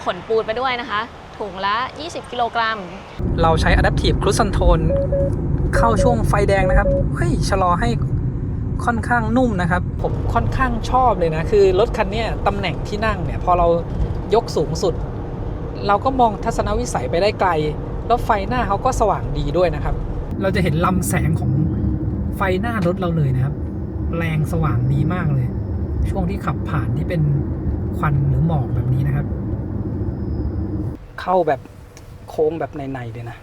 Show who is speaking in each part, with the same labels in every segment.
Speaker 1: ขนปูนไปด้วยนะคะถุงละ20กิโลกรัม
Speaker 2: เราใช้ Adaptive Cruise Control เข้าช่วงไฟแดงนะครับชะลอให้ค่อนข้างนุ่มนะครับผมค่อนข้างชอบเลยนะคือรถคันนี้ตำแหน่งที่นั่งเนี่ยพอเรายกสูงสุดเราก็มองทัศนวิสัยไปได้ไกลแล้วไฟหน้าเขาก็สว่างดีด้วยนะครับเราจะเห็นลำแสงของไฟหน้ารถเราเลยนะครับแรงสว่างดีมากเลยช่วงที่ขับผ่านที่เป็นควันหรือหมอกแบบนี้นะครับเข้าแบบโค้งแบบในๆเลยนะ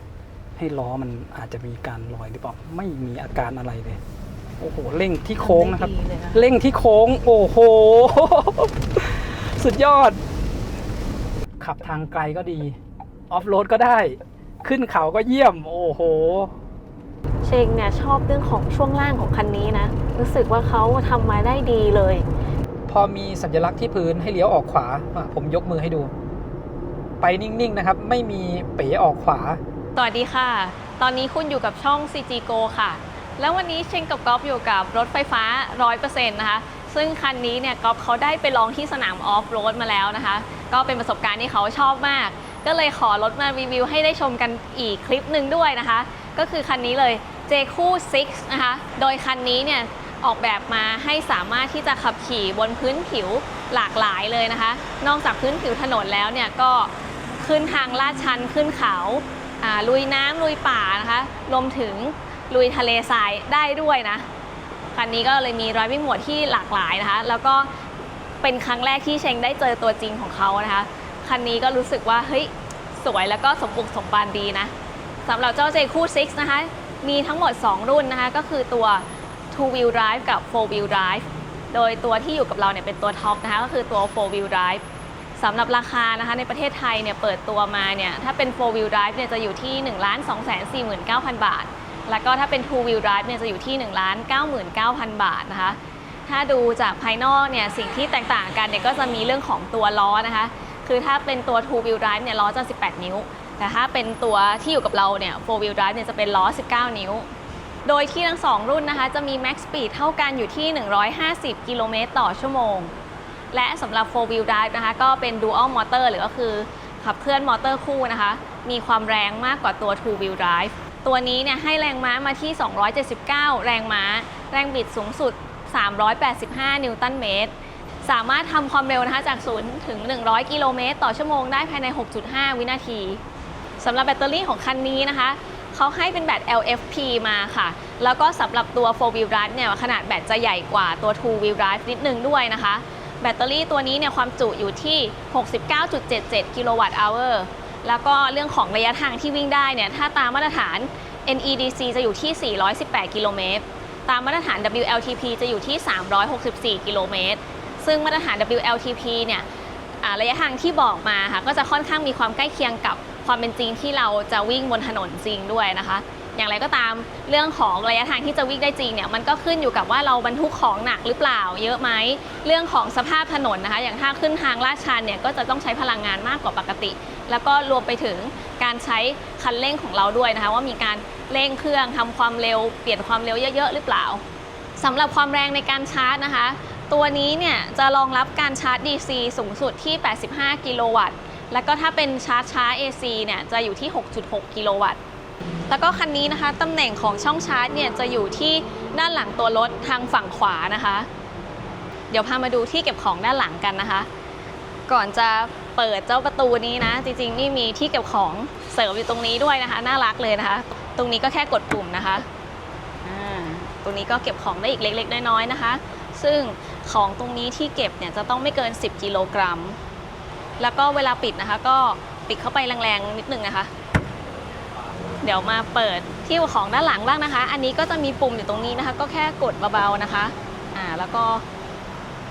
Speaker 2: ให้ล้อมันอาจจะมีการลอยหรือเปล่าไม่มีอาการอะไรเลยโอ้โหเร่งที่โค้งนะครับเร่งที่โค้งโอ้โหสุดยอดขับทางไกลก็ดีออฟโรดก็ได้ขึ้นเขาก็เยี่ยมโอ้โห
Speaker 1: เชงเนี่ยชอบเรื่องของช่วงล่างของคันนี้นะรู้สึกว่าเขาทำมาได้ดีเลย
Speaker 2: พอมีสัญลักษณ์ที่พื้นให้เลี้ยวออกขวาผมยกมือให้ดูไปนิ่งๆนะครับไม่มีเป๋ออกขวา
Speaker 1: สวัสดีค่ะตอนนี้คุณอยู่กับช่อง CG Go ค่ะแล้ววันนี้เชงกับก๊อฟอยู่กับรถไฟฟ้า 100% นะคะซึ่งคันนี้เนี่ยก๊อฟเขาได้ไปลองที่สนามออฟโรดมาแล้วนะคะก็เป็นประสบการณ์ที่เขาชอบมากก็เลยขอรถมารีวิวให้ได้ชมกันอีกคลิปหนึ่งด้วยนะคะก็คือคันนี้เลย Jeku 6 นะคะโดยคันนี้เนี่ยออกแบบมาให้สามารถที่จะขับขี่บนพื้นผิวหลากหลายเลยนะคะนอกจากพื้นผิวถนนแล้วเนี่ยก็ขึ้นทางลาดชันขึ้นเขาลุยน้ำลุยป่านะคะรวมถึงลุยทะเลทรายได้ด้วยนะคันนี้ก็เลยมี driving mode ที่หลากหลายนะคะแล้วก็เป็นครั้งแรกที่เชงได้เจอตัวจริงของเขานะคะคันนี้ก็รู้สึกว่าเฮ้ยสวยแล้วก็สมบุกสมบันดีนะสำหรับเจ้า Jeku 6 นะคะมีทั้งหมด2รุ่นนะคะก็คือตัว 2 wheel drive กับ 4 wheel drive โดยตัวที่อยู่กับเราเนี่ยเป็นตัวท็อปนะคะก็คือตัว 4 wheel drive สำหรับราคานะคะในประเทศไทยเนี่ยเปิดตัวมาเนี่ยถ้าเป็น 4 wheel drive เนี่ยจะอยู่ที่ 1,249,000 บาทแล้วก็ถ้าเป็น 2 wheel drive เนี่ยจะอยู่ที่ 1,99,000 บาทนะคะถ้าดูจากภายนอกเนี่ยสิ่งที่แตกต่างกันเนี่ยก็จะมีเรื่องของตัวล้อนะคะคือถ้าเป็นตัว 2 wheel drive เนี่ยล้อจะ18นิ้วแต่ถ้าเป็นตัวที่อยู่กับเราเนี่ย4 wheel drive เนี่ยจะเป็นล้อ19นิ้วโดยที่ทั้ง2รุ่นนะคะจะมี max speed เท่ากันอยู่ที่150กิโลเมตรต่อชั่วโมงและสำหรับ 4 wheel drive นะคะก็เป็น dual motor หรือก็คือขับเคลื่อนมอเตอร์คู่นะคะมีความแรงมากกว่าตัว 2 wheel drive ตัวนี้เนี่ยให้แรงม้ามาที่279แรงม้าแรงบิดสูงสุด385นิวตันเมตรสามารถทำความเร็วนะคะจาก0ถึง100กิโลเมตรต่อชั่วโมงได้ภายใน 6.5 วินาทีสำหรับแบตเตอรี่ของคันนี้นะคะเขาให้เป็นแบต LFP มาค่ะแล้วก็สำหรับตัว 4 wheel drive เนี่ยขนาดแบตจะใหญ่กว่าตัว 2 wheel drive นิดนึงด้วยนะคะแบตเตอรี่ตัวนี้เนี่ยความจุอยู่ที่ 69.77 กิโลวัตต์อเวอร์แล้วก็เรื่องของระยะทางที่วิ่งได้เนี่ยถ้าตามมาตรฐาน NEDC จะอยู่ที่ 418 กิโลเมตรตามมาตรฐาน WLTP จะอยู่ที่ 364 กิโลเมตรซึ่งมาตรฐาน WLTP เนี่ยระยะทางที่บอกมาค่ะก็จะค่อนข้างมีความใกล้เคียงกับความเป็นจริงที่เราจะวิ่งบนถนนจริงด้วยนะคะอย่างไรก็ตามเรื่องของระยะทางที่จะวิ่งได้จริงเนี่ยมันก็ขึ้นอยู่กับว่าเราบรรทุกของหนักหรือเปล่าเยอะไหมเรื่องของสภาพถนนนะคะอย่างถ้าขึ้นทางลาดชันเนี่ยก็จะต้องใช้พลังงานมากกว่าปกติแล้วก็รวมไปถึงการใช้คันเร่งของเราด้วยนะคะว่ามีการเร่งเครื่องทำความเร็วเปลี่ยนความเร็วเยอะๆหรือเปล่าสำหรับความแรงในการชาร์จนะคะตัวนี้เนี่ยจะรองรับการชาร์จ DC สูงสุดที่85กิโลวัตต์แล้วก็ถ้าเป็นชาร์จช้า AC เนี่ยจะอยู่ที่ 6.6 กิโลวัตต์แล้วก็คันนี้นะคะตำแหน่งของช่องชาร์จเนี่ยจะอยู่ที่ด้านหลังตัวรถทางฝั่งขวานะคะเดี๋ยวพามาดูที่เก็บของด้านหลังกันนะคะก่อนจะเปิดเจ้าประตูนี้นะจริงๆนี่มีที่เก็บของเสริมอยู่ตรงนี้ด้วยนะคะน่ารักเลยนะคะตรงนี้ก็แค่กดปุ่มนะคะตรงนี้ก็เก็บของได้อีกเล็กๆน้อยๆนะคะซึ่งของตรงนี้ที่เก็บเนี่ยจะต้องไม่เกิน10กิโลกรัมแล้วก็เวลาปิดนะคะก็ปิดเข้าไปแรงๆนิดนึงนะคะเดี๋ยวมาเปิดที่ของด้านหลังบ้างนะคะอันนี้ก็จะมีปุ่มอยู่ตรงนี้นะคะก็แค่กดเบาๆนะคะแล้วก็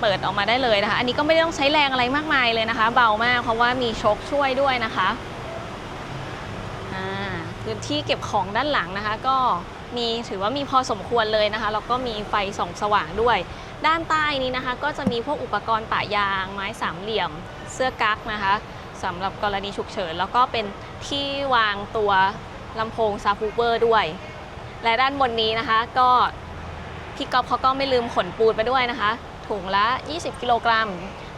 Speaker 1: เปิดออกมาได้เลยนะคะอันนี้ก็ไม่ต้องใช้แรงอะไรมากมายเลยนะคะเบามากเพราะว่ามีโชคช่วยด้วยนะคะพื้นที่เก็บของด้านหลังนะคะก็ถือว่ามีพอสมควรเลยนะคะแล้วก็มีไฟส่องสว่างด้วยด้านใต้นี้นะคะก็จะมีพวกอุปกรณ์ปะยางไม้สามเหลี่ยมเสื้อกั๊กนะคะสำหรับกรณีฉุกเฉินแล้วก็เป็นที่วางตัวลำโพงซับวูฟเวอร์ด้วยและด้านบนนี้นะคะก็พี่ก๊อฟเขาก็ไม่ลืมขนปูนไปด้วยนะคะถุงละ20กิโลกรัม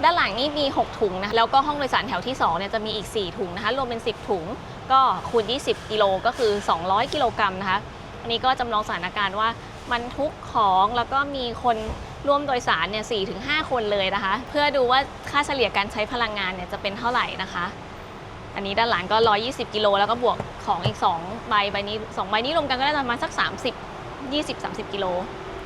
Speaker 1: ด้านหลังนี่มี6ถุงนะแล้วก็ห้องโดยสารแถวที่2เนี่ยจะมีอีก4ถุงนะคะรวมเป็น10ถุงก็คูณ20กิโลก็คือ200กิโลกรัมนะคะอันนี้ก็จำลองสถานการณ์ว่าบรรทุกของแล้วก็มีคนร่วมโดยสารเนี่ย 4-5 คนเลยนะคะเพื่อดูว่าค่าเฉลี่ยการใช้พลังงานเนี่ยจะเป็นเท่าไหร่นะคะอันนี้ด้านหลังก็120กิโลแล้วก็บวกของอีก2ใบนี้2ใบนี้รวมกันก็ได้ประมาณสัก20-30กิโล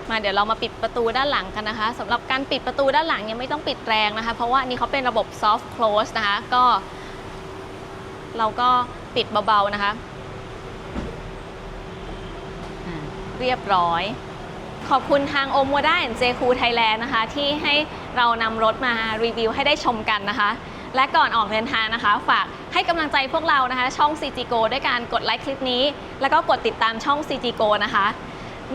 Speaker 1: มาเดี๋ยวเรามาปิดประตูด้านหลังกันนะคะสำหรับการปิดประตูด้านหลังยังไม่ต้องปิดแรงนะคะเพราะว่าอันนี้เขาเป็นระบบ soft close นะคะก็เราก็ปิดเบาๆนะคะเรียบร้อยขอบคุณทาง Omoda and J-Crew Thailand นะคะที่ให้เรานำรถมารีวิวให้ได้ชมกันนะคะและก่อนออกเดินทางนะคะฝากให้กำลังใจพวกเรานะคะช่อง CG Go ด้วยการกดไลค์คลิปนี้แล้วก็กดติดตามช่อง CG Go นะคะ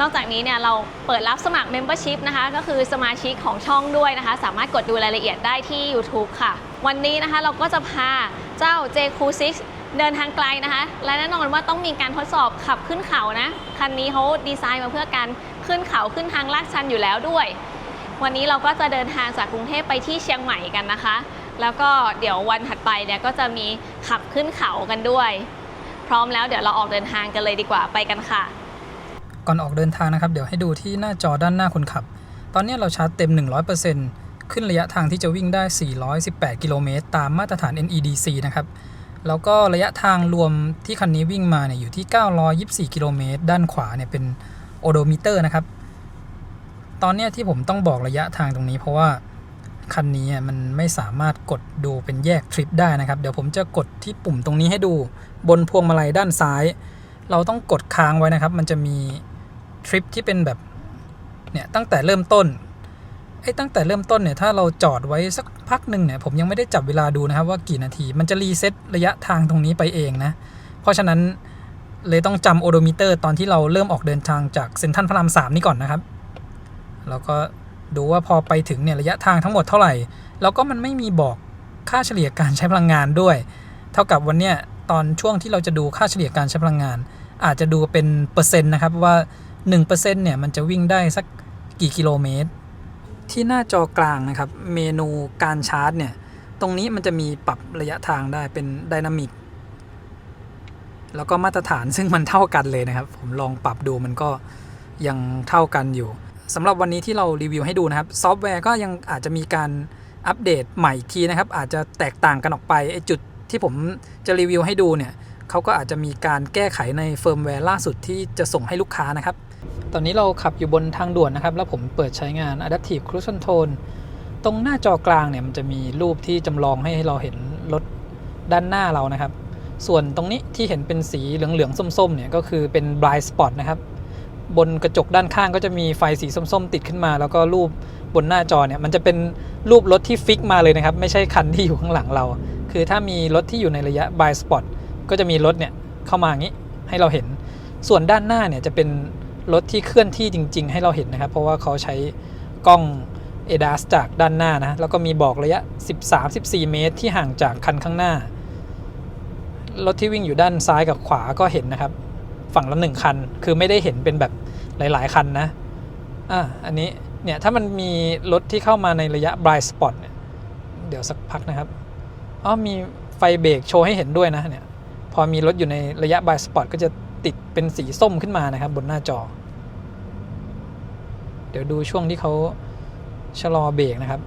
Speaker 1: นอกจากนี้เนี่ยเราเปิดรับสมัคร Membership นะคะก็คือสมาชิกของช่องด้วยนะคะสามารถกดดูรายละเอียดได้ที่ YouTube ค่ะวันนี้นะคะเราก็จะพาเจ้า J-Crew 6 เดินทางไกลนะคะและแน่นอนว่าต้องมีการทดสอบขับขึ้นเขานะคันนี้เขาดีไซน์มาเพื่อการขึ้นเขาขึ้นทางลาดชันอยู่แล้วด้วยวันนี้เราก็จะเดินทางจากกรุงเทพไปที่เชียงใหม่กันนะคะแล้วก็เดี๋ยววันถัดไปเนี่ยก็จะมีขับขึ้นเขากันด้วยพร้อมแล้วเดี๋ยวเราออกเดินทางกันเลยดีกว่าไปกันค่ะ
Speaker 2: ก่อนออกเดินทางนะครับเดี๋ยวให้ดูที่หน้าจอด้านหน้าคนขับตอนนี้เราชาร์จเต็ม 100% ขึ้นระยะทางที่จะวิ่งได้418กิโลเมตรตามมาตรฐาน NEDC นะครับแล้วก็ระยะทางรวมที่คันนี้วิ่งมาเนี่ยอยู่ที่924กิโลเมตรด้านขวาเนี่ยเป็นโอโดมิเตอร์นะครับตอนนี้ที่ผมต้องบอกระยะทางตรงนี้เพราะว่าคันนี้มันไม่สามารถกดดูเป็นแยกทริปได้นะครับเดี๋ยวผมจะกดที่ปุ่มตรงนี้ให้ดูบนพวงมาลัยด้านซ้ายเราต้องกดค้างไว้นะครับมันจะมีทริปที่เป็นแบบเนี่ยตั้งแต่เริ่มต้นตั้งแต่เริ่มต้นเนี่ยถ้าเราจอดไว้สักพักหนึ่งเนี่ยผมยังไม่ได้จับเวลาดูนะครับว่ากี่นาทีมันจะรีเซ็ตระยะทางตรงนี้ไปเองนะเพราะฉะนั้นเลยต้องจำโอโดมิเตอร์ตอนที่เราเริ่มออกเดินทางจากเซ็นทรัลพระราม3นี่ก่อนนะครับแล้วก็ดูว่าพอไปถึงเนี่ยระยะทางทั้งหมดเท่าไหร่แล้วก็มันไม่มีบอกค่าเฉลี่ยการใช้พลังงานด้วยเท่ากับวันเนี้ยตอนช่วงที่เราจะดูค่าเฉลี่ยการใช้พลังงานอาจจะดูเป็นเปอร์เซ็นต์นะครับว่า 1% เนี่ยมันจะวิ่งได้สักกี่กิโลเมตรที่หน้าจอกลางนะครับเมนูการชาร์จเนี่ยตรงนี้มันจะมีปรับระยะทางได้เป็นไดนามิกแล้วก็มาตรฐานซึ่งมันเท่ากันเลยนะครับผมลองปรับดูมันก็ยังเท่ากันอยู่สำหรับวันนี้ที่เรารีวิวให้ดูนะครับซอฟต์แวร์ก็ยังอาจจะมีการอัปเดตใหม่อีกทีนะครับอาจจะแตกต่างกันออกไปไอ้จุดที่ผมจะรีวิวให้ดูเนี่ยเขาก็อาจจะมีการแก้ไขในเฟิร์มแวร์ล่าสุดที่จะส่งให้ลูกค้านะครับตอนนี้เราขับอยู่บนทางด่วนนะครับแล้วผมเปิดใช้งาน Adaptive Cruise Control ตรงหน้าจอกลางเนี่ยมันจะมีรูปที่จำลองให้เราเห็นรถด้านหน้าเรานะครับส่วนตรงนี้ที่เห็นเป็นสีเหลืองๆส้มๆเนี่ยก็คือเป็น blind spot นะครับบนกระจกด้านข้างก็จะมีไฟสีส้มๆติดขึ้นมาแล้วก็รูปบนหน้าจอเนี่ยมันจะเป็นรูปรถที่ฟิกมาเลยนะครับไม่ใช่คันที่อยู่ข้างหลังเราคือถ้ามีรถที่อยู่ในระยะ blind spot ก็จะมีรถเนี่ยเข้ามาอย่างนี้ให้เราเห็นส่วนด้านหน้าเนี่ยจะเป็นรถที่เคลื่อนที่จริงๆให้เราเห็นนะครับเพราะว่าเขาใช้กล้อง ADAS จากด้านหน้านะแล้วก็มีบอกระยะ 13-14 เมตรที่ห่างจากคันข้างหน้ารถที่วิ่งอยู่ด้านซ้ายกับขวาก็เห็นนะครับฝั่งละ1คันคือไม่ได้เห็นเป็นแบบหลายๆคันนะอันนี้เนี่ยถ้ามันมีรถที่เข้ามาในระยะ blind spot เนี่ยเดี๋ยวสักพักนะครับมีไฟเบรกโชว์ให้เห็นด้วยนะเนี่ยพอมีรถอยู่ในระยะ blind spot ก็จะติดเป็นสีส้มขึ้นมานะครับบนหน้าจอเดี๋ยวดูช่วงที่เขาชะลอเบรกนะครับ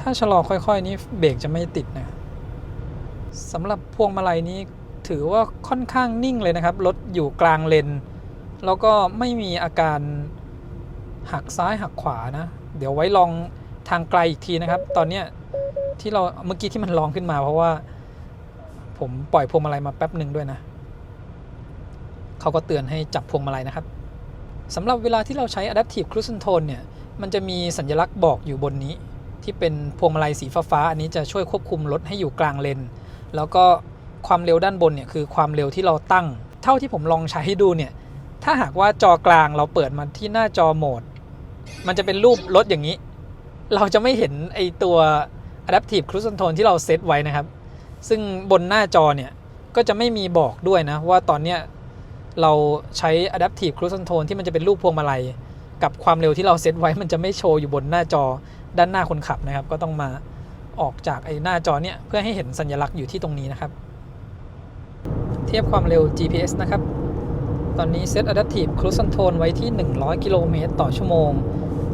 Speaker 2: ถ้าชะลอค่อยๆนี้เบรกจะไม่ติดนะสำหรับพวงมาลัยนี้ถือว่าค่อนข้างนิ่งเลยนะครับรถอยู่กลางเลนแล้วก็ไม่มีอาการหักซ้ายหักขวานะเดี๋ยวไว้ลองทางไกลอีกทีนะครับตอนเนี้ยที่เราเมื่อกี้ที่มันลองขึ้นมาเพราะว่าผมปล่อยพวงมาลัยมาแป๊บหนึ่งด้วยนะเขาก็เตือนให้จับพวงมาลัยนะครับสำหรับเวลาที่เราใช้ Adaptive Cruise Control เนี่ยมันจะมีสัญลักษณ์บอกอยู่บนนี้ที่เป็นพวงมาลัยสีฟ้าๆอันนี้จะช่วยควบคุมรถให้อยู่กลางเลนแล้วก็ความเร็วด้านบนเนี่ยคือความเร็วที่เราตั้งเท่าที่ผมลองใช้ให้ดูเนี่ยถ้าหากว่าจอกลางเราเปิดมาที่หน้าจอโหมดมันจะเป็นรูปรถอย่างนี้เราจะไม่เห็นไอตัว Adaptive Cruise Control ที่เราเซตไว้นะครับซึ่งบนหน้าจอเนี่ยก็จะไม่มีบอกด้วยนะว่าตอนเนี้ยเราใช้ Adaptive Cruise Control ที่มันจะเป็นรูปพวงมาลัยกับความเร็วที่เราเซตไว้มันจะไม่โชว์อยู่บนหน้าจอด้านหน้าคนขับนะครับก็ต้องมา ออกจากไอ้หน้าจอเนี่ยเพื่อให้เห็นสัญลักษณ์อยู่ที่ตรงนี้นะครับเทียบความเร็ว GPS นะครับตอนนี้เซต Adaptive Cruise Control ไว้ที่100กิโลเมตรต่อชั่วโมง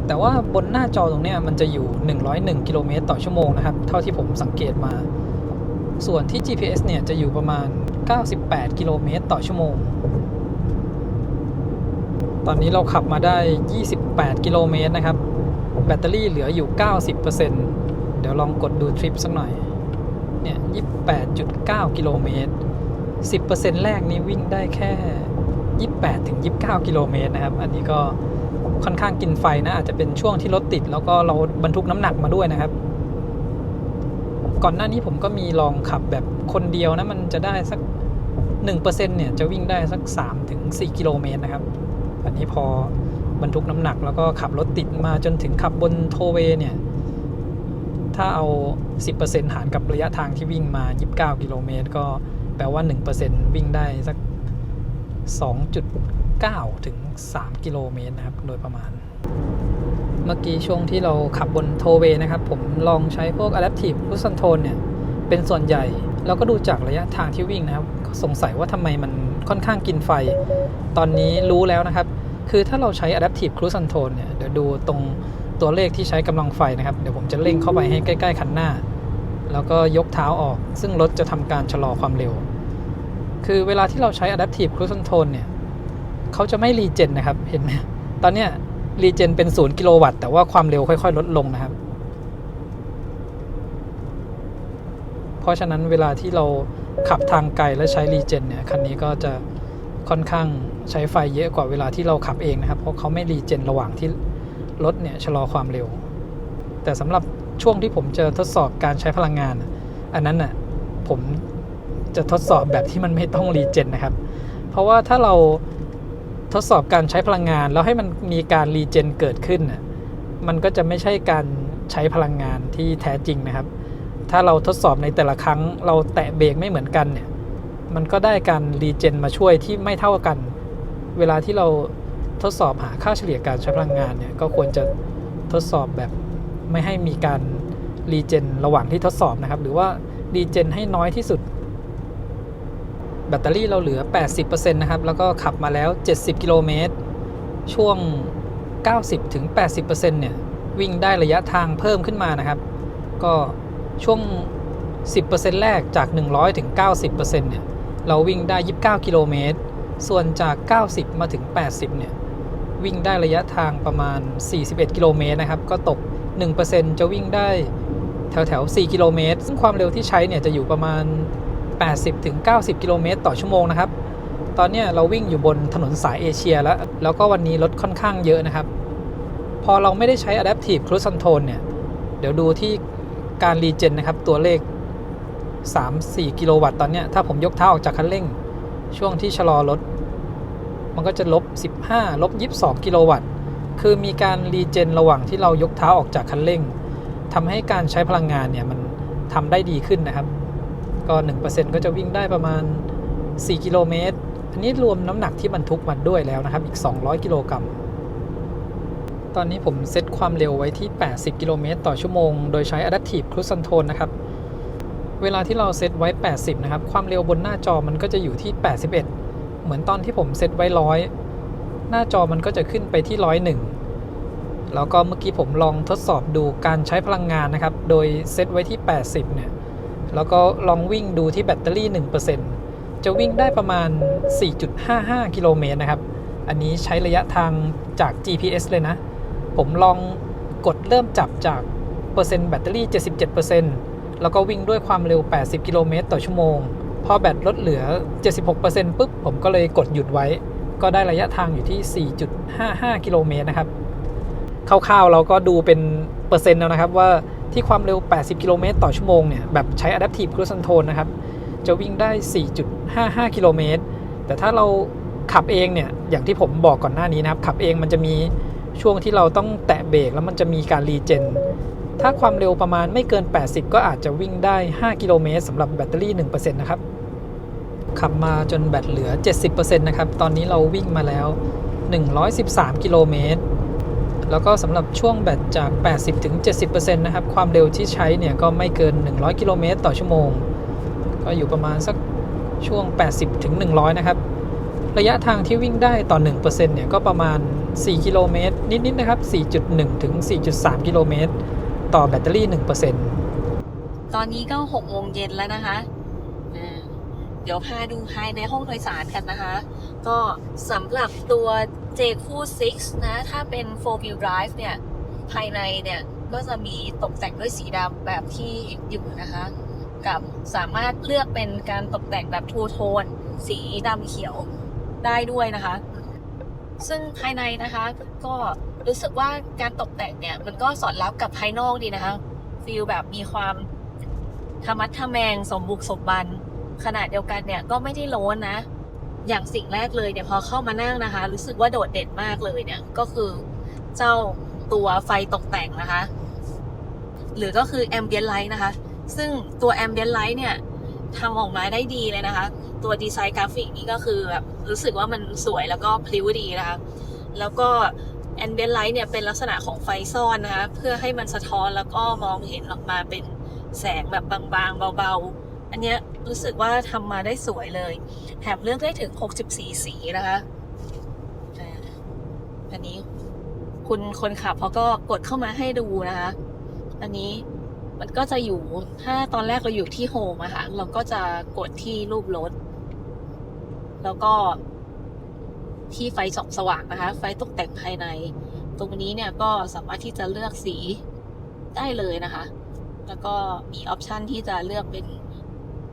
Speaker 2: แต่ว่าบนหน้าจอตรงเนี้ยมันจะอยู่101กิโลเมตรต่อชั่วโมงนะครับเท่าที่ผมสังเกตมาส่วนที่ GPS เนี่ยจะอยู่ประมาณ98กิโลเมตรต่อชั่วโมงตอนนี้เราขับมาได้28กิโลเมตรนะครับแบตเตอรี่เหลืออยู่ 90% เดี๋ยวลองกดดูทริปสักหน่อยเนี่ย 28.9 กิโลเมตร 10% แรกนี้วิ่งได้แค่ 28 ถึง 29 กิโลเมตรนะครับอันนี้ก็ค่อนข้างกินไฟนะอาจจะเป็นช่วงที่รถติดแล้วก็เราบรรทุกน้ำหนักมาด้วยนะครับก่อนหน้านี้ผมก็มีลองขับแบบคนเดียวนะมันจะได้สัก 1% เนี่ยจะวิ่งได้สัก 3 ถึง 4 กิโลเมตรนะครับอันนี้พอบรรทุกน้ำหนักแล้วก็ขับรถติดมาจนถึงขับบนโทเวย์เนี่ยถ้าเอา 10% หารกับระยะทางที่วิ่งมา29กิโลเมตรก็แปลว่า 1% วิ่งได้สัก 2.9 ถึง 3 กิโลเมตรนะครับโดยประมาณเมื่อกี้ช่วงที่เราขับบนโทเวย์นะครับผมลองใช้พวก Adaptive Cruise Control เนี่ยเป็นส่วนใหญ่แล้วก็ดูจากระยะทางที่วิ่งนะครับสงสัยว่าทำไมมันค่อนข้างกินไฟตอนนี้รู้แล้วนะครับคือถ้าเราใช้ Adaptive Cruise Control เนี่ยเดี๋ยวดูตรงตัวเลขที่ใช้กำลังไฟนะครับเดี๋ยวผมจะเร่งเข้าไปให้ใกล้ๆคันหน้าแล้วก็ยกเท้าออกซึ่งรถจะทำการชะลอความเร็วคือเวลาที่เราใช้ Adaptive Cruise Control เนี่ยเขาจะไม่รีเจนนะครับเห็นไหมตอนเนี้ยรีเจนเป็น0กิโลวัตต์แต่ว่าความเร็วค่อยๆลดลงนะครับเพราะฉะนั้นเวลาที่เราขับทางไกลและใช้รีเจนเนี่ยคันนี้ก็จะค่อนข้างใช้ไฟเยอะกว่าเวลาที่เราขับเองนะครับเพราะเขาไม่รีเจนระหว่างที่รถเนี่ยชะลอความเร็วแต่สำหรับช่วงที่ผมจะทดสอบการใช้พลังงานอันนั้นน่ะผมจะทดสอบแบบที่มันไม่ต้องรีเจนนะครับเพราะว่าถ้าเราทดสอบการใช้พลังงานแล้วให้มันมีการรีเจนเกิดขึ้นน่ะมันก็จะไม่ใช่การใช้พลังงานที่แท้จริงนะครับถ้าเราทดสอบในแต่ละครั้งเราแตะเบรกไม่เหมือนกันเนี่ยมันก็ได้การรีเจนมาช่วยที่ไม่เท่ากันเวลาที่เราทดสอบหาค่าเฉลี่ยการใช้พลังงานเนี่ยก็ควรจะทดสอบแบบไม่ให้มีการรีเจนระหว่างที่ทดสอบนะครับหรือว่ารีเจนให้น้อยที่สุดแบตเตอรี่เราเหลือ 80% นะครับแล้วก็ขับมาแล้ว70กิโลเมตรช่วง 90 ถึง 80% เนี่ยวิ่งได้ระยะทางเพิ่มขึ้นมานะครับก็ช่วง 10% แรกจาก 100 ถึง 90% เนี่ยเราวิ่งได้29กิโลเมตรส่วนจาก 90 มาถึง 80 เนี่ยวิ่งได้ระยะทางประมาณ41กิโลเมตรนะครับก็ตก 1% จะวิ่งได้แถวๆ4กิโลเมตรซึ่งความเร็วที่ใช้เนี่ยจะอยู่ประมาณ80 ถึง 90 กิโลเมตรต่อชั่วโมงนะครับตอนนี้เราวิ่งอยู่บนถนนสายเอเชียแล้วก็วันนี้รถค่อนข้างเยอะนะครับพอเราไม่ได้ใช้ Adaptive Cruise Control เนี่ยเดี๋ยวดูที่การรีเจนนะครับตัวเลข 3-4 กิโลวัตต์ตอนนี้ถ้าผมยกเท้าออกจากคันเร่งช่วงที่ชะลอรถมันก็จะลบ15ลบ22กิโลวัตต์คือมีการรีเจนระหว่างที่เรายกเท้าออกจากคันเร่งทำให้การใช้พลังงานเนี่ยมันทำได้ดีขึ้นนะครับก็ 1% ก็จะวิ่งได้ประมาณ4กิโลเมตรอันนี้รวมน้ำหนักที่บรรทุกมันด้วยแล้วนะครับอีก200กิโลกรัมตอนนี้ผมเซตความเร็วไว้ที่80กิโลเมตรต่อชั่วโมงโดยใช้ Adaptive Cruise Control นะครับเวลาที่เราเซตไว้80นะครับความเร็วบนหน้าจอมันก็จะอยู่ที่81เหมือนตอนที่ผมเซตไว้100หน้าจอมันก็จะขึ้นไปที่101แล้วก็เมื่อกี้ผมลองทดสอบดูการใช้พลังงานนะครับโดยเซตไว้ที่80เนี่ยแล้วก็ลองวิ่งดูที่แบตเตอรี่ 1% จะวิ่งได้ประมาณ 4.55 กิโลเมตรนะครับอันนี้ใช้ระยะทางจาก GPS เลยนะผมลองกดเริ่มจับจากเปอร์เซ็นต์แบตเตอรี่ 77% แล้วก็วิ่งด้วยความเร็ว80กิโลเมตรต่อชั่วโมงพอแบตลดเหลือ 76% ปุ๊บผมก็เลยกดหยุดไว้ก็ได้ระยะทางอยู่ที่ 4.55 กิโลเมตรนะครับคร่าวๆเราก็ดูเป็นเปอร์เซ็นต์แล้วนะครับว่าที่ความเร็ว80กิโลเมตรต่อชั่วโมงเนี่ยแบบใช้ Adaptive Cruise Control นะครับจะวิ่งได้ 4.55 กิโลเมตรแต่ถ้าเราขับเองเนี่ยอย่างที่ผมบอกก่อนหน้านี้นะครับขับเองมันจะมีช่วงที่เราต้องแตะเบรกแล้วมันจะมีการรีเจนถ้าความเร็วประมาณไม่เกิน80ก็อาจจะวิ่งได้5กิโลเมตรสำหรับแบตเตอรี่ 1% นะครับขับมาจนแบตเหลือ 70% นะครับตอนนี้เราวิ่งมาแล้ว113กิโลเมตร แล้วก็สำหรับช่วงแบตจาก 80-70% นะครับความเร็วที่ใช้เนี่ยก็ไม่เกิน 100 กิโลเมตรต่อชั่วโมงก็อยู่ประมาณสักช่วง 80-100 นะครับระยะทางที่วิ่งได้ต่อ 1% เนี่ยก็ประมาณ 4 กิโลเมตรนิดๆนะครับ 4.1 ถึง 4.3 กิโลเมตรต่อแบตเตอรี่ 1%
Speaker 1: ตอนนี้ก็6 โมงเย็นแล้วนะคะเดี๋ยวพาดูภายในห้องโดยสารกันนะคะก็สำหรับตัว JQ6 นะถ้าเป็น 4-wheel drive เนี่ยภายในเนี่ยก็จะมีตกแต่งด้วยสีดำแบบที่อยู่นะคะกับสามารถเลือกเป็นการตกแต่งแบบทูโทนสีดำเขียวได้ด้วยนะคะซึ่งภายในนะคะก็รู้สึกว่าการตกแต่งเนี่ยมันก็สอดรับกับภายนอกดีนะคะฟีลแบบมีความทะมัดทะแมงสมบุกสมบันขนาดเดียวกันเนี่ยก็ไม่ได้โล้นนะอย่างสิ่งแรกเลยเนี่ยพอเข้ามานั่งนะคะรู้สึกว่าโดดเด่นมากเลยเนี่ยก็คือเจ้าตัวไฟตกแต่งนะคะหรือก็คือ Ambient Light นะคะซึ่งตัว Ambient Light เนี่ยทำออกมาได้ดีเลยนะคะตัวดีไซน์กราฟิกนี่ก็คือแบบรู้สึกว่ามันสวยแล้วก็พลิ้วดีนะคะแล้วก็ Ambient Light เนี่ยเป็นลักษณะของไฟซ่อนนะคะเพื่อให้มันสะท้อนแล้วก็มองเห็นออกมาเป็นแสงแบบบางๆเบาๆอันเนี้ยรู้สึกว่าทำมาได้สวยเลยแถมเลือกได้ถึง64สีนะคะอันนี้คุณคนขับเขาก็กดเข้ามาให้ดูนะคะอันนี้มันก็จะอยู่ถ้าตอนแรกเราอยู่ที่โฮมอะค่ะเราก็จะกดที่รูปรถแล้วก็ที่ไฟส่องสว่างนะคะไฟตกแต่งภายในตรงนี้เนี่ยก็สามารถที่จะเลือกสีได้เลยนะคะแล้วก็มีออปชันที่จะเลือกเป็น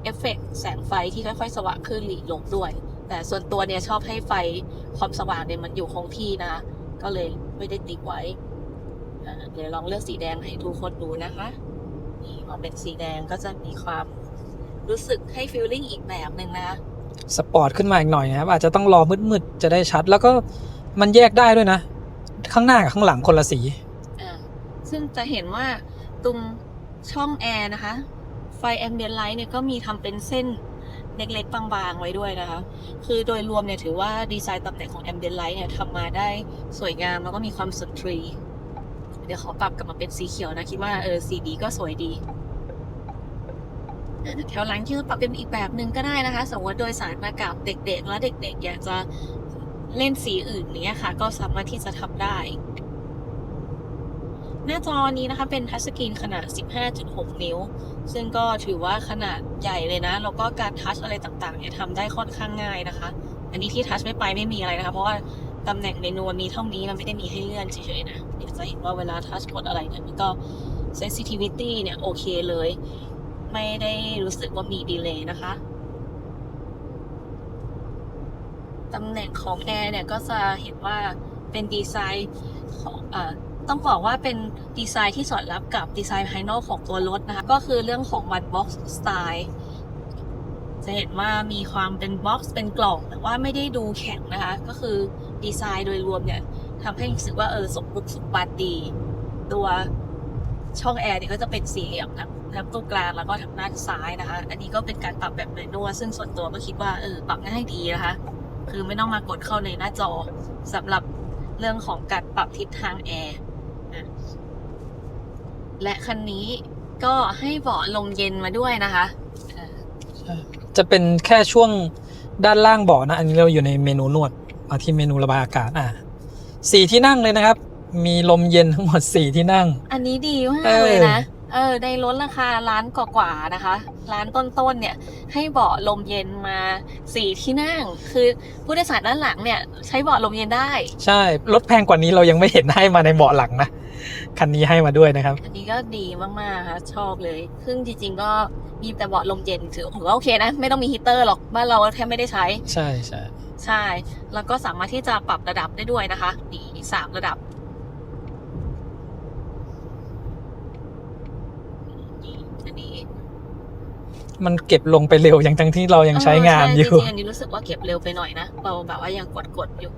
Speaker 1: เอฟเฟกต์แสงไฟที่ค่อยๆสว่างขึ้นหลีลงด้วยแต่ส่วนตัวเนี่ยชอบให้ไฟความสว่างเนี่ยมันอยู่คงที่นะก็เลยไม่ได้ติดไว้เดี๋ยวลองเลือกสีแดงให้ทุกคนดูนะคะนี่พอเป็นสีแดงก็จะมีความรู้สึกให้ฟีลลิ่งอีกแบบหนึ่งนะ
Speaker 2: สปอร์ตขึ้นมาอีกหน่อยนะครับอาจจะต้องรอมืดๆจะได้ชัดแล้วก็มันแยกได้ด้วยนะข้างหน้ากับข้างหลังคนละสี
Speaker 1: ซึ่งจะเห็นว่าตรงช่องแอร์นะคะไฟ Ambient Light เนี่ยก็มีทำเป็นเส้นเล็กๆบางๆไว้ด้วยนะคะคือโดยรวมเนี่ยถือว่าดีไซน์ตำแหน่งของ Ambient Light เนี่ยทำมาได้สวยงามแล้วก็มีความสุนทรีย์เดี๋ยวขอปรับกลับมาเป็นสีเขียวนะคิดว่าสีนี้ก็สวยดีแถวหลังที่ปรับเป็นอีกแบบหนึ่งก็ได้นะคะสมมติโดยสารมากับเด็กๆแล้วเด็กๆอยากจะเล่นสีอื่นเนี้ยค่ะก็สามารถที่จะทำได้หน้าจอนี้นะคะเป็นทัชสกรีนขนาด 15.6 นิ้วซึ่งก็ถือว่าขนาดใหญ่เลยนะแล้วก็การทัชอะไรต่างๆเนี่ยทำได้ค่อนข้างง่ายนะคะอันนี้ที่ทัชไม่มีอะไรนะคะเพราะว่าตำแหน่งเมนูมีเท่านี้มันไม่ได้มีให้เลื่อนเฉยๆนะเดี๋ยวจะเห็นว่าเวลาทัชกดอะไรเนี่ยมันก็ sensitivity เนี่ยโอเคเลยไม่ได้รู้สึกว่ามีดีเลย์นะคะตำแหน่งของแอร์เนี่ยก็จะเห็นว่าเป็นดีไซน์ของต้องบอกว่าเป็นดีไซน์ที่สอดรับกับดีไซน์ภายนอกของตัวรถนะคะก็คือเรื่องของ One Box Style จะเห็นว่ามีความเป็นบ็อกซ์เป็นกล่องแต่ว่าไม่ได้ดูแข็งนะคะก็คือดีไซน์โดยรวมเนี่ยทำให้รู้สึกว่าสมบุกสมบันดีตัวช่องแอร์เนี่ยก็จะเป็นสี่เหลี่ยมทั้งตรงกลางแล้วก็ทางด้านซ้ายนะคะอันนี้ก็เป็นการปรับแบบแมนนวลซึ่งส่วนตัวก็คิดว่าปรับง่ายดีนะคะคือไม่ต้องมากดเข้าในหน้าจอสำหรับเรื่องของการปรับทิศทางแอร์และคันนี้ก็ให้เบาะลมเย็นมาด้วยนะคะ
Speaker 2: จะเป็นแค่ช่วงด้านล่างเบาะนะอันนี้เราอยู่ในเมนูนวดมาที่เมนูระบายอากาศ4 ที่นั่งเลยนะครับมีลมเย็นทั้งหมด4 ที่นั่ง
Speaker 1: อันนี้ดีมากเลยนะในรถราคาล้านกว่าๆนะคะล้านต้นๆเนี่ยให้เบาะลมเย็นมา4 ที่นั่งคือผู้โดยสารด้านหลังเนี่ยใช้เบาะลมเย็นได้
Speaker 2: ใช่รถแพงกว่านี้เรายังไม่เห็นให้มาในเบาะหลังนะคันนี้ให้มาด้วยนะครับ
Speaker 1: อันนี้ก็ดีมากๆค่ะชอบเลยซึ่งจริงๆก็มีแต่เบาะลมเย็นถือว่าโอเคนะไม่ต้องมีฮีเตอร์หรอกบ้านเราแทบไม่ได้ใช้
Speaker 2: ใช่
Speaker 1: ใช่แล้วก็สามารถที่จะปรับระดับได้ด้วยนะคะนี่3 ระดับอันนี้
Speaker 2: มันเก็บลงไปเร็วอย่างทั้งที่เรายังใช้งานอยู่
Speaker 1: จริงๆอันนี้รู้สึกว่าเก็บเร็วไปหน่อยนะเราแบบว่ายังกดอยู่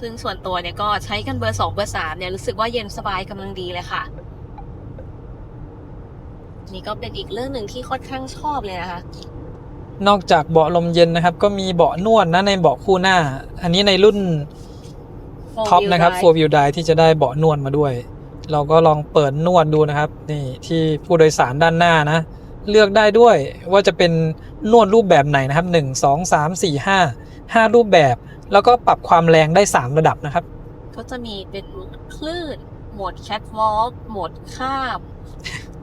Speaker 1: ซึ่งส่วนตัวเนี่ยก็ใช้กันเบอร์ 2 เบอร์ 3เนี่ยรู้สึกว่าเย็นสบายกำลังดีเลยค่ะนี่ก็เป็นอีกเรื่องหนึ่งที่ค่อนข้างชอบเลยนะคะ
Speaker 2: นอกจากเบาะลมเย็นนะครับก็มีเบาะนวดนะในเบาะคู่หน้าอันนี้ในรุ่น ท็อปนะครับ 4 wheel drive ที่จะได้เบาะนวดมาด้วย เราก็ลองเปิดนวดดูนะครับนี่ที่ผู้โดยสารด้านหน้านะ เลือกได้ด้วยว่าจะเป็นนวดรูปแบบไหนนะครับ1 2 3 4 5 รูปแบบ แล้วก็ปรับความแรงได้3ระดับนะครับ
Speaker 1: ก็จะมีเป็นโหมดคลื่นโหมดแคทวอล์กโหมดข้าม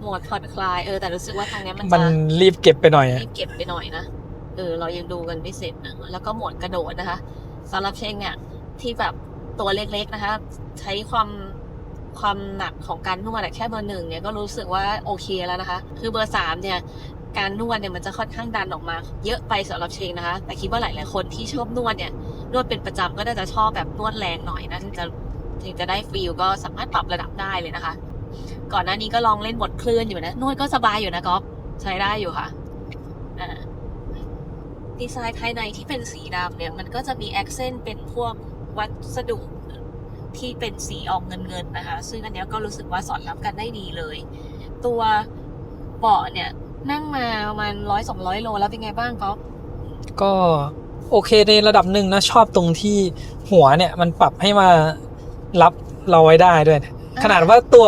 Speaker 1: โหมดผ่อนคลายแต่รู้สึกว่าทางนี้มัน
Speaker 2: มัน
Speaker 1: จะ
Speaker 2: รีบเก็บไปหน่อย
Speaker 1: รีบเก็บไปหน่อยนะเรายังดูกันไม่เสร็จนะแล้วก็โหมดกระโดดนะคะสำหรับเชงเนี่ยที่แบบตัวเล็กๆนะคะใช้ความหนักของการนวดแค่เบอร์ 1เนี่ยก็รู้สึกว่าโอเคแล้วนะคะคือเบอร์ 3เนี่ยการนวดเนี่ยมันจะค่อนข้างดันออกมาเยอะไปสำหรับเชงนะคะแต่คิดว่าหลายๆคนที่ชอบนวดเนี่ยนวดเป็นประจำก็น่าจะชอบแบบนวดแรงหน่อยนะถึงจะได้ฟีลก็สามารถปรับระดับได้เลยนะคะ ก่อนหน้านี้ก็ลองเล่นบทคลื่นอยู่นะนวดก็สบายอยู่นะก๊อฟใช้ได้อยู่ค่ะดีไซน์ภายในที่เป็นสีดำเนี่ยมันก็จะมีแอคเซนต์เป็นพวกวัสดุที่เป็นสีออกเงินนะคะซึ่งอันนี้ก็รู้สึกว่าสอดรับกันได้ดีเลยตัวเบาะเนี่ยนั่งมาประมาณ100-200 โลแล้วเป็นไงบ้างก๊อฟ
Speaker 2: ก็โอเคในระดับหนึ่งนะชอบตรงที่หัวเนี่ยมันปรับให้มารับเราไว้ได้ด้วยนะขนาดว่าตัว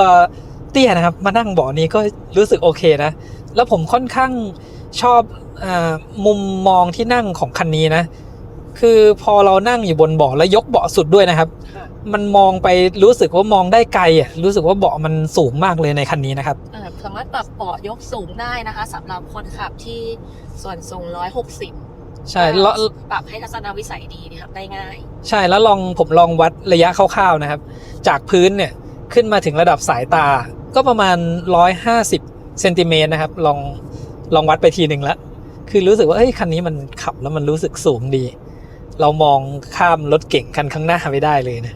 Speaker 2: เตี้ยนะครับมานั่งเบาะนี้ก็รู้สึกโอเคนะแล้วผมค่อนข้างชอบมุมมองที่นั่งของคันนี้นะคือพอเรานั่งอยู่บนเบาะแล้วยกเบาะสุดด้วยนะครับมันมองไปรู้สึกว่ามองได้ไกลรู้สึกว่าเบาะมันสูงมากเลยในคันนี้นะครับ
Speaker 1: สามารถปรับเบาะยกสูงได้นะคะสำหรับคนขับที่ส่วนสูง160ใช่แล้วปรับให้ทัศนวิสัยดีนะครับได้ง่าย
Speaker 2: ใช่แล้วผมลองวัดระยะคร่าวๆนะครับจากพื้นเนี่ยขึ้นมาถึงระดับสายตาก็ประมาณ150 เซนติเมตรนะครับลองวัดไปทีหนึ่งแล้วคือรู้สึกว่าคันนี้มันขับแล้วมันรู้สึกสูงดีเรามองข้ามรถเก่งคันข้างหน้าไปได้เลยนะ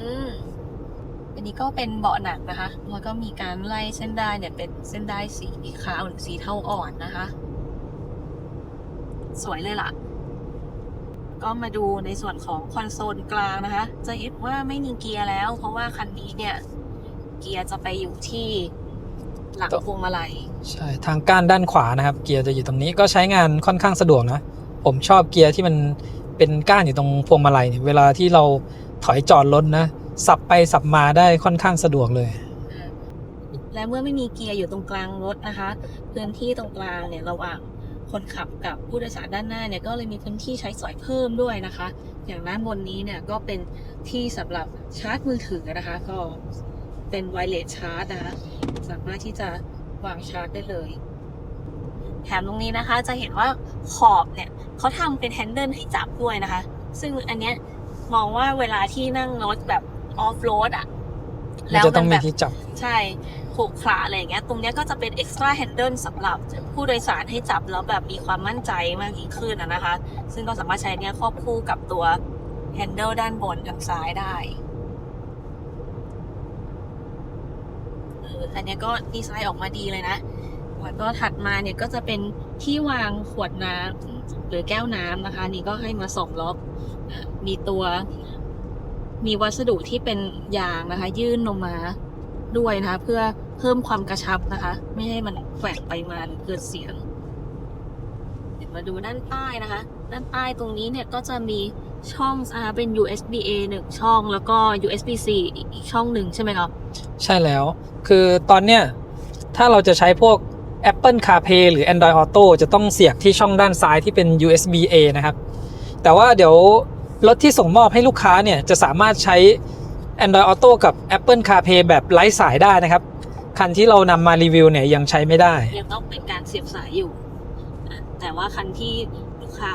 Speaker 1: อันนี้ก็เป็นเบาะหนังนะคะแล้วก็มีการไล่เส้นได้เนี่ยเป็นเส้นได้สีขาวหรือสีเทาอ่อนนะคะสวยเลยล่ะก็มาดูในส่วนของคอนโซลกลางนะคะจะเห็นว่าไม่มีเกียร์แล้วเพราะว่าคันนี้เนี่ยเกียร์จะไปอยู่ที่หลังพวงมาลัย
Speaker 2: ใช่ทางก้านด้านขวานะครับเกียร์จะอยู่ตรงนี้ก็ใช้งานค่อนข้างสะดวกนะผมชอบเกียร์ที่มันเป็นก้านอยู่ตรงพวงมาลัยเนี่ยเวลาที่เราถอยจอดรถนะสับไปสับมาได้ค่อนข้างสะดวกเลย
Speaker 1: และเมื่อไม่มีเกียร์อยู่ตรงกลางรถนะคะพื้นที่ตรงกลางเนี่ยระหว่างคนขับกับผู้โดยสารด้านหน้าเนี่ยก็เลยมีพื้นที่ใช้สอยเพิ่มด้วยนะคะอย่างด้านบนนี้เนี่ยก็เป็นที่สำหรับชาร์จมือถือนะคะก็เป็นไวเลสชาร์จนะคะสามารถที่จะวางชาร์จได้เลยแถมตรงนี้นะคะจะเห็นว่าขอบเนี่ยเขาทำเป็นแฮนเดิลให้จับด้วยนะคะซึ่งอันเนี้ยมองว่าเวลาที่นั่งรถแบบออฟโรด
Speaker 2: แล้วมันแบบ
Speaker 1: ใช่ขรุขระอะไรอย่างเงี้ยตรงเนี้ยก็จะเป็น extra handle สำหรับผู้โดยสารให้จับแล้วแบบมีความมั่นใจมากยิ่งขึ้นนะคะซึ่งก็สามารถใช้เนี้ยควบคู่กับตัว handle ด้านบนทางซ้ายได้อันนี้ก็ดีไซน์ออกมาดีเลยนะแล้วก็ถัดมาเนี่ยก็จะเป็นที่วางขวดน้ำหรือแก้วน้ำนะคะนี่ก็ให้มา2 ล็อกมีวัสดุที่เป็นยางนะคะยื่นลงมาด้วยนะคะเพื่อเพิ่มความกระชับนะคะไม่ให้มันแกว่งไปมาหรือเกิดเสียงเดี๋ยวมาดูด้านใต้นะคะด้านใต้ตรงนี้เนี่ยก็จะมีช่องเป็น USB-A 1 ช่องแล้วก็ USB-C อีกช่องหนึ่งใช่ไหมครับ
Speaker 2: ใช่แล้วคือตอนเนี้ยถ้าเราจะใช้พวก Apple CarPlay หรือ Android Auto จะต้องเสียบที่ช่องด้านซ้ายที่เป็น USB-A นะครับแต่ว่าเดี๋ยวรถที่ส่งมอบให้ลูกค้าเนี่ยจะสามารถใช้ Android Auto กับ Apple CarPlay แบบไร้สายได้นะครับคันที่เรานำมารีวิวเนี่ยยังใช้ไม่ได้
Speaker 1: ยังต้องเป็นการเสียบสายอยู่แต่ว่าคันที่ลูกค้า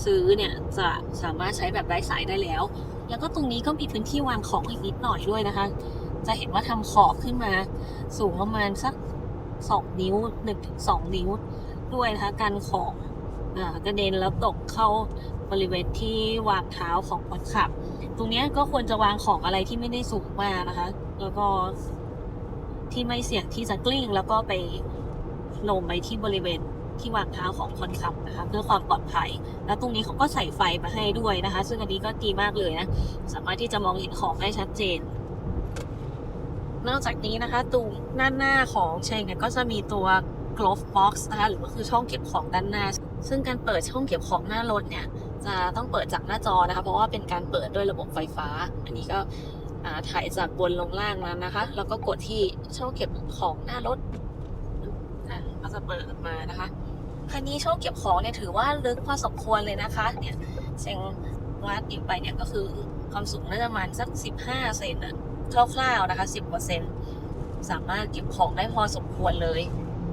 Speaker 1: ซื้อเนี่ยจะสามารถใช้แบบไร้สายได้แล้วก็ตรงนี้ก็มีพื้นที่วางของอีกนิดหน่อยด้วยนะคะจะเห็นว่าทำขอบขึ้นมาสูงประมาณสัก2 นิ้ว 1-2 นิ้วด้วยนะคะกันของกระเด็นแล้วตกเข้าบริเวณที่วางเท้าของคนขับตรงนี้ก็ควรจะวางของอะไรที่ไม่ได้สูงมากนะคะแล้วก็ที่ไม่เสี่ยงที่จะกลิ้งแล้วก็ไปลงไปที่บริเวณที่วางเท้าของคนขับนะคะเพื่อความปลอดภัยแล้วตรงนี้เขาก็ใส่ไฟมาให้ด้วยนะคะซึ่งอันนี้ก็ดีมากเลยนะสามารถที่จะมองเห็นของได้ชัดเจนนอกจากนี้นะคะตรงด้านหน้าของเชงเนี่ยก็จะมีตัว glove box นะคะหรือว่าคือช่องเก็บของด้านหน้าซึ่งการเปิดช่องเก็บของหน้ารถเนี่ย
Speaker 3: จะต้องเปิดจากหน้าจอนะคะเพราะว่าเป็นการเปิดด้วยระบบไฟฟ้าอันนี้ก็ถ่ายจากบนลงล่างนั้นนะคะแล้วก็กดที่ช่องเก็บของหน้ารถก็จะเปิดออกมานะคะคันนี้ช่องเก็บของเนี่ยถือว่าลึกพอสมควรเลยนะคะเนี่ยเซ็งวัดอีกไปเนี่ยก็คือความสูงน่าจะประมาณสัก15 เซนอะคร่าวๆนะคะ10%สามารถเก็บของได้พอสมควรเลย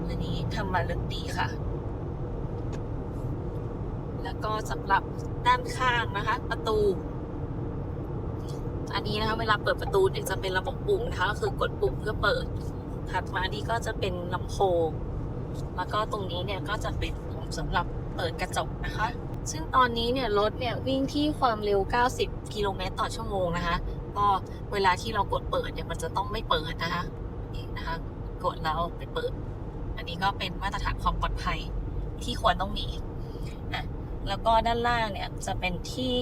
Speaker 3: อันนี้ทำมาลึกดีค่ะแล้วก็สำหรับด้านข้างนะคะประตูอันนี้นะคะเวลาเปิดประตูเนี่ยจะเป็นระบบปุ่มนะคะก็คือกดปุ่มเพื่อเปิดถัดมานี่ก็จะเป็นลำโพงแล้วก็ตรงนี้เนี่ยก็จะเป็นปุ่มสำหรับเปิดกระจกนะคะซึ่งตอนนี้เนี่ยรถเนี่ยวิ่งที่ความเร็ว90 กิโลเมตรต่อชั่วโมงนะคะก็เวลาที่เรากดเปิดเนี่ยมันจะต้องไม่เปิดนะคะนี่นะคะกดแล้วไปเปิดอันนี้ก็เป็นมาตรฐานความปลอดภัยที่ควรต้องมีแล้วก็ด้านล่างเนี่ยจะเป็นที่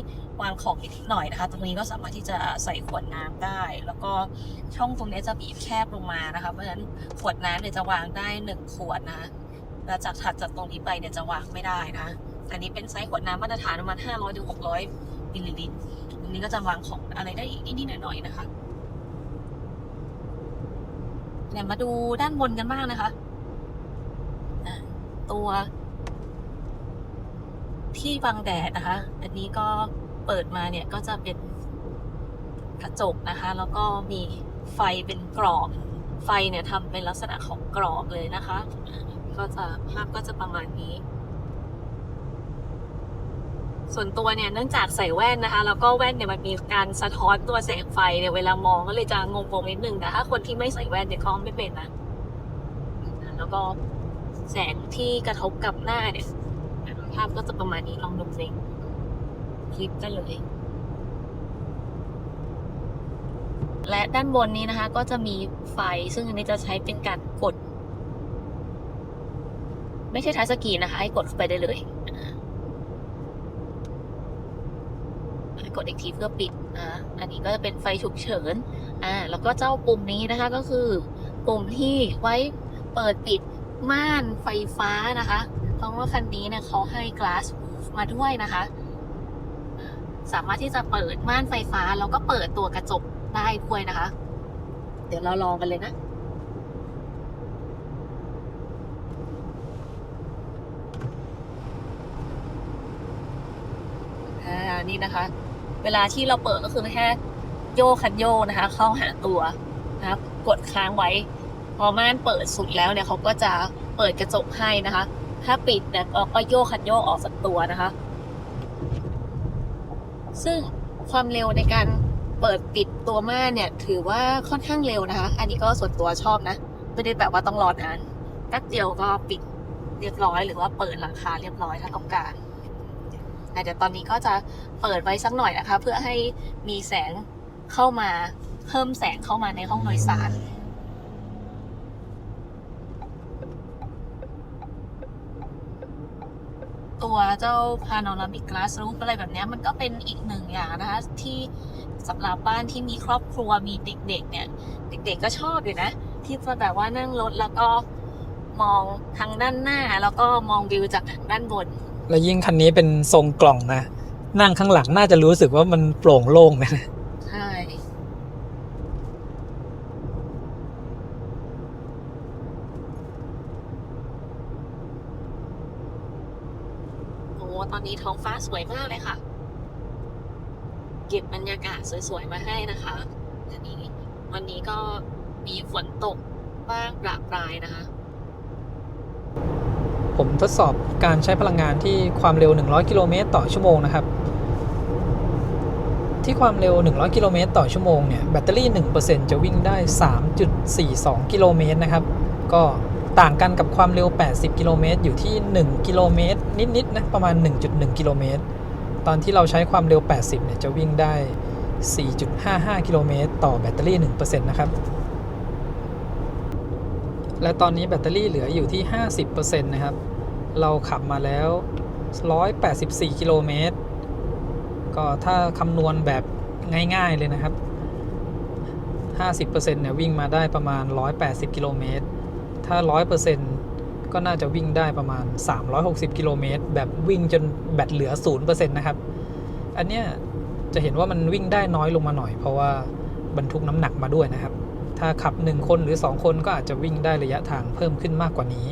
Speaker 3: วางของนิดหน่อยนะคะตรงนี้ก็สามารถที่จะใส่ขวดน้ำได้แล้วก็ช่องตรงนี้จะบีบแคบลงมานะคะเพราะฉะนั้นขวดน้ำเนี่ยจะวางได้1 ขวดนะแล้วถัดจากตรงนี้ไปเนี่ยจะวางไม่ได้นะอันนี้เป็นไซส์ขวดน้ำมาตรฐานประมาณ500 ถึง 600 มิลลิลิตรตรงนี้ก็จะวางของอะไรได้อีกนิดๆหน่อยๆนะคะเนี่ยมาดูด้านบนกันบ้างนะคะตัวที่บังแดดนะคะอันนี้ก็เปิดมาเนี่ยก็จะเป็นกระจกนะคะแล้วก็มีไฟเป็นกรอบไฟเนี่ยทำเป็นลักษณะของกรอบเลยนะคะก็จะภาพก็จะประมาณนี้ส่วนตัวเนี่ยเนื่องจากใส่แว่นนะคะแล้วก็แว่นเนี่ยมันมีการสะท้อนตัวแสงไฟเนี่ยเวลามองก็เลยจะงงๆนิดนึงแต่ถ้าคนที่ไม่ใส่แว่นเนี่ยเขาไม่เป็นนะแล้วก็แสงที่กระทบกับหน้าเนี่ยภาพก็จะประมาณนี้ลองดูในคลิปกันเลยและด้านบนนี้นะคะก็จะมีไฟซึ่งอันนี้จะใช้เป็นการกดไม่ใช่ทัชสกรีนนะคะให้กดเข้าไปได้เลยกดอีกทีเพื่อปิดอันนี้ก็จะเป็นไฟฉุกเฉินแล้วก็เจ้าปุ่มนี้นะคะก็คือปุ่มที่ไว้เปิดปิดม่านไฟฟ้านะคะเพราะว่าคันนี้เนี่ยเขาให้ glass roof มาด้วยนะคะสามารถที่จะเปิดม่านไฟฟ้าแล้วก็เปิดตัวกระจกได้ด้วยนะคะเดี๋ยวเราลองกันเลยนะนี่นะคะเวลาที่เราเปิดก็คือแค่โยกคันโยกนะคะเข้าหาตัวนะครับกดค้างไว้พอม่านเปิดสุดแล้วเนี่ยเขาก็จะเปิดกระจกให้นะคะถ้าปิดเนี่ยก็โยกคันโยกออกจากตัวนะคะซึ่งความเร็วในการเปิดปิดตัวม่านเนี่ยถือว่าค่อนข้างเร็วนะคะอันนี้ก็ส่วนตัวชอบนะไม่ได้แบบว่าต้องรอนานแป๊บเดียวก็ปิดเรียบร้อยหรือว่าเปิดหลังคาเรียบร้อยถ้าต้องการเดี๋ยวตอนนี้ก็จะเปิดไว้สักหน่อยนะคะเพื่อให้มีแสงเข้ามาเพิ่มแสงเข้ามาในห้องโดยสารตัวเจ้า Panoramic Glass Roof อะไรแบบนี้มันก็เป็นอีกหนึ่งอย่างนะคะที่สำหรับบ้านที่มีครอบครัวมีเด็กๆเนี่ยเด็กๆก็ชอบอยู่นะที่จะแบบว่านั่งรถแล้วก็มองทางด้านหน้าแล้วก็มองวิวจากทางด้านบน
Speaker 2: แล้วยิ่งคันนี้เป็นทรงกล่องนะนั่งข้างหลังน่าจะรู้สึกว่ามันโปร่งโล่งนะ
Speaker 3: ใช่โอ้ตอนนี้ท้องฟ้าสวยมากเลยค่ะเก็บบรรยากาศสวยๆมาให้นะคะอันนี้วันนี้ก็มีฝนตกบ้างประปรายนะคะ
Speaker 2: ผมทดสอบการใช้พลังงานที่ความเร็ว100 กิโลเมตรต่อชั่วโมงนะครับที่ความเร็ว100 กิโลเมตรต่อชั่วโมงเนี่ยแบตเตอรี่ 1% จะวิ่งได้ 3.42 กิโลเมตรนะครับก็ต่างกันกับความเร็ว80 กิโลเมตรอยู่ที่1 กิโลเมตรนิดๆนะประมาณ 1.1 กิโลเมตรตอนที่เราใช้ความเร็ว80เนี่ยจะวิ่งได้ 4.55 กิโลเมตรต่อแบตเตอรี่ 1% นะครับและตอนนี้แบตเตอรี่เหลืออยู่ที่ 50% นะครับเราขับมาแล้ว184 กิโลเมตรก็ถ้าคำนวณแบบง่ายๆเลยนะครับ 50% เนี่ยวิ่งมาได้ประมาณ180 กิโลเมตรถ้า 100% ก็น่าจะวิ่งได้ประมาณ360กิโลเมตรแบบวิ่งจนแบตเหลือ 0% นะครับอันเนี้ยจะเห็นว่ามันวิ่งได้น้อยลงมาหน่อยเพราะว่าบรรทุกน้ำหนักมาด้วยนะครับถ้าขับ1คนหรือ2คนก็อาจจะวิ่งได้ระยะทางเพิ่มขึ้นมากกว่านี้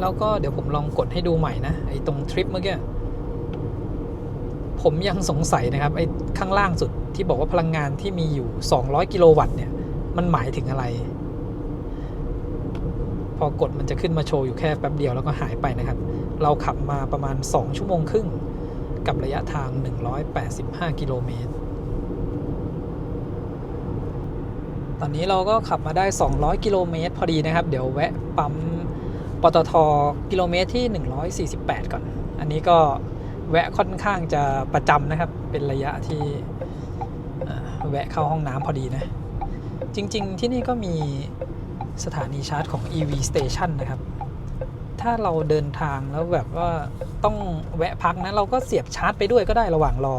Speaker 2: แล้วก็เดี๋ยวผมลองกดให้ดูใหม่นะไอ้ตรงทริปเมื่อกี้ผมยังสงสัยนะครับไอ้ข้างล่างสุดที่บอกว่าพลังงานที่มีอยู่200กิโลวัตต์เนี่ยมันหมายถึงอะไรพอกดมันจะขึ้นมาโชว์อยู่แค่แป๊บเดียวแล้วก็หายไปนะครับเราขับมาประมาณ2ชั่วโมงครึ่งกับระยะทาง185กิโลเมตรตอนนี้เราก็ขับมาได้200กิโลเมตรพอดีนะครับเดี๋ยวแวะปั๊มปตท.กิโลเมตรที่148ก่อนอันนี้ก็แวะค่อนข้างจะประจำนะครับเป็นระยะที่แวะเข้าห้องน้ำพอดีนะจริงๆที่นี่ก็มีสถานีชาร์จของ EV Station นะครับถ้าเราเดินทางแล้วแบบว่าต้องแวะพักนะเราก็เสียบชาร์จไปด้วยก็ได้ระหว่างรอ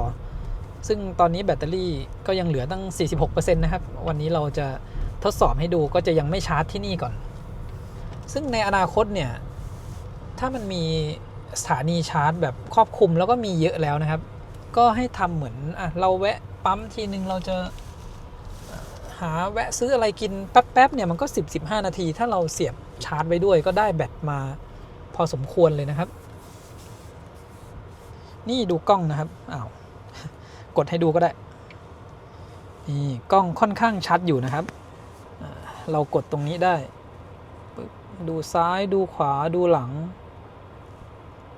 Speaker 2: ซึ่งตอนนี้แบตเตอรี่ก็ยังเหลือตั้ง 46% นะครับวันนี้เราจะทดสอบให้ดูก็จะยังไม่ชาร์จที่นี่ก่อนซึ่งในอนาคตเนี่ยถ้ามันมีสถานีชาร์จแบบครอบคลุมแล้วก็มีเยอะแล้วนะครับก็ให้ทำเหมือนเราแวะปั๊มทีนึงเราจะหาแวะซื้ออะไรกินแป๊บๆเนี่ยมันก็ 10-15 นาทีถ้าเราเสียบชาร์จไว้ด้วยก็ได้แบตมาพอสมควรเลยนะครับนี่ดูกล้องนะครับกดให้ดูก็ได้นี่กล้องค่อนข้างชัดอยู่นะครับเรากดตรงนี้ได้ดูซ้ายดูขวาดูหลัง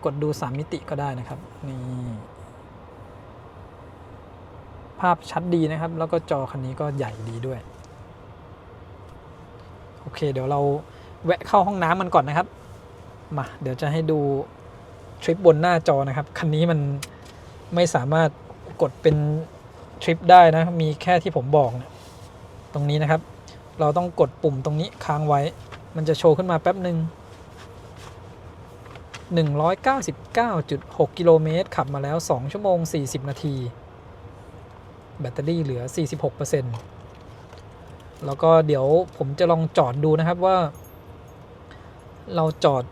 Speaker 2: กดดู3มิติก็ได้นะครับนี่ภาพชัดดีนะครับแล้วก็จอคันนี้ก็ใหญ่ดีด้วยโอเคเดี๋ยวเราแวะเข้าห้องน้ำมันก่อนนะครับมาเดี๋ยวจะให้ดูทริปบนหน้าจอนะครับคันนี้มันไม่สามารถกดเป็นทริปได้นะมีแค่ที่ผมบอกนะตรงนี้นะครับเราต้องกดปุ่มตรงนี้ค้างไว้มันจะโชว์ขึ้นมาแป๊บหนึ่ง199.6 กิโลเมตรขับมาแล้ว2ชั่วโมง40นาทีแบตเตอรี่เหลือ 46% แล้วก็เดี๋ยวผมจะลองจอดดูนะครับว่าเราจอด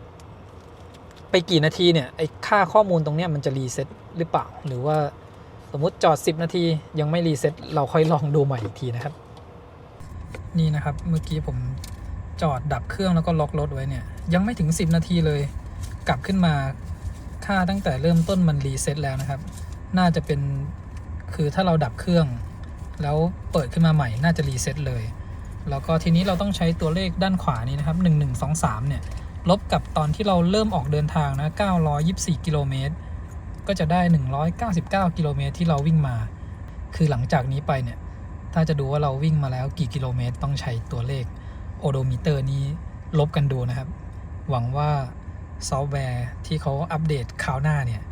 Speaker 2: ไปกี่นาทีเนี่ยไอ้ค่าข้อมูลตรงนี้มันจะรีเซ็ตหรือเปล่าหรือว่าสมมุติจอด10นาทียังไม่รีเซ็ตเราค่อยลองดูใหม่อีกทีนะครับนี่นะครับเมื่อกี้ผมจอดดับเครื่องแล้วก็ล็อกรถไว้เนี่ยยังไม่ถึง10นาทีเลยกลับขึ้นมาค่าตั้งแต่เริ่มต้นมันรีเซ็ตแล้วนะครับน่าจะเป็นคือถ้าเราดับเครื่องแล้วเปิดขึ้นมาใหม่น่าจะรีเซ็ตเลยแล้วก็ทีนี้เราต้องใช้ตัวเลขด้านขวานี้นะครับ1123เนี่ยลบกับตอนที่เราเริ่มออกเดินทางนะ924กิโลเมตรก็จะได้199กิโลเมตรที่เราวิ่งมาคือหลังจากนี้ไปเนี่ยถ้าจะดูว่าเราวิ่งมาแล้วกี่กิโลเมตรต้องใช้ตัวเลขโอโดมิเตอร์นี้ลบกันดูนะครับหวังว่าซอฟต์แวร์ที่เขาอัปเดตคราวหน้าเนี่ย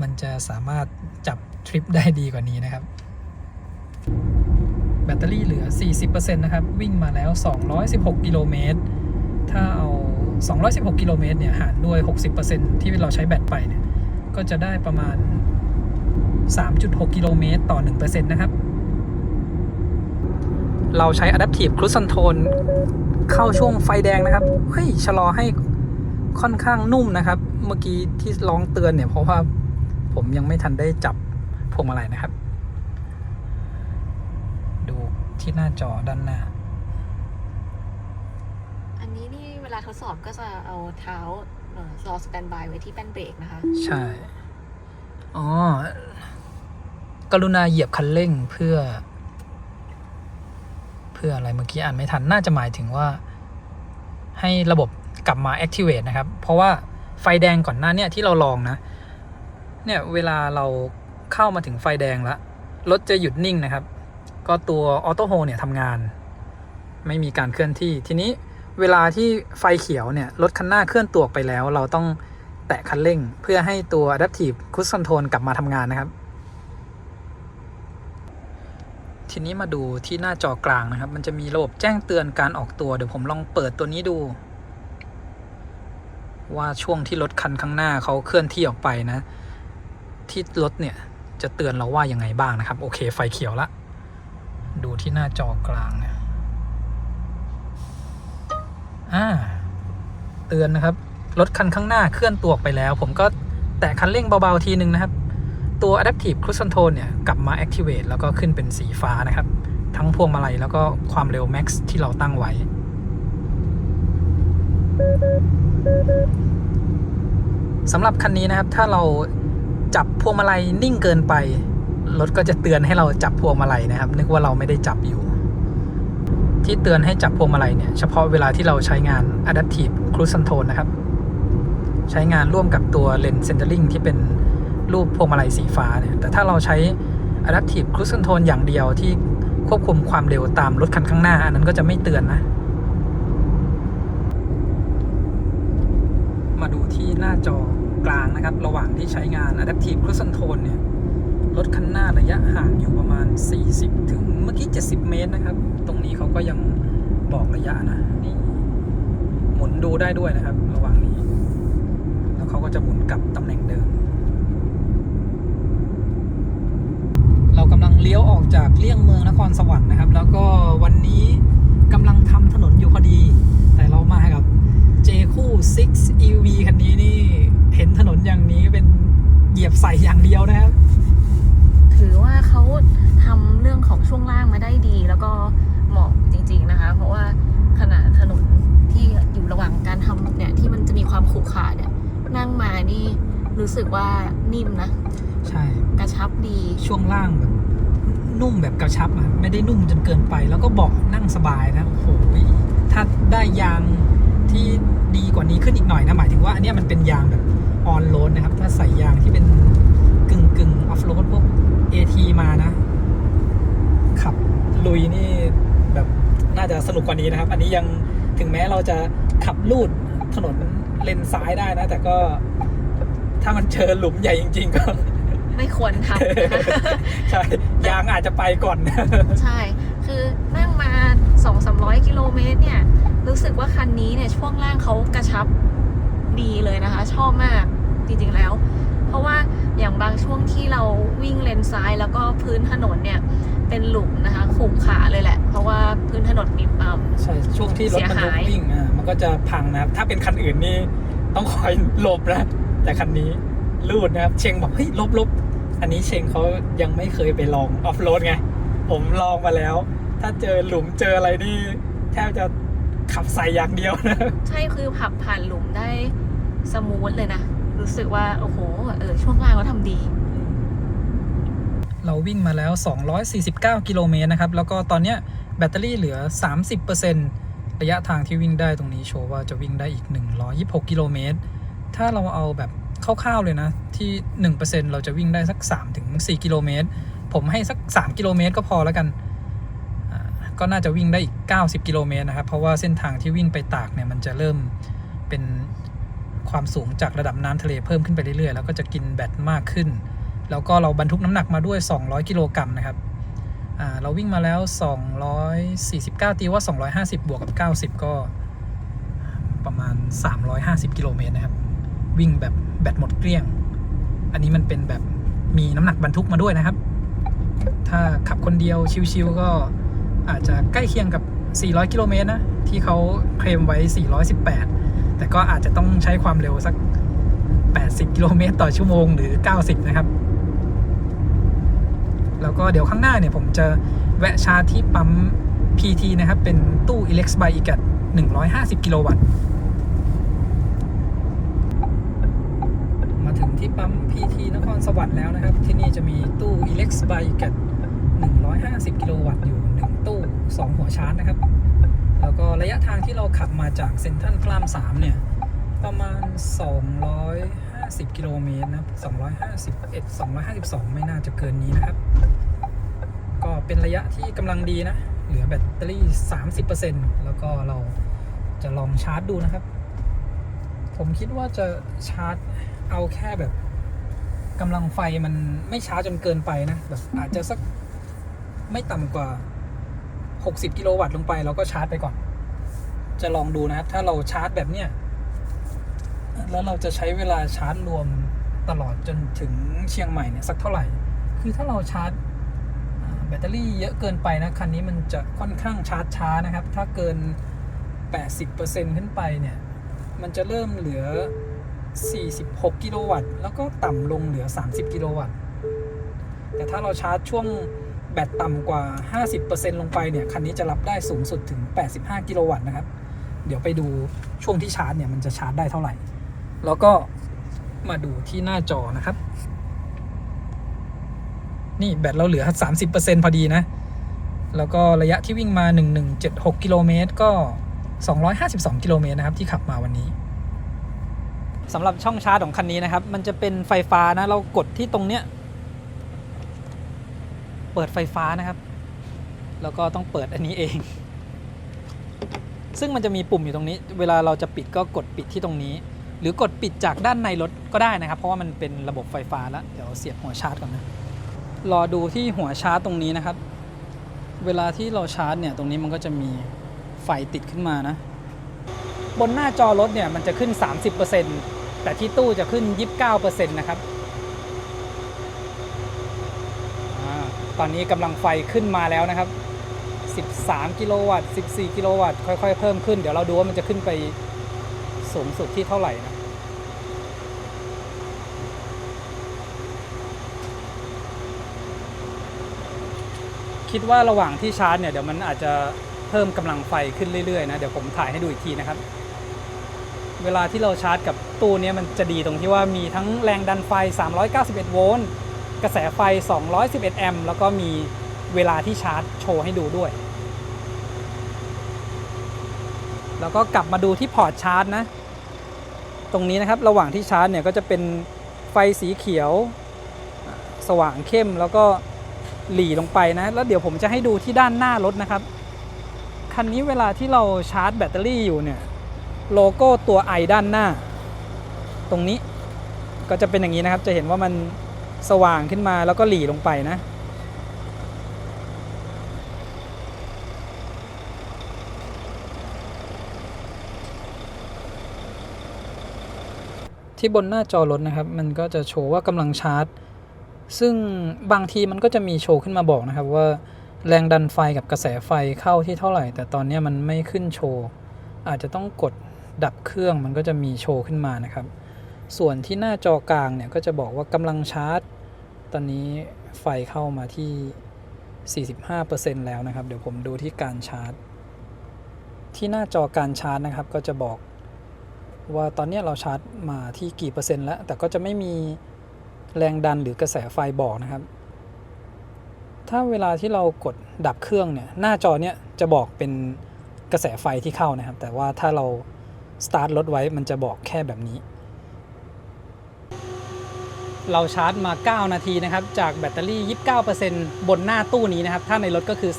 Speaker 2: มันจะสามารถจับทริปได้ดีกว่านี้นะครับแบตเตอรี่เหลือ 40% นะครับวิ่งมาแล้ว216กิโลเมตรถ้าเอา216กิโลเมตรเนี่ยหารด้วย 60% ที่เราใช้แบตไปเนี่ยก็จะได้ประมาณ 3.6 กิโลเมตรต่อ 1% นะครับเราใช้ Adaptive Cruise Control เข้าช่วงไฟแดงนะครับชะลอให้ค่อนข้างนุ่มนะครับเมื่อกี้ที่ร้องเตือนเนี่ยเพราะว่าผมยังไม่ทันได้จับพวงมาลัยนะครับดูที่หน้าจอด้านหน้า
Speaker 3: อันนี้นี่เวลาทดสอบก็จะเอาเท้ารอสแตนบายไว้ที่แป้นเบรกนะคะ
Speaker 2: ใช่กรุณาเหยียบคันเร่งเพื่ออะไรเมื่อกี้อ่านไม่ทันน่าจะหมายถึงว่าให้ระบบกลับมา activate นะครับเพราะว่าไฟแดงก่อนหน้าเนี่ยที่เราลองนะเนี่ยเวลาเราเข้ามาถึงไฟแดงแล้วรถจะหยุดนิ่งนะครับก็ตัวออโต้โฮเนี่ยทำงานไม่มีการเคลื่อนที่ทีนี้เวลาที่ไฟเขียวเนี่ยรถคันหน้าเคลื่อนตัวไปแล้วเราต้องแตะคันเร่งเพื่อให้ตัว Adaptive Cruise Control กลับมาทำงานนะครับทีนี้มาดูที่หน้าจอกลางนะครับมันจะมีระบบแจ้งเตือนการออกตัวเดี๋ยวผมลองเปิดตัวนี้ดูว่าช่วงที่รถคันข้างหน้าเขาเคลื่อนที่ออกไปนะที่รถเนี่ยจะเตือนเราว่ายังไงบ้างนะครับโอเคไฟเขียวละดูที่หน้าจอกลางเนี่ย เตือนนะครับรถคันข้างหน้าเคลื่อนตัวออกไปแล้วผมก็แตะคันเร่งเบาๆทีนึงนะครับตัว Adaptive Cruise Control เนี่ยกลับมา Activate แล้วก็ขึ้นเป็นสีฟ้านะครับทั้งพวงมาลัยแล้วก็ความเร็ว Max ที่เราตั้งไว้สำหรับคันนี้นะครับถ้าเราจับพวงมาลัยนิ่งเกินไปรถก็จะเตือนให้เราจับพวงมาลัยนะครับนึกว่าเราไม่ได้จับอยู่ที่เตือนให้จับพวงมาลัยเนี่ยเฉพาะเวลาที่เราใช้งาน Adaptive Cruise Control นะครับใช้งานร่วมกับตัว Lane Centering ที่เป็นรูปพวงมาลัยสีฟ้าเนี่ยแต่ถ้าเราใช้ Adaptive Cruise Control อย่างเดียวที่ควบคุมความเร็วตามรถคันข้างหน้าอันนั้นก็จะไม่เตือนนะมาดูที่หน้าจอกลางนะครับระหว่างที่ใช้งาน Adaptive Cruise Control เนี่ยรถคันหน้าระยะห่างอยู่ประมาณ40ถึงเมื่อกี้70เมตรนะครับตรงนี้เขาก็ยังบอกระยะนะนี่หมุนดูได้ด้วยนะครับระหว่างนี้แล้วเขาก็จะหมุนกลับตำแหน่งเดิมเรากำลังเลี้ยวออกจากเลี่ยงเมืองนครสวรรค์นะครับแล้วก็วันนี้กำลังทำถนนอยู่พอดีแต่เรามากับ J คู่ 6 EV คันนี้นี่เห็นถนนอย่างนี้เป็นเหยียบใส่อย่างเดียวนะครับ
Speaker 1: ถือว่าเขาทำเรื่องของช่วงล่างมาได้ดีแล้วก็เหมาะจริงๆนะคะเพราะว่าขนาดถนนที่อยู่ระหว่างการทำเนี่ยที่มันจะมีความขรุขระเนี่ยนั่งมานี่รู้สึกว่านิ่มนะ
Speaker 2: ใช่
Speaker 1: กระชับดี
Speaker 2: ช่วงล่างแบบนุ่มแบบกระชับอ่ะไม่ได้นุ่มจนเกินไปแล้วก็เบาะนั่งสบายนะโอ้โหถ้าได้ยางที่ดีกว่านี้ขึ้นอีกหน่อยนะหมายถึงว่าอันนี้มันเป็นยางแบบออนโรดนะครับถ้าใส่ยางที่เป็นกึ่งออฟโรดพวก AT มานะขับลุยนี่แบบน่าจะสนุกกว่านี้นะครับอันนี้ยังถึงแม้เราจะขับลูดถนนเลนซ้ายได้นะแต่ก็ถ้ามันเจอหลุมใหญ่จริงๆก็
Speaker 1: ไม่ควรท
Speaker 2: ำ ใช่ยางอาจจะไปก่อน
Speaker 1: ใช่คือนั่งมา 200-300 กิโลเมตรเนี่ยรู้สึกว่าคันนี้เนี่ยช่วงล่างเขากระชับดีเลยนะคะชอบมากจริงๆแล้วเพราะว่าอย่างบางช่วงที่เราวิ่งเลนซ้ายแล้วก็พื้นถนนเนี่ยเป็นหลุมนะคะขรุขระเลยแหละเพราะว่าพื้นถนนมี
Speaker 2: ใช่ช่วงที่รถบรรทุกวิ่งมันก็จะพังนะครับถ้าเป็นคันอื่นนี่ต้องคอยหลบนะแต่คันนี้ลูดนะครับเชงบอกเฮ้ยลบอันนี้เชงเขายังไม่เคยไปลองออฟโรดไงผมลองมาแล้วถ้าเจอหลุมเจออะไรนี่แทบจะขับใส่อย่างเดียวนะ
Speaker 1: ใช่คือขับผ่านหลุมได้สมูทเลยนะรู้สึกว่าโอ้โหช่วงล่างเขาทำดี
Speaker 2: เราวิ่งมาแล้ว249กิโลเมตรนะครับแล้วก็ตอนนี้แบตเตอรี่เหลือ 30% ระยะทางที่วิ่งได้ตรงนี้โชว์ว่าจะวิ่งได้อีก126กิโลเมตรถ้าเราเอาแบบคร่าวๆเลยนะที่ 1% เราจะวิ่งได้สัก 3-4 กิโลเมตรผมให้สัก3กิโลเมตรก็พอแล้วกันก็น่าจะวิ่งได้อีก90กิโลเมตรนะครับเพราะว่าเส้นทางที่วิ่งไปตากเนี่ยมันจะเริ่มเป็นความสูงจากระดับน้ำทะเลเพิ่มขึ้นไปเรื่อยๆแล้วก็จะกินแบตมากขึ้นแล้วก็เราบรรทุกน้ำหนักมาด้วย200กิโลกรัมนะครับเราวิ่งมาแล้ว249ตีว่า250บวกกับ90ก็ประมาณ350กิโลเมตรนะครับวิ่งแบบแบตหมดเกลี้ยงอันนี้มันเป็นแบบมีน้ำหนักบรรทุกมาด้วยนะครับถ้าขับคนเดียวชิวๆก็อาจจะใกล้เคียงกับ400กิโลเมตรนะที่เขาเคลมไว้418แต่ก็อาจจะต้องใช้ความเร็วสัก80กิโลเมตรต่อชั่วโมงหรือ90นะครับแล้วก็เดี๋ยวข้างหน้าเนี่ยผมจะแวะชาร์จที่ปั๊ม PT นะครับเป็นตู้ Elex by EGAT 150กิโลวัตต์มาถึงที่ปั๊ม PT นครสวรรค์แล้วนะครับที่นี่จะมีตู้ Elex by EGAT 150กิโลวัตต์อยู่1ตู้2หัวชาร์จนะครับแล้วก็ระยะทางที่เราขับมาจากเซ็นทรัลพระราม3เนี่ยประมาณ250กิโลเมตรนะ251 252ไม่น่าจะเกินนี้นะครับก็เป็นระยะที่กำลังดีนะเหลือแบตเตอรี่ 30% แล้วก็เราจะลองชาร์จดูนะครับผมคิดว่าจะชาร์จเอาแค่แบบกำลังไฟมันไม่ช้าจนเกินไปนะแบบอาจจะสักไม่ต่ำกว่า60กิโลวัตต์ลงไปเราก็ชาร์จไปก่อนจะลองดูนะครับถ้าเราชาร์จแบบเนี้ยแล้วเราจะใช้เวลาชาร์จรวมตลอดจนถึงเชียงใหม่เนี่ยสักเท่าไหร่คือถ้าเราชาร์จแบตเตอรี่เยอะเกินไปนะคันนี้มันจะค่อนข้างชาร์จช้านะครับถ้าเกิน 80% ขึ้นไปเนี่ยมันจะเริ่มเหลือ46 กิโลวัตต์แล้วก็ต่ำลงเหลือ30 กิโลวัตต์แต่ถ้าเราชาร์จช่วงแบตต่ำกว่า 50% ลงไปเนี่ยคันนี้จะรับได้สูงสุดถึง85 กิโลวัตต์นะครับเดี๋ยวไปดูช่วงที่ชาร์จเนี่ยมันจะชาร์จได้เท่าไหร่แล้วก็มาดูที่หน้าจอนะครับนี่แบตเราเหลือ 30% พอดีนะแล้วก็ระยะที่วิ่งมา1176 กิโลเมตรก็252 กิโลเมตรนะครับที่ขับมาวันนี้สำหรับช่องชาร์จของคันนี้นะครับมันจะเป็นไฟฟ้านะเรากดที่ตรงเนี้ยเปิดไฟฟ้านะครับแล้วก็ต้องเปิดอันนี้เองซึ่งมันจะมีปุ่มอยู่ตรงนี้เวลาเราจะปิดก็กดปิดที่ตรงนี้หรือกดปิดจากด้านในรถก็ได้นะครับเพราะว่ามันเป็นระบบไฟฟ้าแล้วเดี๋ยวเสียบหัวชาร์จก่อนนะรอดูที่หัวชาร์จตรงนี้นะครับเวลาที่เราชาร์จเนี่ยตรงนี้มันก็จะมีไฟติดขึ้นมานะบนหน้าจอรถเนี่ยมันจะขึ้น 30% แต่ที่ตู้จะขึ้น 29% นะครับตอนนี้กำลังไฟขึ้นมาแล้วนะครับ13 กิโลวัตต์14 กิโลวัตต์ค่อยๆเพิ่มขึ้นเดี๋ยวเราดูว่ามันจะขึ้นไปสูงสุดที่เท่าไหร่นะคิดว่าระหว่างที่ชาร์จเนี่ยเดี๋ยวมันอาจจะเพิ่มกำลังไฟขึ้นเรื่อยๆนะเดี๋ยวผมถ่ายให้ดูอีกทีนะครับเวลาที่เราชาร์จกับตู้นี้มันจะดีตรงที่ว่ามีทั้งแรงดันไฟ391โวลต์กระแสไฟ211แอมป์แล้วก็มีเวลาที่ชาร์จโชว์ให้ดูด้วยแล้วก็กลับมาดูที่พอร์ตชาร์จนะตรงนี้นะครับระหว่างที่ชาร์จเนี่ยก็จะเป็นไฟสีเขียวสว่างเข้มแล้วก็หลีลงไปนะแล้วเดี๋ยวผมจะให้ดูที่ด้านหน้ารถนะครับคันนี้เวลาที่เราชาร์จแบตเตอรี่อยู่เนี่ยโลโก้ตัว I ด้านหน้าตรงนี้ก็จะเป็นอย่างนี้นะครับจะเห็นว่ามันสว่างขึ้นมาแล้วก็หลีลงไปนะที่บนหน้าจอรถนะครับมันก็จะโชว์ว่ากำลังชาร์จซึ่งบางทีมันก็จะมีโชว์ขึ้นมาบอกนะครับว่าแรงดันไฟกับกระแสไฟเข้าที่เท่าไหร่แต่ตอนนี้มันไม่ขึ้นโชว์อาจจะต้องกดดับเครื่องมันก็จะมีโชว์ขึ้นมานะครับส่วนที่หน้าจอกลางเนี่ยก็จะบอกว่ากำลังชาร์จตอนนี้ไฟเข้ามาที่ 45% แล้วนะครับเดี๋ยวผมดูที่การชาร์จที่หน้าจอการชาร์จนะครับก็จะบอกว่าตอนนี้เราชาร์จมาที่กี่เปอร์เซ็นต์แล้วแต่ก็จะไม่มีแรงดันหรือกระแสไฟบอกนะครับถ้าเวลาที่เรากดดับเครื่องเนี่ยหน้าจอเนี้ยจะบอกเป็นกระแสไฟที่เข้านะครับแต่ว่าถ้าเราสตาร์ทรถไว้มันจะบอกแค่แบบนี้เราชาร์จมา9นาทีนะครับจากแบตเตอรี่ 29% บนหน้าตู้นี้นะครับถ้าในรถก็คือ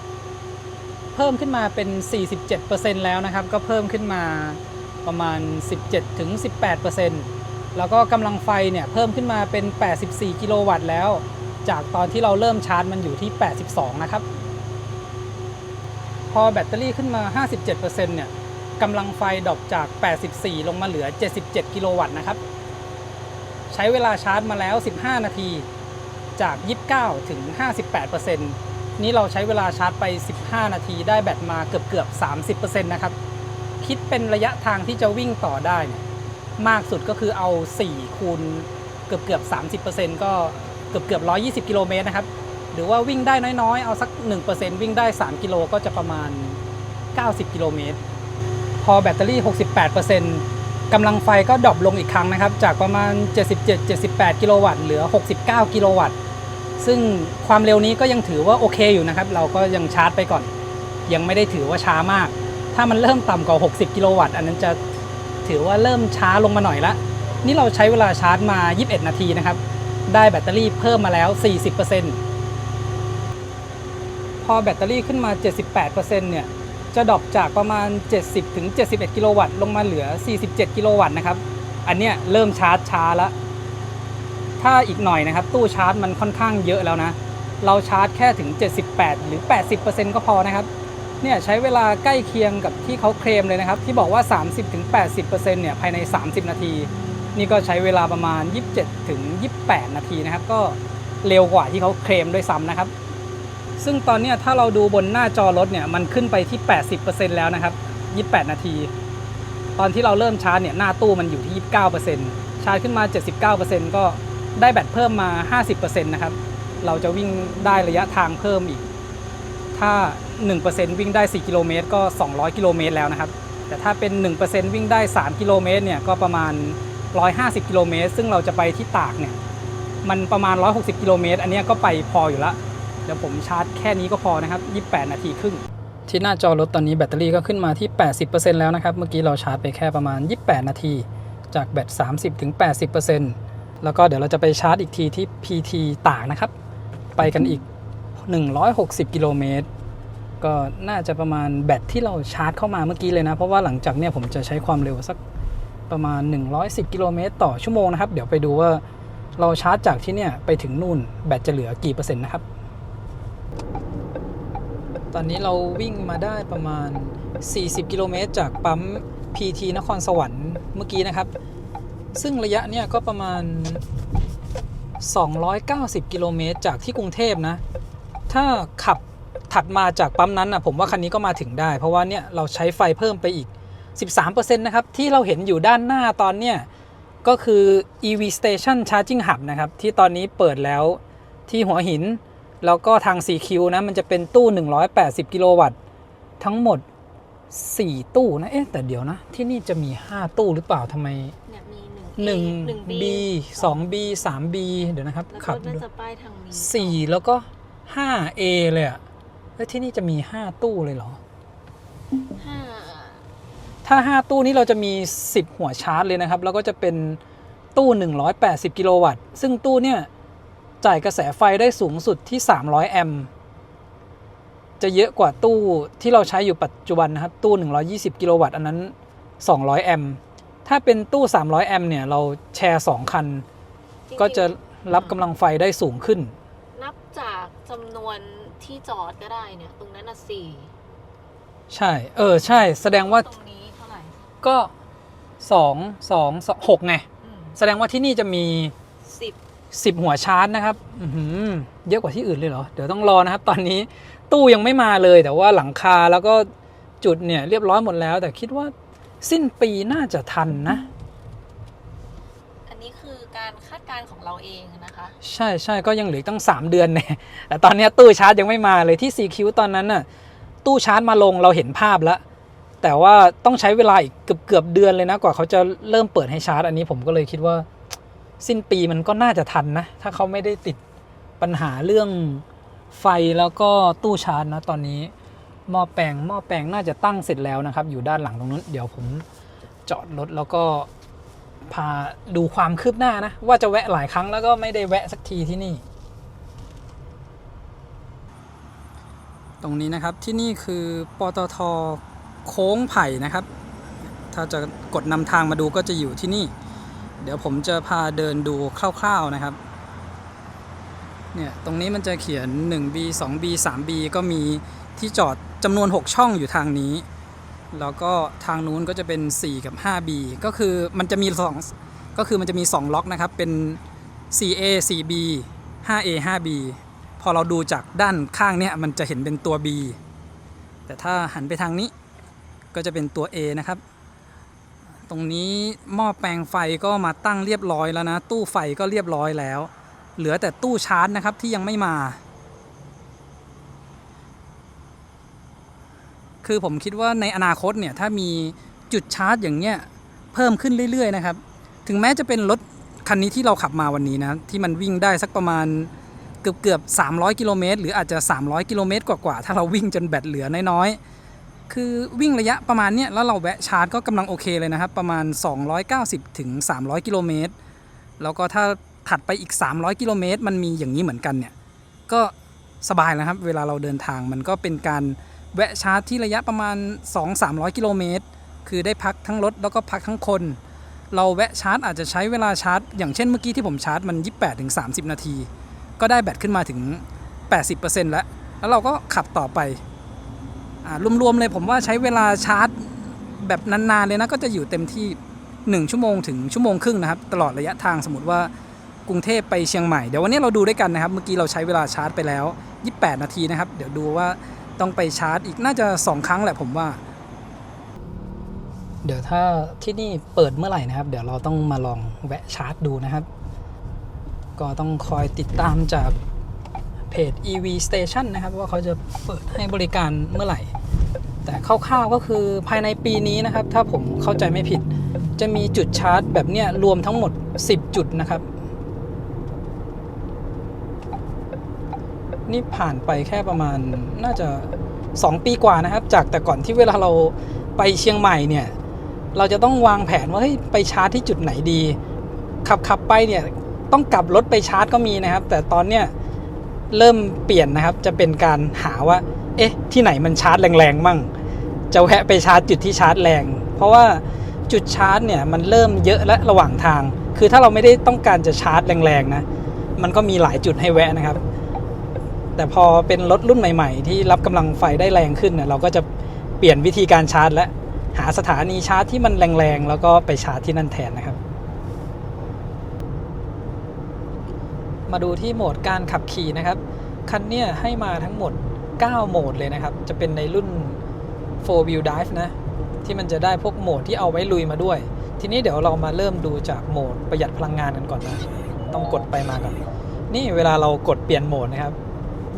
Speaker 2: 30% เพิ่มขึ้นมาเป็น 47% แล้วนะครับก็เพิ่มขึ้นมาประมาณ 17-18% แล้วก็กำลังไฟเนี่ยเพิ่มขึ้นมาเป็น84 กิโลวัตต์แล้วจากตอนที่เราเริ่มชาร์จมันอยู่ที่82นะครับพอแบตเตอรี่ขึ้นมา 57% เนี่ยกำลังไฟดรอปจาก84ลงมาเหลือ77กิโลวัตต์นะครับใช้เวลาชาร์จมาแล้ว15นาทีจาก29ถึง 58% นี้เราใช้เวลาชาร์จไป15นาทีได้แบตมาเกือบ 30% นะครับคิดเป็นระยะทางที่จะวิ่งต่อได้เนี่ยมากสุดก็คือเอา4คูณเกือบ 30% ก็เกือบ120กิโลเมตรนะครับหรือว่าวิ่งได้น้อยๆเอาสัก 1% วิ่งได้3กิโลก็จะประมาณ90กิโลเมตรพอแบตเตอรี่ 68% กำลังไฟก็ดรอปลงอีกครั้งนะครับจากประมาณ 77-78 กิโลวัตต์เหลือ 69 กิโลวัตต์ซึ่งความเร็วนี้ก็ยังถือว่าโอเคอยู่นะครับเราก็ยังชาร์จไปก่อนยังไม่ได้ถือว่าช้ามากถ้ามันเริ่มต่ำกว่า60กิโลวัตต์อันนั้นจะถือว่าเริ่มช้าลงมาหน่อยละนี่เราใช้เวลาชาร์จมา21นาทีนะครับได้แบตเตอรี่เพิ่มมาแล้ว 40% พอแบตเตอรี่ขึ้นมา 78% เนี่ยจะดรอปจากประมาณ 70-71 กิโลวัตต์ลงมาเหลือ 47 กิโลวัตต์นะครับอันเนี้ยเริ่มชาร์จช้าแล้วถ้าอีกหน่อยนะครับตู้ชาร์จมันค่อนข้างเยอะแล้วนะเราชาร์จแค่ถึง78หรือ 80% ก็พอนะครับเนี่ยใช้เวลาใกล้เคียงกับที่เขาเคลมเลยนะครับที่บอกว่า 30-80% เนี่ยภายใน30นาทีนี่ก็ใช้เวลาประมาณ 27-28 นาทีนะครับก็เร็วกว่าที่เขาเคลมด้วยซ้ำนะครับ ซึ่งตอนเนี้ยถ้าเราดูบนหน้าจอรถเนี่ยมันขึ้นไปที่ 80% แล้วนะครับ28นาทีตอนที่เราเริ่มชาร์จเนี่ยหน้าตู้มันอยู่ที่ 29% ชาร์จขึ้นมา 79% ก็ได้แบตเพิ่มมา 50% นะครับเราจะวิ่งได้ระยะทางเพิ่มอีกถ้า 1% วิ่งได้4กิโลเมตรก็200กิโลเมตรแล้วนะครับแต่ถ้าเป็น 1% วิ่งได้3กิโลเมตรเนี่ยก็ประมาณ150กิโลเมตรซึ่งเราจะไปที่ตากเนี่ยมันประมาณ160กิโลเมตรอันนี้ก็ไปพออยู่ละเดี๋ยวผมชาร์จแค่นี้ก็พอนะครับ28นาทีครึ่งที่หน้าจอรถตอนนี้แบตเตอรี่ก็ขึ้นมาที่ 80% แล้วนะครับเมื่อกี้เราชาร์จไปแค่ประมาณ28นาทีจากแบต 30-80% แล้วก็เดี๋ยวเราจะไปชาร์จอีกทีที่ PT ตากนะครับไปกันอีก160กิโลเมตรก็น่าจะประมาณแบตที่เราชาร์จเข้ามาเมื่อกี้เลยนะเพราะว่าหลังจากเนี่ยผมจะใช้ความเร็วสักประมาณ110กิโลเมตรต่อชั่วโมงนะครับเดี๋ยวไปดูว่าเราชาร์จจากที่เนี่ยไปถึงนู่นแบตจะเหลือกี่เปอร์เซ็นต์นะครับตอนนี้เราวิ่งมาได้ประมาณ40กิโลเมตรจากปั๊ม PT นครสวรรค์เมื่อกี้นะครับซึ่งระยะเนี่ยก็ประมาณ290กิโลเมตรจากที่กรุงเทพนะถ้าขับถัดมาจากปั๊มนั้นนะผมว่าคันนี้ก็มาถึงได้เพราะว่าเนี่ยเราใช้ไฟเพิ่มไปอีก 13% นะครับที่เราเห็นอยู่ด้านหน้าตอนเนี้ยก็คือ EV Station Charging Hub นะครับที่ตอนนี้เปิดแล้วที่หัวหินแล้วก็ทาง CQ นะมันจะเป็นตู้180กิโลวัตต์ทั้งหมด4ตู้นะแต่เดี๋ยวนะที่นี่จะมี5ตู้หรือเปล่าทำไม1B 2B 3B เดี๋ยวนะครับขับดู4แล้วก็5A เลยอะแล้วที่นี่จะมี5ตู้เลยเหรอถ้า5ตู้นี้เราจะมี10หัวชาร์จเลยนะครับแล้วก็จะเป็นตู้180กิโลวัตต์ซึ่งตู้เนี่ยจ่ายกระแสไฟได้สูงสุดที่300แอมป์จะเยอะกว่าตู้ที่เราใช้อยู่ปัจจุบันนะครับตู้120กิโลวัตต์อันนั้น200แอมป์ถ้าเป็นตู้300แอมป์เนี่ยเราแชร์2คันก็จะรับกำลังไฟได้สูงขึ้น
Speaker 3: นับจากจำนวนที่จอดก็ได้เนี่ยตรงนั้น4ใช่
Speaker 2: ใช่แสดงว่า
Speaker 3: ตรงนี้เท่าไหร่
Speaker 2: ก็6ไงแสดงว่าที่นี่จะมี10หัวชาร์จนะครับเยอะกว่าที่อื่นเลยเหรอเดี๋ยวต้องรอนะครับตอนนี้ตู้ยังไม่มาเลยแต่ว่าหลังคาแล้วก็จุดเนี่ยเรียบร้อยหมดแล้วแต่คิดว่าสิ้นปีน่าจะทันนะ
Speaker 3: อันนี้คือการคาดการณ์ของเราเองนะคะ
Speaker 2: ใช่ก็ยังเหลือตั้ง3เดือนเนี่ยแต่ตอนนี้ตู้ชาร์จยังไม่มาเลยที่ CQ ตอนนั้นน่ะตู้ชาร์จมาลงเราเห็นภาพแล้วแต่ว่าต้องใช้เวลาอีกเกือบเดือนเลยนะกว่าเขาจะเริ่มเปิดให้ชาร์จอันนี้ผมก็เลยคิดว่าสิ้นปีมันก็น่าจะทันนะถ้าเขาไม่ได้ติดปัญหาเรื่องไฟแล้วก็ตู้ชาร์จนะตอนนี้หม้อแปลงน่าจะตั้งเสร็จแล้วนะครับอยู่ด้านหลังตรงนั้นเดี๋ยวผมจอดรถแล้วก็พาดูความคืบหน้านะว่าจะแวะหลายครั้งแล้วก็ไม่ได้แวะสักทีที่นี่ตรงนี้นะครับที่นี่คือปตท.โค้งไผ่นะครับถ้าจะกดนำทางมาดูก็จะอยู่ที่นี่เดี๋ยวผมจะพาเดินดูคร่าวๆนะครับเนี่ยตรงนี้มันจะเขียน 1B 2B 3B ก็มีที่จอดจำนวน6ช่องอยู่ทางนี้แล้วก็ทางนู้นก็จะเป็น4กับ 5B ก็คือมันจะมี2ล็อกนะครับเป็น 4A 4B 5A 5B พอเราดูจากด้านข้างเนี่ยมันจะเห็นเป็นตัว B แต่ถ้าหันไปทางนี้ก็จะเป็นตัว A นะครับตรงนี้หม้อแปลงไฟก็มาตั้งเรียบร้อยแล้วนะตู้ไฟก็เรียบร้อยแล้วเหลือแต่ตู้ชาร์จนะครับที่ยังไม่มาคือผมคิดว่าในอนาคตเนี่ยถ้ามีจุดชาร์จอย่างเงี้ยเพิ่มขึ้นเรื่อยๆนะครับถึงแม้จะเป็นรถคันนี้ที่เราขับมาวันนี้นะที่มันวิ่งได้สักประมาณเกือบ300กิโลเมตรหรืออาจจะ300กิโลเมตรกว่าๆถ้าเราวิ่งจนแบตเหลือน้อยๆคือวิ่งระยะประมาณเนี้ยแล้วเราแวะชาร์จก็กำลังโอเคเลยนะครับประมาณ290ถึง300กิโลเมตรแล้วก็ถ้าถัดไปอีก300กิโลเมตรมันมีอย่างนี้เหมือนกันเนี่ยก็สบายแล้วครับเวลาเราเดินทางมันก็เป็นการแวะชาร์จที่ระยะประมาณ 2-300 กิโลเมตรคือได้พักทั้งรถแล้วก็พักทั้งคนเราแวะชาร์จอาจจะใช้เวลาชาร์จอย่างเช่นเมื่อกี้ที่ผมชาร์จมัน 28-30 นาทีก็ได้แบตขึ้นมาถึง 80% แล้วเราก็ขับต่อไปรวมๆเลยผมว่าใช้เวลาชาร์จแบบนานๆเลยนะก็จะอยู่เต็มที่1ชั่วโมงถึง1.5 ชั่วโมงนะครับตลอดระยะทางสมมติว่าก กรุงเทพไปเชียงใหม่เดี๋ยววันนี้เราดูด้วยกันนะครับเมื่อกี้เราใช้เวลาชาร์จไปแล้ว28 นาทีนะครับเดี๋ยวดูว่าต้องไปชาร์จอีกน่าจะ2 ครั้งแหละผมว่าเดี๋ยวถ้าที่นี่เปิดเมื่อไหร่นะครับเดี๋ยวเราต้องมาลองแวะชาร์จดูนะครับก็ต้องคอยติดตามจากเพจ EV Station นะครับว่าเขาจะเปิดให้บริการเมื่อไหร่แต่คร่าวๆก็คือภายในปีนี้นะครับถ้าผมเข้าใจไม่ผิดจะมีจุดชาร์จแบบเนี้ยรวมทั้งหมด10 จุดนะครับนี่ผ่านไปแค่ประมาณน่าจะ2 ปีกว่านะครับจากแต่ก่อนที่เวลาเราไปเชียงใหม่เนี่ยเราจะต้องวางแผนว่าเฮ้ยไปชาร์จที่จุดไหนดีขับไปเนี่ยต้องกลับรถไปชาร์จก็มีนะครับแต่ตอนเนี้ยเริ่มเปลี่ยนนะครับจะเป็นการหาว่าเอ๊ะที่ไหนมันชาร์จแรงๆมั่งจะแวะไปชาร์จจุดที่ชาร์จแรงเพราะว่าจุดชาร์จเนี่ยมันเริ่มเยอะและระหว่างทางคือถ้าเราไม่ได้ต้องการจะชาร์จแรงๆนะมันก็มีหลายจุดให้แวะนะครับแต่พอเป็นรถรุ่นใหม่ๆที่รับกำลังไฟได้แรงขึ้นเนี่ยเราก็จะเปลี่ยนวิธีการชาร์จและหาสถานีชาร์จที่มันแรงๆแล้วก็ไปชาร์จที่นั่นแทนนะครับมาดูที่โหมดการขับขี่นะครับคันนี้ให้มาทั้งหมด9 โหมดเลยนะครับจะเป็นในรุ่น 4 Wheel Drive นะที่มันจะได้พวกโหมดที่เอาไว้ลุยมาด้วยทีนี้เดี๋ยวเรามาเริ่มดูจากโหมดประหยัดพลังงานกันก่อนนะต้องกดไปมาก่อนนี่เวลาเรากดเปลี่ยนโหมดนะครับ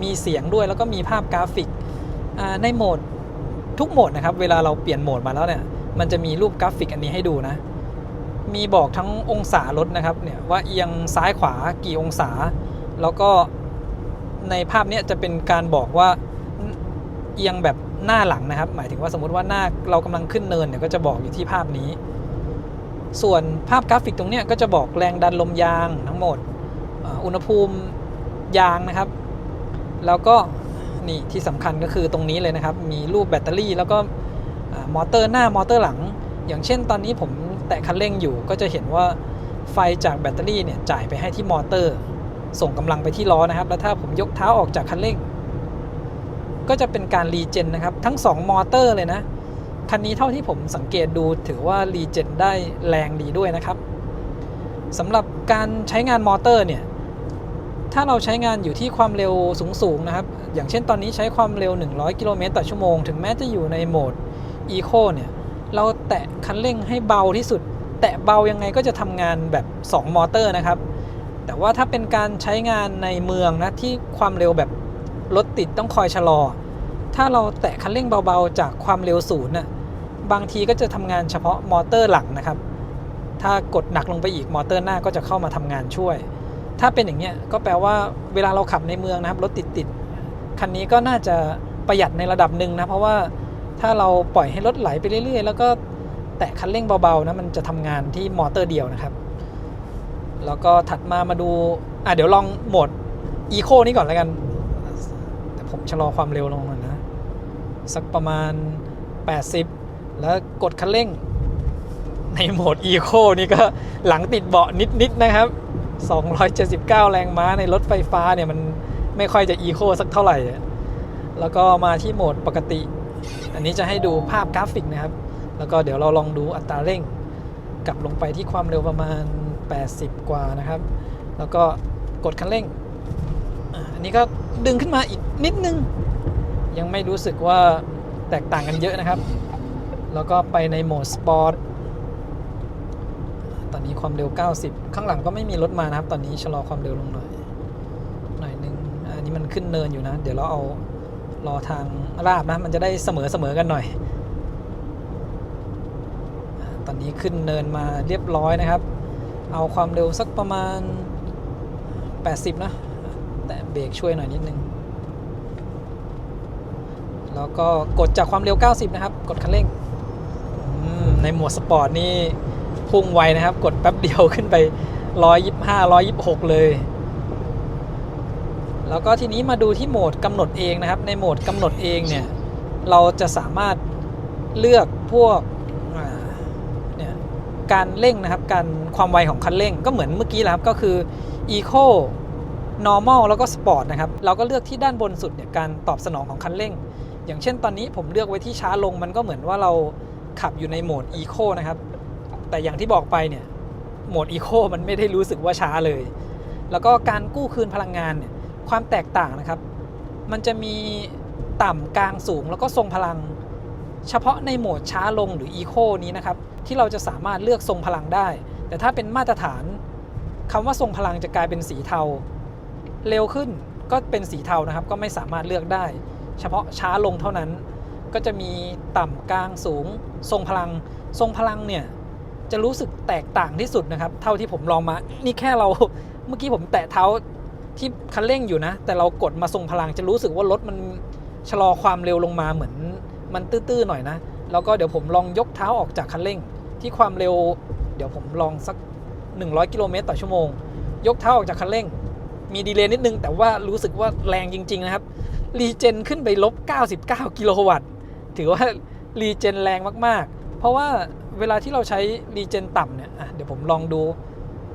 Speaker 2: มีเสียงด้วยแล้วก็มีภาพกราฟิกในโหมดทุกโหมดนะครับเวลาเราเปลี่ยนโหมดมาแล้วเนี่ยมันจะมีรูปกราฟิกอันนี้ให้ดูนะมีบอกทั้งองศารถนะครับเนี่ยว่าเอียงซ้ายขวากี่องศาแล้วก็ในภาพนี้จะเป็นการบอกว่าเอียงแบบหน้าหลังนะครับหมายถึงว่าสมมติว่าหน้าเรากำลังขึ้นเนินเนี่ยก็จะบอกอยู่ที่ภาพนี้ส่วนภาพกราฟิกตรงนี้ก็จะบอกแรงดันลมยางทั้งหมดอุณหภูมิยางนะครับแล้วก็นี่ที่สำคัญก็คือตรงนี้เลยนะครับมีรูปแบตเตอรี่แล้วก็มอเตอร์หน้ามอเตอร์หลังอย่างเช่นตอนนี้ผมแตะคันเร่งอยู่ก็จะเห็นว่าไฟจากแบตเตอรี่เนี่ยจ่ายไปให้ที่มอเตอร์ส่งกำลังไปที่ล้อนะครับแล้วถ้าผมยกเท้าออกจากคันเร่งก็จะเป็นการรีเจนนะครับทั้ง2มอเตอร์เลยนะคันนี้เท่าที่ผมสังเกตดูถือว่ารีเจนได้แรงดีด้วยนะครับสำหรับการใช้งานมอเตอร์เนี่ยถ้าเราใช้งานอยู่ที่ความเร็วสูงๆนะครับอย่างเช่นตอนนี้ใช้ความเร็ว100 กิโลเมตรต่อชั่วโมงถึงแม้จะอยู่ในโหมด Eco เนี่ยเราแตะคันเร่งให้เบาที่สุดแตะเบายังไงก็จะทำงานแบบ2มอเตอร์นะครับแต่ว่าถ้าเป็นการใช้งานในเมืองนะที่ความเร็วแบบรถติดต้องคอยชะลอถ้าเราแตะคันเร่งเบาๆจากความเร็ว0น่ะบางทีก็จะทำงานเฉพาะมอเตอร์หลังนะครับถ้ากดหนักลงไปอีกมอเตอร์หน้าก็จะเข้ามาทำงานช่วยถ้าเป็นอย่างเงี้ยก็แปลว่าเวลาเราขับในเมืองนะครับรถติดคันนี้ก็น่าจะประหยัดในระดับหนึ่งนะเพราะว่าถ้าเราปล่อยให้รถไหลไปเรื่อยๆแล้วก็แตะคันเร่งเบาๆนะมันจะทำงานที่มอเตอร์เดียวนะครับแล้วก็ถัดมาดูเดี๋ยวลองโหมด Eco นี้ก่อนแล้วกันแต่ผมชะลอความเร็วลงก่อนนะสักประมาณ80แล้วกดคันเร่งในโหมด Eco นี่ก็หลังติดเบาะนิดๆนะครับ279 แรงม้าในรถไฟฟ้าเนี่ยมันไม่ค่อยจะ Eco สักเท่าไหร่แล้วก็มาที่โหมดปกติอันนี้จะให้ดูภาพกราฟิกนะครับแล้วก็เดี๋ยวเราลองดูอัตราเร่งกลับลงไปที่ความเร็วประมาณ80กว่านะครับแล้วก็กดคันเร่งอันนี้ก็ดึงขึ้นมาอีกนิดนึงยังไม่รู้สึกว่าแตกต่างกันเยอะนะครับแล้วก็ไปในโหมดสปอร์ตตอนนี้ความเร็ว90ข้างหลังก็ไม่มีรถมานะครับตอนนี้ชะลอความเร็วลงหน่อยนึงอันนี้มันขึ้นเนินอยู่นะเดี๋ยวเราเอารอทางราบนะมันจะได้เสมอกันหน่อยตอนนี้ขึ้นเนินมาเรียบร้อยนะครับเอาความเร็วสักประมาณ80นะแต่เบรกช่วยหน่อยนิดนึงแล้วก็กดจากความเร็ว90นะครับกดคันเร่งในโหมดสปอร์ตนี่พุ่งไวนะครับกดแป๊บเดียวขึ้นไป125 126เลยแล้วก็ทีนี้มาดูที่โหมดกำหนดเองนะครับในโหมดกำหนดเองเนี่ยเราจะสามารถเลือกพวกเนี่ยการเร่งนะครับการความไวของคันเร่งก็เหมือนเมื่อกี้แหละครับก็คือ Eco Normal แล้วก็ Sport นะครับเราก็เลือกที่ด้านบนสุดเนี่ยการตอบสนองของคันเร่งอย่างเช่นตอนนี้ผมเลือกไว้ที่ช้าลงมันก็เหมือนว่าเราขับอยู่ในโหมด Eco นะครับแต่อย่างที่บอกไปเนี่ยโหมด Eco มันไม่ได้รู้สึกว่าช้าเลย แล้วก็การกู้คืนพลังงานเนี่ยความแตกต่างนะครับมันจะมีต่ำกลางสูงแล้วก็ทรงพลังเฉพาะในโหมดช้าลงหรือ Eco นี้นะครับที่เราจะสามารถเลือกทรงพลังได้แต่ถ้าเป็นมาตรฐานคำว่าทรงพลังจะกลายเป็นสีเทาเร็วขึ้นก็เป็นสีเทานะครับก็ไม่สามารถเลือกได้เฉพาะช้าลงเท่านั้นก็จะมีต่ำกลางสูงทรงพลังเนี่ยจะรู้สึกแตกต่างที่สุดนะครับเท่าที่ผมลองมานี่แค่เราเมื่อกี้ผมแตะเท้าที่คันเร่งอยู่นะแต่เรากดมาทรงพลังจะรู้สึกว่ารถมันชะลอความเร็วลงมาเหมือนมันตื้อๆหน่อยนะแล้วก็เดี๋ยวผมลองยกเท้าออกจากคันเร่งที่ความเร็วเดี๋ยวผมลองสัก100 กิโลเมตรต่อชั่วโมงยกเท้าออกจากคันเร่งมีดีเลย์นิดนึงแต่ว่ารู้สึกว่าแรงจริงๆนะครับรีเจนขึ้นไปลบ99กิโลวัตต์ถือว่ารีเจนแรงมากๆเพราะว่าเวลาที่เราใช้รีเจนต่ำเนี่ยเดี๋ยวผมลองดู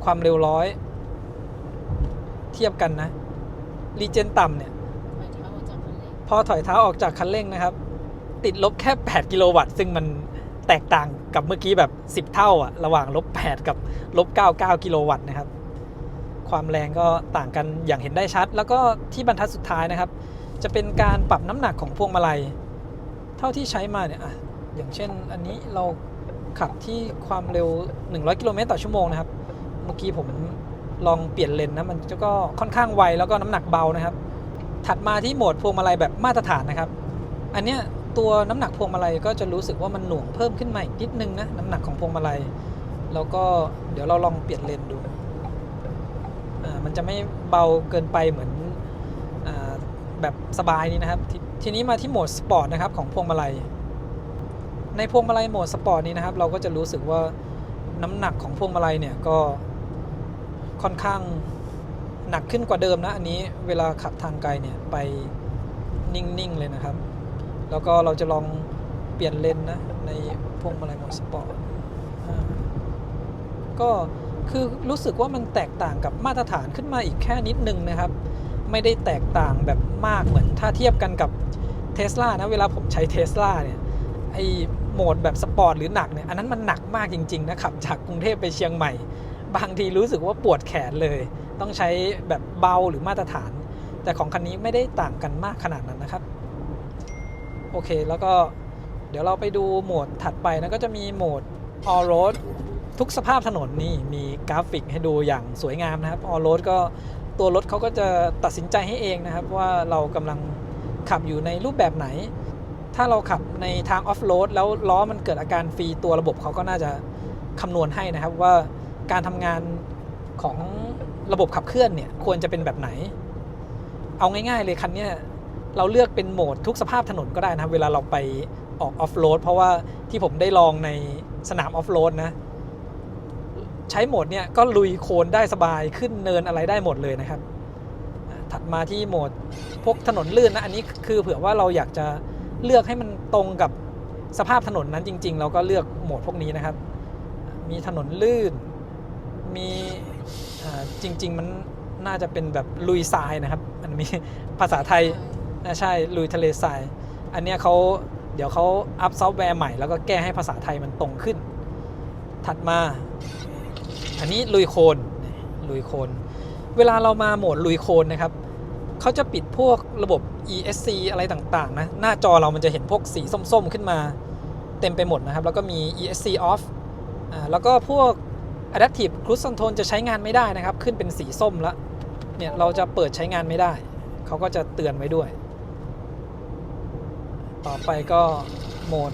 Speaker 2: ความเร็วร้อยเทียบกันนะรีเจนต่ำเนี่ยพอถอยเท้าออกจากคันเร่งนะครับติดลบแค่8กิโลวัตต์ซึ่งมันแตกต่างกับเมื่อกี้แบบ10เท่าระหว่างลบ8กับลบ99กิโลวัตต์นะครับความแรงก็ต่างกันอย่างเห็นได้ชัดแล้วก็ที่บรรทัดสุดท้ายนะครับจะเป็นการปรับน้ำหนักของพวงมาลัยเท่าที่ใช้มาเนี่ยอย่างเช่นอันนี้เราขับที่ความเร็ว100 กิโลเมตรต่อชั่วโมงนะครับเมื่อกี้ผมลองเปลี่ยนเลนนะมันก็ค่อนข้างไวแล้วก็น้ำหนักเบานะครับถัดมาที่โหมดพวงมาลัยแบบมาตรฐานนะครับอันเนี้ยตัวน้ำหนักพวงมาลัยก็จะรู้สึกว่ามันหน่วงเพิ่มขึ้นมาอีกนิดนึงนะน้ำหนักของพวงมาลัยแล้วก็เดี๋ยวเราลองเปลี่ยนเลนดูมันจะไม่เบาเกินไปเหมือนแบบสบายนี้นะครับทีนี้มาที่โหมดสปอร์ตนะครับของพวงมาลัยในพวงมาลัยโหมดสปอร์ตนี้นะครับเราก็จะรู้สึกว่าน้ำหนักของพวงมาลัยเนี่ยก็ค่อนข้างหนักขึ้นกว่าเดิมนะอันนี้เวลาขับทางไกลเนี่ยไปนิ่งๆเลยนะครับแล้วก็เราจะลองเปลี่ยนเลนนะในพวงมาลัยโหมดสปอร์ตก็คือรู้สึกว่ามันแตกต่างกับมาตรฐานขึ้นมาอีกแค่นิดนึงนะครับไม่ได้แตกต่างแบบมากเหมือนถ้าเทียบกันกับ Tesla นะเวลาผมใช้ Tesla เนี่ยไอโหมดแบบสปอร์ตหรือหนักเนี่ยอันนั้นมันหนักมากจริงๆนะขับจากกรุงเทพไปเชียงใหม่บางทีรู้สึกว่าปวดแขนเลยต้องใช้แบบเบาหรือมาตรฐานแต่ของคันนี้ไม่ได้ต่างกันมากขนาดนั้นนะครับโอเคแล้วก็เดี๋ยวเราไปดูโหมดถัดไปนะก็จะมีโหมด All Road ทุกสภาพถนนนี่มีกราฟิกให้ดูอย่างสวยงามนะครับ All Road ก็ตัวรถเขาก็จะตัดสินใจให้เองนะครับว่าเรากำลังขับอยู่ในรูปแบบไหนถ้าเราขับในทางออฟโรดแล้วล้อมันเกิดอาการฟรีตัวระบบเขาก็น่าจะคำนวณให้นะครับว่าการทำงานของระบบขับเคลื่อนเนี่ยควรจะเป็นแบบไหนเอาง่ายๆเลยคันนี้เราเลือกเป็นโหมดทุกสภาพถนนก็ได้นะครับเวลาเราไปออกออฟโรดเพราะว่าที่ผมได้ลองในสนามออฟโรดนะใช้โหมดเนี่ยก็ลุยโคลนได้สบายขึ้นเนินอะไรได้หมดเลยนะครับถัดมาที่โหมดพวกถนนลื่นนะอันนี้คือเผื่อว่าเราอยากจะเลือกให้มันตรงกับสภาพถนนนั้นจริงๆเราก็เลือกโหมดพวกนี้นะครับมีถนนลื่นมีจริงๆมันน่าจะเป็นแบบลุยทรายนะครับมันมีภาษาไทยใช่ลุยทะเลทรายอันนี้เดี๋ยวเขาอัพซอฟต์แวร์ใหม่แล้วก็แก้ให้ภาษาไทยมันตรงขึ้นถัดมาอันนี้ลุยโคลนเวลาเรามาโหมดลุยโคลนนะครับเขาจะปิดพวกระบบ ESC อะไรต่างๆนะหน้าจอเรามันจะเห็นพวกสีส้มๆขึ้นมาเต็มไปหมดนะครับแล้วก็มี ESC off แล้วก็พวก Adaptive Cruise Control จะใช้งานไม่ได้นะครับขึ้นเป็นสีส้มแล้วเนี่ยเราจะเปิดใช้งานไม่ได้เขาก็จะเตือนไว้ด้วยต่อไปก็โหมด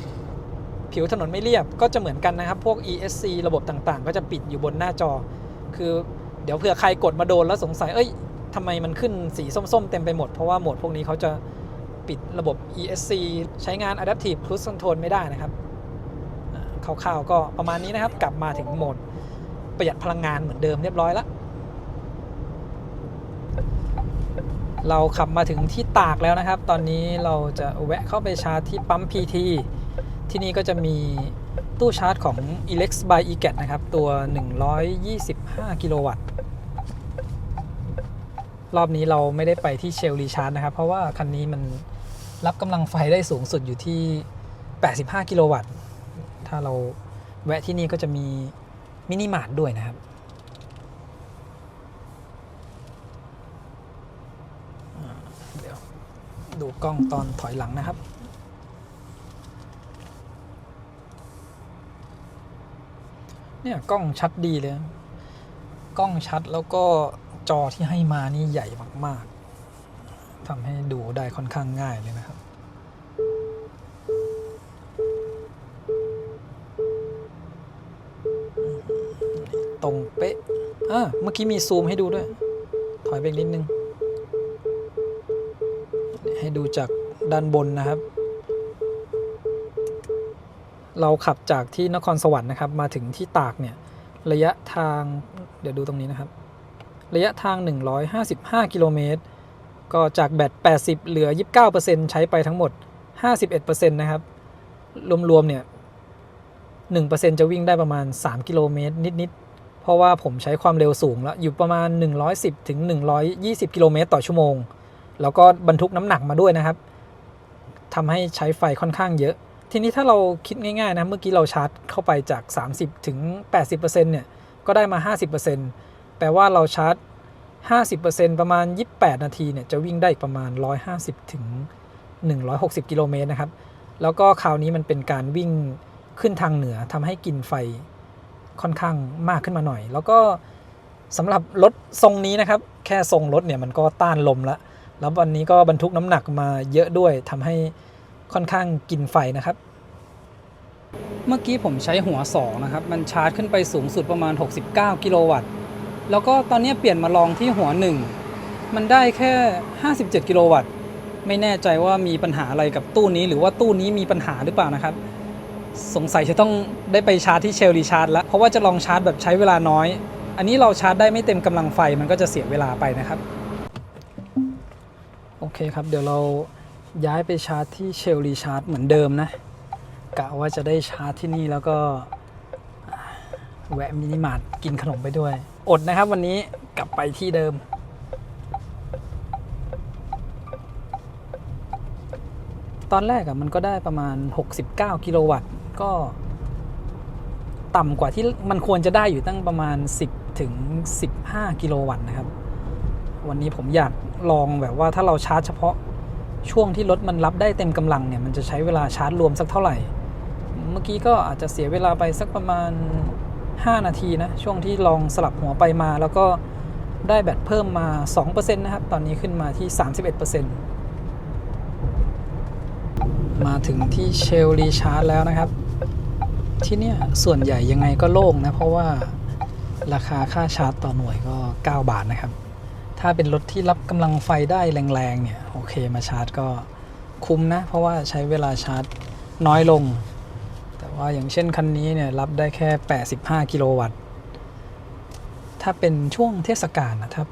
Speaker 2: ผิวถนนไม่เรียบก็จะเหมือนกันนะครับพวก ESC ระบบต่างๆก็จะปิดอยู่บนหน้าจอคือเดี๋ยวเผื่อใครกดมาโดนแล้วสงสัยทำไมมันขึ้นสีส้มๆเต็มไปหมดเพราะว่าโหมดพวกนี้เขาจะปิดระบบ ESC ใช้งาน Adaptive Cruise Control ไม่ได้นะครับคร่าวๆก็ประมาณนี้นะครับกลับมาถึงโหมดประหยัดพลังงานเหมือนเดิมเรียบร้อยแล้วเราขับมาถึงที่ตากแล้วนะครับตอนนี้เราจะแวะเข้าไปชาร์จที่ปั๊ม PT ที่นี่ก็จะมีตู้ชาร์จของ Elex by eGat นะครับตัว125กิโลวัตต์รอบนี้เราไม่ได้ไปที่เชลรีชาร์จนะครับเพราะว่าคันนี้มันรับกำลังไฟได้สูงสุดอยู่ที่85กิโลวัตต์ถ้าเราแวะที่นี่ก็จะมีมินิมาร์ทด้วยนะครับ ดูกล้องตอนถอยหลังนะครับเนี่ยกล้องชัดดีเลยกล้องชัดแล้วก็จอที่ให้มานี่ใหญ่มากๆทำให้ดูได้ค่อนข้างง่ายเลยนะครับตรงเป๊ะเมื่อกี้มีซูมให้ดูด้วยถอยไปนิดนึงให้ดูจากด้านบนนะครับเราขับจากที่นครสวรรค์นะครับมาถึงที่ตากเนี่ยระยะทางเดี๋ยวดูตรงนี้นะครับระยะทาง155กิโลเมตรก็จากแบต80เหลือ 29% ใช้ไปทั้งหมด 51% นะครับรวมๆเนี่ย 1% จะวิ่งได้ประมาณ3กิโลเมตรนิดๆเพราะว่าผมใช้ความเร็วสูงแล้วอยู่ประมาณ110ถึง120กิโลเมตรต่อชั่วโมงแล้วก็บรรทุกน้ำหนักมาด้วยนะครับทำให้ใช้ไฟค่อนข้างเยอะทีนี้ถ้าเราคิดง่ายๆนะเมื่อกี้เราชาร์จเข้าไปจาก30ถึง 80% เนี่ยก็ได้มา 50% แปลว่าเราชาร์จ 50% ประมาณ28นาทีเนี่ยจะวิ่งได้อีกประมาณ150ถึง160กิโลเมตรนะครับแล้วก็คราวนี้มันเป็นการวิ่งขึ้นทางเหนือทำให้กินไฟค่อนข้างมากขึ้นมาหน่อยแล้วก็สำหรับรถทรงนี้นะครับแค่ทรงรถเนี่ยมันก็ต้านลมแล้ววันนี้ก็บรรทุกน้ำหนักมาเยอะด้วยทำให้ค่อนข้างกินไฟนะครับเมื่อกี้ผมใช้หัว2นะครับมันชาร์จขึ้นไปสูงสุดประมาณ69กิโลวัตต์แล้วก็ตอนนี้เปลี่ยนมาลองที่หัว1มันได้แค่57กิโลวัตต์ไม่แน่ใจว่ามีปัญหาอะไรกับตู้นี้หรือว่าตู้นี้มีปัญหาหรือเปล่านะครับสงสัยจะต้องได้ไปชาร์จที่เชลรีชาร์จแล้วเพราะว่าจะลองชาร์จแบบใช้เวลาน้อยอันนี้เราชาร์จได้ไม่เต็มกำลังไฟมันก็จะเสียเวลาไปนะครับโอเคครับเดี๋ยวเราย้ายไปชาร์จที่เชลรีชาร์จเหมือนเดิมนะกะว่าจะได้ชาร์จที่นี่แล้วก็แวะมินิมาร์ทกินขนมไปด้วยอดนะครับวันนี้กลับไปที่เดิมตอนแรกมันก็ได้ประมาณ69กิโลวัตต์ก็ต่ำกว่าที่มันควรจะได้อยู่ตั้งประมาณ10ถึง15กิโลวัตต์นะครับวันนี้ผมอยากลองแบบว่าถ้าเราชาร์จเฉพาะช่วงที่รถมันรับได้เต็มกำลังเนี่ยมันจะใช้เวลาชาร์จรวมสักเท่าไหร่เมื่อกี้ก็อาจจะเสียเวลาไปสักประมาณ5นาทีนะช่วงที่ลองสลับหัวไปมาแล้วก็ได้แบตเพิ่มมา 2% นะครับตอนนี้ขึ้นมาที่ 31% มาถึงที่เชลรีชาร์จแล้วนะครับที่เนี่ยส่วนใหญ่ยังไงก็โล่งนะเพราะว่าราคาค่าชาร์จต่อหน่วยก็9บาทนะครับถ้าเป็นรถที่รับกำลังไฟได้แรงๆเนี่ยโอเคมาชาร์จก็คุ้มนะเพราะว่าใช้เวลาชาร์จน้อยลงแต่ว่าอย่างเช่นคันนี้เนี่ยรับได้แค่85กิโลวัตต์ถ้าเป็นช่วงเทศกาลนะครับ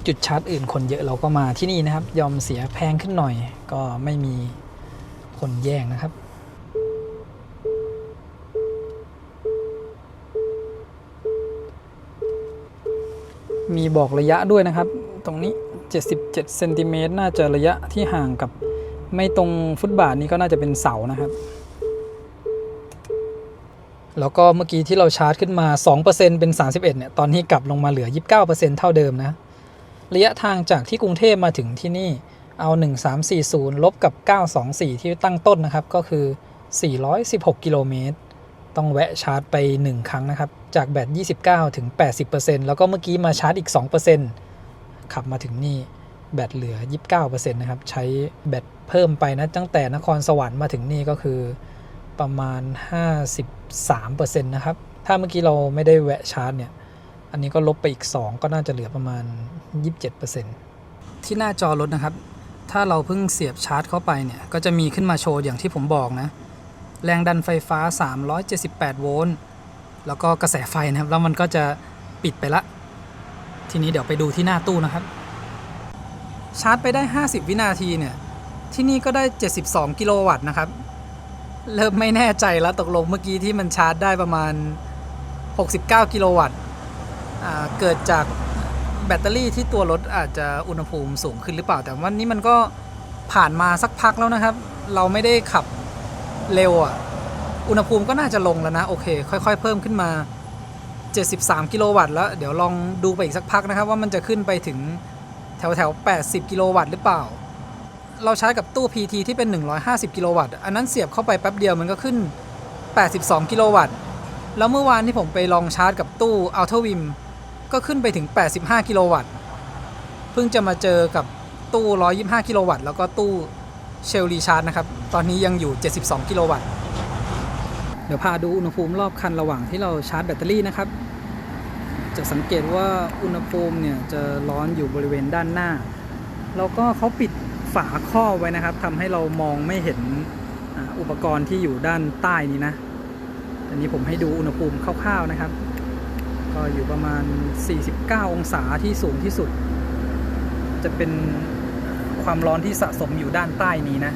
Speaker 2: จุดชาร์จอื่นคนเยอะเราก็มาที่นี่นะครับยอมเสียแพงขึ้นหน่อยก็ไม่มีคนแย่งนะครับมีบอกระยะด้วยนะครับตรงนี้77เซนติเมตรน่าจะระยะที่ห่างกับไม่ตรงฟุตบาทนี้ก็น่าจะเป็นเสานะครับแล้วก็เมื่อกี้ที่เราชาร์จขึ้นมา 2% เป็น31เนี่ยตอนนี้กลับลงมาเหลือ 29% เท่าเดิมนะระยะทางจากที่กรุงเทพมาถึงที่นี่เอา1340ลบกับ924ที่ตั้งต้นนะครับก็คือ416กิโลเมตรต้องแวะชาร์จไป1ครั้งนะครับจากแบต29ถึง 80% แล้วก็เมื่อกี้มาชาร์จอีก 2% ขับมาถึงนี่แบตเหลือ 29% นะครับใช้แบตเพิ่มไปนะตั้งแต่นครสวรรค์มาถึงนี่ก็คือประมาณ 53% นะครับถ้าเมื่อกี้เราไม่ได้แวะชาร์จเนี่ยอันนี้ก็ลบไปอีก2ก็น่าจะเหลือประมาณ 27% ที่หน้าจอรถนะครับถ้าเราเพิ่งเสียบชาร์จเข้าไปเนี่ยก็จะมีขึ้นมาโชว์อย่างที่ผมบอกนะแรงดันไฟฟ้า378โวลต์แล้วก็กระแสไฟนะครับแล้วมันก็จะปิดไปละทีนี้เดี๋ยวไปดูที่หน้าตู้นะครับชาร์จไปได้50วินาทีเนี่ยที่นี่ก็ได้72กิโลวัตต์นะครับเริ่มไม่แน่ใจแล้วตกลงเมื่อกี้ที่มันชาร์จได้ประมาณ69กิโลวัตต์เกิดจากแบตเตอรี่ที่ตัวรถอาจจะอุณหภูมิสูงขึ้นหรือเปล่าแต่วันนี้มันก็ผ่านมาสักพักแล้วนะครับเราไม่ได้ขับเร็วอุณหภูมิก็น่าจะลงแล้วนะโอเคค่อยๆเพิ่มขึ้นมา73กิโลวัตต์แล้วเดี๋ยวลองดูไปอีกสักพักนะครับว่ามันจะขึ้นไปถึงแถว80กิโลวัตต์หรือเปล่า เราใช้กับตู้ PT ที่เป็น150กิโลวัตต์อันนั้นเสียบเข้าไปแป๊บเดียวมันก็ขึ้น82กิโลวัตต์แล้วเมื่อวานที่ผมไปลองชาร์จกับตู้ Ultra Vim ก็ขึ้นไปถึง85กิโลวัตต์เพิ่งจะมาเจอกับตู้125กิโลวัตต์แล้วก็ตู้เชลรีชาร์จนะครับตอนนี้ยังอยู่72กิโลวัตต์เดี๋ยวพาดูอุณหภูมิรอบคันระหว่างที่เราชาร์จแบตเตอรี่นะครับจะสังเกตว่าอุณหภูมิเนี่ยจะร้อนอยู่บริเวณด้านหน้าแล้วก็เขาปิดฝาครอบไว้นะครับทำให้เรามองไม่เห็นอุปกรณ์ที่อยู่ด้านใต้นี้นะอันนี้ผมให้ดูอุณหภูมิคร่าวๆนะครับก็อยู่ประมาณ49องศาที่สูงที่สุดจะเป็นความร้อนที่สะสมอยู่ด้านใต้นี้นะ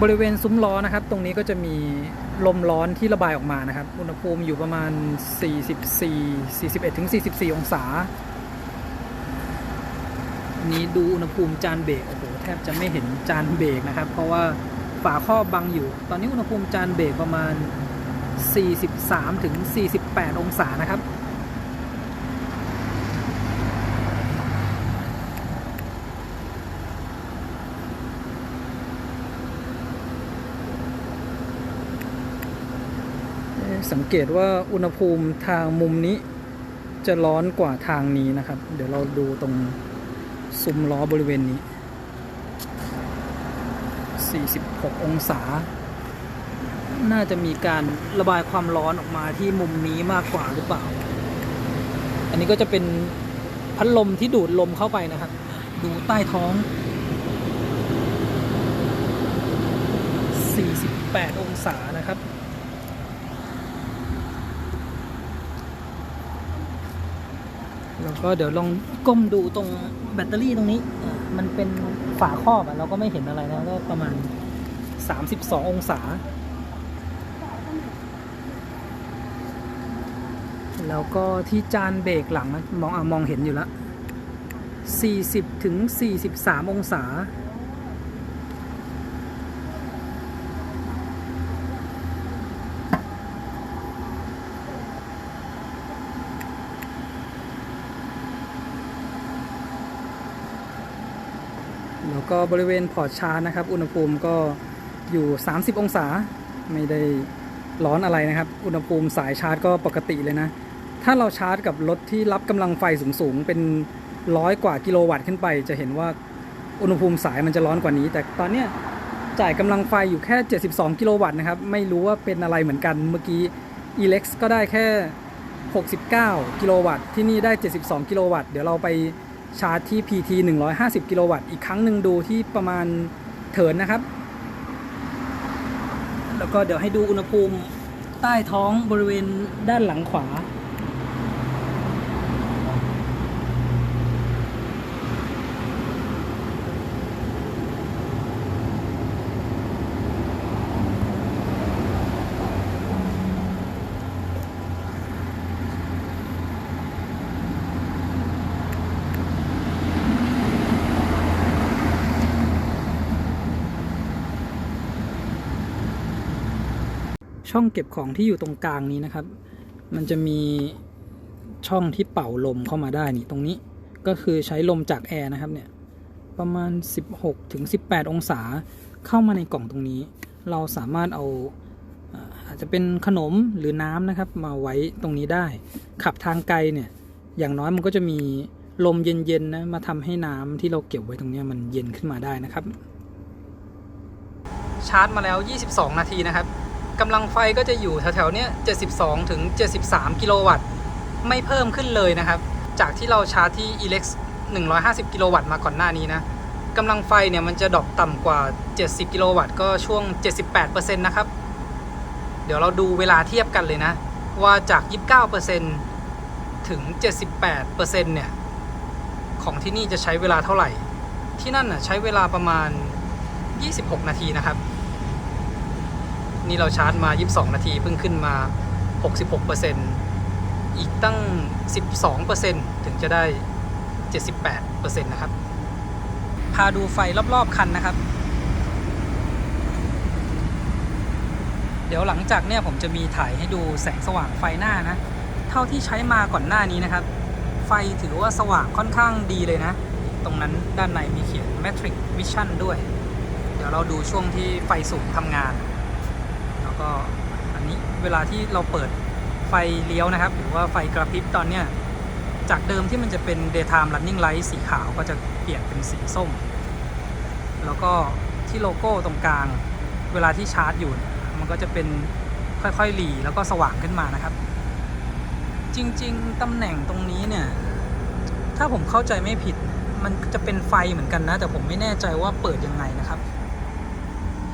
Speaker 2: บริเวณซุ้มล้อนะครับตรงนี้ก็จะมีลมร้อนที่ระบายออกมานะครับอุณหภูมิอยู่ประมาณ41-44องศานี้ดูอุณหภูมิจานเบรกโอ้โหแทบจะไม่เห็นจานเบรกนะครับเพราะว่าฝาครอบบังอยู่ตอนนี้อุณหภูมิจานเบรกประมาณ43-48องศานะครับสังเกตว่าอุณหภูมิทางมุมนี้จะร้อนกว่าทางนี้นะครับเดี๋ยวเราดูตรงซุ้มล้อบริเวณนี้46องศาน่าจะมีการระบายความร้อนออกมาที่มุมนี้มากกว่าหรือเปล่าอันนี้ก็จะเป็นพัดลมที่ดูดลมเข้าไปนะครับดูใต้ท้อง48องศานะครับแล้วก็เดี๋ยวลองก้มดูตรงแบตเตอรี่ตรงนี้มันเป็นฝาครอบเราก็ไม่เห็นอะไรนะก็ประมาณ32องศาแล้วก็ที่จานเบรกหลังมองเห็นอยู่แล้ว40-43องศาแล้วก็บริเวณพอร์ตชาร์จนะครับอุณหภูมิก็อยู่30องศาไม่ได้ร้อนอะไรนะครับอุณหภูมิสายชาร์จก็ปกติเลยนะถ้าเราชาร์จกับรถที่รับกำลังไฟสูงๆเป็น100กว่ากิโลวัตต์ขึ้นไปจะเห็นว่าอุณหภูมิสายมันจะร้อนกว่านี้แต่ตอนนี้จ่ายกำลังไฟอยู่แค่72กิโลวัตต์นะครับไม่รู้ว่าเป็นอะไรเหมือนกันเมื่อกี้ Elex ก็ได้แค่69กิโลวัตต์ที่นี่ได้72กิโลวัตต์เดี๋ยวเราไปชาร์จที่ PT 150กิโลวัตต์อีกครั้งหนึ่งดูที่ประมาณเถินนะครับแล้วก็เดี๋ยวให้ดูอุณหภูมิใต้ท้องบริเวณด้านหลังขวาช่องเก็บของที่อยู่ตรงกลางนี้นะครับมันจะมีช่องที่เป่าลมเข้ามาได้นี่ตรงนี้ก็คือใช้ลมจากแอร์นะครับเนี่ยประมาณ16-18องศาเข้ามาในกล่องตรงนี้เราสามารถเอาอาจจะเป็นขนมหรือน้ำนะครับมาไว้ตรงนี้ได้ขับทางไกลเนี่ยอย่างน้อยมันก็จะมีลมเย็นๆนะมาทำให้น้ำที่เราเก็บไว้ตรงนี้มันเย็นขึ้นมาได้นะครับชาร์จมาแล้ว22นาทีนะครับกำลังไฟก็จะอยู่แถวๆเนี้ย72-73กิโลวัตต์ไม่เพิ่มขึ้นเลยนะครับจากที่เราชาร์จที่ Elex 150กิโลวัตต์มาก่อนหน้านี้นะกำลังไฟเนี่ยมันจะดรอปต่ำกว่า70กิโลวัตต์ก็ช่วง 78% นะครับเดี๋ยวเราดูเวลาเทียบกันเลยนะว่าจาก 29% ถึง 78% เนี่ยของที่นี่จะใช้เวลาเท่าไหร่ที่นั่นน่ะใช้เวลาประมาณ26นาทีนะครับนี่เราชาร์จมา22นาทีเพิ่งขึ้นมา 66% อีกตั้ง 12% ถึงจะได้ 78% นะครับพาดูไฟรอบๆคันนะครับเดี๋ยวหลังจากเนี่ยผมจะมีถ่ายให้ดูแสงสว่างไฟหน้านะเท่าที่ใช้มาก่อนหน้านี้นะครับไฟถือว่าสว่างค่อนข้างดีเลยนะตรงนั้นด้านในมีเขียน Matrix Vision ด้วย เดี๋ยวเราดูช่วงที่ไฟสูงทำงาน แล้วก็อันนี้เวลาที่เราเปิดไฟเลี้ยวนะครับหรือว่าไฟกระพริบตอนเนี้ยจากเดิมที่มันจะเป็น Daytime Running Light สีขาวก็จะเปลี่ยนเป็นสีส้ม แล้วก็ที่โลโก้ตรงกลางเวลาที่ชาร์จอยู่มันก็จะเป็นค่อยๆหลีแล้วก็สว่างขึ้นมานะครับจริงๆตำแหน่งตรงนี้เนี่ยถ้าผมเข้าใจไม่ผิดมันจะเป็นไฟเหมือนกันนะแต่ผมไม่แน่ใจว่าเปิดยังไงนะครับ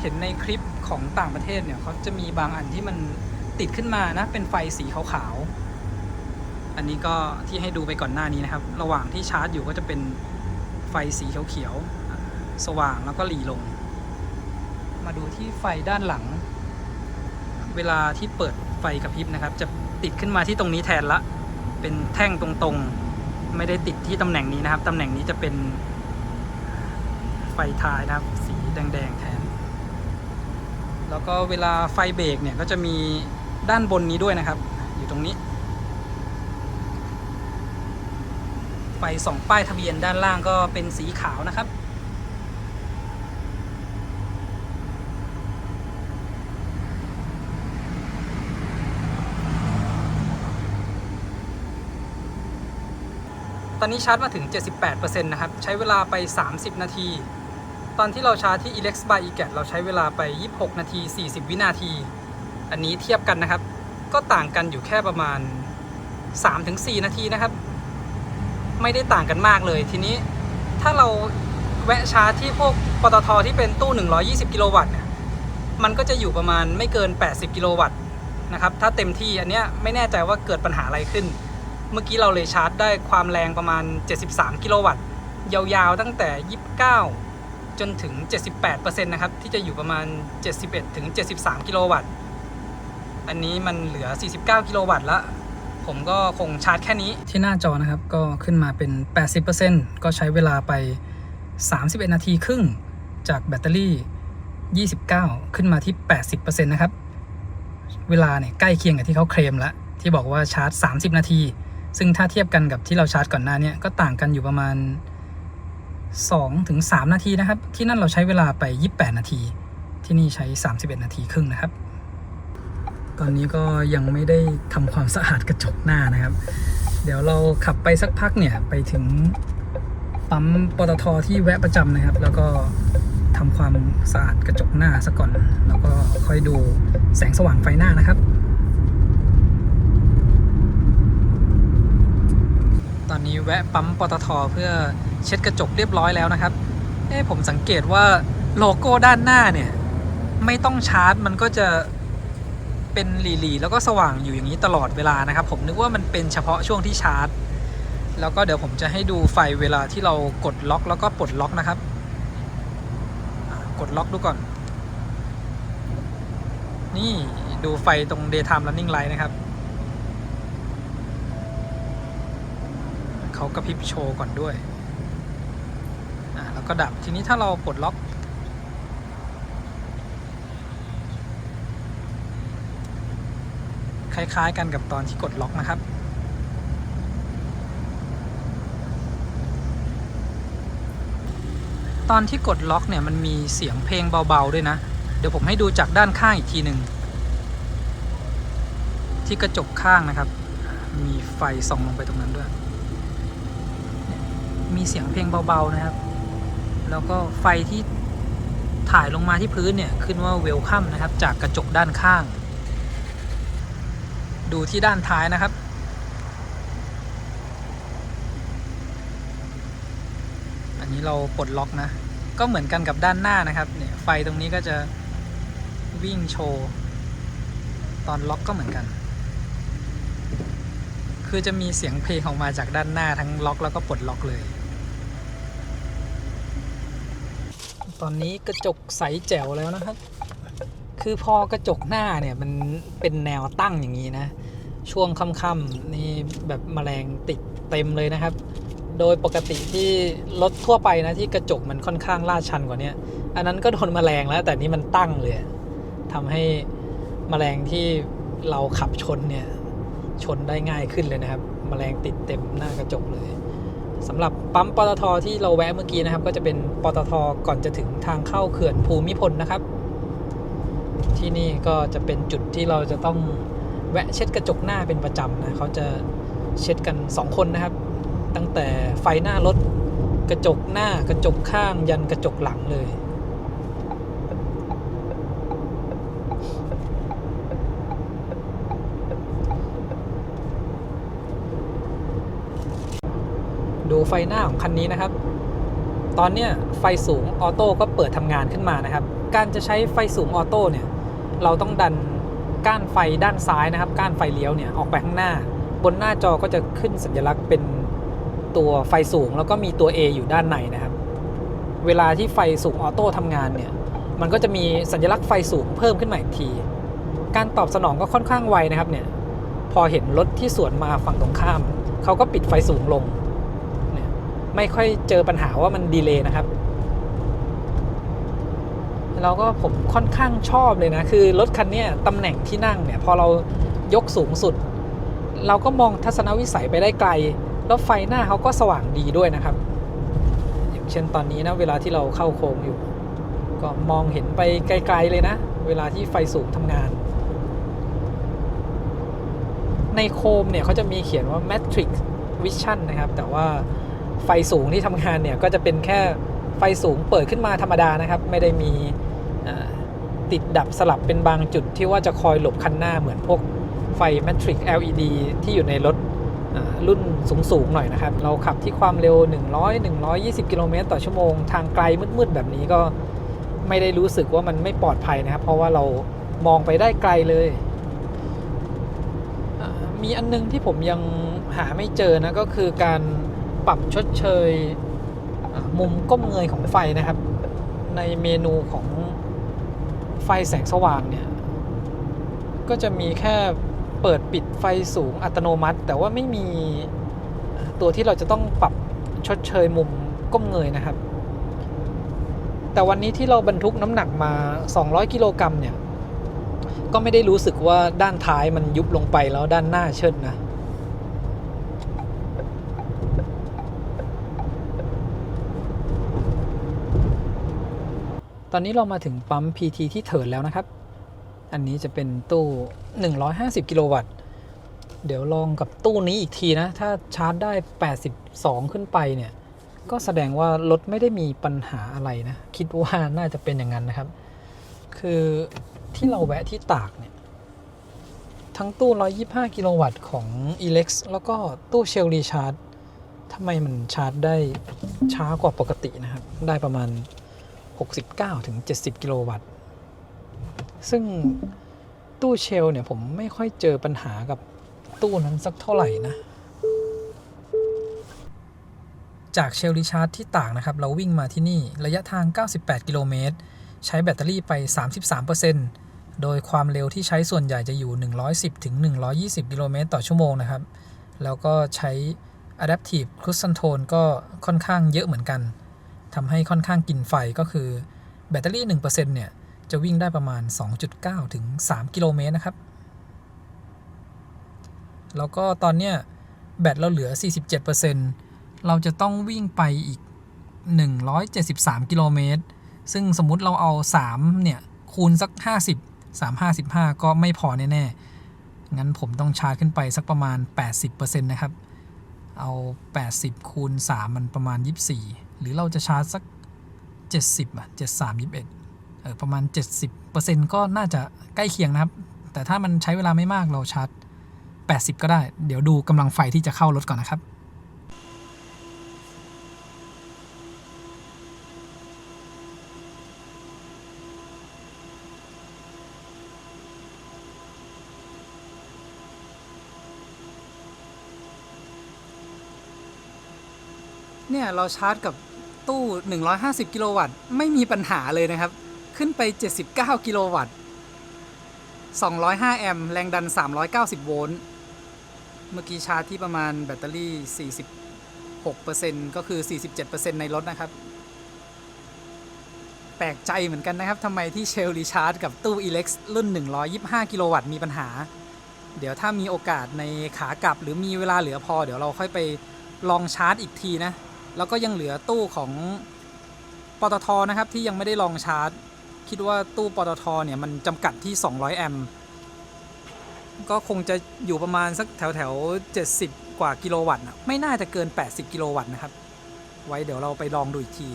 Speaker 2: เห็นในคลิปของต่างประเทศเนี่ยเขาจะมีบางอันที่มันติดขึ้นมานะเป็นไฟสีขาวๆอันนี้ก็ที่ให้ดูไปก่อนหน้านี้นะครับระหว่างที่ชาร์จอยู่ก็จะเป็นไฟสีเขียวๆสว่างแล้วก็หลีลงมาดูที่ไฟด้านหลังเวลาที่เปิดไฟกระพริบนะครับจะติดขึ้นมาที่ตรงนี้แทนละเป็นแท่งตรงๆไม่ได้ติดที่ตำแหน่งนี้นะครับตำแหน่งนี้จะเป็นไฟท้ายนะครับสีแดงๆแทนแล้วก็เวลาไฟเบรกเนี่ยก็จะมีด้านบนนี้ด้วยนะครับอยู่ตรงนี้ไฟส่องป้ายทะเบียนด้านล่างก็เป็นสีขาวนะครับตอนนี้ชาร์จมาถึง 78% นะครับใช้เวลาไป30นาทีตอนที่เราชาร์จที่ Elex by eGat เราใช้เวลาไป26นาที40วินาทีอันนี้เทียบกันนะครับก็ต่างกันอยู่แค่ประมาณ 3-4 นาทีนะครับไม่ได้ต่างกันมากเลยทีนี้ถ้าเราแวะชาร์จที่พวกปตท.ที่เป็นตู้120กิโลวัตต์เนี่ยมันก็จะอยู่ประมาณไม่เกิน80กิโลวัตต์นะครับถ้าเต็มที่อันเนี้ยไม่แน่ใจว่าเกิดปัญหาอะไรขึ้นเมื่อกี้เราเลยชาร์จได้ความแรงประมาณ73กิโลวัตต์ยาวๆตั้งแต่29จนถึง 78% นะครับที่จะอยู่ประมาณ71ถึง73กิโลวัตต์อันนี้มันเหลือ49กิโลวัตต์แล้วผมก็คงชาร์จแค่นี้ที่หน้าจอนะครับก็ขึ้นมาเป็น 80% ก็ใช้เวลาไป31นาทีครึ่งจากแบตเตอรี่29ขึ้นมาที่ 80% นะครับเวลาเนี่ยใกล้เคียงกับที่เขาเคลมแล้วที่บอกว่าชาร์จ30นาทีซึ่งถ้าเทียบกันกับที่เราชาร์จก่อนหน้านี้ก็ต่างกันอยู่ประมาณ 2-3 นาทีนะครับที่นั่นเราใช้เวลาไป28นาทีที่นี่ใช้31นาทีครึ่งนะครับตอนนี้ก็ยังไม่ได้ทำความสะอาดกระจกหน้านะครับเดี๋ยวเราขับไปสักพักเนี่ยไปถึงปั๊มปตท.ที่แวะประจำนะครับแล้วก็ทำความสะอาดกระจกหน้าซะก่อนแล้วก็ค่อยดูแสงสว่างไฟหน้านะครับตอนนี้แวะปั๊มปตท.เพื่อเช็ดกระจกเรียบร้อยแล้วนะครับผมสังเกตว่าโลโก้ด้านหน้าเนี่ยไม่ต้องชาร์จมันก็จะเป็นหลีๆแล้วก็สว่างอยู่อย่างนี้ตลอดเวลานะครับผมนึกว่ามันเป็นเฉพาะช่วงที่ชาร์จแล้วก็เดี๋ยวผมจะให้ดูไฟเวลาที่เรากดล็อกแล้วก็ปลดล็อกนะครับกดล็อกดูก่อนนี่ดูไฟตรง Daytime Running Light นะครับเขากระพริบโชว์ก่อนด้วยแล้วก็ดับทีนี้ถ้าเราปลดล็อกคล้ายๆกันกับตอนที่กดล็อกนะครับตอนที่กดล็อกเนี่ยมันมีเสียงเพลงเบาๆด้วยนะเดี๋ยวผมให้ดูจากด้านข้างอีกทีหนึ่งที่กระจกข้างนะครับมีไฟส่องลงไปตรงนั้นด้วยมีเสียงเพลงเบาๆนะครับแล้วก็ไฟที่ถ่ายลงมาที่พื้นเนี่ยขึ้นว่าเวลคัมนะครับจากกระจกด้านข้างดูที่ด้านท้ายนะครับอันนี้เราปลดล็อกนะก็เหมือนกันกับด้านหน้านะครับเนี่ยไฟตรงนี้ก็จะวิ่งโชว์ตอนล็อกก็เหมือนกันคือจะมีเสียงเพลงออกมาจากด้านหน้าทั้งล็อกแล้วก็ปลดล็อกเลยตอนนี้กระจกใสแจ๋วแล้วนะครับคือพอกระจกหน้าเนี่ยมันเป็นแนวตั้งอย่างนี้นะช่วงค่ำๆนี่แบบแมลงติดเต็มเลยนะครับโดยปกติที่รถทั่วไปนะที่กระจกมันค่อนข้างลาดชันกว่านี้อันนั้นก็โดนแมลงแล้วแต่นี้มันตั้งเลยทำให้แมลงที่เราขับชนเนี่ยชนได้ง่ายขึ้นเลยนะครับแมลงติดเต็มหน้ากระจกเลย สำหรับปั๊มปตทที่เราแวะเมื่อกี้นะครับก็จะเป็นปตทก่อนจะถึงทางเข้าเขื่อนภูมิพลนะครับที่นี่ก็จะเป็นจุดที่เราจะต้องแวะเช็ดกระจกหน้าเป็นประจำนะเขาจะเช็ดกัน2คนนะครับตั้งแต่ไฟหน้ารถกระจกหน้ากระจกข้างยันกระจกหลังเลยดูไฟหน้าของคันนี้นะครับตอนเนี้ยไฟสูงออโต้ก็เปิดทำงานขึ้นมานะครับการจะใช้ไฟสูงออโต้เนี่ยเราต้องดันก้านไฟด้านซ้ายนะครับก้านไฟเลี้ยวเนี่ยออกไปข้างหน้าบนหน้าจอก็จะขึ้นสัญลักษณ์เป็นตัวไฟสูงแล้วก็มีตัว A อยู่ด้านในนะครับเวลาที่ไฟสูงออโต้ทำงานเนี่ยมันก็จะมีสัญลักษณ์ไฟสูงเพิ่มขึ้นมาอีกทีการตอบสนองก็ค่อนข้างไวนะครับเนี่ยพอเห็นรถที่สวนมาฝั่งตรงข้ามเขาก็ปิดไฟสูงลงไม่ค่อยเจอปัญหาว่ามันดีเลย์นะครับแล้วก็ผมค่อนข้างชอบเลยนะคือรถคันนี้ตำแหน่งที่นั่งเนี่ยพอเรายกสูงสุดเราก็มองทัศนวิสัยไปได้ไกลแล้วไฟหน้าเขาก็สว่างดีด้วยนะครับอย่างเช่นตอนนี้นะเวลาที่เราเข้าโค้งอยู่ก็มองเห็นไปไกลๆเลยนะเวลาที่ไฟสูงทำงานในโคมเนี่ยเขาจะมีเขียนว่า Matrix Vision นะครับแต่ว่าไฟสูงที่ทำงานเนี่ยก็จะเป็นแค่ไฟสูงเปิดขึ้นมาธรรมดานะครับไม่ได้มีติดดับสลับเป็นบางจุดที่ว่าจะคอยหลบคันหน้าเหมือนพวกไฟ Matrix LED ที่อยู่ในรถรุ่นสูงๆหน่อยนะครับเราขับที่ความเร็ว100-120 กิโลเมตรต่อชั่วโมงทางไกลมืดๆแบบนี้ก็ไม่ได้รู้สึกว่ามันไม่ปลอดภัยนะครับเพราะว่าเรามองไปได้ไกลเลยมีอันนึงที่ผมยังหาไม่เจอนะก็คือการปรับชดเชยมุมก้มเงยของไฟนะครับในเมนูของไฟแสงสว่างเนี่ยก็จะมีแค่เปิดปิดไฟสูงอัตโนมัติแต่ว่าไม่มีตัวที่เราจะต้องปรับชดเชยมุมก้มเงยนะครับแต่วันนี้ที่เราบรรทุกน้ำหนักมา200 กิโลกรัมเนี่ยก็ไม่ได้รู้สึกว่าด้านท้ายมันยุบลงไปแล้วด้านหน้าเชิดนะตอนนี้เรามาถึงปั๊ม PT ที่เถิดแล้วนะครับอันนี้จะเป็นตู้150กิโลวัตต์เดี๋ยวลองกับตู้นี้อีกทีนะถ้าชาร์จได้82ขึ้นไปเนี่ยก็แสดงว่ารถไม่ได้มีปัญหาอะไรนะคิดว่าน่าจะเป็นอย่างนั้นนะครับคือที่เราแวะที่ตากเนี่ยทั้งตู้125กิโลวัตต์ของ Elex แล้วก็ตู้เชลรีชาร์จทำไมมันชาร์จได้ช้ากว่าปกตินะครับได้ประมาณ69-70 กิโลวัตต์ซึ่งตู้เชลเนี่ยผมไม่ค่อยเจอปัญหากับตู้นั้นสักเท่าไหร่นะจากเชลรีชาร์จที่ตากนะครับเราวิ่งมาที่นี่ระยะทาง98กิโลเมตรใช้แบตเตอรี่ไป 33% โดยความเร็วที่ใช้ส่วนใหญ่จะอยู่110-120 กิโลเมตรต่อชั่วโมงนะครับแล้วก็ใช้ Adaptive Cruise Control ก็ค่อนข้างเยอะเหมือนกันทำให้ค่อนข้างกินไฟก็คือแบตเตอรี่ 1% เนี่ยจะวิ่งได้ประมาณ 2.9 ถึง 3 กิโลเมตรนะครับแล้วก็ตอนเนี้ยแบตเราเหลือ 47% เราจะต้องวิ่งไปอีก173กิโลเมตรซึ่งสมมุติเราเอา3เนี่ยคูณสัก50 355ก็ไม่พอแน่ๆงั้นผมต้องชาร์จขึ้นไปสักประมาณ 80% นะครับเอา80คูณ3มันประมาณ24หรือเราจะชาร์จสัก70 73 21ประมาณ 70% ก็น่าจะใกล้เคียงนะครับแต่ถ้ามันใช้เวลาไม่มากเราชาร์จ80ก็ได้เดี๋ยวดูกำลังไฟที่จะเข้ารถก่อนนะครับเนี่ยเราชาร์จกับตู้150กิโลวัตต์ไม่มีปัญหาเลยนะครับขึ้นไป79กิโลวัตต์205แอมป์แรงดัน390โวลต์เมื่อกี้ชาร์จที่ประมาณแบตเตอรี่ 46% ก็คือ 47% ในรถนะครับแปลกใจเหมือนกันนะครับทำไมที่เชลรีชาร์จกับตู้ Elex รุ่น125กิโลวัตต์มีปัญหาเดี๋ยวถ้ามีโอกาสในขากลับหรือมีเวลาเหลือพอเดี๋ยวเราค่อยไป ลองชาร์จอีกทีนะแล้วก็ยังเหลือตู้ของปตทนะครับที่ยังไม่ได้ลองชาร์จคิดว่าตู้ปตทเนี่ยมันจำกัดที่200แอมป์ก็คงจะอยู่ประมาณสักแถว70กว่ากิโลวัตต์ไม่น่าจะเกิน80กิโลวัตต์นะครับไว้เดี๋ยวเราไปลองดูอีกที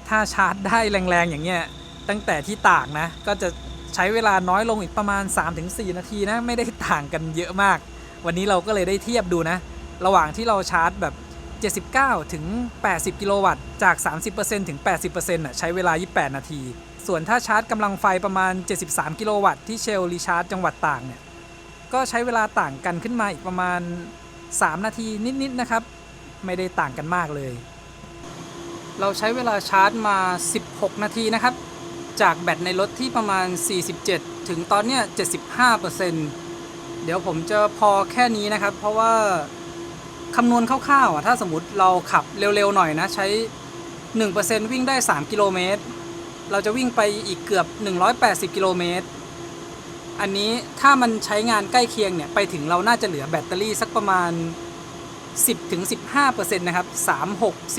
Speaker 2: ถ้าชาร์จได้แรงๆอย่างเงี้ยตั้งแต่ที่ตากนะก็จะใช้เวลาน้อยลงอีกประมาณ 3-4 นาทีนะไม่ได้ต่างกันเยอะมากวันนี้เราก็เลยได้เทียบดูนะระหว่างที่เราชาร์จแบบ79ถึง80กิโลวัตต์จาก 30% ถึง 80% ใช้เวลา28นาทีส่วนถ้าชาร์จกำลังไฟประมาณ73กิโลวัตต์ที่เชลรีชาร์จจังหวัดตากเนี่ยก็ใช้เวลาต่างกันขึ้นมาอีกประมาณ3นาทีนิดๆนะครับไม่ได้ต่างกันมากเลยเราใช้เวลาชาร์จมา16นาทีนะครับจากแบตในรถที่ประมาณ47ถึงตอนเนี้ย 75% เดี๋ยวผมจะพอแค่นี้นะครับเพราะว่าคำนวณคร่าวๆถ้าสมมติเราขับเร็วๆหน่อยนะใช้ 1% วิ่งได้3กิโลเมตรเราจะวิ่งไปอีกเกือบ180กิโลเมตรอันนี้ถ้ามันใช้งานใกล้เคียงเนี่ยไปถึงเราน่าจะเหลือแบตเตอรี่สักประมาณ 10-15% นะครับ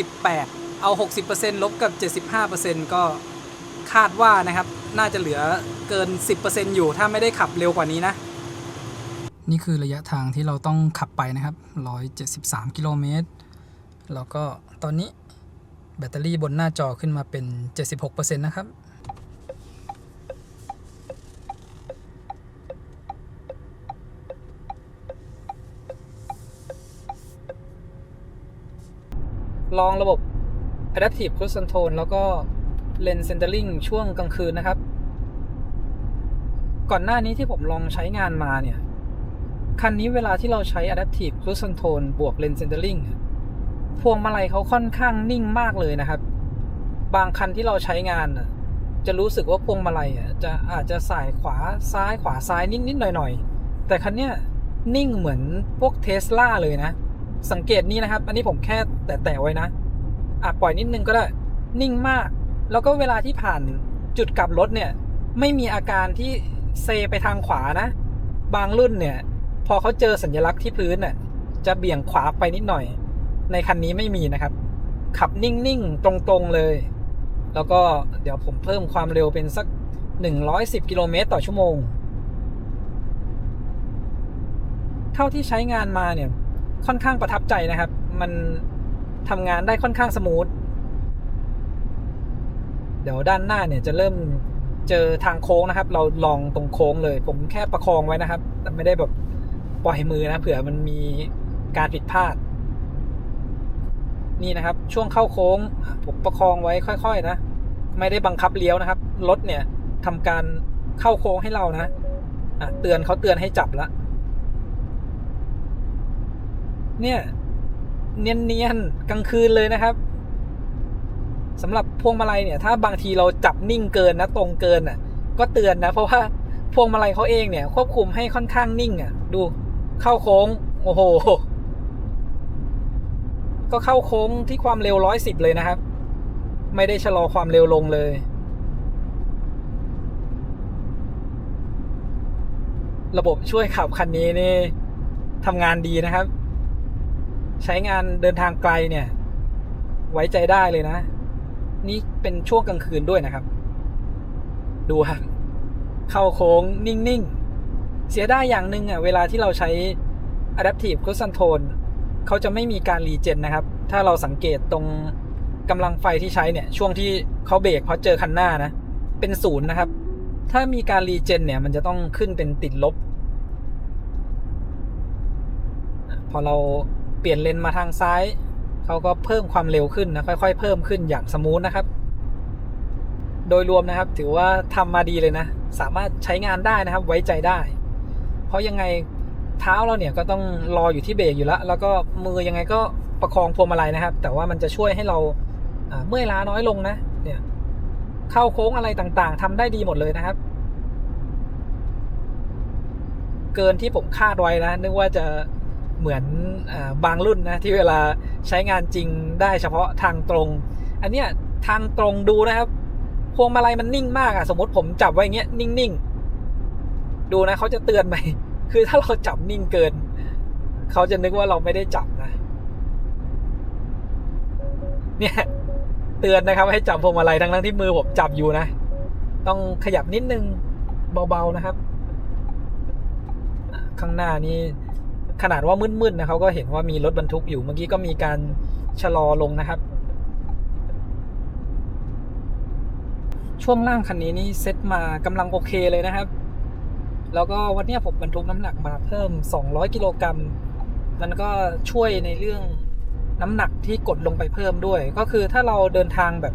Speaker 2: 36-18เอา 60% ลบกับ 75% ก็คาดว่านะครับน่าจะเหลือเกิน 10% อยู่ถ้าไม่ได้ขับเร็วกว่านี้นะนี่คือระยะทางที่เราต้องขับไปนะครับ173กิโลเมตรแล้วก็ตอนนี้แบตเตอรี่บนหน้าจอขึ้นมาเป็น 76% นะครับลองระบบ Adaptive Cruise Control แล้วก็ Lane Centering ช่วงกลางคืนนะครับก่อนหน้านี้ที่ผมลองใช้งานมาเนี่ยคันนี้เวลาที่เราใช้ Adaptive Cruise Control บวก Lane Centering พวงมาลัยเขาค่อนข้างนิ่งมากเลยนะครับบางคันที่เราใช้งานจะรู้สึกว่าพวงมาลัยอาจจะสายขวาซ้ายนิดๆหน่อยๆแต่คันเนี้ยนิ่งเหมือนพวก Tesla เลยนะสังเกตนี้นะครับอันนี้ผมแค่แตะไว้นะปล่อยนิดนึงก็ได้นิ่งมากแล้วก็เวลาที่ผ่านจุดกลับรถเนี่ยไม่มีอาการที่เซไปทางขวานะบางรุ่นเนี่ยพอเขาเจอสัญลักษณ์ที่พื้นน่ะจะเบี่ยงขวาไปนิดหน่อยในคันนี้ไม่มีนะครับขับนิ่งๆตรงๆเลยแล้วก็เดี๋ยวผมเพิ่มความเร็วเป็นสัก110กิโลเมตรต่อชั่วโมงเท่าที่ใช้งานมาเนี่ยค่อนข้างประทับใจนะครับมันทำงานได้ค่อนข้างสมูทเดี๋ยวด้านหน้าเนี่ยจะเริ่มเจอทางโค้งนะครับเราลองตรงโค้งเลยผมแค่ประคองไว้นะครับแต่ไม่ได้แบบปล่อยมือนะเผื่อมันมีการผิดพลาดนี่นะครับช่วงเข้าโค้งผมประคองไว้ค่อยๆนะไม่ได้บังคับเลี้ยวนะครับรถเนี่ยทำการเข้าโค้งให้เรานะเขาเตือนให้จับละเนี่ยเนียนๆกลางคืนเลยนะครับสำหรับพวงมาลัยเนี่ยถ้าบางทีเราจับนิ่งเกินนะตรงเกินก็เตือนนะเพราะว่าพวงมาลัยเขาเองเนี่ยควบคุมให้ค่อนข้างนิ่งดูเข้าโค้งโอ้โหก็เข้าโค้งที่ความเร็ว110เลยนะครับไม่ได้ชะลอความเร็วลงเลยระบบช่วยขับคันนี้นี่ทำงานดีนะครับใช้งานเดินทางไกลเนี่ยไว้ใจได้เลยนะนี่เป็นช่วงกลางคืนด้วยนะครับดูครับเข้าโค้งนิ่งๆเสียดายอย่างหนึ่งเวลาที่เราใช้ Adaptive Cruise Control เขาจะไม่มีการรีเจนนะครับถ้าเราสังเกตตรงกำลังไฟที่ใช้เนี่ยช่วงที่เขาเบรกเพราะเจอคันหน้านะเป็น0นะครับถ้ามีการรีเจนเนี่ยมันจะต้องขึ้นเป็นติดลบพอเราเปลี่ยนเลนมาทางซ้ายเขาก็เพิ่มความเร็วขึ้นนะค่อยๆเพิ่มขึ้นอย่างสมูทนะครับโดยรวมนะครับถือว่าทำมาดีเลยนะสามารถใช้งานได้นะครับไว้ใจได้เพราะยังไงเท้าเราเนี่ยก็ต้องรออยู่ที่เบรกอยู่แล้วก็มือยังไงก็ประคองพวงมาลัยนะครับแต่ว่ามันจะช่วยให้เราเมื่อยล้าน้อยลงนะเนี่ยเข้าโค้งอะไรต่างๆทำได้ดีหมดเลยนะครับเกินที่ผมคาดไว้นะนึกว่าจะเหมือนบางรุ่นนะที่เวลาใช้งานจริงได้เฉพาะทางตรงอันเนี้ยทางตรงดูนะครับพวงมาลัยมันนิ่งมากสมมติผมจับไว้อย่างเงี้ยนิ่งๆดูนะเขาจะเตือนไหมคือถ้าเราจับนิ่งเกิน เขาจะนึกว่าเราไม่ได้จับนะเนี่ยเตือนนะครับให้จับพวงมาลัยทั้งที่มือผมจับอยู่นะต้องขยับนิดนึงเบาๆนะครับข้างหน้านี้ขนาดว่ามืดๆนะเขาก็เห็นว่ามีรถบรรทุกอยู่เมื่อกี้ก็มีการชะลอลงนะครับช่วงล่างคันนี้นี่เซ็ตมากำลังโอเคเลยนะครับแล้วก็วันนี้ผมบรรทุกน้ำหนักมาเพิ่ม200กิโลกรัมมันก็ช่วยในเรื่องน้ำหนักที่กดลงไปเพิ่มด้วยก็คือถ้าเราเดินทางแบบ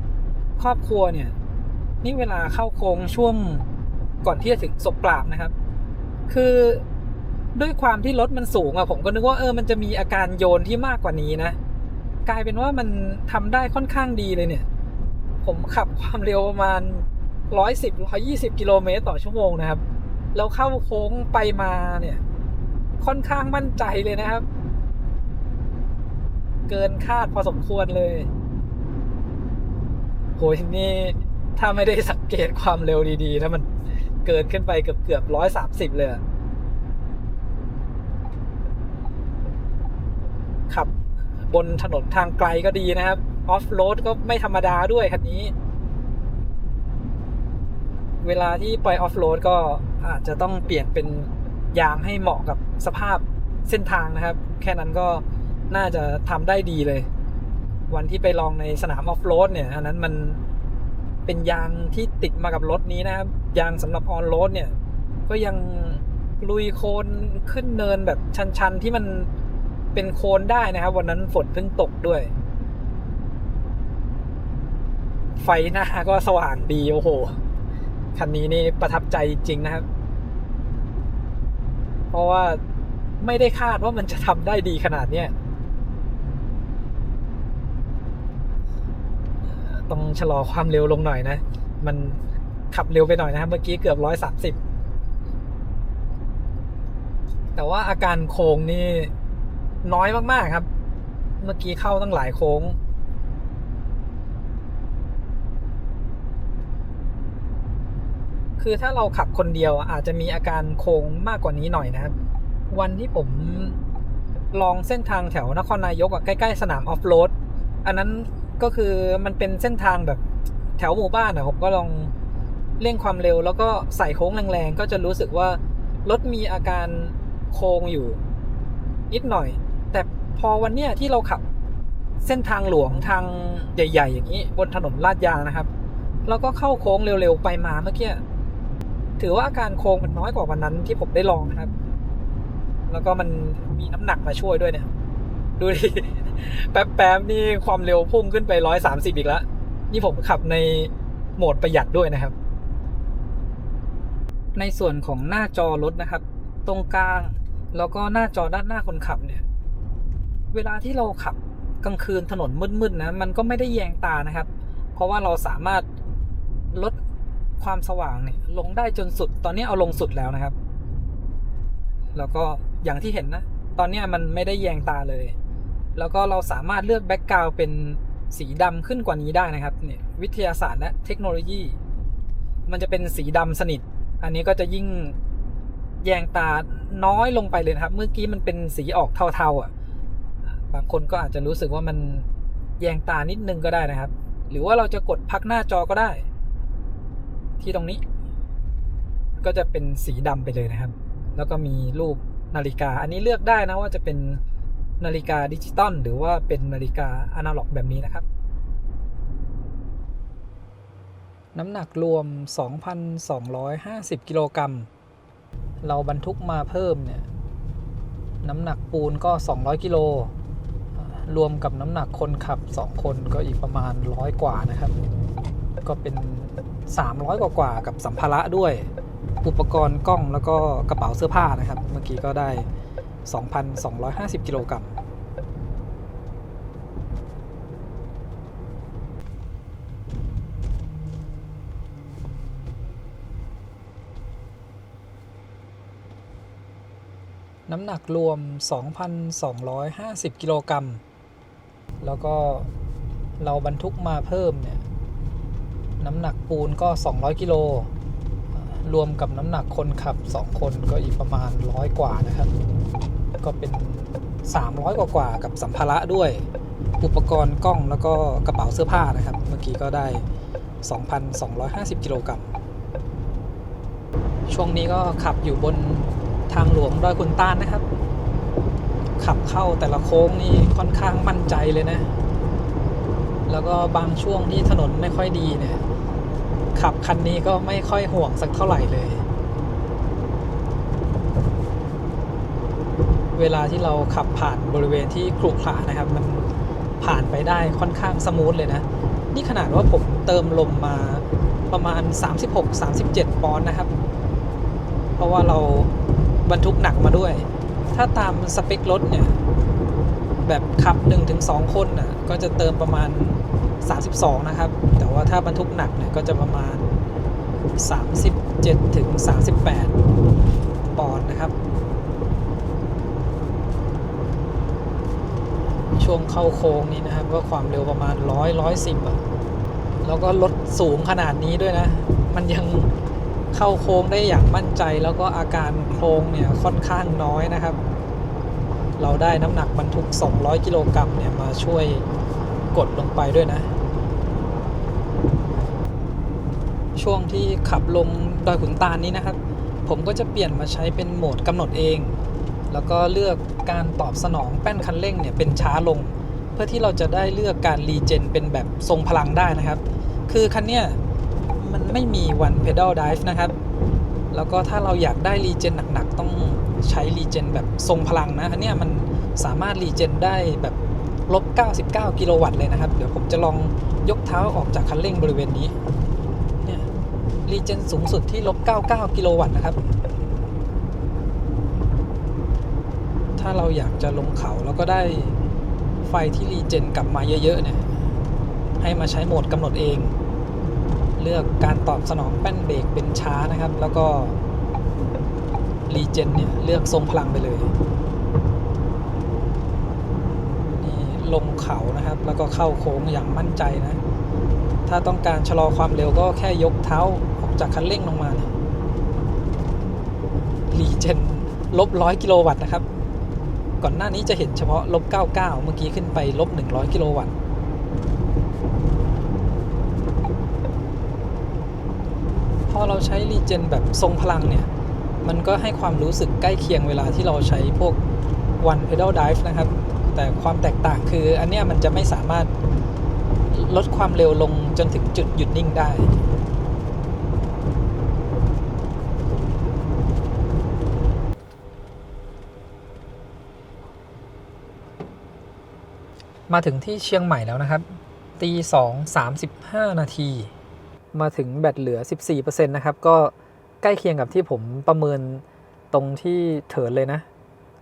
Speaker 2: ครอบครัวเนี่ยนี่เวลาเข้าโค้งช่วงก่อนที่จะถึงศพปราบนะครับคือด้วยความที่รถมันสูงอะผมก็นึกว่ามันจะมีอาการโยนที่มากกว่านี้นะกลายเป็นว่ามันทำได้ค่อนข้างดีเลยเนี่ยผมขับความเร็วประมาณ110-120กิโลเมตรต่อชั่วโมงนะครับแล้วเข้าโค้งไปมาเนี่ยค่อนข้างมั่นใจเลยนะครับเกินคาดพอสมควรเลยโหนี่ถ้าไม่ได้สังเกตความเร็วดีๆถ้ามันเกินขึ้นไปเกือบ130เลยขับบนถนนทางไกลก็ดีนะครับออฟโรดก็ไม่ธรรมดาด้วยคันนี้เวลาที่ไปออฟโรดก็อาจจะต้องเปลี่ยนเป็นยางให้เหมาะกับสภาพเส้นทางนะครับแค่นั้นก็น่าจะทำได้ดีเลยวันที่ไปลองในสนามออฟโรดเนี่ยอันนั้นมันเป็นยางที่ติดมากับรถนี้นะครับยางสำหรับออนโรดเนี่ยก็ยังลุยโคลนขึ้นเนินแบบชันๆที่มันเป็นโคลนได้นะครับวันนั้นฝนเพิ่งตกด้วยไฟหน้าก็สว่างดีโอ้โหคันนี้นี่ประทับใจจริงนะครับเพราะว่าไม่ได้คาดว่ามันจะทำได้ดีขนาดเนี้ยต้องชะลอความเร็วลงหน่อยนะมันขับเร็วไปหน่อยนะครับเมื่อกี้เกือบ130แต่ว่าอาการโค้งนี่น้อยมากๆครับเมื่อกี้เข้าตั้งหลายโค้งคือถ้าเราขับคนเดียวอาจจะมีอาการโค้งมากกว่านี้หน่อยนะครับวันที่ผมลองเส้นทางแถวนครนายกใกล้ๆสนามออฟโรดอันนั้นก็คือมันเป็นเส้นทางแบบแถวหมู่บ้านผมก็ลองเร่งความเร็วแล้วก็ใส่โค้งแรงๆก็จะรู้สึกว่ารถมีอาการโค้งอยู่นิดหน่อยแต่พอวันเนี้ยที่เราขับเส้นทางหลวงทางใหญ่ๆอย่างนี้บนถนนลาดยางนะครับแล้วก็เข้าโค้งเร็วๆไปมาเมื่อกี้ถือว่าอาการโค้งมันน้อยกว่าวันนั้นที่ผมได้ลองนะครับแล้วก็มันมีน้ำหนักมาช่วยด้วยเนี่ยดูดิ แป๊บๆนี่ความเร็วพุ่งขึ้นไป130อีกแล้วนี่ผมขับในโหมดประหยัดด้วยนะครับในส่วนของหน้าจอรถนะครับตรงกลางแล้วก็หน้าจอด้านหน้าคนขับเนี่ยเวลาที่เราขับกลางคืนถนนมืดๆนะมันก็ไม่ได้แยงตานะครับเพราะว่าเราสามารถลดความสว่างเนี่ยลงได้จนสุดตอนนี้เอาลงสุดแล้วนะครับแล้วก็อย่างที่เห็นนะตอนนี้มันไม่ได้แยงตาเลยแล้วก็เราสามารถเลือกแบ็คกราวด์เป็นสีดำขึ้นกว่านี้ได้นะครับเนี่ยวิทยาศาสตร์และเทคโนโลยีมันจะเป็นสีดำสนิทอันนี้ก็จะยิ่งแยงตาน้อยลงไปเลยนะครับเมื่อกี้มันเป็นสีออกเทาๆบางคนก็อาจจะรู้สึกว่ามันแยงตานิดนึงก็ได้นะครับหรือว่าเราจะกดพักหน้าจอก็ได้ที่ตรงนี้ก็จะเป็นสีดำไปเลยนะครับแล้วก็มีรูปนาฬิกาอันนี้เลือกได้นะว่าจะเป็นนาฬิกาดิจิตอลหรือว่าเป็นนาฬิกาอนาล็อกแบบนี้นะครับน้ำหนักรวม 2,250 กิโลกรัมเราบรรทุกมาเพิ่มเนี่ยน้ำหนักปูนก็200กิโลรวมกับน้ำหนักคนขับ2คนก็อีกประมาณ100กว่านะครับก็เป็น300กว่ากับสัมภาระด้วยอุปกรณ์กล้องแล้วก็กระเป๋าเสื้อผ้านะครับเมื่อกี้ก็ได้ 2,250 กิโลกรัมน้ำหนักรวม 2,250 กิโลกรัมแล้วก็เราบรรทุกมาเพิ่มเนี่ยน้ำหนักปูนก็200กิโลรวมกับน้ำหนักคนขับ2คนก็อีกประมาณ100กว่านะครับก็เป็น 300 กว่ากับสัมภาระด้วยอุปกรณ์กล้องแล้วก็กระเป๋าเสื้อผ้านะครับเมื่อกี้ก็ได้ 2,250 กิโลกรัมช่วงนี้ก็ขับอยู่บนทางหลวงดอยขุนตาลนะครับขับเข้าแต่ละโค้งนี่ค่อนข้างมั่นใจเลยนะแล้วก็บางช่วงที่ถนนไม่ค่อยดีเนี่ยขับคันนี้ก็ไม่ค่อยห่วงสักเท่าไหร่เลยเวลาที่เราขับผ่านบริเวณที่ขรุขระนะครับมันผ่านไปได้ค่อนข้างสมูทเลยนะนี่ขนาดว่าผมเติมลมมาประมาณ 36-37 ปอนด์นะครับเพราะว่าเราบรรทุกหนักมาด้วยถ้าตามสเปครถเนี่ยแบบขับ 1-2 คนน่ะก็จะเติมประมาณ32นะครับแต่ว่าถ้าบรรทุกหนักเนี่ยก็จะประมาณ 37-38 ปอนด์นะครับช่วงเข้าโค้งนี้นะครับก็ความเร็วประมาณ100-110อ่ะแล้วก็รถสูงขนาดนี้ด้วยนะมันยังเข้าโค้งได้อย่างมั่นใจแล้วก็อาการโค้งเนี่ยค่อนข้างน้อยนะครับเราได้น้ำหนักบรรทุก200 กิโลกรัมเนี่ยมาช่วยกดลงไปด้วยนะช่วงที่ขับลงดอยขุนตาลนี้นะครับผมก็จะเปลี่ยนมาใช้เป็นโหมดกำหนดเองแล้วก็เลือกการตอบสนองแป้นคันเร่งเนี่ยเป็นช้าลงเพื่อที่เราจะได้เลือกการรีเจนเป็นแบบทรงพลังได้นะครับคือคันเนี้ยมันไม่มี one pedal drive นะครับแล้วก็ถ้าเราอยากได้รีเจนหนักๆต้องใช้รีเจนแบบทรงพลังนะอันเนี้ยมันสามารถรีเจนได้แบบลบ99 กิโลวัตต์เลยนะครับเดี๋ยวผมจะลองยกเท้าออกจากคันเร่งบริเวณนี้เนี่ยรีเจนสูงสุดที่ลบ99 กิโลวัตต์นะครับถ้าเราอยากจะลงเขาแล้วก็ได้ไฟที่รีเจนกลับมาเยอะๆเนี่ยให้มาใช้โหมดกำหนดเองเลือกการตอบสนองแป้นเบรกเป็นช้านะครับแล้วก็รีเจนเนี่ยเลือกทรงพลังไปเลยนี่ลงเขานะครับแล้วก็เข้าโค้งอย่างมั่นใจนะถ้าต้องการชะลอความเร็วก็แค่ยกเท้าออกจากคันเร่งลงมาเนี่ยรีเจนลบ100 กิโลวัตต์นะครับก่อนหน้านี้จะเห็นเฉพาะลบ99เมื่อกี้ขึ้นไปลบ100 กิโลวัตต์พอเราใช้รีเจนแบบทรงพลังเนี่ยมันก็ให้ความรู้สึกใกล้เคียงเวลาที่เราใช้พวก one pedal drive นะครับแต่ความแตกต่างคืออันเนี้ยมันจะไม่สามารถลดความเร็วลงจนถึงจุดหยุดนิ่งได้มาถึงที่เชียงใหม่แล้วนะครับตี 2:35 นาทีมาถึงแบตเหลือ 14% นะครับก็ใกล้เคียงกับที่ผมประเมินตรงที่เถินเลยนะ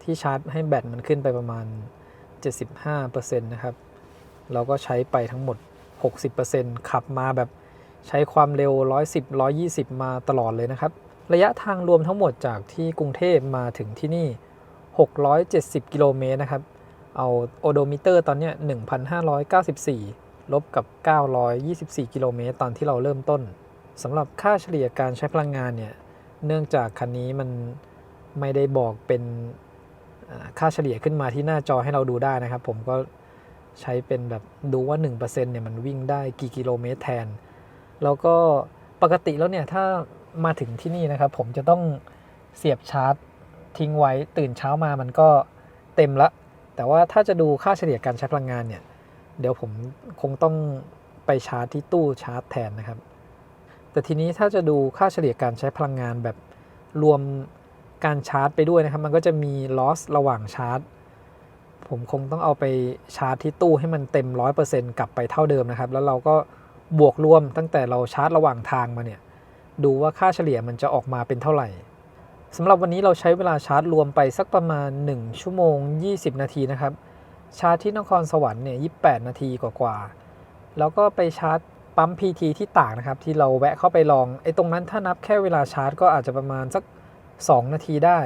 Speaker 2: ที่ชาร์จให้แบตมันขึ้นไปประมาณ 75% นะครับเราก็ใช้ไปทั้งหมด 60% ขับมาแบบใช้ความเร็ว110-120มาตลอดเลยนะครับระยะทางรวมทั้งหมดจากที่กรุงเทพมาถึงที่นี่670 กิโลเมตรนะครับเอาโอโดมิเตอร์ตอนนี้ 1,594 ลบกับ924 กิโลเมตรตอนที่เราเริ่มต้นสำหรับค่าเฉลี่ยการใช้พลังงานเนี่ยเนื่องจากคันนี้มันไม่ได้บอกเป็นค่าเฉลี่ยขึ้นมาที่หน้าจอให้เราดูได้นะครับผมก็ใช้เป็นแบบดูว่า 1% เนี่ยมันวิ่งได้กี่กิโลเมตรแทนแล้วก็ปกติแล้วเนี่ยถ้ามาถึงที่นี่นะครับผมจะต้องเสียบชาร์จทิ้งไว้ตื่นเช้ามามันก็เต็มละแต่ว่าถ้าจะดูค่าเฉลี่ยการใช้พลังงานเนี่ยเดี๋ยวผมคงต้องไปชาร์จที่ตู้ชาร์จแทนนะครับแต่ทีนี้ถ้าจะดูค่าเฉลี่ยการใช้พลังงานแบบรวมการชาร์จไปด้วยนะครับมันก็จะมี loss ระหว่างชาร์จผมคงต้องเอาไปชาร์จที่ตู้ให้มันเต็ม 100% กลับไปเท่าเดิมนะครับแล้วเราก็บวกรวมตั้งแต่เราชาร์จระหว่างทางมาเนี่ยดูว่าค่าเฉลี่ยมันจะออกมาเป็นเท่าไหร่สำหรับวันนี้เราใช้เวลาชาร์จรวมไปสักประมาณ1 ชั่วโมง 20 นาทีนะครับชาร์จที่นครสวรรค์เนี่ย28 นาทีกว่าๆแล้วก็ไปชาร์จปั๊ม PT ที่ตากนะครับที่เราแวะเข้าไปลองตรงนั้นถ้านับแค่เวลาชาร์จก็อาจจะประมาณสัก2 นาทีได้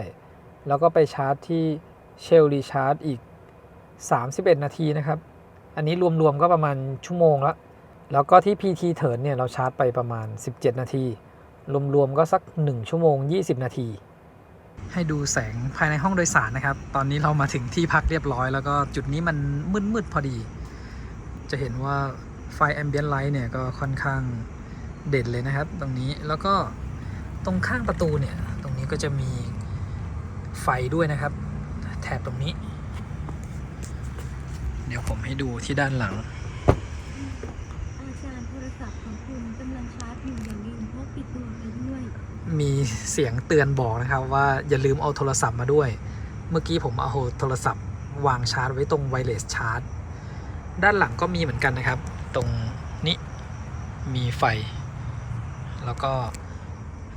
Speaker 2: แล้วก็ไปชาร์จที่เชลรีชาร์จอีก31 นาทีนะครับอันนี้รวมๆก็ประมาณชั่วโมงละแล้วก็ที่ PT เถินเนี่ยเราชาร์จไปประมาณ17 นาทีรวมๆก็สัก1 ชั่วโมง 20 นาที ให้ดูแสงภายในห้องโดยสารนะครับตอนนี้เรามาถึงที่พักเรียบร้อยแล้วก็จุดนี้มันมืดพอดีจะเห็นว่าไฟแอมเบียนไลท์เนี่ยก็ค่อนข้างเด่นเลยนะครับตรงนี้แล้วก็ตรงข้างประตูเนี่ยตรงนี้ก็จะมีไฟด้วยนะครับแถบตรงนี้เดี๋ยวผมให้ดูที่ด้านหลัง
Speaker 4: อาจารย์โทรศัพท์ของคุณกำลังชาร์จอยู่อย่าลืมพกติดตัวไปด้วย
Speaker 2: มีเสียงเตือนบอกนะครับว่าอย่าลืมเอาโทรศัพท์มาด้วยเมื่อกี้ผมเอาโทรศัพท์วางชาร์จไว้ตรงไวเลสชาร์จด้านหลังก็มีเหมือนกันนะครับตรงนี้มีไฟแล้วก็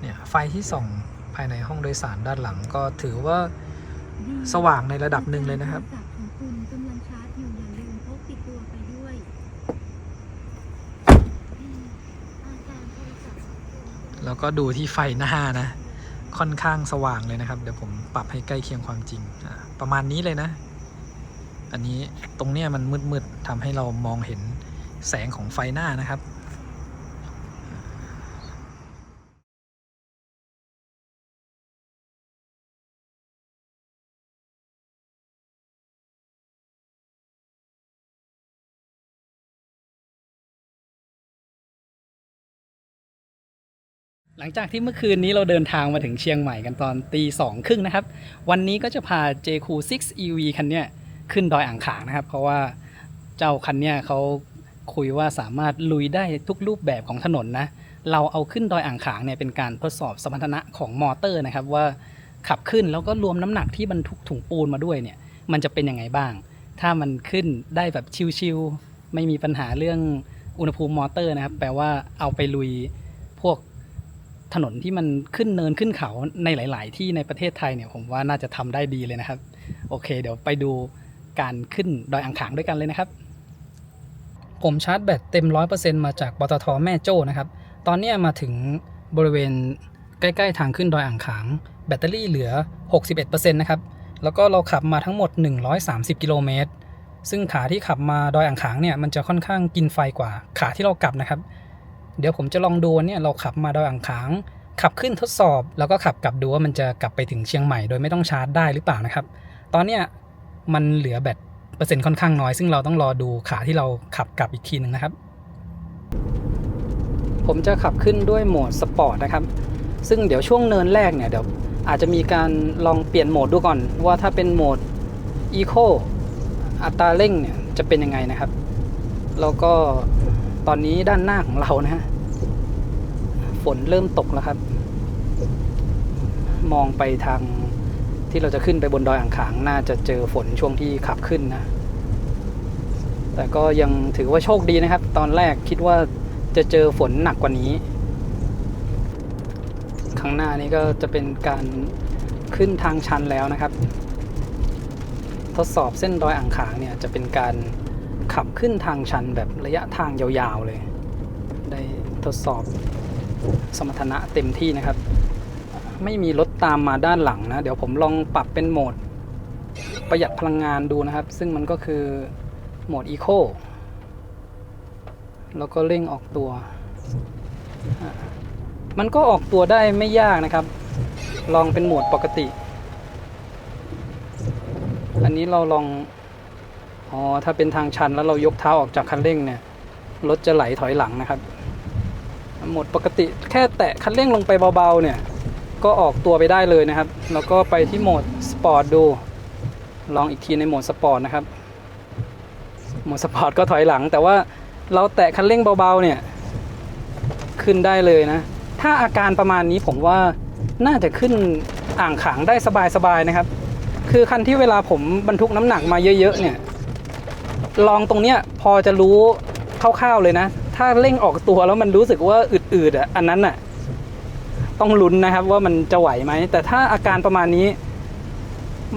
Speaker 2: เนี่ยไฟที่ส่องภายในห้องโดยสารด้านหลังก็ถือว่าสว่างในระดับหนึ่งเลยนะครับแล้วก็ดูที่ไฟหน้านะค่อนข้างสว่างเลยนะครับเดี๋ยวผมปรับให้ใกล้เคียงความจริงประมาณนี้เลยนะอันนี้ตรงเนี้ยมันมืดๆทำให้เรามองเห็นแสงของไฟหน้านะครับหลังจากที่เมื่อคืนนี้เราเดินทางมาถึงเชียงใหม่กันตอนตี 2:30นะครับวันนี้ก็จะพา JQ6 EV คันเนี้ยขึ้นดอยอ่างขางนะครับเพราะว่าเจ้าคันเนี้ยเขาคุยว่าสามารถลุยได้ทุกรูปแบบของถนนนะเราเอาขึ้นดอยอ่างขางเนี่ยเป็นการทดสอบสมรรถนะของมอเตอร์นะครับว่าขับขึ้นแล้วก็รวมน้ำหนักที่บรรทุกถุงปูนมาด้วยเนี่ยมันจะเป็นยังไงบ้างถ้ามันขึ้นได้แบบชิลๆไม่มีปัญหาเรื่องอุณหภูมิมอเตอร์นะครับแปลว่าเอาไปลุยพวกถนนที่มันขึ้นเนินขึ้นเขาในหลายๆที่ในประเทศไทยเนี่ยผมว่าน่าจะทำได้ดีเลยนะครับโอเคเดี๋ยวไปดูการขึ้นดอยอ่างขางด้วยกันเลยนะครับผมชาร์จแบตเต็ม 100% มาจากปตท.แม่โจ้นะครับตอนนี้มาถึงบริเวณใกล้ๆทางขึ้นดอยอ่างขางแบตเตอรี่เหลือ 61% นะครับแล้วก็เราขับมาทั้งหมด130กิโลเมตรซึ่งขาที่ขับมาดอยอ่างขางเนี่ยมันจะค่อนข้างกินไฟกว่าขาที่เรากลับนะครับเดี๋ยวผมจะลองดูเนี่ยเราขับมาดอยอ่างขางขับขึ้นทดสอบแล้วก็ขับกลับดูว่ามันจะกลับไปถึงเชียงใหม่โดยไม่ต้องชาร์จได้หรือเปล่านะครับตอนเนี้ยมันเหลือแบตเปอร์เซ็นต์ค่อนข้างน้อยซึ่งเราต้องรอดูขาที่เราขับกลับอีกทีนึงนะครับผมจะขับขึ้นด้วยโหมดสปอร์ตนะครับซึ่งเดี๋ยวช่วงเนินแรกเนี่ยเดี๋ยวอาจจะมีการลองเปลี่ยนโหมดดูก่อนว่าถ้าเป็นโหมดอีโคอัตราเร่งเนี่ยจะเป็นยังไงนะครับแล้วก็ตอนนี้ด้านหน้าของเรานะฮะฝนเริ่มตกแล้วครับมองไปทางที่เราจะขึ้นไปบนดอยอ่างขางน่าจะเจอฝนช่วงที่ขับขึ้นนะแต่ก็ยังถือว่าโชคดีนะครับตอนแรกคิดว่าจะเจอฝนหนักกว่านี้ข้างหน้านี้ก็จะเป็นการขึ้นทางชันแล้วนะครับทดสอบเส้นดอยอ่างขางเนี่ยจะเป็นการขับขึ้นทางชันแบบระยะทางยาวๆเลยได้ทดสอบสมรรถนะเต็มที่นะครับไม่มีรถตามมาด้านหลังนะเดี๋ยวผมลองปรับเป็นโหมดประหยัดพลังงานดูนะครับซึ่งมันก็คือโหมดอีโคแล้วก็เร่งออกตัวมันก็ออกตัวได้ไม่ยากนะครับลองเป็นโหมดปกติอันนี้เราลองถ้าเป็นทางชันแล้วเรายกเท้าออกจากคันเร่งเนี่ยรถจะไหลถอยหลังนะครับโหมดปกติแค่แตะคันเร่งลงไปเบาๆเนี่ยก็ออกตัวไปได้เลยนะครับแล้วก็ไปที่โหมดสปอร์ตดูลองอีกทีในโหมดสปอร์ตนะครับโหมดสปอร์ตก็ถอยหลังแต่ว่าเราแตะคันเร่งเบาๆเนี่ยขึ้นได้เลยนะถ้าอาการประมาณนี้ผมว่าน่าจะขึ้นอ่างขางได้สบายๆนะครับคือคันที่เวลาผมบรรทุกน้ำหนักมาเยอะๆเนี่ยลองตรงเนี้ยพอจะรู้คร่าวๆเลยนะถ้าเร่งออกตัวแล้วมันรู้สึกว่าอืดๆอันนั้นน่ะต้องลุ้นนะครับว่ามันจะไหวไหมแต่ถ้าอาการประมาณนี้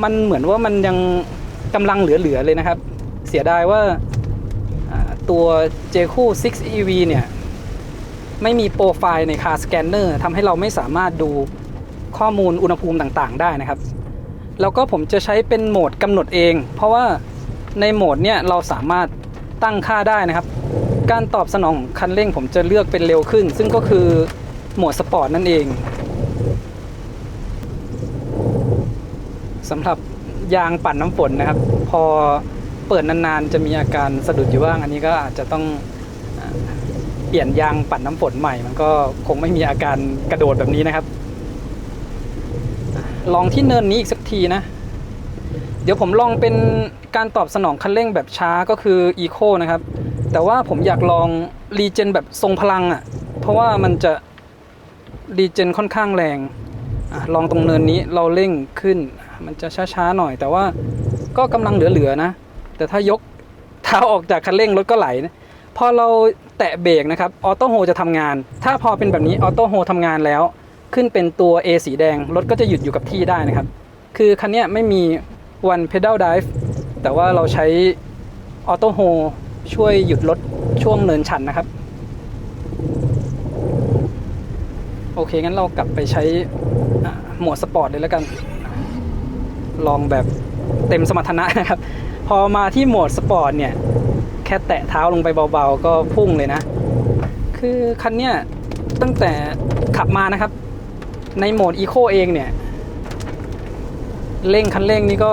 Speaker 2: มันเหมือนว่ามันยังกำลังเหลือๆเลยนะครับเสียดายว่าตัว JQ6 EV เนี่ยไม่มีโปรไฟล์ใน Car Scanner ทำให้เราไม่สามารถดูข้อมูลอุณหภูมิต่างๆได้นะครับแล้วก็ผมจะใช้เป็นโหมดกำหนดเองเพราะว่าในโหมดเนี่ยเราสามารถตั้งค่าได้นะครับการตอบสนองคันเร่งผมจะเลือกเป็นเร็วขึ้นซึ่งก็คือโหมดสปอร์ตนั่นเอง สำหรับยางปั่นน้ำฝนนะครับพอเปิดนานๆจะมีอาการสะดุดอยู่บ้างอันนี้ก็อาจจะต้องเปลี่ยนยางปั่นน้ำฝนใหม่มันก็คงไม่มีอาการกระโดดแบบนี้นะครับลองที่เนินนี้อีกสักทีนะเดี๋ยวผมลองเป็นการตอบสนองคันเร่งแบบช้าก็คือ Eco นะครับแต่ว่าผมอยากลองรีเจนแบบทรงพลังอ่ะเพราะว่ามันจะรีเจนค่อนข้างแรงลองตรงเนินนี้เราเร่งขึ้นมันจะช้าๆหน่อยแต่ว่าก็กำลังเหลือๆนะแต่ถ้ายกเท้าออกจากคันเร่งรถก็ไหลนะพอเราแตะเบรกนะครับออโต้โฮจะทำงานถ้าพอเป็นแบบนี้ออโต้โฮทำงานแล้วขึ้นเป็นตัว A สีแดงรถก็จะหยุดอยู่กับที่ได้นะครับคือคันนี้ไม่มี one pedal drive แต่ว่าเราใช้ออโต้โฮช่วยหยุดรถช่วงเนินชันนะครับโอเคงั้นเรากลับไปใช้โหมดสปอร์ตเลยแล้วกันลองแบบเต็มสมรรถนะนะครับพอมาที่โหมดสปอร์ตเนี่ยแค่แตะเท้าลงไปเบาๆก็พุ่งเลยนะคือคันเนี้ยตั้งแต่ขับมานะครับในโหมด Eco เองเนี่ยเร่งคันเร่งนี่ก็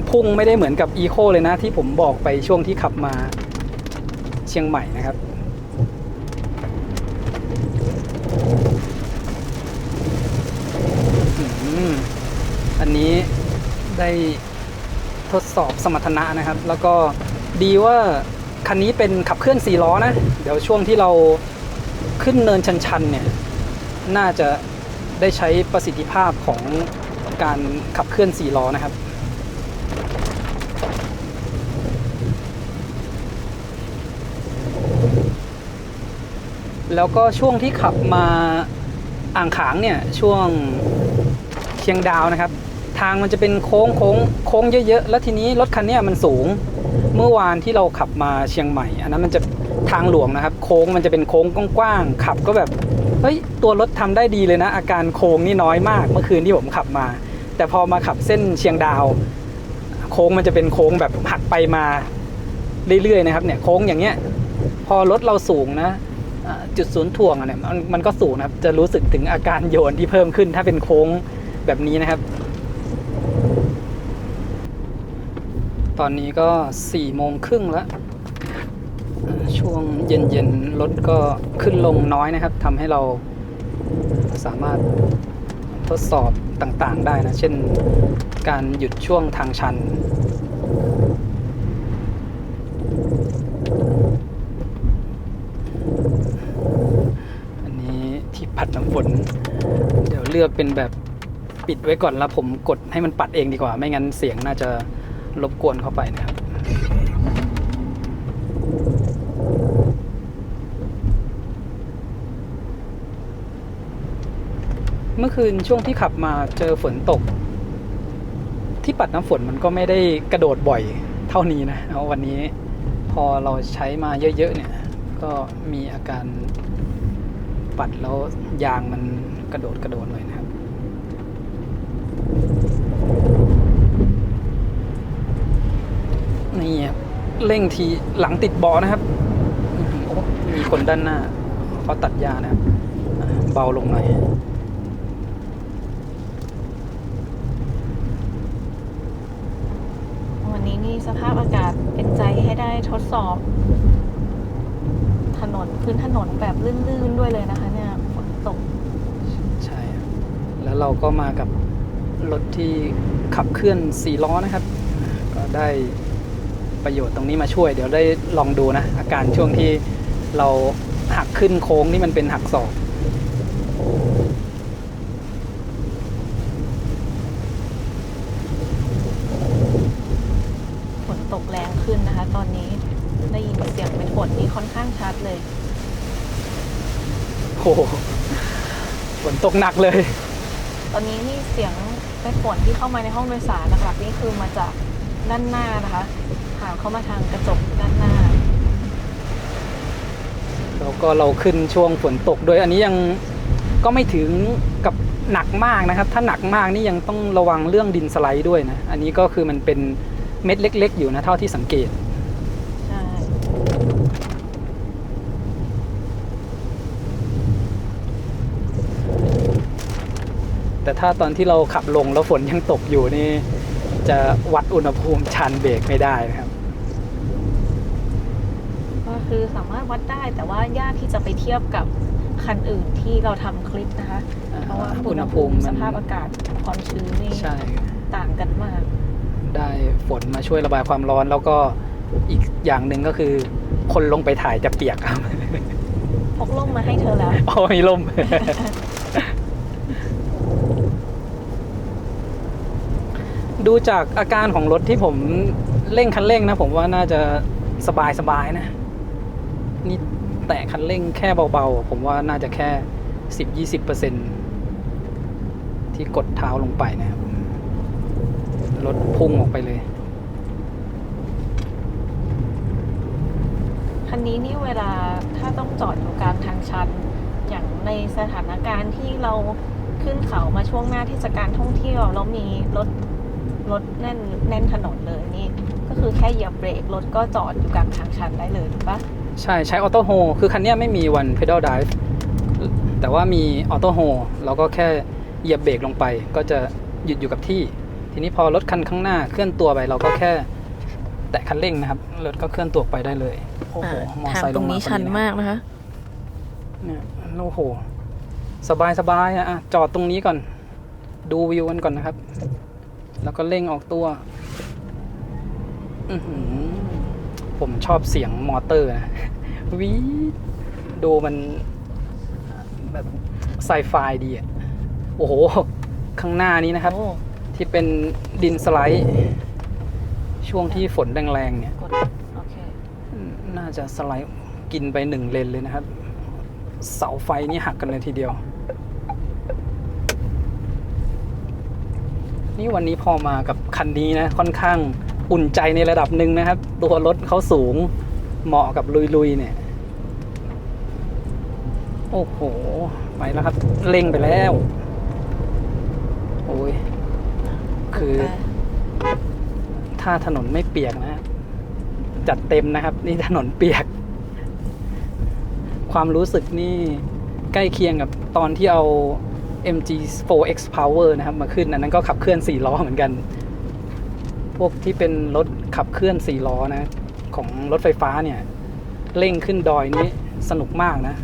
Speaker 2: พุ่งไม่ได้เหมือนกับ Eco เลยนะที่ผมบอกไปช่วงที่ขับมาเชียงใหม่นะครับอันนี้ได้ทดสอบสมรรถนะนะครับแล้วก็ดีว่าคันนี้เป็นขับเคลื่อน4ล้อนะเดี๋ยวช่วงที่เราขึ้นเนินชันๆเนี่ยน่าจะได้ใช้ประสิทธิภาพของการขับเคลื่อน4ล้อนะครับแล้วก็ช่วงที่ขับมาอ่างขางเนี่ยช่วงเชียงดาวนะครับทางมันจะเป็นโค้งเยอะๆแล้วทีนี้รถคันนี้มันสูงเมื่อวานที่เราขับมาเชียงใหม่อันนั้นมันจะทางหลวงนะครับโค้งมันจะเป็นโค้งกว้างๆขับก็แบบเฮ้ยตัวรถทำได้ดีเลยนะอาการโค้งนี่น้อยมากเมื่อคืนที่ผมขับมาแต่พอมาขับเส้นเชียงดาวโค้งมันจะเป็นโค้งแบบหักไปมาเรื่อยๆนะครับเนี่ยโค้งอย่างเงี้ยพอรถเราสูงนะจุดศูนย์ถ่วงเนี่ยมันก็สูงนะครับจะรู้สึกถึงอาการโยนที่เพิ่มขึ้นถ้าเป็นโค้งแบบนี้นะครับตอนนี้ก็4:30แล้วช่วงเย็นๆรถก็ขึ้นลงน้อยนะครับทำให้เราสามารถทดสอบต่างๆได้นะเช่นการหยุดช่วงทางชันอันนี้ที่ปัดน้ำฝนเดี๋ยวเลือกเป็นแบบปิดไว้ก่อนแล้วผมกดให้มันปัดเองดีกว่าไม่งั้นเสียงน่าจะรบกวนเข้าไปนะครับเมื่อคืนช่วงที่ขับมาเจอฝนตกที่ปัดน้ำฝนมันก็ไม่ได้กระโดดบ่อยเท่านี้นะเอาวันนี้พอเราใช้มาเยอะๆเนี่ยก็มีอาการปัดแล้วยางมันกระโดดหน่อยนะครับนี่เร่งทีหลังติดเบาะนะครับมีคนด้านหน้าเขาตัดหญ้านะครับเบาลงหน่อย
Speaker 1: วันนี้นี่สภาพอากาศเป็นใจให้ได้ทดสอบพื้นถนนแบบลื่นๆด้วยเลยนะคะเนี่ยฝนตก
Speaker 2: ใช่แล้วเราก็มากับรถที่ขับเคลื่อน4ล้อนะครับก็ได้ประโยชน์ตรงนี้มาช่วยเดี๋ยวได้ลองดูนะอาการช่วงที่เราหักขึ้นโค้งนี่มันเป็นหักศอก
Speaker 1: ฝนตกแรงขึ้นนะคะตอนนี้ได้ยินเสียงเป็นฝนที่ค่อนข้างชัดเลย
Speaker 2: โอ้ฝนตกหนักเลย
Speaker 1: ตอนนี้นี่เสียงเป็นฝนที่เข้ามาในห้องโดยสารหลักๆนี่คือมาจากด้านหน้านะคะผ่านเข้ามาทางกระจกด้านหน้า
Speaker 2: แล้วก็เราขึ้นช่วงฝนตกด้วยอันนี้ยังก็ไม่ถึงกับหนักมากนะครับถ้าหนักมากนี่ยังต้องระวังเรื่องดินสไลด์ด้วยนะอันนี้ก็คือมันเป็นเม็ดเล็กๆอยู่นะเท่าที่สังเกต
Speaker 1: ใช่
Speaker 2: แต่ถ้าตอนที่เราขับลงแล้วฝนยังตกอยู่นี่จะวัดอุณหภูมิชันเบรกไม่ได้นะครับ
Speaker 1: ก็คือสามารถวัดได้แต่ว่ายากที่จะไปเทียบกับคันอื่นที่เราทำคลิปนะคะ เพราะว่าอุณหภูมิสภาพอากาศความชื้นนี่
Speaker 2: ใช่
Speaker 1: ต่างกันมาก
Speaker 2: ได้ฝนมาช่วยระบายความร้อนแล้วก็อีกอย่างหนึ่งก็คือคนลงไปถ่ายจะเปียกครับ
Speaker 1: พกร่มมาให้เธอแล้ว
Speaker 2: โอ้ยลม ดูจากอาการของรถที่ผมเร่งคันเร่งนะ ผมว่าน่าจะสบายนะ นี่แตะคันเร่งแค่เบาๆผมว่าน่าจะแค่ 10-20% ที่กดเท้าลงไปนะครับรถพุ่งออกไปเลย
Speaker 1: คันนี้นี่เวลาถ้าต้องจอดอยู่กลางทางชัน อย่างในสถานการณ์ที่เราขึ้นเขามาช่วงหน้าเทศกาลท่องเที่ยวแล้วมีรถแน่นถนนเลยนี่ก็คือแค่เหยียบเบรกรถก็จอดอยู่กลางทางชันได้เลยถูกปะ
Speaker 2: ใช่ใช้ออโต้โฮคือคันนี้ไม่มีวัน pedal dive แต่ว่ามีออโต้โฮเราก็แค่เหยียบเบรกลงไปก็จะหยุดอยู่กับที่ ทีนี้พอรถคันข้างหน้าเคลื่อนตัวไปเราก็แค่แตะคันเร่งนะครับรถก็เคลื่อนตัวไปได้เลยโอ้โหมอไซค์ลงมาพอดีนะครับเนี่ยโอ้โหสบายอ่ะจอดตรงนี้ก่อนดูวิวกันก่อนนะครับแล้วก็เร่งออกตัวผมชอบเสียงมอเตอร์นะวิดูมันแบบไซไฟดีอ่ะโอ้โหข้างหน้านี้นะครับที่เป็นดินสไลด์ช่วงที่ฝนแรงๆเนี่ย
Speaker 1: โอเค
Speaker 2: น่าจะสไลด์กินไป1 เลนเลยนะครับเสาไฟนี่หักกันเลยทีเดียวนี่วันนี้พอมากับคันนี้นะค่อนข้างอุ่นใจในระดับหนึ่งนะครับตัวรถเขาสูงเหมาะกับลุยๆเนี่ยโอ้โหไปแล้วครับเร่งไปแล้วโอ้ยคือถ้าถนนไม่เปียกนะจัดเต็มนะครับนี่ถนนเปียกความรู้สึกนี่ใกล้เคียงกับตอนที่เอา MG4X Power นะครับมาขึ้นอันนั้นก็ขับเคลื่อน4 ล้อเหมือนกันพวกที่เป็นรถขับเคลื่อน4 ล้อนะของรถไฟฟ้าเนี่ยเร่งขึ้นดอยนี้สนุกมากนะ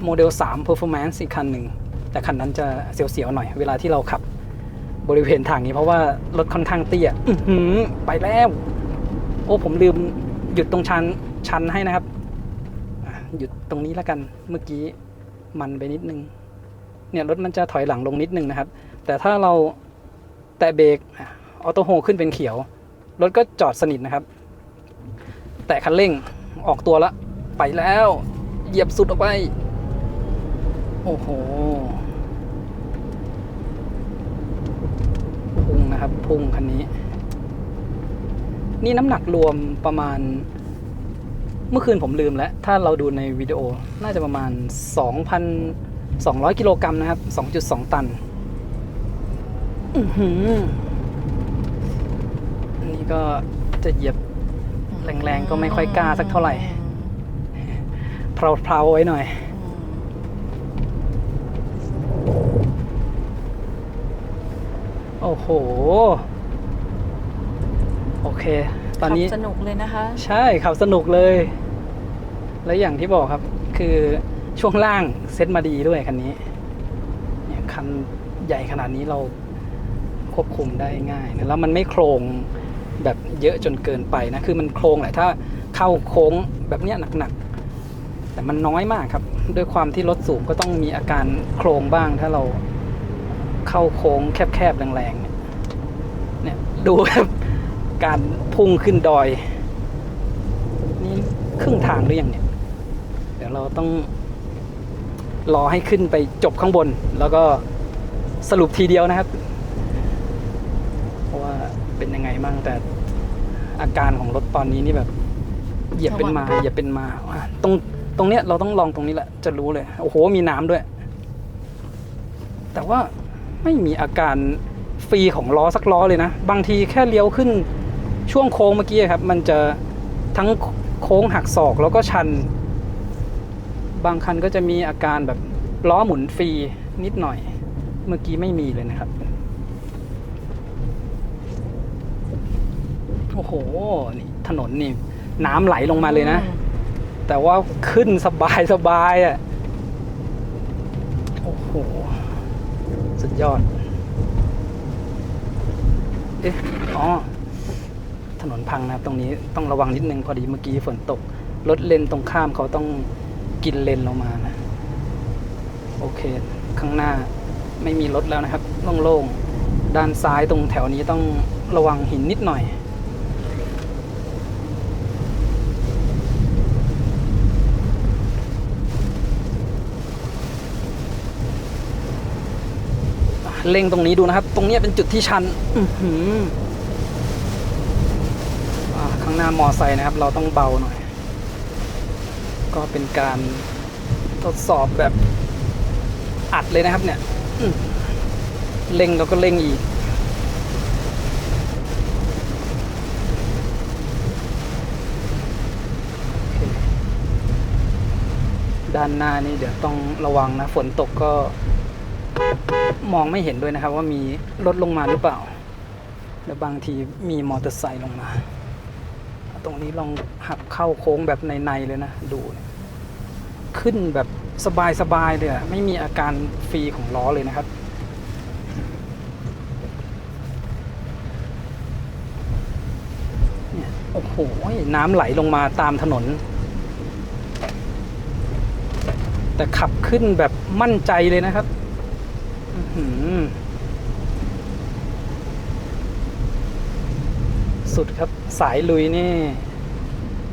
Speaker 2: โมเดล3 Performance อีกคันหนึ่งแต่คันนั้นจะเสียวๆหน่อยเวลาที่เราขับบริเวณทางนี้เพราะว่ารถค่อนข้างเตี้ยไปแล้วโอ้ผมลืมหยุดตรงชันให้นะครับหยุดตรงนี้แล้วกันเมื่อกี้มันไปนิดนึงเนี่ยรถมันจะถอยหลังลงนิดนึงนะครับแต่ถ้าเราแตะเบรกออโต้โฮขึ้นเป็นเขียวรถก็จอดสนิทนะครับแตะคันเร่งออกตัวละไปแล้วเหยียบสุดออกไปโอ้โหพุ่งนะครับพุ่งคันนี้นี่น้ำหนักรวมประมาณเมื่อคืนผมลืมแล้วถ้าเราดูในวิดีโอน่าจะประมาณ 2,200 กิโลกรัมนะครับ 2.2 ตันนี่ก็จะเหยียบแรงๆก็ไม่ค่อยกล้าสักเท่าไหร่เพลาๆไว้หน่อยโอ้โหโอเคตอนนี้
Speaker 1: สนุกเลยนะคะ
Speaker 2: ใช่ขับสนุกเลยและอย่างที่บอกครับคือช่วงล่างเซ็ตมาดีด้วยคันนี้เนี่ยคันใหญ่ขนาดนี้เราควบคุมได้ง่ายนะแล้วมันไม่โครงแบบเยอะจนเกินไปนะคือมันโครงแหละถ้าเข้าโค้งแบบเนี้ยหนักๆแต่มันน้อยมากครับด้วยความที่รถสูงก็ต้องมีอาการโครงบ้างถ้าเราเข้าโค้งแคบๆแรงๆเนี่ยดูครับการพุ่งขึ้นดอยนี่ครึ่งทางหรือยังเนี่ยเดี๋ยวเราต้องรอให้ขึ้นไปจบข้างบนแล้วก็สรุปทีเดียวนะครับเพราะว่าเป็นยังไงบ้างแต่อาการของรถตอนนี้นี่แบบเหยียบเป็นมาตรงเนี้ยเราต้องลองตรงนี้แหละจะรู้เลยโอ้โหมีน้ำด้วยแต่ว่าไม่มีอาการฟรีของล้อสักล้อเลยนะบางทีแค่เลี้ยวขึ้นช่วงโค้งเมื่อกี้ครับมันจะทั้งโค้งหักศอกแล้วก็ชันบางคันก็จะมีอาการแบบล้อหมุนฟรีนิดหน่อย เมื่อกี้ไม่มีเลยนะครับโอ้โหนี่ถนนนี่น้ำไหลลงมาเลยนะแต่ว่าขึ้นสบายอ่ะโอ้โหสุดยอดอ๋อถนนพังนะครับตรงนี้ต้องระวังนิดนึงพอดีเมื่อกี้ฝนตกรถเลนตรงข้ามเขาต้องกินเลนเรามานะโอเคข้างหน้าไม่มีรถแล้วนะครับโล่งๆด้านซ้ายตรงแถวนี้ต้องระวังหินนิดหน่อยเล็งตรงนี้ดูนะครับตรงนี้เป็นจุดที่ชันข้างหน้ามอไซค์นะครับเราต้องเบาหน่อยก็เป็นการทดสอบแบบอัดเลยนะครับเนี่ยเล็งเราก็เล็งอีกด้านหน้านี่เดี๋ยวต้องระวังนะฝนตกก็มองไม่เห็นด้วยนะครับว่ามีรถลงมาหรือเปล่าแล้วบางทีมีมอเตอร์ไซค์ลงมาตรงนี้ลองหักเข้าโค้งแบบในเลยนะดูขึ้นแบบสบายเลยอะไม่มีอาการฟรีของล้อเลยนะครับเนี่ยโอ้โหน้ำไหลลงมาตามถนนแต่ขับขึ้นแบบมั่นใจเลยนะครับสุดครับสายลุยนี่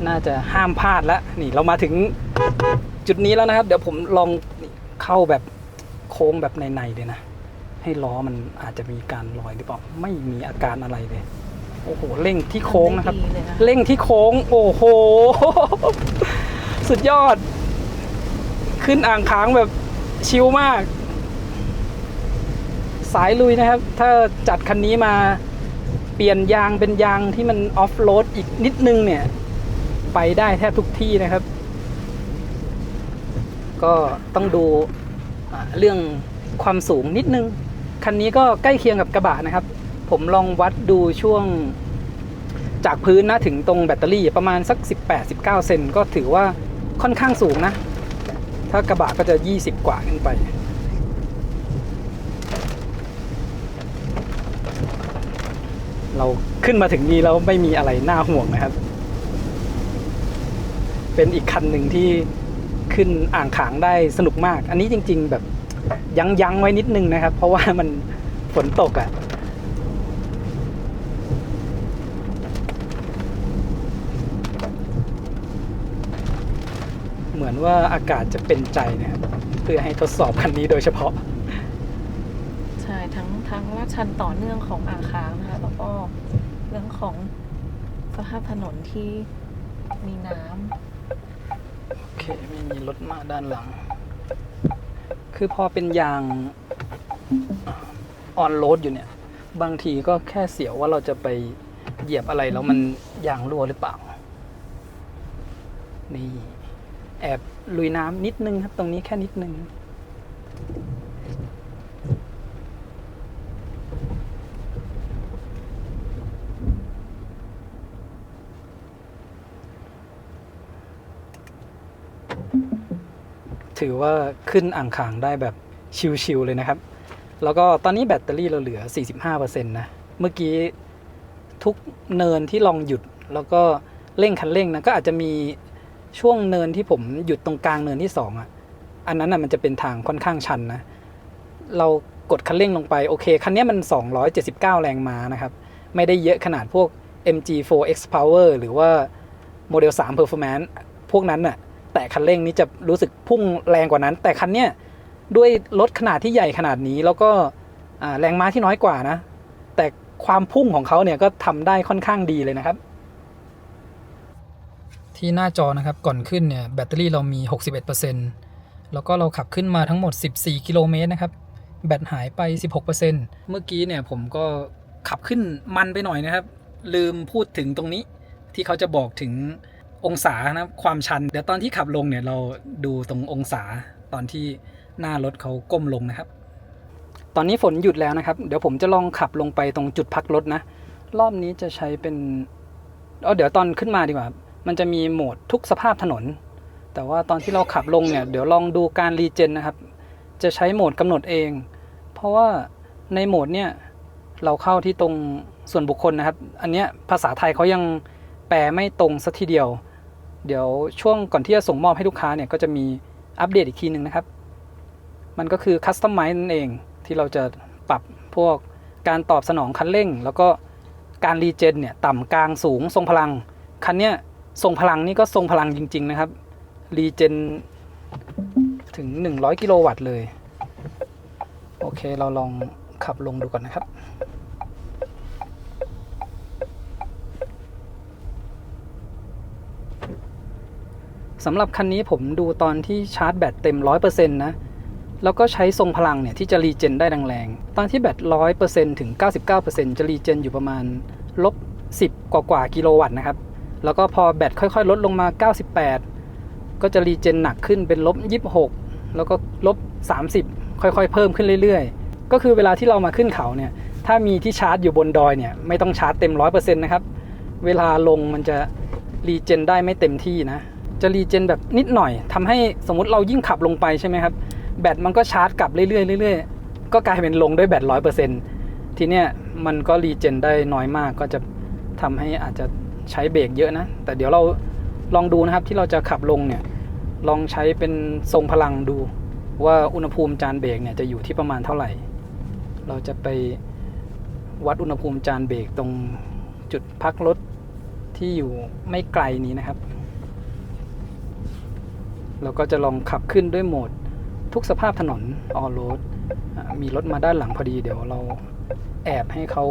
Speaker 2: น่าจะห้ามพลาดแล้วนี่เรามาถึงจุดนี้แล้วนะครับเดี๋ยวผมลองเข้าแบบโค้งแบบในเลยนะให้ล้อมันอาจจะมีการลอยหรือเปล่าไม่มีอาการอะไรเลยโอ้โหเร่งที่โค้งนะครับเร่งที่โค้งโอ้โหสุดยอดขึ้นอ่างค้างแบบชิลมากสายลุยนะครับถ้าจัดคันนี้มาเปลี่ยนยางเป็นยางที่มันออฟโรดอีกนิดนึงเนี่ยไปได้แทบทุกที่นะครับก็ต้องดูเรื่องความสูงนิดนึงคันนี้ก็ใกล้เคียงกับกระบะนะครับผมลองวัดดูช่วงจากพื้นนะถึงตรงแบตเตอรี่ประมาณสัก 18-19 เซนก็ถือว่าค่อนข้างสูงนะถ้ากระบะก็จะ20กว่าขึ้นไปเราขึ้นมาถึงนี้แล้วไม่มีอะไรน่าห่วงนะครับเป็นอีกคันหนึ่งที่ขึ้นอ่างขางได้สนุกมากอันนี้จริงๆแบบยั้งไว้นิดนึงนะครับเพราะว่ามันฝนตกอ่ะเหมือนว่าอากาศจะเป็นใจนะครับเพื่อให้ทดสอบคันนี้โดยเฉพาะ
Speaker 1: ใช่ทั้งลาดชันต่อเนื่องของอ่างค้างนะคะแล้วก็เรื่องของสภาพถนนที่มีน้ำ
Speaker 2: โอเคไม่มีรถมาด้านหลังคือพอเป็นยางออนโรดอยู่เนี่ยบางทีก็แค่เสียวว่าเราจะไปเหยียบอะไรแล้วมันยางรั่วหรือเปล่านี่แอบลุยน้ำนิดนึงครับตรงนี้แค่นิดนึงถือว่าขึ้นอ่างขางได้แบบชิลๆเลยนะครับแล้วก็ตอนนี้แบตเตอรี่เราเหลือ 45% นะเมื่อกี้ทุกเนินที่ลองหยุดแล้วก็เร่งคันเร่งนะก็อาจจะมีช่วงเนินที่ผมหยุดตรงกลางเนินที่2อ่ะอันนั้นมันจะเป็นทางค่อนข้างชันนะเรากดคันเร่งลงไปโอเคคันนี้มัน279แรงม้านะครับไม่ได้เยอะขนาดพวก MG4X Power หรือว่าโมเดล3 Performance พวกนั้นน่ะแต่คันเร่งนี้จะรู้สึกพุ่งแรงกว่านั้นแต่คันเนี้ยด้วยรถขนาดที่ใหญ่ขนาดนี้แล้วก็แรงม้าที่น้อยกว่านะแต่ความพุ่งของเขาเนี่ยก็ทำได้ค่อนข้างดีเลยนะครับที่หน้าจอนะครับก่อนขึ้นเนี่ยแบตเตอรี่เรามี 61% แล้วก็เราขับขึ้นมาทั้งหมด14กิโลเมตรนะครับแบตหายไป 16% เมื่อกี้เนี่ยผมก็ขับขึ้นมันไปหน่อยนะครับลืมพูดถึงตรงนี้ที่เขาจะบอกถึงองศานะความชันเดี๋ยวตอนที่ขับลงเนี่ยเราดูตรงองศาตอนที่หน้ารถเขาก้มลงนะครับ ตอนนี้ฝนหยุดแล้วนะครับเดี๋ยวผมจะลองขับลงไปตรงจุดพักรถนะรอบนี้จะใช้เป็นเดี๋ยวตอนขึ้นมาดีกว่ามันจะมีโหมดทุกสภาพถนนแต่ว่าตอนที่เราขับลงเนี่ยเดี๋ยวลองดูการรีเจนนะครับจะใช้โหมดกำหนดเองเพราะว่าในโหมดเนี่ยเราเข้าที่ตรงส่วนบุคคลนะครับอันเนี้ยภาษาไทยเขายังแปลไม่ตรงสักทีเดียวเดี๋ยวช่วงก่อนที่จะส่งมอบให้ลูกค้าเนี่ยก็จะมีอัปเดตอีกทีหนึ่งนะครับมันก็คือคัสตอมไมซ์นั่นเองที่เราจะปรับพวกการตอบสนองคันเร่งแล้วก็การรีเจนเนี่ยต่ำกลางสูงทรงพลังคันเนี้ยทรงพลังนี่ก็ทรงพลังจริงๆนะครับรีเจนถึง100กิโลวัตต์เลยโอเคเราลองขับลงดูก่อนนะครับสำหรับคันนี้ผมดูตอนที่ชาร์จแบตเต็ม 100% นะแล้วก็ใช้ทรงพลังเนี่ยที่จะรีเจนได้แรงๆตอนที่แบต 100% ถึง 99% จะรีเจนอยู่ประมาณ-10 กว่ากิโลวัตต์นะครับแล้วก็พอแบตค่อยๆลดลงมา98ก็จะรีเจนหนักขึ้นเป็น-26แล้วก็-30ค่อยๆเพิ่มขึ้นเรื่อยๆก็คือเวลาที่เรามาขึ้นเขาเนี่ยถ้ามีที่ชาร์จอยู่บนดอยเนี่ยไม่ต้องชาร์จเต็ม 100% นะครับเวลาลงมันจะรีเจนได้ไม่เต็มที่นะจะรีเจนแบบนิดหน่อยทำให้สมมุติเรายิ่งขับลงไปใช่ไหมครับแบตมันก็ชาร์จกลับเรื่อยๆก็กลายเป็นลงด้วยแบต 100% ทีเนี้ยมันก็รีเจนได้น้อยมากก็จะทำให้อาจจะใช้เบรกเยอะนะแต่เดี๋ยวเราลองดูนะครับที่เราจะขับลงเนี่ยลองใช้เป็นทรงพลังดูว่าอุณหภูมิจานเบรกเนี่ยจะอยู่ที่ประมาณเท่าไหร่เราจะไปวัดอุณหภูมิจานเบรกตรงจุดพักรถที่อยู่ไม่ไกลนี้นะครับเราก็จะลองขับขึ้นด้วยโหมดทุกสภาพถนนออโรดมีรถมาด้านหลังพอดีเดี๋ยวเราแอบให้เขา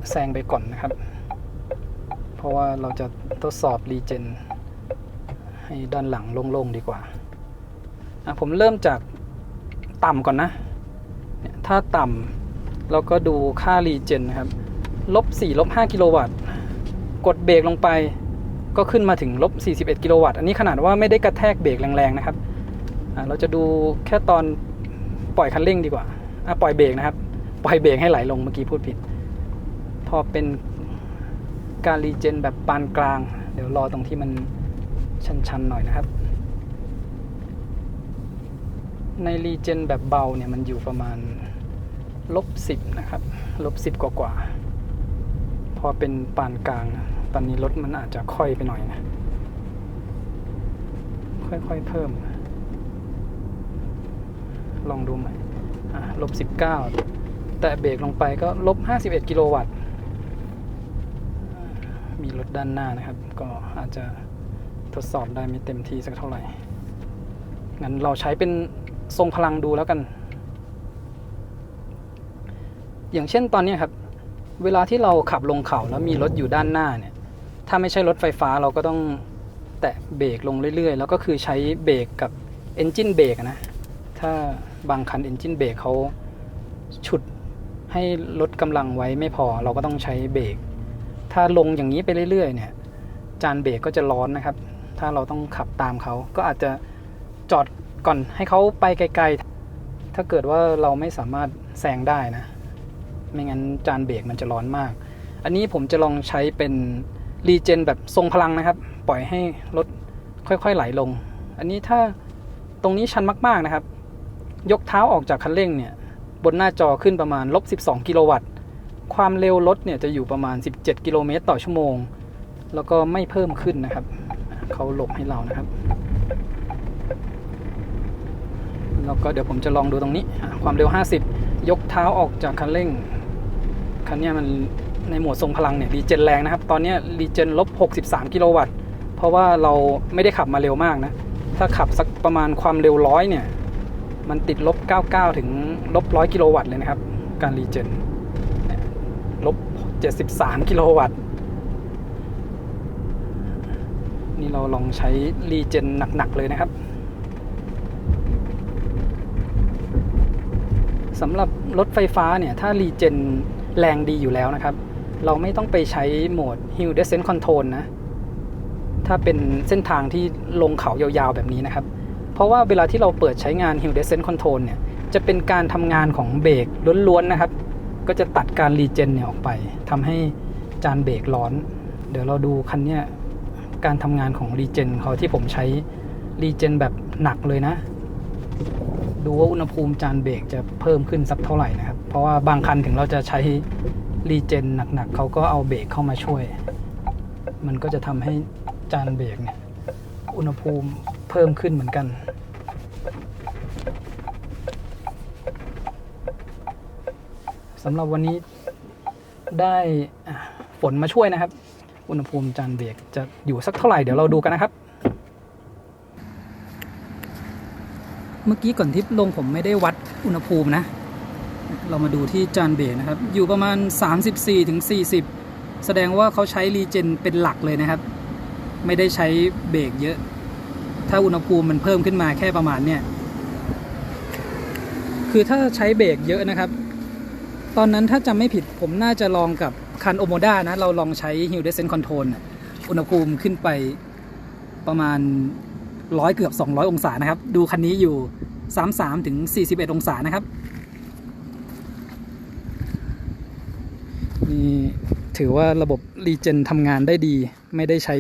Speaker 2: แซงไปก่อนนะครับเพราะว่าเราจะทดสอบรีเจนให้ด้านหลังโล่งๆดีกว่าผมเริ่มจากต่ำก่อนนะถ้าต่ำเราก็ดูค่ารีเจนนะครับ-4 -5 กิโลวัตต์กดเบรกลงไปก็ขึ้นมาถึง-41 กิโลวัตต์อันนี้ขนาดว่าไม่ได้กระแทกเบรกแรงๆนะครับเราจะดูแค่ตอนปล่อยคันเร่งดีกว่าปล่อยเบรกนะครับปล่อยเบรกให้ไหลลงเมื่อกี้พูดผิดพอเป็นการรีเจนแบบปานกลางเดี๋ยวรอตรงที่มันชันๆหน่อยนะครับในรีเจนแบบเบาเนี่ยมันอยู่ประมาณ-10นะครับ-10กว่าพอเป็นปานกลางตอนนี้รถมันอาจจะค่อยไปหน่อยนะค่อยๆเพิ่มลองดูใหม่-19แต่เบรกลงไปก็-51กิโลวัตต์มีรถด้านหน้านะครับก็อาจจะทดสอบได้ไม่เต็มที่สักเท่าไหร่งั้นเราใช้เป็นทรงพลังดูแล้วกันอย่างเช่นตอนนี้ครับเวลาที่เราขับลงเขาแล้วมีรถอยู่ด้านหน้าเนี่ยถ้าไม่ใช่รถไฟฟ้าเราก็ต้องแตะเบรกลงเรื่อยๆแล้วก็คือใช้เบรกกับ Engine Brake นะถ้าบางคัน Engine Brake เขาฉุดให้ลดกำลังไว้ไม่พอเราก็ต้องใช้เบรกถ้าลงอย่างนี้ไปเรื่อยๆเนี่ยจานเบรกก็จะร้อนนะครับถ้าเราต้องขับตามเขาก็อาจจะจอดก่อนให้เขาไปไกลๆถ้าเกิดว่าเราไม่สามารถแซงได้นะไม่งั้นจานเบรกมันจะร้อนมากอันนี้ผมจะลองใช้เป็นรีเจนแบบทรงพลังนะครับปล่อยให้รถค่อยๆไหลลงอันนี้ถ้าตรงนี้ชันมากๆนะครับยกเท้าออกจากคันเร่งเนี่ยบนหน้าจอขึ้นประมาณ-12 กิโลวัตต์ความเร็วรถเนี่ยจะอยู่ประมาณ17กิโลเมตรต่อชั่วโมงแล้วก็ไม่เพิ่มขึ้นนะครับเขาหลบให้เรานะครับแล้วก็เดี๋ยวผมจะลองดูตรงนี้ความเร็ว50ยกเท้าออกจากคันเร่งคันนี้มันในโหมดทรงพลังเนี่ยรีเจนแรงนะครับตอนนี้รีเจน-63 กิโลวัตต์เพราะว่าเราไม่ได้ขับมาเร็วมากนะถ้าขับสักประมาณความเร็ว100เนี่ยมันติด-99ถึง-100 กิโลวัตต์เลยนะครับการรีเจน-73 กิโลวัตต์นี่เราลองใช้รีเจนหนักๆเลยนะครับสำหรับรถไฟฟ้าเนี่ยถ้ารีเจนแรงดีอยู่แล้วนะครับเราไม่ต้องไปใช้โหมด Hill Descent Control นะถ้าเป็นเส้นทางที่ลงเขายาวๆแบบนี้นะครับเพราะว่าเวลาที่เราเปิดใช้งาน Hill Descent Control เนี่ย จะเป็นการทำงานของเบรกล้วนๆนะครับก็จะตัดการรีเจนเนี่ยออกไปทำให้จานเบรกร้อนเดี๋ยวเราดูคันเนี้ยการทำงานของรีเจนเขาที่ผมใช้รีเจนแบบหนักเลยนะดูว่าอุณหภูมิจานเบรกจะเพิ่มขึ้นสักเท่าไหร่นะครับเพราะว่าบางคันถึงเราจะใช้รีเจนหนักๆเขาก็เอาเบรกเข้ามาช่วยมันก็จะทำให้จานเบรกเนี่ยอุณหภูมิเพิ่มขึ้นเหมือนกันสำหรับวันนี้ได้ฝนมาช่วยนะครับอุณหภูมิจานเบรกจะอยู่สักเท่าไหร่เดี๋ยวเราดูกันนะครับเมื่อกี้ก่อนที่ลงผมไม่ได้วัดอุณหภูมินะเรามาดูที่จานเบรกนะครับอยู่ประมาณ 34-40 แสดงว่าเขาใช้รีเจนเป็นหลักเลยนะครับไม่ได้ใช้เบรกเยอะถ้าอุณหภูมิมันเพิ่มขึ้นมาแค่ประมาณเนี้ยคือถ้าใช้เบรกเยอะนะครับตอนนั้นถ้าจำไม่ผิดผมน่าจะลองกับคันโอโมด้านะเราลองใช้ Hill Descent Control อุณหภูมิขึ้นไปประมาณ100เกือบ200องศานะครับดูคันนี้อยู่33-41องศานะครับนี่ถือว่าระบบรีเจนทำงานได้ดีไม่ได้ใช้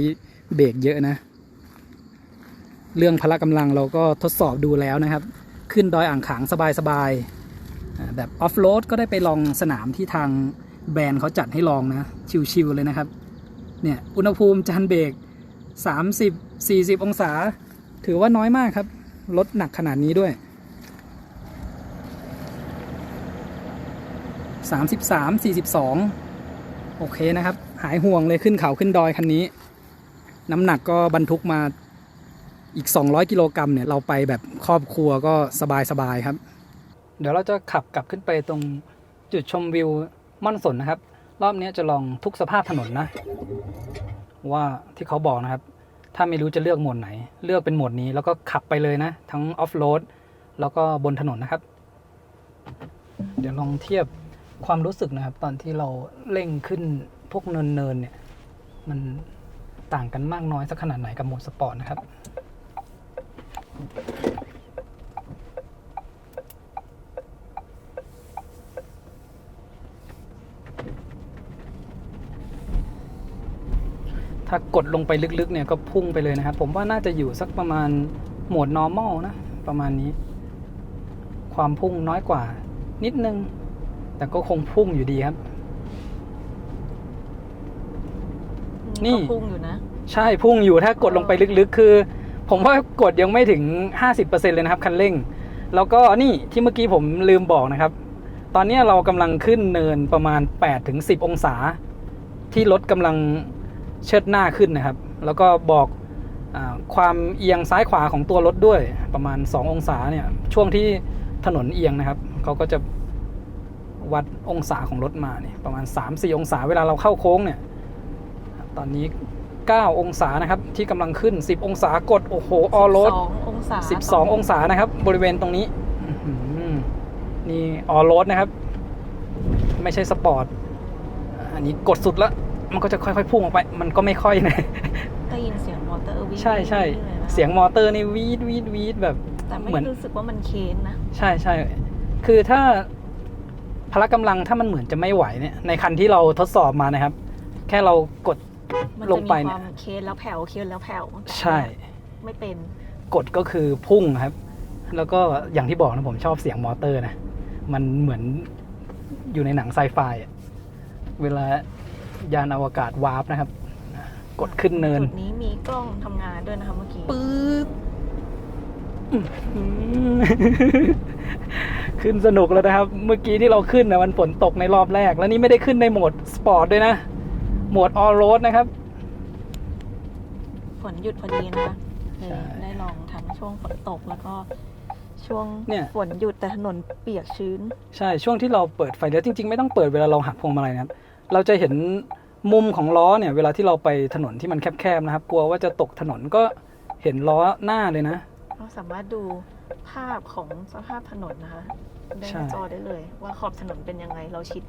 Speaker 2: เบรกเยอะนะเรื่องพละกำลังเราก็ทดสอบดูแล้วนะครับขึ้นดอยอ่างขางสบายๆแบบออฟโรดก็ได้ไปลองสนามที่ทางแบรนด์เขาจัดให้ลองนะชิวๆเลยนะครับเนี่ยอุณหภูมิจานเบรก30-40องศาถือว่าน้อยมากครับรถหนักขนาดนี้ด้วย33-42โอเคนะครับหายห่วงเลยขึ้นเขาขึ้นดอยคันนี้น้ำหนักก็บรรทุกมาอีก200กิโลกรัมเนี่ยเราไปแบบครอบครัวก็สบายๆครับเดี๋ยวเราจะขับกลับขึ้นไปตรงจุดชมวิวม่อนสนนะครับรอบนี้จะลองทุกสภาพถนนนะว่าที่เขาบอกนะครับถ้าไม่รู้จะเลือกโหมดไหนเลือกเป็นโหมดนี้แล้วก็ขับไปเลยนะทั้งออฟโรดแล้วก็บนถนนนะครับเดี๋ยวลองเทียบความรู้สึกนะครับตอนที่เราเร่งขึ้นพวกเนินเนี่ยมันต่างกันมากน้อยสักขนาดไหนกับโหมดสปอร์ตนะครับถ้ากดลงไปลึกๆเนี่ยก็พุ่งไปเลยนะครับผมว่าน่าจะอยู่สักประมาณโหมด normal นะประมาณนี้ความพุ่งน้อยกว่านิดนึงแต่ก็คงพุ่งอยู่ดีครับนี่
Speaker 1: พุ่งอยู่นะ
Speaker 2: ใช่พุ่งอยู่ถ้ากดลงไปลึกๆคือผมว่ากดยังไม่ถึง 50% เลยนะครับคันเร่งแล้วก็นี่ที่เมื่อกี้ผมลืมบอกนะครับตอนนี้เรากำลังขึ้นเนินประมาณ 8-10 องศาที่รถกำลังเชิดหน้าขึ้นนะครับแล้วก็บอกความเอียงซ้ายขวาของตัวรถด้วยประมาณ2องศาเนี่ยช่วงที่ถนนเอียงนะครับเขาก็จะวัดองศาของรถมาเนี่ยประมาณ 3-4 องศาเวลาเราเข้าโค้งเนี่ยตอนนี้9องศานะครับที่กำลังขึ้น10องศากดโอ้โหออโรด12องศานะครับบริเวณตรงนี้นี่ออโรดนะครับไม่ใช่สปอร์ตอันนี้กดสุดแล้วมันก็จะค่อยๆพุ่งออกไปมันก็ไม่ค่อยนะ
Speaker 1: ได้ยินเสียงมอเตอร์วิ่ง
Speaker 2: ใช่ใช่เสียงมอเตอร์นี่วีดแบบ
Speaker 1: แต่ไม่รู้สึกว่ามันเค้นนะ
Speaker 2: ใช่ใช่คือถ้าพละกำลังถ้ามันเหมือนจะไม่ไหวเนี่ยในคันที่เราทดสอบมานะครับแค่เรากดลงไปเนี่ย
Speaker 1: มันจะมีความเค้นแล้วแผ่วเค้นแล้วแผ่ว
Speaker 2: ใช่
Speaker 1: ไม่เป็น
Speaker 2: กดก็คือพุ่งครับแล้วก็อย่างที่บอกนะผมชอบเสียงมอเตอร์นะมันเหมือนอยู่ในหนังไซไฟเวลายานอวกาศวาร์ปนะครับกดขึ้นเนิน
Speaker 1: จุดนี้มีกล้องทำงานด้วยนะคะเมื่อกี้
Speaker 2: ปึ๊บขึ้นสนุกแล้วนะครับเมื่อกี้ที่เราขึ้นนะมันฝนตกในรอบแรกแล้วนี่ไม่ได้ขึ้นในโหมดสปอร์ตด้วยนะโหมดออฟโรดนะครับ
Speaker 1: ฝนหยุดพอดีนะคะได้ลองทั้งช่วงฝนตกแล้วก็ช่วงฝนหยุดแต่ถนนเปียกชื้น
Speaker 2: ใช่ช่วงที่เราเปิดไฟแล้วจริงๆไม่ต้องเปิดเวลาเราหักพวงมาลัยนะครับเราจะเห็นมุมของล้อเนี่ยเวลาที่เราไปถนนที่มันแคบๆนะครับกลัวว่าจะตกถนนก็เห็นล้อหน้าเลยนะ
Speaker 1: เราสามารถดูภาพของสภาพถนนนะคะได้หน้าจอได้เลยว่าขอบถนนเป็นยังไงเราชิ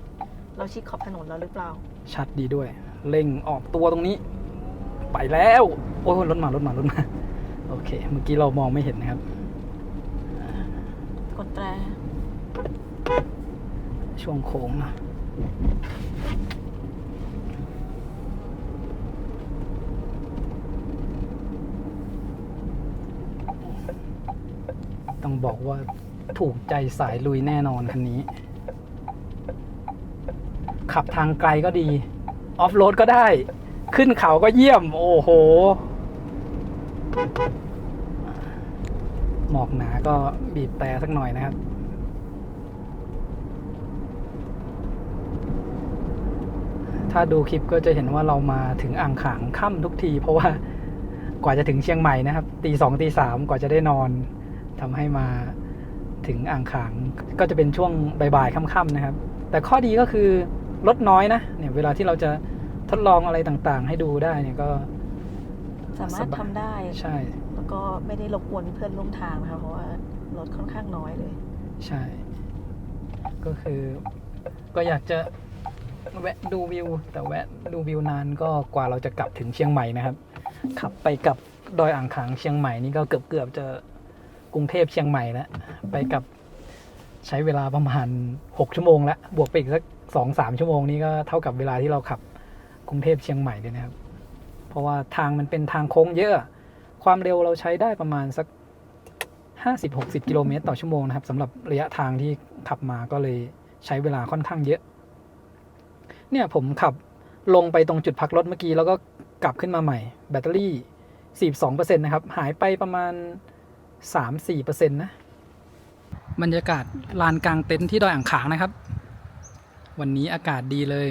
Speaker 1: ดขอบถนนแล้วหรือเปล่า
Speaker 2: ชัดดีด้วยเร่งออกตัวตรงนี้ไปแล้วโอ้ยรถมาโอเคเมื่อกี้เรามองไม่เห็นนะครับ
Speaker 1: กดแตร
Speaker 2: ช่วงโค้งนะต้องบอกว่าถูกใจสายลุยแน่นอนคันนี้ ขับทางไกลก็ดีออฟโรดก็ได้ขึ้นเขาก็เยี่ยมโอ้โหหมอกหนาก็บีบแต่สักหน่อยนะครับถ้าดูคลิปก็จะเห็นว่าเรามาถึงอ่างขางค่ำทุกทีเพราะว่ากว่าจะถึงเชียงใหม่นะครับตี 2 ตี 3กว่าจะได้นอนทำให้มาถึงอ่างขางก็จะเป็นช่วงบ่ายๆค่ำๆนะครับแต่ข้อดีก็คือรถน้อยนะเนี่ยเวลาที่เราจะทดลองอะไรต่างๆให้ดูได้เนี่ยก็
Speaker 5: สามารถทำได้
Speaker 2: ใช่
Speaker 5: แล้วก็ไม่ได้รบกวนเพื่อนร่วมทางนะคะเพราะว่ารถค่อนข้างน้อยเลย
Speaker 2: ใช่ก็คือก็อยากจะแวะดูวิวแต่แวะดูวิวนานก็กว่าเราจะกลับถึงเชียงใหม่นะครับขับไปกับดอยอ่างขางเชียงใหม่นี่ก็เกือบจะกรุงเทพเชียงใหม่แล้วไปกับใช้เวลาประมาณ6ชั่วโมงแล้วบวกไปอีกสัก 2-3 ชั่วโมงนี้ก็เท่ากับเวลาที่เราขับกรุงเทพเชียงใหม่เลยนะครับเพราะว่าทางมันเป็นทางโค้งเยอะความเร็วเราใช้ได้ประมาณสัก 50-60 กิโลเมตรต่อชั่วโมงนะครับสำหรับระยะทางที่ขับมาก็เลยใช้เวลาค่อนข้างเยอะเนี่ยผมขับลงไปตรงจุดพักรถเมื่อกี้แล้วก็กลับขึ้นมาใหม่แบตเตอรี่ 42% นะครับหายไปประมาณ 3-4% นะบรรยากาศลานกลางเต็นท์ที่ดอยอ่างขางนะครับวันนี้อากาศดีเลย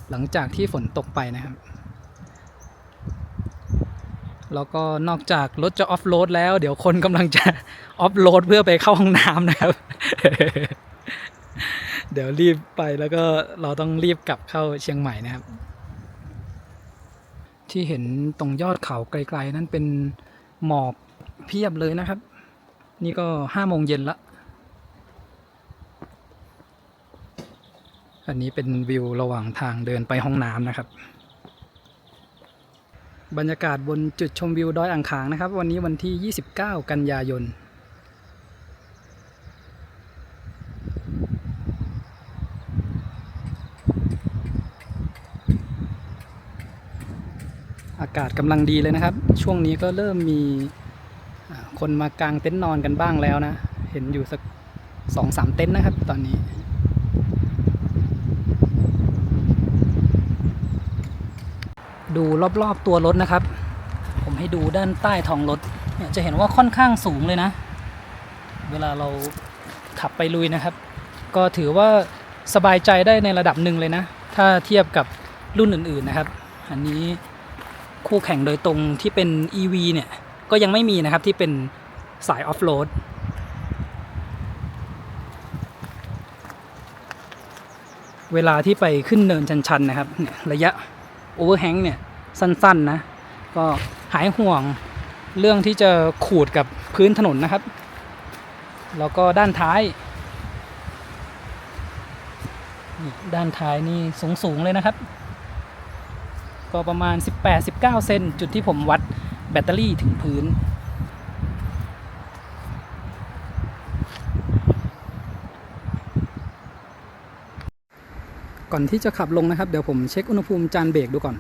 Speaker 2: หลังจากที่ฝนตกไปนะครับแล้วก็นอกจากรถจะออฟโรดแล้วเดี๋ยวคนกำลังจะออฟโรดเพื่อไปเข้าห้องน้ำนะครับ เดี๋ยวรีบไปแล้วก็เราต้องรีบกลับเข้าเชียงใหม่นะครับที่เห็นตรงยอดเขาไกลๆนั่นเป็นหมอกเพียบเลยนะครับนี่ก็5 โมงเย็นละอันนี้เป็นวิวระหว่างทางเดินไปห้องน้ำนะครับบรรยากาศบนจุดชมวิวดอยอ่างขางนะครับวันนี้วันที่29 กันยายนอากาศกำลังดีเลยนะครับช่วงนี้ก็เริ่มมีคนมากางเต็นท์นอนกันบ้างแล้วนะเห็นอยู่สัก 2-3 เต็นท์นะครับตอนนี้ดูรอบๆตัวรถนะครับผมให้ดูด้านใต้ท้องรถเนี่ยจะเห็นว่าค่อนข้างสูงเลยนะเวลาเราขับไปลุยนะครับก็ถือว่าสบายใจได้ในระดับหนึ่งเลยนะถ้าเทียบกับรุ่นอื่นๆนะครับอันนี้คู่แข่งโดยตรงที่เป็น EV เนี่ยก็ยังไม่มีนะครับที่เป็นสายออฟโรดเวลาที่ไปขึ้นเนินชันๆนะครับระยะโอเวอร์แฮงค์เนี่ยสั้นๆนะก็หายห่วงเรื่องที่จะขูดกับพื้นถนนนะครับแล้วก็ด้านท้ายนี่สูงเลยนะครับก็ประมาณ 18-19 เซนจุดที่ผมวัดแบตเตอรี่ถึงพื้นก่อนที่จะขับลงนะครับเดี๋ยวผมเช็คอุณหภูมิจานเบรกดูก่อน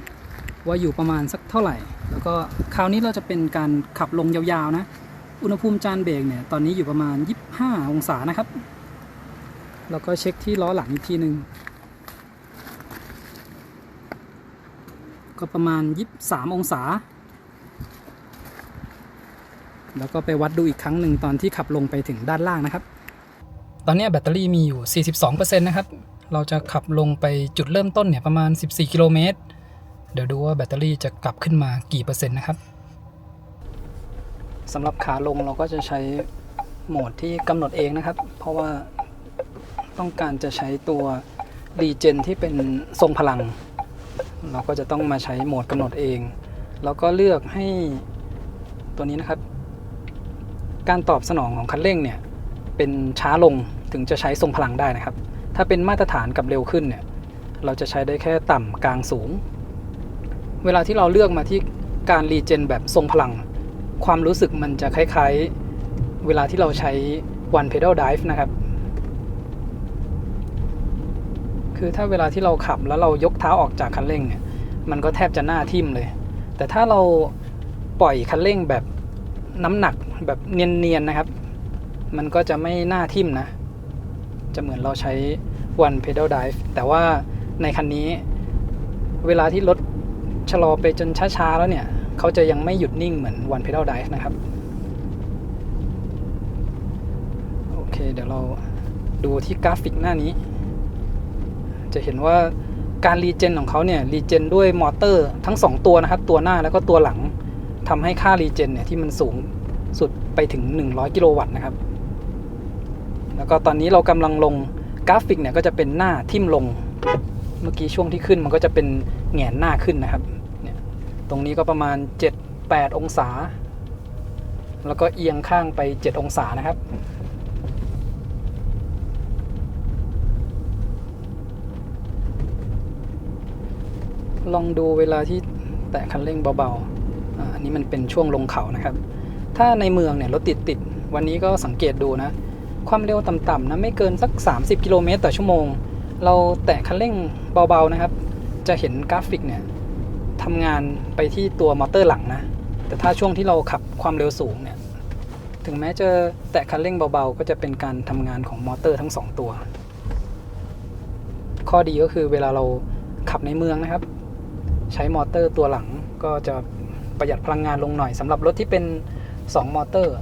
Speaker 2: ว่าอยู่ประมาณสักเท่าไหร่แล้วก็คราวนี้เราจะเป็นการขับลงยาวๆนะอุณหภูมิจานเบรกเนี่ยตอนนี้อยู่ประมาณ25 องศานะครับแล้วก็เช็คที่ล้อหลังอีกทีนึงก็ประมาณ23 องศาแล้วก็ไปวัดดูอีกครั้งหนึ่งตอนที่ขับลงไปถึงด้านล่างนะครับตอนนี้แบตเตอรี่มีอยู่ 42% นะครับเราจะขับลงไปจุดเริ่มต้นเนี่ยประมาณ14 กิโลเมตรเดี๋ยวดูว่าแบตเตอรี่จะกลับขึ้นมากี่เปอร์เซ็นต์นะครับสำหรับขาลงเราก็จะใช้โหมดที่กำหนดเองนะครับเพราะว่าต้องการจะใช้ตัวรีเจนที่เป็นทรงพลังเราก็จะต้องมาใช้โหมดกำหนดเองแล้วก็เลือกให้ตัวนี้นะครับการตอบสนองของคันเร่งเนี่ยเป็นช้าลงถึงจะใช้ทรงพลังได้นะครับถ้าเป็นมาตรฐานกับเร็วขึ้นเนี่ยเราจะใช้ได้แค่ต่ำกลางสูงเวลาที่เราเลือกมาที่การรีเจนแบบทรงพลังความรู้สึกมันจะคล้ายๆเวลาที่เราใช้ one pedal drive นะครับ คือถ้าเวลาที่เราขับแล้วเรายกเท้าออกจากคันเร่งเนี่ยมันก็แทบจะหน้าทิ่มเลย แต่ถ้าเราปล่อยคันเร่งแบบน้ำหนักแบบเนียนๆนะครับมันก็จะไม่หน้าทิ่มนะจะเหมือนเราใช้ one pedal drive แต่ว่าในคันนี้เวลาที่รถชะลอไปจนช้าๆแล้วเนี่ยเขาจะยังไม่หยุดนิ่งเหมือน one pedal drive นะครับโอเคเดี๋ยวเราดูที่กราฟิกหน้านี้จะเห็นว่าการรีเจนของเขาเนี่ยรีเจนด้วยมอเตอร์ทั้ง2ตัวนะครับตัวหน้าแล้วก็ตัวหลังทำให้ค่ารีเจนเนี่ยที่มันสูงสุดไปถึง100กิโลวัตต์นะครับแล้วก็ตอนนี้เรากำลังลงกราฟิกเนี่ยก็จะเป็นหน้าทิ่มลงเมื่อกี้ช่วงที่ขึ้นมันก็จะเป็นแหงนหน้าขึ้นนะครับเนี่ยตรงนี้ก็ประมาณ 7-8 องศาแล้วก็เอียงข้างไป7องศานะครับลองดูเวลาที่แตะคันเร่งเบาๆอันนี้มันเป็นช่วงลงเขานะครับถ้าในเมืองเนี่ยรถติดวันนี้ก็สังเกตดูนะความเร็วต่ำๆนะไม่เกินสัก30กิโลเมตรต่อชั่วโมงเราแตะคันเร่งเบาๆนะครับจะเห็นกราฟิกเนี่ยทำงานไปที่ตัวมอเตอร์หลังนะแต่ถ้าช่วงที่เราขับความเร็วสูงเนี่ยถึงแม้จะแตะคันเร่งเบาๆก็จะเป็นการทำงานของมอเตอร์ทั้ง2ตัวข้อดีก็คือเวลาเราขับในเมืองนะครับใช้มอเตอร์ตัวหลังก็จะประหยัดพลังงานลงหน่อยสำหรับรถที่เป็น2มอเตอร์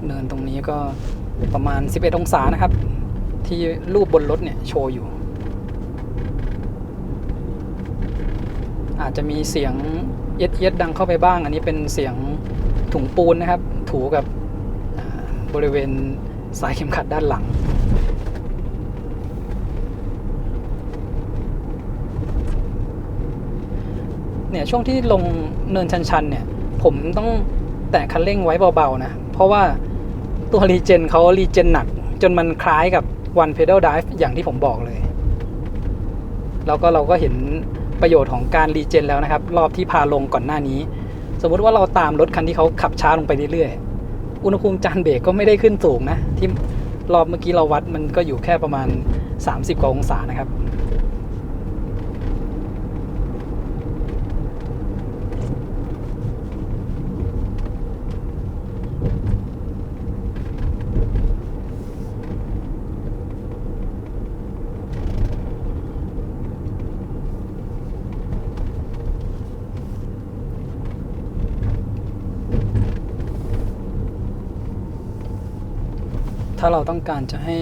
Speaker 2: เนินตรงนี้ก็ประมาณ11องศานะครับที่รูปบนรถเนี่ยโชว์อยู่อาจจะมีเสียงเย็ดดังเข้าไปบ้างอันนี้เป็นเสียงถุงปูนนะครับถูกับบริเวณสายเข็มขัดด้านหลังเนี่ยช่วงที่ลงเนินชันๆเนี่ยผมต้องแตะคันเร่งไว้เบาๆนะเพราะว่าตัวรีเจนเขารีเจนหนักจนมันคล้ายกับ one pedal drive อย่างที่ผมบอกเลยแล้วก็เราก็เห็นประโยชน์ของการรีเจนแล้วนะครับรอบที่พาลงก่อนหน้านี้สมมติว่าเราตามรถคันที่เขาขับช้าลงไปเรื่อยๆอุณหภูมิจานเบรกก็ไม่ได้ขึ้นสูงนะที่รอบเมื่อกี้เราวัดมันก็อยู่แค่ประมาณ30กว่าองศานะครับถ้าเราต้องการจะให้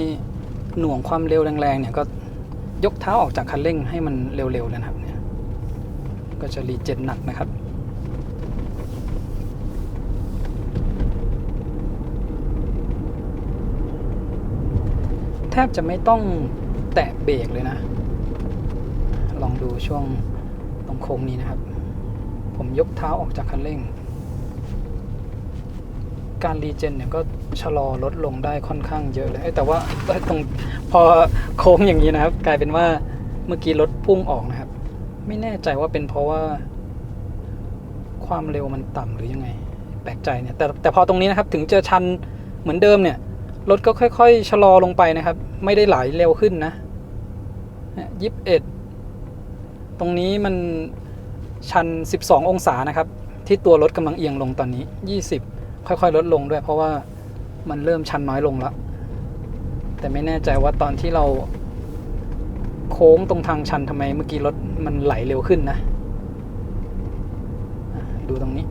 Speaker 2: หน่วงความเร็วแรงๆเนี่ยก็ยกเท้าออกจากคันเร่งให้มันเร็วๆเลยนะครับเนี่ยก็จะรีเจนหนักนะครับแทบจะไม่ต้องแตะเบรกเลยนะลองดูช่วงตรงโค้งนี้นะครับผมยกเท้าออกจากคันเร่งการรีเจนเนี่ยก็ชะลอลดลงได้ค่อนข้างเยอะเลยแต่ว่าตรงพอโค้งอย่างนี้นะครับกลายเป็นว่าเมื่อกี้รถพุ่งออกนะครับไม่แน่ใจว่าเป็นเพราะว่าความเร็วมันต่ำหรือยังไงแปลกใจเนี่ยแต่พอตรงนี้นะครับถึงจะชันเหมือนเดิมเนี่ยรถก็ค่อยๆชะลอลงไปนะครับไม่ได้ไหลเร็วขึ้นนะ21ตรงนี้มันชัน12องศานะครับที่ตัวรถกำลังเอียงลงตอนนี้20ค่อยๆลดลงด้วยเพราะว่ามันเริ่มชันน้อยลงแล้วแต่ไม่แน่ใจว่าตอนที่เราโค้งตรงทางชันทำไมเมื่อกี้รถมันไหลเร็วขึ้นนะดูตรงนี้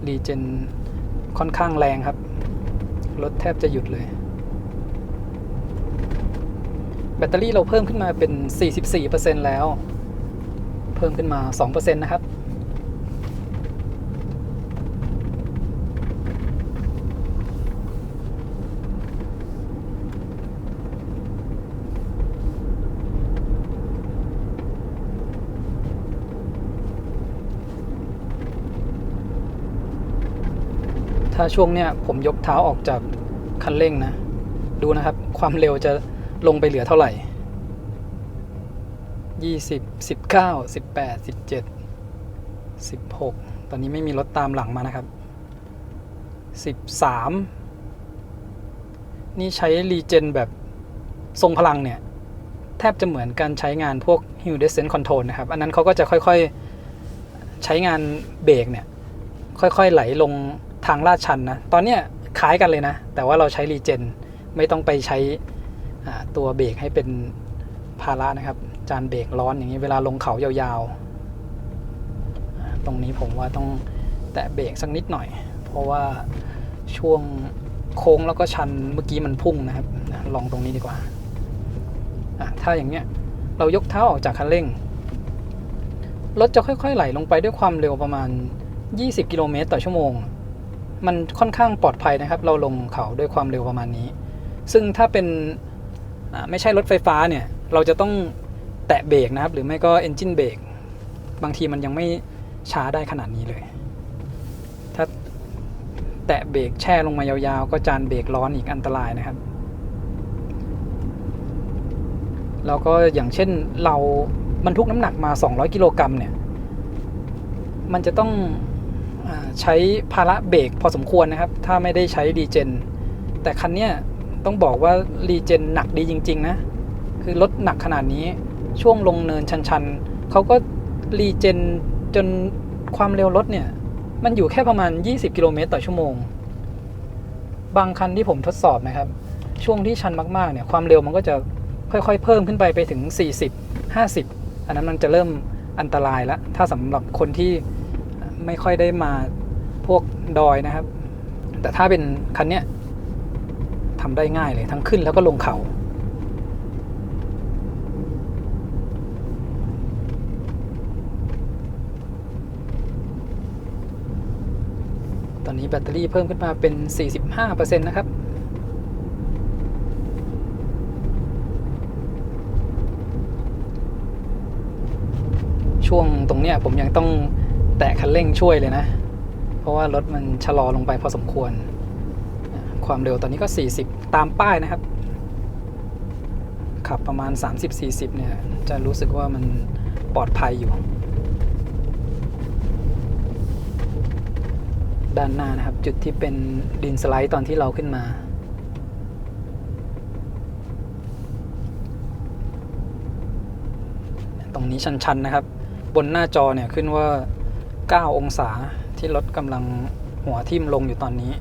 Speaker 2: รีเจนค่อนข้างแรงครับรถแทบจะหยุดเลยแบตเตอรี่เราเพิ่มขึ้นมาเป็น 44% แล้วเพิ่มขึ้นมา 2% นะครับ ถ้าช่วงเนี้ยผมยกเท้าออกจากคันเร่งนะดูนะครับความเร็วจะลงไปเหลือเท่าไหร่ 16 ตอนนี้ไม่มีรถตามหลังมานะครับ13นี่ใช้รีเจนแบบทรงพลังเนี่ยแทบจะเหมือนการใช้งานพวก Hill Descent Control นะครับอันนั้นเขาก็จะค่อยๆใช้งานเบรกเนี่ยค่อยๆไหลลงทางลาดชันนะตอนเนี้ยคล้ายกันเลยนะแต่ว่าเราใช้รีเจนไม่ต้องไปใช้ตัวเบรกให้เป็นภาระนะครับจานเบรกร้อนอย่างนี้เวลาลงเขายาวๆตรงนี้ผมว่าต้องแตะเบรกสักนิดหน่อยเพราะว่าช่วงโค้งแล้วก็ชันเมื่อกี้มันพุ่งนะครับลองตรงนี้ดีกว่าถ้าอย่างเนี้ยเรายกเท้าออกจากคันเร่งรถจะค่อยๆไหลลงไปด้วยความเร็วประมาณ20 กิโลเมตรต่อชั่วโมงมันค่อนข้างปลอดภัยนะครับเราลงเขาด้วยความเร็วประมาณนี้ซึ่งถ้าเป็นไม่ใช่รถไฟฟ้าเนี่ยเราจะต้องแตะเบรกนะครับหรือไม่ก็ engine brake บางทีมันยังไม่ช้าได้ขนาดนี้เลยถ้าแตะเบรกแช่ลงมายาวๆก็จานเบรกร้อนอีกอันตรายนะครับแล้วก็อย่างเช่นเราบรรทุกน้ำหนักมา200 กิโลกรัมเนี่ยมันจะต้องใช้ภาระเบรกพอสมควรนะครับถ้าไม่ได้ใช้รีเจนแต่คันเนี้ยต้องบอกว่ารีเจนหนักดีจริงๆนะคือรถหนักขนาดนี้ช่วงลงเนินชันๆเขาก็รีเจนจนความเร็วรถเนี่ยมันอยู่แค่ประมาณ20 กิโลเมตรต่อชั่วโมงบางคันที่ผมทดสอบนะครับช่วงที่ชันมากๆเนี่ยความเร็วมันก็จะค่อยๆเพิ่มขึ้นไปถึง40 50อันนั้นมันจะเริ่มอันตรายแล้วถ้าสำหรับคนที่ไม่ค่อยได้มาพวกดอยนะครับแต่ถ้าเป็นคันเนี้ยทำได้ง่ายเลยทั้งขึ้นแล้วก็ลงเขาตอนนี้แบตเตอรี่เพิ่มขึ้นมาเป็น 45% นะครับช่วงตรงเนี้ยผมยังต้องแตะคันเร่งช่วยเลยนะเพราะว่ารถมันชะลอลงไปพอสมควรความเร็วตอนนี้ก็40ตามป้ายนะครับขับประมาณ 30-40 เนี่ยจะรู้สึกว่ามันปลอดภัยอยู่ด้านหน้านะครับจุดที่เป็นดินสไลด์ตอนที่เราขึ้นมาตรงนี้ชันๆนะครับบนหน้าจอเนี่ยขึ้นว่า9 องศาที่รถกำลังหัวทิ่มลงอยู่ตอนนี้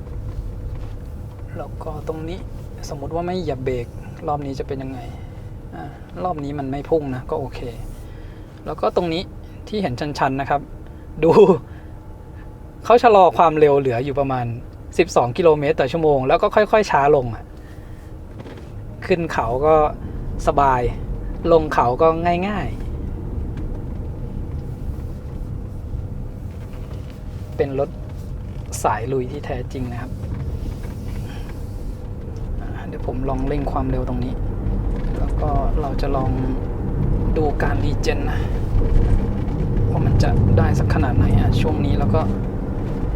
Speaker 2: แล้วก็ตรงนี้สมมุติว่าไม่เหยียบเบรกรอบนี้จะเป็นยังไงรอบนี้มันไม่พุ่งนะก็โอเคแล้วก็ตรงนี้ที่เห็นชันๆนะครับดูเขาชะลอความเร็วเหลืออยู่ประมาณ12 กิโลเมตรต่อชั่วโมงแล้วก็ค่อยๆช้าลงขึ้นเขาก็สบายลงเขาก็ง่ายๆเป็นรถสายลุยที่แท้จริงนะครับเดี๋ยวผมลองเร่งความเร็วตรงนี้แล้วก็เราจะลองดูการรีเจนนะว่ามันจะได้สักขนาดไหนช่วงนี้แล้วก็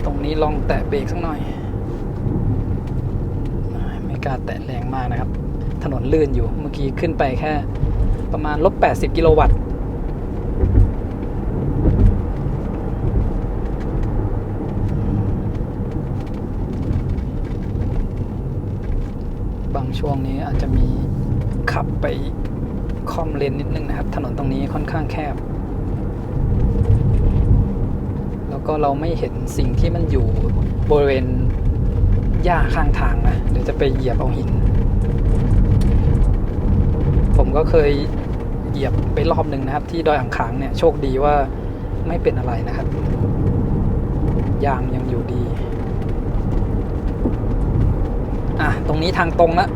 Speaker 2: ตรงนี้ลองแตะเบรกสักหน่อยไม่กล้าแตะแรงมากนะครับถนนลื่นอยู่เมื่อกี้ขึ้นไปแค่ประมาณ-80 กิโลวัตต์บางช่วงนี้อาจจะมีขับไปค่อมเลนนิดนึงนะครับถนนตรงนี้ค่อนข้างแคบแล้วก็เราไม่เห็นสิ่งที่มันอยู่บริเวณหญ้าข้างทางนะเดี๋ยวจะไปเหยียบเอาหินผมก็เคยเหยียบไปรอบหนึ่งนะครับที่ดอยอ่างขางเนี่ยโชคดีว่าไม่เป็นอะไรนะครับยางยังอยู่ดีตรงนี้ทางตรงแล้ว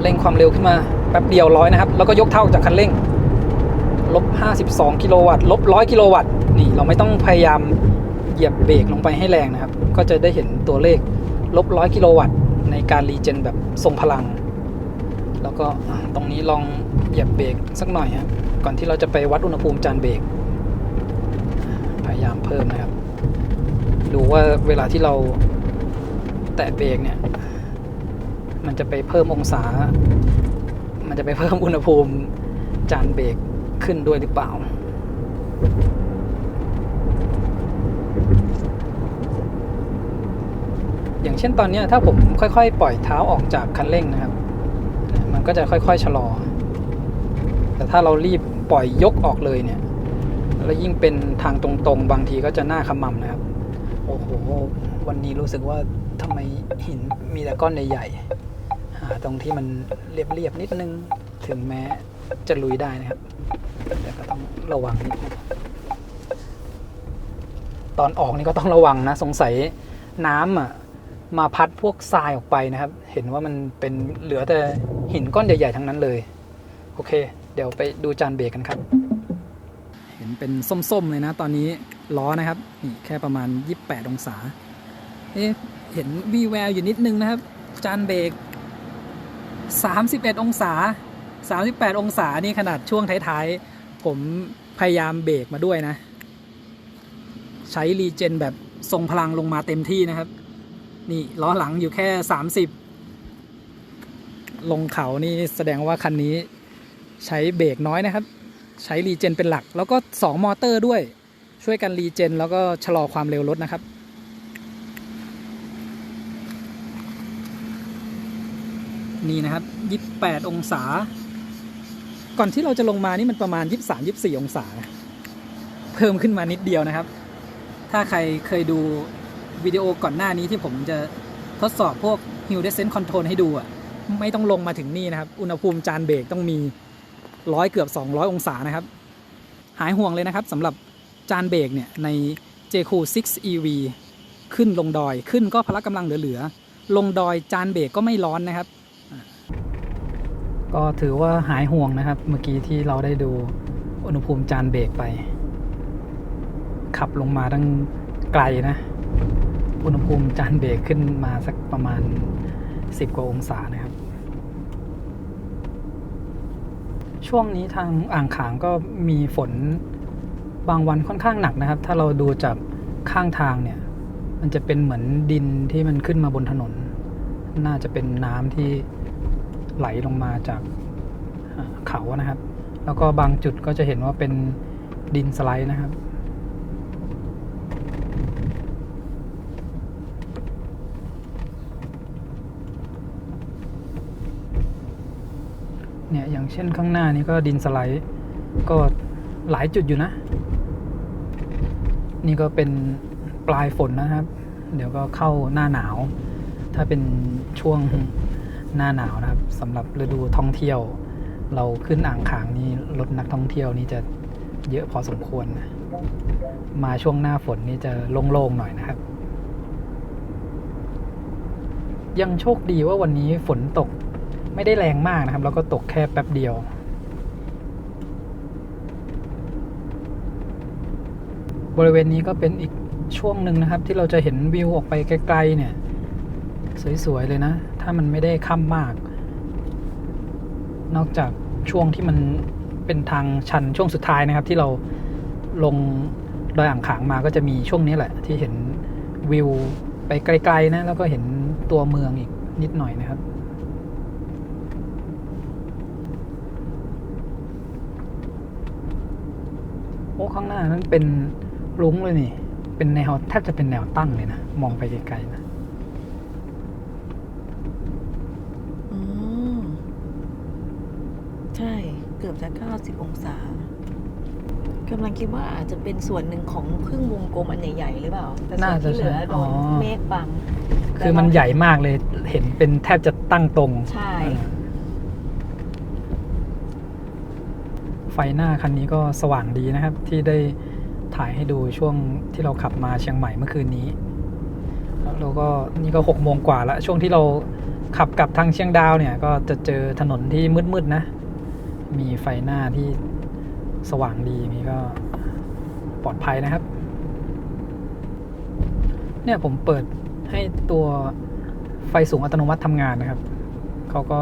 Speaker 2: เร่งความเร็วขึ้นมาแป๊บเดียว100นะครับแล้วก็ยกเท่าจากคันเร่ง-52 กิโลวัตต์-100 กิโลวัตต์นี่เราไม่ต้องพยายามเหยียบเบรกลงไปให้แรงนะครับก็จะได้เห็นตัวเลข-100 กิโลวัตต์ในการรีเจนแบบทรงพลังแล้วก็ตรงนี้ลองเหยียบเบรกสักหน่อยครับก่อนที่เราจะไปวัดอุณหภูมิจานเบรกพยายามเพิ่มนะครับดูว่าเวลาที่เราแตะเบรกเนี่ยมันจะไปเพิ่มองศามันจะไปเพิ่มอุณหภูมิจานเบรก ขึ้นด้วยหรือเปล่าอย่างเช่นตอนนี้ถ้าผมค่อยๆปล่อยเท้าออกจากคันเร่งนะครับมันก็จะค่อยๆชะลอแต่ถ้าเรารีบปล่อยยกออกเลยเนี่ยแล้วยิ่งเป็นทางตรงๆบางทีก็จะหน้าขมำนะครับโอ้โหวันนี้รู้สึกว่าทำไมหินมีแต่ก้อนใหญ่ๆหาตรงที่มันเรียบๆนิดนึงถึงแม้จะลุยได้นะครับแต่ก็ต้องระวังนิดนึงตอนออกนี่ก็ต้องระวังนะสงสัยน้ำมาพัดพวกทรายออกไปนะครับเห็นว่ามันเป็นเหลือแต่หินก้อนใหญ่ๆทั้งนั้นเลยโอเคเดี๋ยวไปดูจานเบรกกันครับเห็นเป็นส้มๆเลยนะตอนนี้ล้อนะครับนี่แค่ประมาณ28องศาเห็นวีแววอยู่นิดนึงนะครับจานเบรก31องศา38องศานี่ขนาดช่วงท้ายๆผมพยายามเบรกมาด้วยนะใช้รีเจนแบบทรงพลังลงมาเต็มที่นะครับนี่ล้อหลังอยู่แค่30ลงเขานี่แสดงว่าคันนี้ใช้เบรกน้อยนะครับใช้รีเจนเป็นหลักแล้วก็2มอเตอร์ด้วยช่วยกันรีเจนแล้วก็ชะลอความเร็วรถนะครับนี่นะครับ28องศาก่อนที่เราจะลงมานี่มันประมาณ23-24องศาเพิ่มขึ้นมานิดเดียวนะครับถ้าใครเคยดูวิดีโอก่อนหน้านี้ที่ผมจะทดสอบพวก Hill Descent Control ให้ดูไม่ต้องลงมาถึงนี่นะครับอุณหภูมิจานเบรกต้องมี100เกือบ200องศานะครับหายห่วงเลยนะครับสำหรับจานเบรกเนี่ยใน J-Cool 6 EV ขึ้นลงดอยขึ้นก็พละกำลังเหลือๆลงดอยจานเบรกก็ไม่ร้อนนะครับก็ถือว่าหายห่วงนะครับเมื่อกี้ที่เราได้ดูอุณหภูมิจานเบรกไปขับลงมาตั้งไกลนะอุณหภูมิจานเบรกขึ้นมาสักประมาณ10กว่าองศานะครับช่วงนี้ทางอ่างขางก็มีฝนบางวันค่อนข้างหนักนะครับถ้าเราดูจากข้างทางเนี่ยมันจะเป็นเหมือนดินที่มันขึ้นมาบนถนนน่าจะเป็นน้ำที่ไหลลงมาจากเขานะครับแล้วก็บางจุดก็จะเห็นว่าเป็นดินสไลด์นะครับเนี่ยอย่างเช่นข้างหน้านี้ก็ดินสไลด์ก็หลายจุดอยู่นะนี่ก็เป็นปลายฝนนะครับเดี๋ยวก็เข้าหน้าหนาวถ้าเป็นช่วงหน้าหนาวนะครับสำหรับฤดูท่องเที่ยวเราขึ้นอ่างขางนี่รถนักท่องเที่ยวนี่จะเยอะพอสมควรนะมาช่วงหน้าฝนนี่จะโล่งๆหน่อยนะครับยังโชคดีว่าวันนี้ฝนตกไม่ได้แรงมากนะครับแล้วก็ตกแค่แป๊บเดียวบริเวณนี้ก็เป็นอีกช่วงหนึ่งนะครับที่เราจะเห็นวิวออกไปไกลๆเนี่ยสวยๆเลยนะถ้ามันไม่ได้ค่ำมากนอกจากช่วงที่มันเป็นทางชันช่วงสุดท้ายนะครับที่เราลงดอยอ่างขางมาก็จะมีช่วงนี้แหละที่เห็นวิวไปไกลๆนะแล้วก็เห็นตัวเมืองอีกนิดหน่อยนะครับโอ้ข้างหน้านั้นเป็นรุ้งเลยนี่เป็นแนวแทบจะเป็นแนวตั้งเลยนะมองไปไกลๆนะ
Speaker 5: ใช่เกือบจะ90องศากำลังคิดว่าอาจจะเป็นส่วนหนึ่งของครึ่งวงกลมอันใหญ่ๆหรือเปล่าแต่ส่วนที่เหลือโดนเมฆบัง
Speaker 2: คือมันใหญ่มากเลยเห็นเป็นแทบจะตั้งตรง
Speaker 5: ใช่
Speaker 2: ไฟหน้าคันนี้ก็สว่างดีนะครับที่ได้ถ่ายให้ดูช่วงที่เราขับมาเชียงใหม่เมื่อคืนนี้แล้วก็นี่ก็6 โมงกว่าแล้วช่วงที่เราขับกลับทางเชียงดาวเนี่ยก็จะเจอถนนที่มืดๆนะมีไฟหน้าที่สว่างดีนี่ก็ปลอดภัยนะครับเนี่ยผมเปิดให้ตัวไฟสูงอัตโนมัติทำงานนะครับเขาก็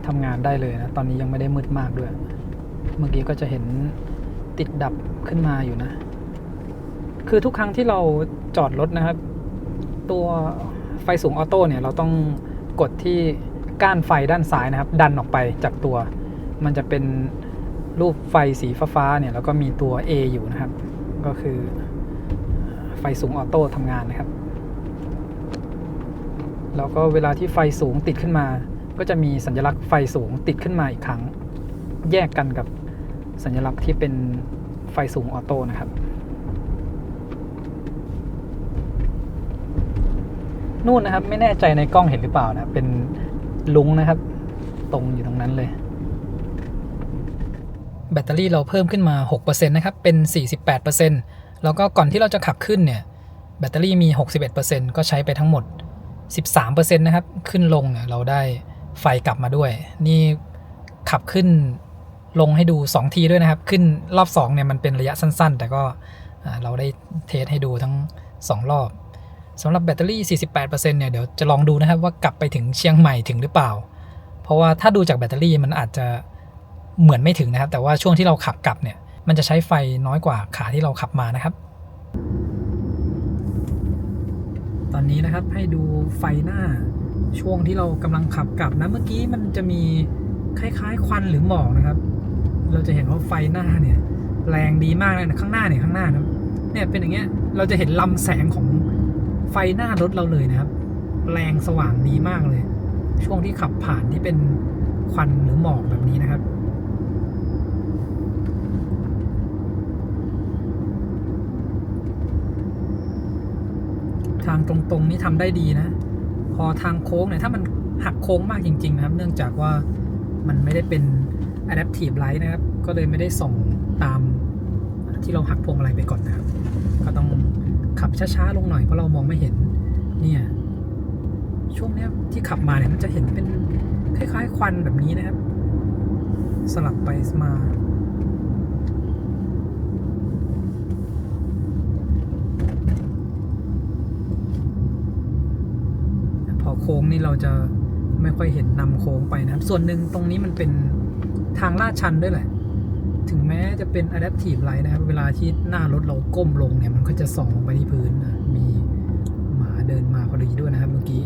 Speaker 2: ทำงานได้เลยนะตอนนี้ยังไม่ได้มืดมากด้วยเมื่อกี้ก็จะเห็นติดดับขึ้นมาอยู่นะคือทุกครั้งที่เราจอดรถนะครับตัวไฟสูงออโต้เนี่ยเราต้องกดที่ก้านไฟด้านซ้ายนะครับดันออกไปจากตัวมันจะเป็น รูปไฟสีฟ้าๆเนี่ยแล้วก็มีตัว A อยู่นะครับก็คือไฟสูงออโต้ทำงานนะครับแล้วก็เวลาที่ไฟสูงติดขึ้นมาก็จะมีสัญลักษณ์ไฟสูงติดขึ้นมาอีกครั้งแยกกันกับสัญลักษณ์ที่เป็นไฟสูงออโต้นะครับนู่นนะครับไม่แน่ใจในกล้องเห็นหรือเปล่านะเป็นลุงนะครับตรงอยู่ตรงนั้นเลยแบตเตอรี่เราเพิ่มขึ้นมา 6% นะครับเป็น 48% แล้วก็ก่อนที่เราจะขับขึ้นเนี่ยแบตเตอรี่มี 61% ก็ใช้ไปทั้งหมด 13% นะครับขึ้นลงเนี่ยเราได้ไฟกลับมาด้วยนี่ขับขึ้นลงให้ดู2ทีด้วยนะครับขึ้นรอบ2เนี่ยมันเป็นระยะสั้นๆแต่ก็เราได้เทสให้ดูทั้ง2รอบสำหรับแบตเตอรี่ 48% เนี่ยเดี๋ยวจะลองดูนะครับว่ากลับไปถึงเชียงใหม่ถึงหรือเปล่าเพราะว่าถ้าดูจากแบตเตอรี่มันอาจจะเหมือนไม่ถึงนะครับแต่ว่าช่วงที่เราขับกลับเนี่ยมันจะใช้ไฟน้อยกว่าขาที่เราขับมานะครับตอนนี้นะครับให้ดูไฟหน้าช่วงที่เรากำลังขับกลับนะเมื่อกี้มันจะมีคล้ายๆควันหรือหมอกนะครับเราจะเห็นว่าไฟหน้าเนี่ยแรงดีมากเลยนะข้างหน้านะเนี่ยเป็นอย่างเงี้ยเราจะเห็นลำแสงของไฟหน้ารถเราเลยนะครับแรงสว่างดีมากเลยช่วงที่ขับผ่านที่เป็นควันหรือหมอกแบบนี้นะครับทางตรงๆนี้ทำได้ดีนะพอทางโค้งเนี่ยถ้ามันหักโค้งมากจริงๆนะครับเนื่องจากว่ามันไม่ได้เป็น Adaptive Light นะครับก็เลยไม่ได้ส่องตามที่เราหักพวงมาลัยไปก่อนนะครับก็ต้องขับช้าๆลงหน่อยเพราะเรามองไม่เห็นเนี่ยช่วงนี้ที่ขับมาเนี่ยมันจะเห็นเป็นคล้ายๆควันแบบนี้นะครับสลับไปมาพอโค้งนี่เราจะไม่ค่อยเห็นนำโค้งไปนะครับส่วนหนึ่งตรงนี้มันเป็นทางลาดชันด้วยแหละถึงแม้จะเป็น Adaptive Light นะครับเวลาที่หน้ารถเราก้มลงเนี่ยมันก็จะส่องลงไปที่พื้นนะมีหมาเดินมาพอดีด้วยนะครับเมื่อกี้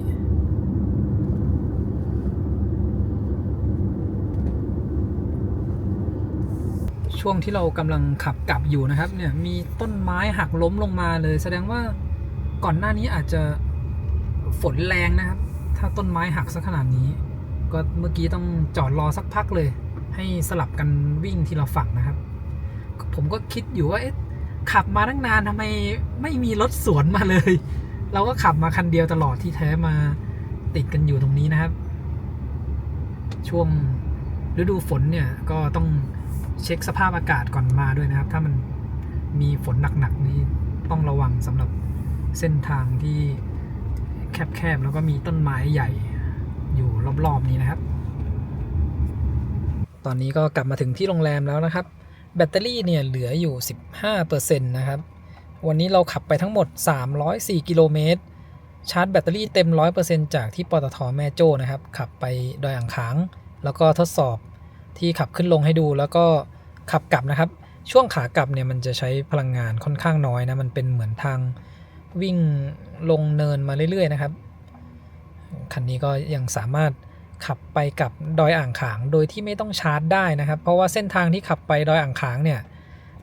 Speaker 2: ช่วงที่เรากำลังขับกลับอยู่นะครับเนี่ยมีต้นไม้หักล้มลงมาเลยแสดงว่าก่อนหน้านี้อาจจะฝนแรงนะครับถ้าต้นไม้หักซะขนาดนี้ก็เมื่อกี้ต้องจอดรอสักพักเลยให้สลับกันวิ่งทีละฝั่งนะครับผมก็คิดอยู่ว่าขับมาตั้งนานทำไมไม่มีรถสวนมาเลยเราก็ขับมาคันเดียวตลอดที่แท้มาติดกันอยู่ตรงนี้นะครับช่วงฤดูฝนเนี่ยก็ต้องเช็คสภาพอากาศก่อนมาด้วยนะครับถ้ามันมีฝนหนักๆนี่ต้องระวังสำหรับเส้นทางที่แคบๆแล้วก็มีต้นไม้ใหญ่อยู่รอบๆนี้นะครับตอนนี้ก็กลับมาถึงที่โรงแรมแล้วนะครับแบตเตอรี่เนี่ยเหลืออยู่ 15% นะครับวันนี้เราขับไปทั้งหมด304กิโลเมตรชาร์จแบตเตอรี่เต็ม 100% จากที่ปตท.แม่โจ้นะครับขับไปดอยอ่างขางแล้วก็ทดสอบที่ขับขึ้นลงให้ดูแล้วก็ขับกลับนะครับช่วงขากลับเนี่ยมันจะใช้พลังงานค่อนข้างน้อยนะมันเป็นเหมือนทางวิ่งลงเนินมาเรื่อยๆนะครับคันนี้ก็ยังสามารถขับไปกับดอยอ่างขางโดยที่ไม่ต้องชาร์จได้นะครับเพราะว่าเส้นทางที่ขับไปดอยอ่างขางเนี่ย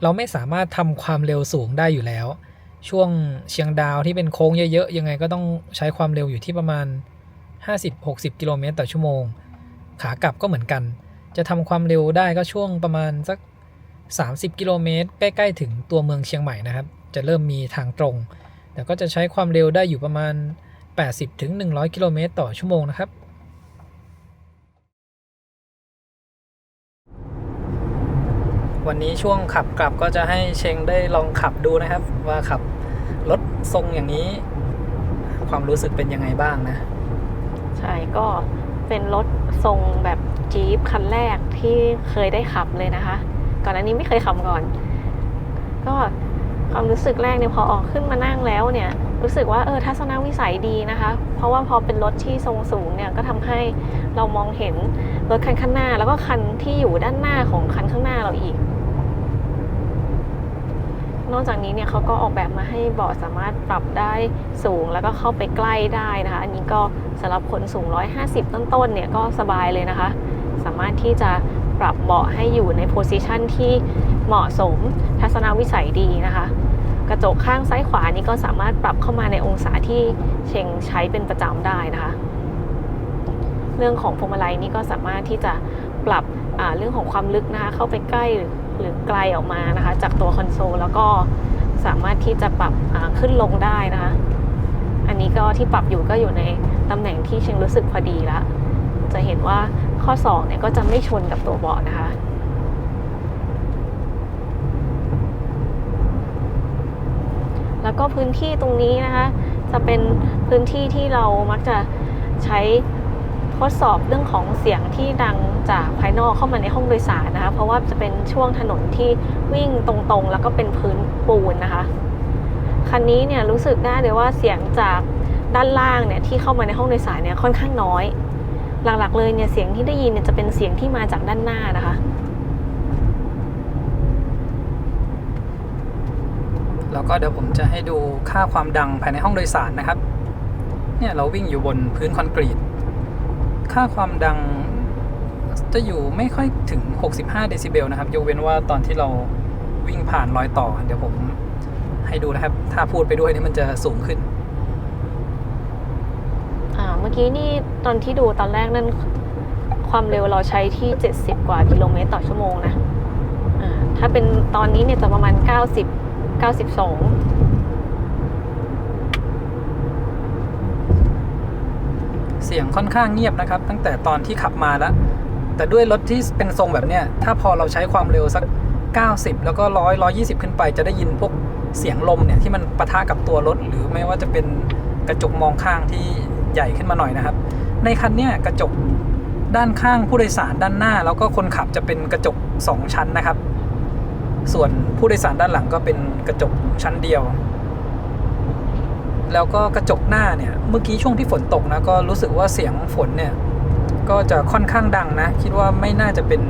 Speaker 2: เราไม่สามารถทำความเร็วสูงได้อยู่แล้วช่วงเชียงดาวที่เป็นโค้งเยอะๆยังไงก็ต้องใช้ความเร็วอยู่ที่ประมาณ 50-60 กิโลเมตรต่อชั่วโมงขากลับก็เหมือนกันจะทำความเร็วได้ก็ช่วงประมาณสัก30กิโลเมตรใกล้ๆถึงตัวเมืองเชียงใหม่นะครับจะเริ่มมีทางตรงแต่ก็จะใช้ความเร็วได้อยู่ประมาณ 80-100 กิโลเมตรต่อชั่วโมงนะครับวันนี้ช่วงขับกลับก็จะให้เชงได้ลองขับดูนะครับว่าขับรถทรงอย่างนี้ความรู้สึกเป็นยังไงบ้างนะ
Speaker 1: ใช่ก็เป็นรถทรงแบบจี๊ปคันแรกที่เคยได้ขับเลยนะคะก่อนหน้านี้ไม่เคยขับก่อนก็ความรู้สึกแรกเนี่ยพอออกขึ้นมานั่งแล้วเนี่ยรู้สึกว่าทัศนวิสัยดีนะคะเพราะว่าพอเป็นรถที่ทรงสูงเนี่ยก็ทำให้เรามองเห็นรถคันข้างหน้าแล้วก็คันที่อยู่ด้านหน้าของคันข้างหน้าเราอีกนอกจากนี้เนี่ยเขาก็ออกแบบมาให้เบาะสามารถปรับได้สูงแล้วก็เข้าไปใกล้ได้นะคะอันนี้ก็สำหรับคนสูง150ต้นๆเนี่ยก็สบายเลยนะคะสามารถที่จะ ปรับเบาะให้อยู่ในโพสิชันที่เหมาะสมทัศนวิสัยดีนะคะกระจกข้างซ้ายขวานี้ก็สามารถปรับเข้ามาในองศาที่เชงใช้เป็นประจำได้นะคะเรื่องของพวงมาลัยนี่ก็สามารถที่จะปรับเรื่องของความลึกนะคะเข้าไปใกล้หรือไกลออกมานะคะจากตัวคอนโซลแล้วก็สามารถที่จะปรับขึ้นลงได้นะคะอันนี้ก็ที่ปรับอยู่ก็อยู่ในตำแหน่งที่เชงรู้สึกพอดีแล้วจะเห็นว่าข้อศอกเนี่ยก็จะไม่ชนกับตัวเบาะนะคะแล้วก็พื้นที่ตรงนี้นะคะจะเป็นพื้นที่ที่เรามักจะใช้ทดสอบเรื่องของเสียงที่ดังจากภายนอกเข้ามาในห้องโดยสารนะคะเพราะว่าจะเป็นช่วงถนนที่วิ่งตรงๆแล้วก็เป็นพื้นปูนนะคะคันนี้เนี่ยรู้สึกได้เลยว่าเสียงจากด้านล่างเนี่ยที่เข้ามาในห้องโดยสารเนี่ยค่อนข้างน้อยหลักๆเลยเนี่ยเสียงที่ได้ยินเนี่ยจะเป็นเสียงที่มาจากด้านหน้านะคะ
Speaker 2: แล้วก็เดี๋ยวผมจะให้ดูค่าความดังภายในห้องโดยสารนะครับเนี่ยเราวิ่งอยู่บนพื้นคอนกรีตค่าความดังจะอยู่ไม่ค่อยถึง65เดซิเบลนะครับยกเว้นว่าตอนที่เราวิ่งผ่านรอยต่อเดี๋ยวผมให้ดูนะครับถ้าพูดไปด้วยนี่มันจะสูงขึ้น
Speaker 1: เมื่อกี้นี่ตอนที่ดูตอนแรกนั่นความเร็วเราใช้ที่70กว่ากิโลเมตรต่อชั่วโมงนะถ้าเป็นตอนนี้เนี่ยจะประมาณ92
Speaker 2: เสียงค่อนข้างเงียบนะครับตั้งแต่ตอนที่ขับมาแล้วแต่ด้วยรถที่เป็นทรงแบบเนี้ยถ้าพอเราใช้ความเร็วสัก90แล้วก็120ขึ้นไปจะได้ยินพวกเสียงลมเนี่ยที่มันปะทะกับตัวรถหรือไม่ว่าจะเป็นกระจกมองข้างที่ใหญ่ขึ้นมาหน่อยนะครับในคันเนี้ยกระจกด้านข้างผู้โดยสารด้านหน้าแล้วก็คนขับจะเป็นกระจก2ชั้นนะครับส่วนผู้โดยสารด้านหลังก็เป็นกระจกชั้นเดียวแล้วก็กระจกหน้าเนี่ยเมื่อกี้ช่วงที่ฝนตกนะก็รู้สึกว่าเสียงฝนเนี่ยก็จะค่อนข้างดังนะคิดว่าไม่น่าจะเป็น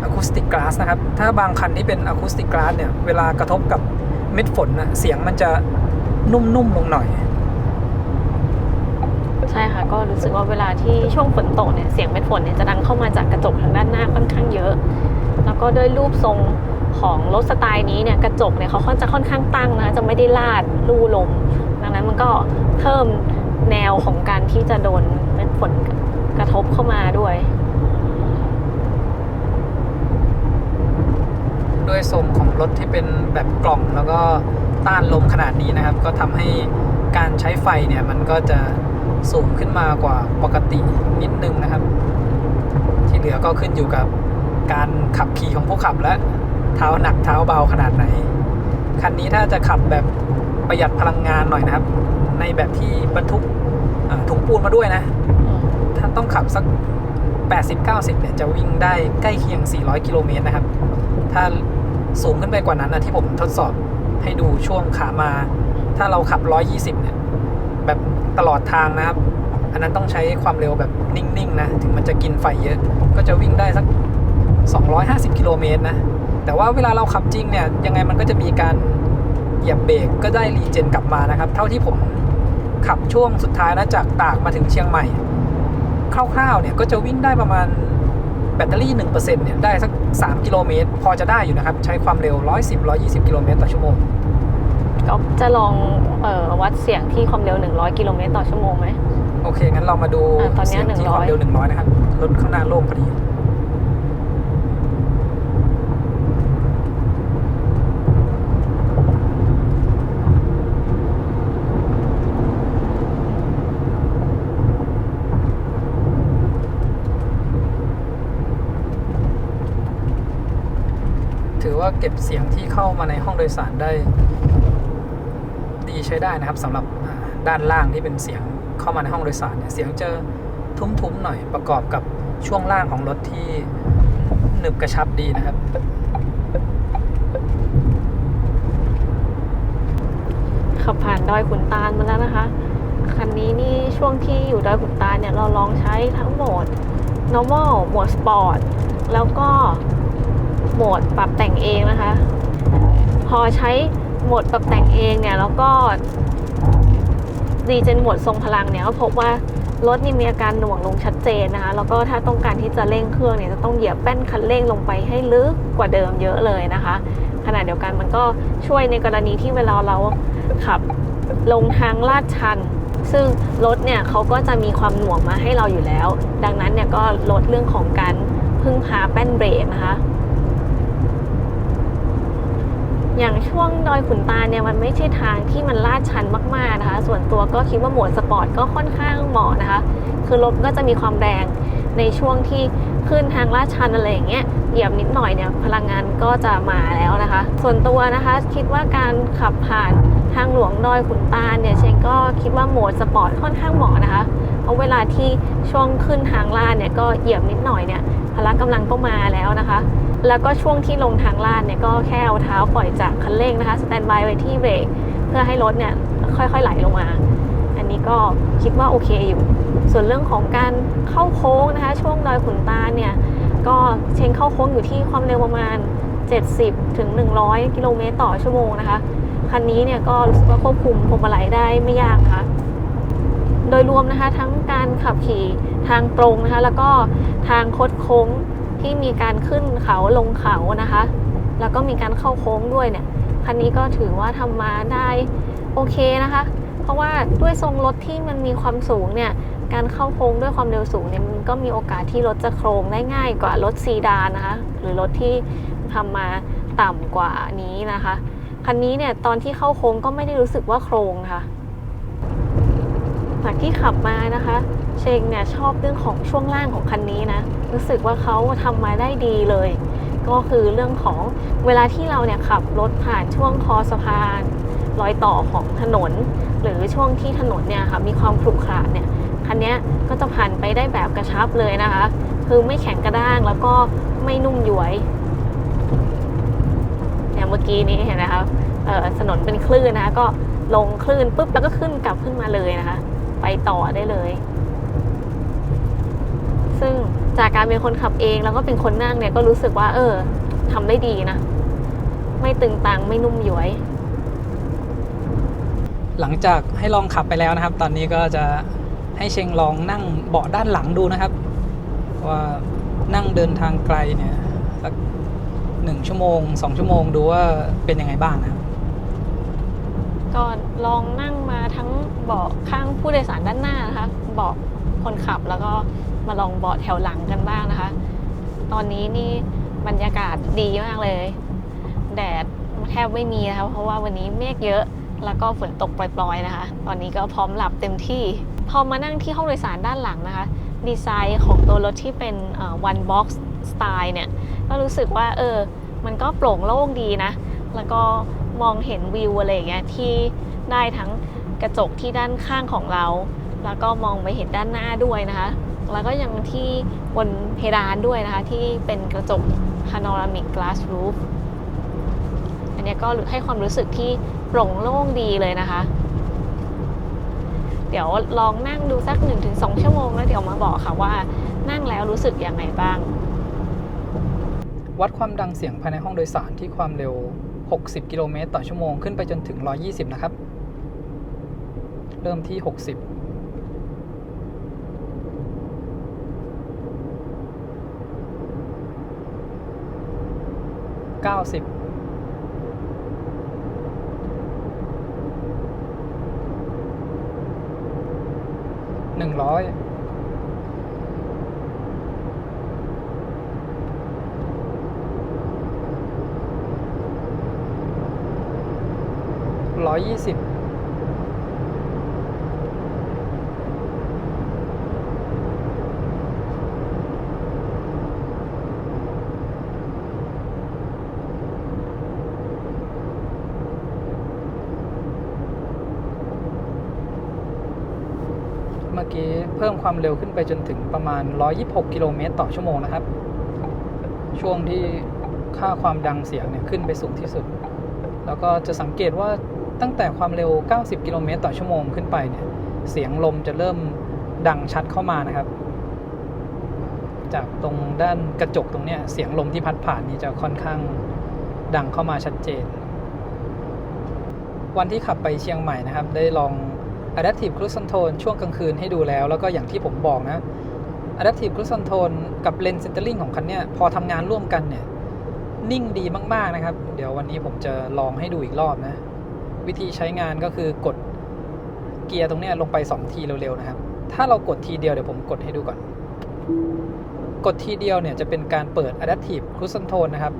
Speaker 2: อะคูสติกกลาสนะครับถ้าบางคันที่เป็นอะคูสติกกลาสเนี่ยเวลากระทบกับเม็ดฝนนะเสียงมันจะนุ่มๆลงหน่อย
Speaker 1: ใช่ค่ะก็รู้สึกว่าเวลาที่ช่วงฝนตกเนี่ยเสียงเม็ดฝนเนี่ยจะดังเข้ามาจากกระจกทางด้านหน้าค่อนข้างเยอะแล้วก็ด้วยรูปทรงของรถสไตล์นี้เนี่ยกระจกเนี่ยเขาจะค่อนข้างตั้งนะจะไม่ได้ลาดลู่ลมดังนั้นมันก็เพิ่มแนวของการที่จะโดนเม็ดฝนกระทบเข้ามาด้วย
Speaker 2: ด้วยทรงของรถที่เป็นแบบกล่องแล้วก็ต้านลมขนาดนี้นะครับก็ทำให้การใช้ไฟเนี่ยมันก็จะสูงขึ้นมากว่าปกตินิดนึงนะครับที่เหลือก็ขึ้นอยู่กับการขับขี่ของผู้ขับและเท้าหนักเท้าเบาขนาดไหนคันนี้ถ้าจะขับแบบประหยัดพลังงานหน่อยนะครับในแบบที่บรรทุกถุงปูนมาด้วยนะถ้าต้องขับสัก 80-90 เนี่ยจะวิ่งได้ใกล้เคียง400กิโลเมตรนะครับถ้าสูงขึ้นไปกว่านั้นนะที่ผมทดสอบให้ดูช่วงขามาถ้าเราขับ120เนี่ยแบบตลอดทางนะครับอันนั้นต้องใช้ความเร็วแบบนิ่งๆนะถึงมันจะกินไฟเยอะก็จะวิ่งได้สัก250กิโลเมตรนะแต่ว่าเวลาเราขับจริงเนี่ยยังไงมันก็จะมีการเหยียบเบรกก็ได้รีเจนกลับมานะครับเท่าที่ผมขับช่วงสุดท้ายนะจากตากมาถึงเชียงใหม่คร่าวๆเนี่ยก็จะวิ่งได้ประมาณแบตเตอรี่ 1% เนี่ยได้สัก3กิโลเมตรพอจะได้อยู่นะครับใช้ความเร็ว110-120กิโลเมตรต่อชั่วโมง
Speaker 1: ก็จะลองวัดเสียงที่ความเร็ว100กิโลเมตรต่อชั่วโมงไหม
Speaker 2: โอเคงั้นเรามาดูเสียงที่ความเร็ว100นะครับรถข้างหน้าโล่งพอดีถือว่าเก็บเสียงที่เข้ามาในห้องโดยสารได้ดีใช้ได้นะครับสำหรับด้านล่างที่เป็นเสียงเข้ามาในห้องโดยสารเนี่ยเสียงจะทุ้มๆหน่อยประกอบกับช่วงล่างของรถที่หนึบกระชับดีนะครับ
Speaker 1: ขับผ่านดอยขุนตาลมาแล้วนะคะคันนี้นี่ช่วงที่อยู่ดอยขุนตาลเนี่ยเราลองใช้ทั้งโหมด normal โหมด sport แล้วก็โหมดปรับแต่งเองนะคะพอใช้โหมดปรับแต่งเองเนี่ยแล้วก็รีเจนโหมดทรงพลังเนี่ยก็พบว่า รถนี่มีอาการหน่วงลงชัดเจนนะคะแล้วก็ถ้าต้องการที่จะเร่งเครื่องเนี่ยจะต้องเหยียบแป้นคันเร่งลงไปให้ลึกกว่าเดิมเยอะเลยนะคะขณะเดียวกันมันก็ช่วยในกรณีที่เวลาเราขับลงทางลาดชันซึ่งรถเนี่ยเขาก็จะมีความหน่วงมาให้เราอยู่แล้วดังนั้นเนี่ยก็ลดเรื่องของการพึ่งพาแป้นเบรกนะคะอย่างช่วงดอยขุนตาลเนี่ยมันไม่ใช่ทางที่มันลาดชันมากๆนะคะส่วนตัวก็คิดว่าโหมดสปอร์ตก็ค่อนข้างเหมาะนะคะคือรถก็จะมีความแรงในช่วงที่ขึ้นทางลาดชันอะไรอย่างเงี้ยเหยียบนิดหน่อยเนี่ยพลังงานก็จะมาแล้วนะคะส่วนตัวนะคะคิดว่าการขับผ่านทางหลวงดอยขุนตาลเนี่ยเชนก็คิดว่าโหมดสปอร์ตค่อนข้างเหมาะนะคะเพราะเวลาที่ช่วงขึ้นทางลาดเนี่ยก็เหยียบนิดหน่อยเนี่ยพละกำลังก็มาแล้วนะคะแล้วก็ช่วงที่ลงทางลาดเนี่ยก็แค่เอาเท้าปล่อยจากคันเร่งนะคะสแตนบายไว้ที่เบรกเพื่อให้รถเนี่ยค่อยๆไหลลงมาอันนี้ก็คิดว่าโอเคอยู่ส่วนเรื่องของการเข้าโค้งนะคะช่วงดอยขุนตาลเนี่ยก็เชนเข้าโค้งอยู่ที่ความเร็วประมาณ70 ถึง 100 กิโลเมตรต่อชั่วโมงนะคะคันนี้เนี่ยก็รู้สึกว่าควบคุมพวงมาลัยได้ไม่ยากนะคะโดยรวมนะคะทั้งการขับขี่ทางตรงนะคะแล้วก็ทางคดโค้งที่มีการขึ้นเขาลงเขานะคะแล้วก็มีการเข้าโค้งด้วยเนี่ยคันนี้ก็ถือว่าทำมาได้โอเคนะคะเพราะว่าด้วยทรงรถที่มันมีความสูงเนี่ยการเข้าโค้งด้วยความเร็วสูงเนี่ยมันก็มีโอกาสที่รถจะโครงได้ง่ายกว่ารถซีดานนะคะหรือรถที่ทำมาต่ำกว่านี้นะคะคันนี้เนี่ยตอนที่เข้าโค้งก็ไม่ได้รู้สึกว่าโครงค่ะจากที่ขับมานะคะเชงเนี่ยชอบเรื่องของช่วงล่างของคันนี้นะรู้สึกว่าเขาทำมาได้ดีเลยก็คือเรื่องของเวลาที่เราเนี่ยขับรถผ่านช่วงคอสะพานรอยต่อของถนนหรือช่วงที่ถนนเนี่ยค่ะมีความขรุขระเนี่ยคันนี้ก็จะผ่านไปได้แบบกระชับเลยนะคะคือไม่แข็งกระด้างแล้วก็ไม่นุ่มย้วยอย่างเมื่อกี้นี้เห็นไหมคะถนนเป็นคลื่นนะคะก็ลงคลื่นปุ๊บแล้วก็ขึ้นกลับขึ้นมาเลยนะคะไปต่อได้เลยซึ่งจากการเป็นคนขับเองแล้วก็เป็นคนนั่งเนี่ยก็รู้สึกว่าทำได้ดีนะไม่ตึงตังไม่นุ่มย้วย
Speaker 2: หลังจากให้ลองขับไปแล้วนะครับตอนนี้ก็จะให้เชงลองนั่งเบาะด้านหลังดูนะครับว่านั่งเดินทางไกลเนี่ยสัก1 ชั่วโมง 2 ชั่วโมงดูว่าเป็นยังไงบ้างนะครับ
Speaker 1: ก็ลองนั่งมาทั้งเบาะข้างผู้โดยสารด้านหน้านะคะเบาะคนขับแล้วก็มาลองเบาะแถวหลังกันบ้างนะคะตอนนี้นี่บรรยากาศดีมากเลยแดดแทบไม่มีนะคะเพราะว่าวันนี้เมฆเยอะแล้วก็ฝนตกปล่อยๆนะคะตอนนี้ก็พร้อมหลับเต็มที่พอมานั่งที่ห้องโดยสารด้านหลังนะคะดีไซน์ของตัวรถที่เป็นone box style เนี่ยก็รู้สึกว่ามันก็โปร่งโล่งดีนะแล้วก็มองเห็นวิวอะไรอย่างเงี้ยที่ได้ทั้งกระจกที่ด้านข้างของเราแล้วก็มองไปเห็นด้านหน้าด้วยนะคะแล้วก็ยังที่บนเพดานด้วยนะคะที่เป็นกระจก panoramic glass roof อันนี้ก็ให้ความรู้สึกที่โปร่งโล่งดีเลยนะคะเดี๋ยวลองนั่งดูสัก 1-2 ชั่วโมงแล้วเดี๋ยวมาบอกค่ะว่านั่งแล้วรู้สึกยังไงบ้าง
Speaker 2: วัดความดังเสียงภายในห้องโดยสารที่ความเร็ว60 กิโลเมตรต่อชั่วโมงขึ้นไปจนถึง120นะครับเริ่มที่60 90 100 120เมื่อกี้เพิ่มความเร็วขึ้นไปจนถึงประมาณ126 กิโลเมตรต่อชั่วโมงนะครับช่วงที่ค่าความดังเสียงเนี่ยขึ้นไปสูงที่สุดแล้วก็จะสังเกตว่าตั้งแต่ความเร็ว90 กิโลเมตรต่อชั่วโมงขึ้นไปเนี่ยเสียงลมจะเริ่มดังชัดเข้ามานะครับจากตรงด้านกระจกตรงเนี้ยเสียงลมที่พัดผ่านนี้จะค่อนข้างดังเข้ามาชัดเจนวันที่ขับไปเชียงใหม่นะครับได้ลอง Adaptive Cruise Control ช่วงกลางคืนให้ดูแล้วก็อย่างที่ผมบอกนะ Adaptive Cruise Control กับ Lane Centering ของคันเนี้ยพอทำงานร่วมกันเนี่ยนิ่งดีมากๆนะครับเดี๋ยววันนี้ผมจะลองให้ดูอีกรอบนะวิธีใช้งานก็คือกดเกียร์ตรงเนี้ยลงไป2ทีเร็วๆนะครับถ้าเรากดทีเดียวเดี๋ยวผมกดให้ดูก่อนกดทีเดียวเนี่ยจะเป็นการเปิด Adaptive Cruise Control นะครับ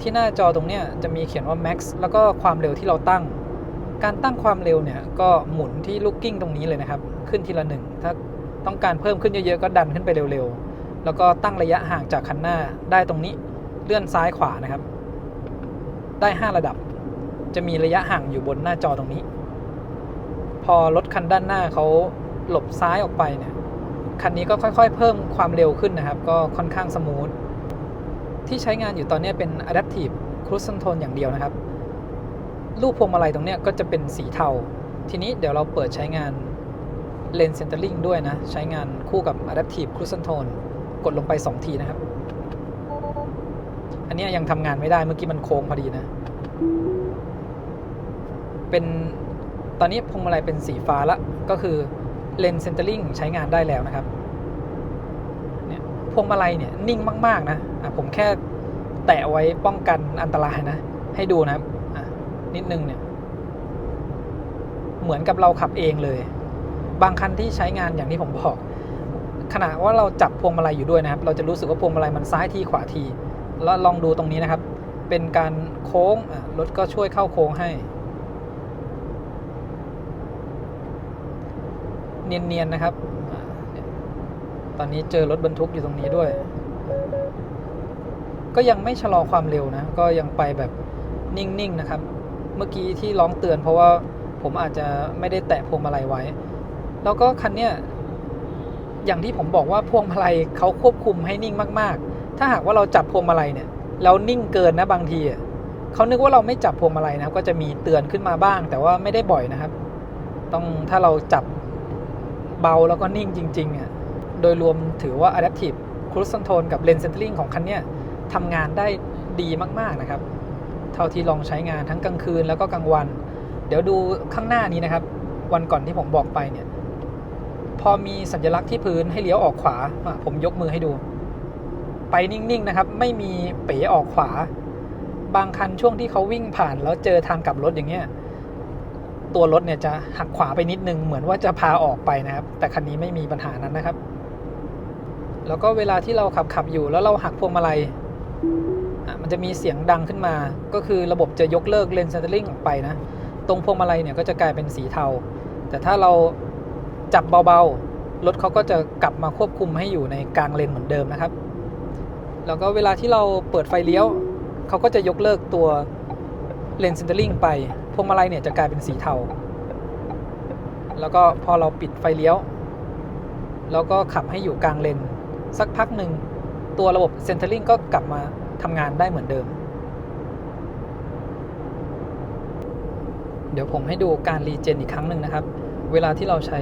Speaker 2: ที่หน้าจอตรงเนี้ยจะมีเขียนว่า Max แล้วก็ความเร็วที่เราตั้งการตั้งความเร็วเนี่ยก็หมุนที่ Looking ตรงนี้เลยนะครับขึ้นทีละ1ถ้าต้องการเพิ่มขึ้นเยอะๆก็ดันขึ้นไปเร็วๆแล้วก็ตั้งระยะห่างจากคันหน้าได้ตรงนี้เลื่อนซ้ายขวานะครับได้5ระดับจะมีระยะห่างอยู่บนหน้าจอตรงนี้พอรถคันด้านหน้าเขาหลบซ้ายออกไปเนี่ยคันนี้ก็ค่อยๆเพิ่มความเร็วขึ้นนะครับก็ค่อนข้างสมูทที่ใช้งานอยู่ตอนนี้เป็น Adaptive Cruise Control อย่างเดียวนะครับรูปพวงมาลัยตรงนี้ก็จะเป็นสีเทาทีนี้เดี๋ยวเราเปิดใช้งาน Lane Centering ด้วยนะใช้งานคู่กับ Adaptive Cruise Control กดลงไป2ทีนะครับอันนี้ยังทำงานไม่ได้เมื่อกี้มันโค้งพอดีนะเป็นตอนนี้พวงมาลัยเป็นสีฟ้าละก็คือ Lane Centering ใช้งานได้แล้วนะครับเนี่ยพวงมาลัยเนี่ยนิ่งมากๆนะผมแค่แตะไว้ป้องกันอันตรายนะให้ดูนะครับนิดนึงเนี่ยเหมือนกับเราขับเองเลยบางคันที่ใช้งานอย่างที่ผมบอกขณะว่าเราจับพวงมาลัยอยู่ด้วยนะครับเราจะรู้สึกว่าพวงมาลัยมันซ้ายทีขวาทีแล้วลองดูตรงนี้นะครับเป็นการโค้งรถก็ช่วยเข้าโค้งให้เนียนๆนะครับตอนนี้เจอรถบรรทุกอยู่ตรงนี้ด้วยก็ยังไม่ชะลอความเร็วนะก็ยังไปแบบนิ่งๆนะครับเมื่อกี้ที่ร้องเตือนเพราะว่าผมอาจจะไม่ได้แตะพวงมาลัยไว้แล้วก็คันเนี้ยอย่างที่ผมบอกว่าพวงมาลัยเขาควบคุมให้นิ่งมากๆถ้าหากว่าเราจับพวงมาลัยเนี่ยเรานิ่งเกินนะบางทีเขานึกว่าเราไม่จับพวงมาลัยนะครับก็จะมีเตือนขึ้นมาบ้างแต่ว่าไม่ได้บ่อยนะครับต้องถ้าเราจับเบาแล้วก็นิ่งจริงๆโดยรวมถือว่า Adaptive Cruise Control กับ Lane Centering ของคันเนี้ยทำงานได้ดีมากๆนะครับเท่าที่ลองใช้งานทั้งกลางคืนแล้วก็กลางวันเดี๋ยวดูข้างหน้านี้นะครับวันก่อนที่ผมบอกไปเนี่ยพอมีสัญลักษณ์ที่พื้นให้เลี้ยวออกขวาผมยกมือให้ดูไปนิ่งๆนะครับไม่มีเป๋ออกขวาบางคันช่วงที่เขาวิ่งผ่านแล้วเจอทางกลับรถอย่างเงี้ยตัวรถเนี่ยจะหักขวาไปนิดนึงเหมือนว่าจะพาออกไปนะครับแต่คันนี้ไม่มีปัญหานั้นนะครับแล้วก็เวลาที่เราขับอยู่แล้วเราหักพวงมาลัยมันจะมีเสียงดังขึ้นมาก็คือระบบจะยกเลิก Lane Centering ออกไปนะตรงพวงมาลัยเนี่ยก็จะกลายเป็นสีเทาแต่ถ้าเราจับเบาๆรถเขาก็จะกลับมาควบคุมให้อยู่ในกลางเลนเหมือนเดิมนะครับแล้วก็เวลาที่เราเปิดไฟเลี้ยวเขาก็จะยกเลิกตัว Lane Centering ไปพวงมาลัยเนี่ยจะกลายเป็นสีเทาแล้วก็พอเราปิดไฟเลี้ยวแล้วก็ขับให้อยู่กลางเลนสักพักหนึ่งตัวระบบ Centering ก็กลับมาทำงานได้เหมือนเดิมเดี๋ยวผมให้ดูการรีเจนอีกครั้งหนึ่งนะครับเวลาที่เราใช้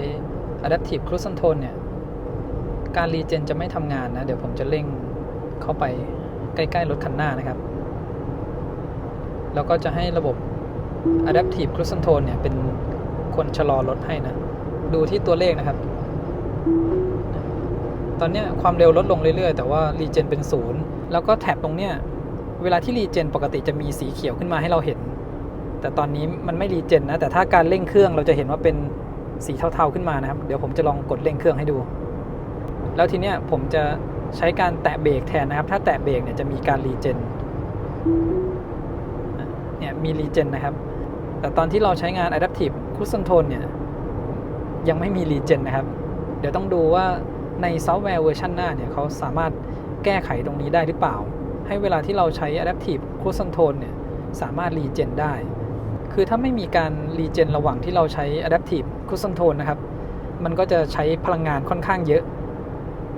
Speaker 2: Adaptive Cruise Control เนี่ยการรีเจนจะไม่ทำงานนะเดี๋ยวผมจะเร่งเข้าไปใกล้ๆรถคันหน้านะครับแล้วก็จะให้ระบบ Adaptive Cruise Control เนี่ยเป็นคนชะลอรถให้นะดูที่ตัวเลขนะครับตอนนี้ความเร็วลดลงเรื่อยๆแต่ว่ารีเจนเป็น0แล้วก็แท็บตรงเนี้ยเวลาที่รีเจนปกติจะมีสีเขียวขึ้นมาให้เราเห็นแต่ตอนนี้มันไม่รีเจนนะแต่ถ้าการเร่งเครื่องเราจะเห็นว่าเป็นสีเทาๆขึ้นมานะครับเดี๋ยวผมจะลองกดเร่งเครื่องให้ดูแล้วทีเนี้ยผมจะใช้การแตะเบรกแทนนะครับถ้าแตะเบรกเนี่ยจะมีการรีเจนเนี่ยมีรีเจนนะครับแต่ตอนที่เราใช้งาน Adaptive Cruise Control เนี่ยยังไม่มีรีเจนนะครับเดี๋ยวต้องดูว่าในซอฟต์แวร์เวอร์ชันหน้าเนี่ยเขาสามารถแก้ไขตรงนี้ได้หรือเปล่าให้เวลาที่เราใช้ Adaptive Cruise Control เนี่ยสามารถรีเจนได้คือถ้าไม่มีการรีเจนระหว่างที่เราใช้ Adaptive Cruise Control นะครับมันก็จะใช้พลังงานค่อนข้างเยอะ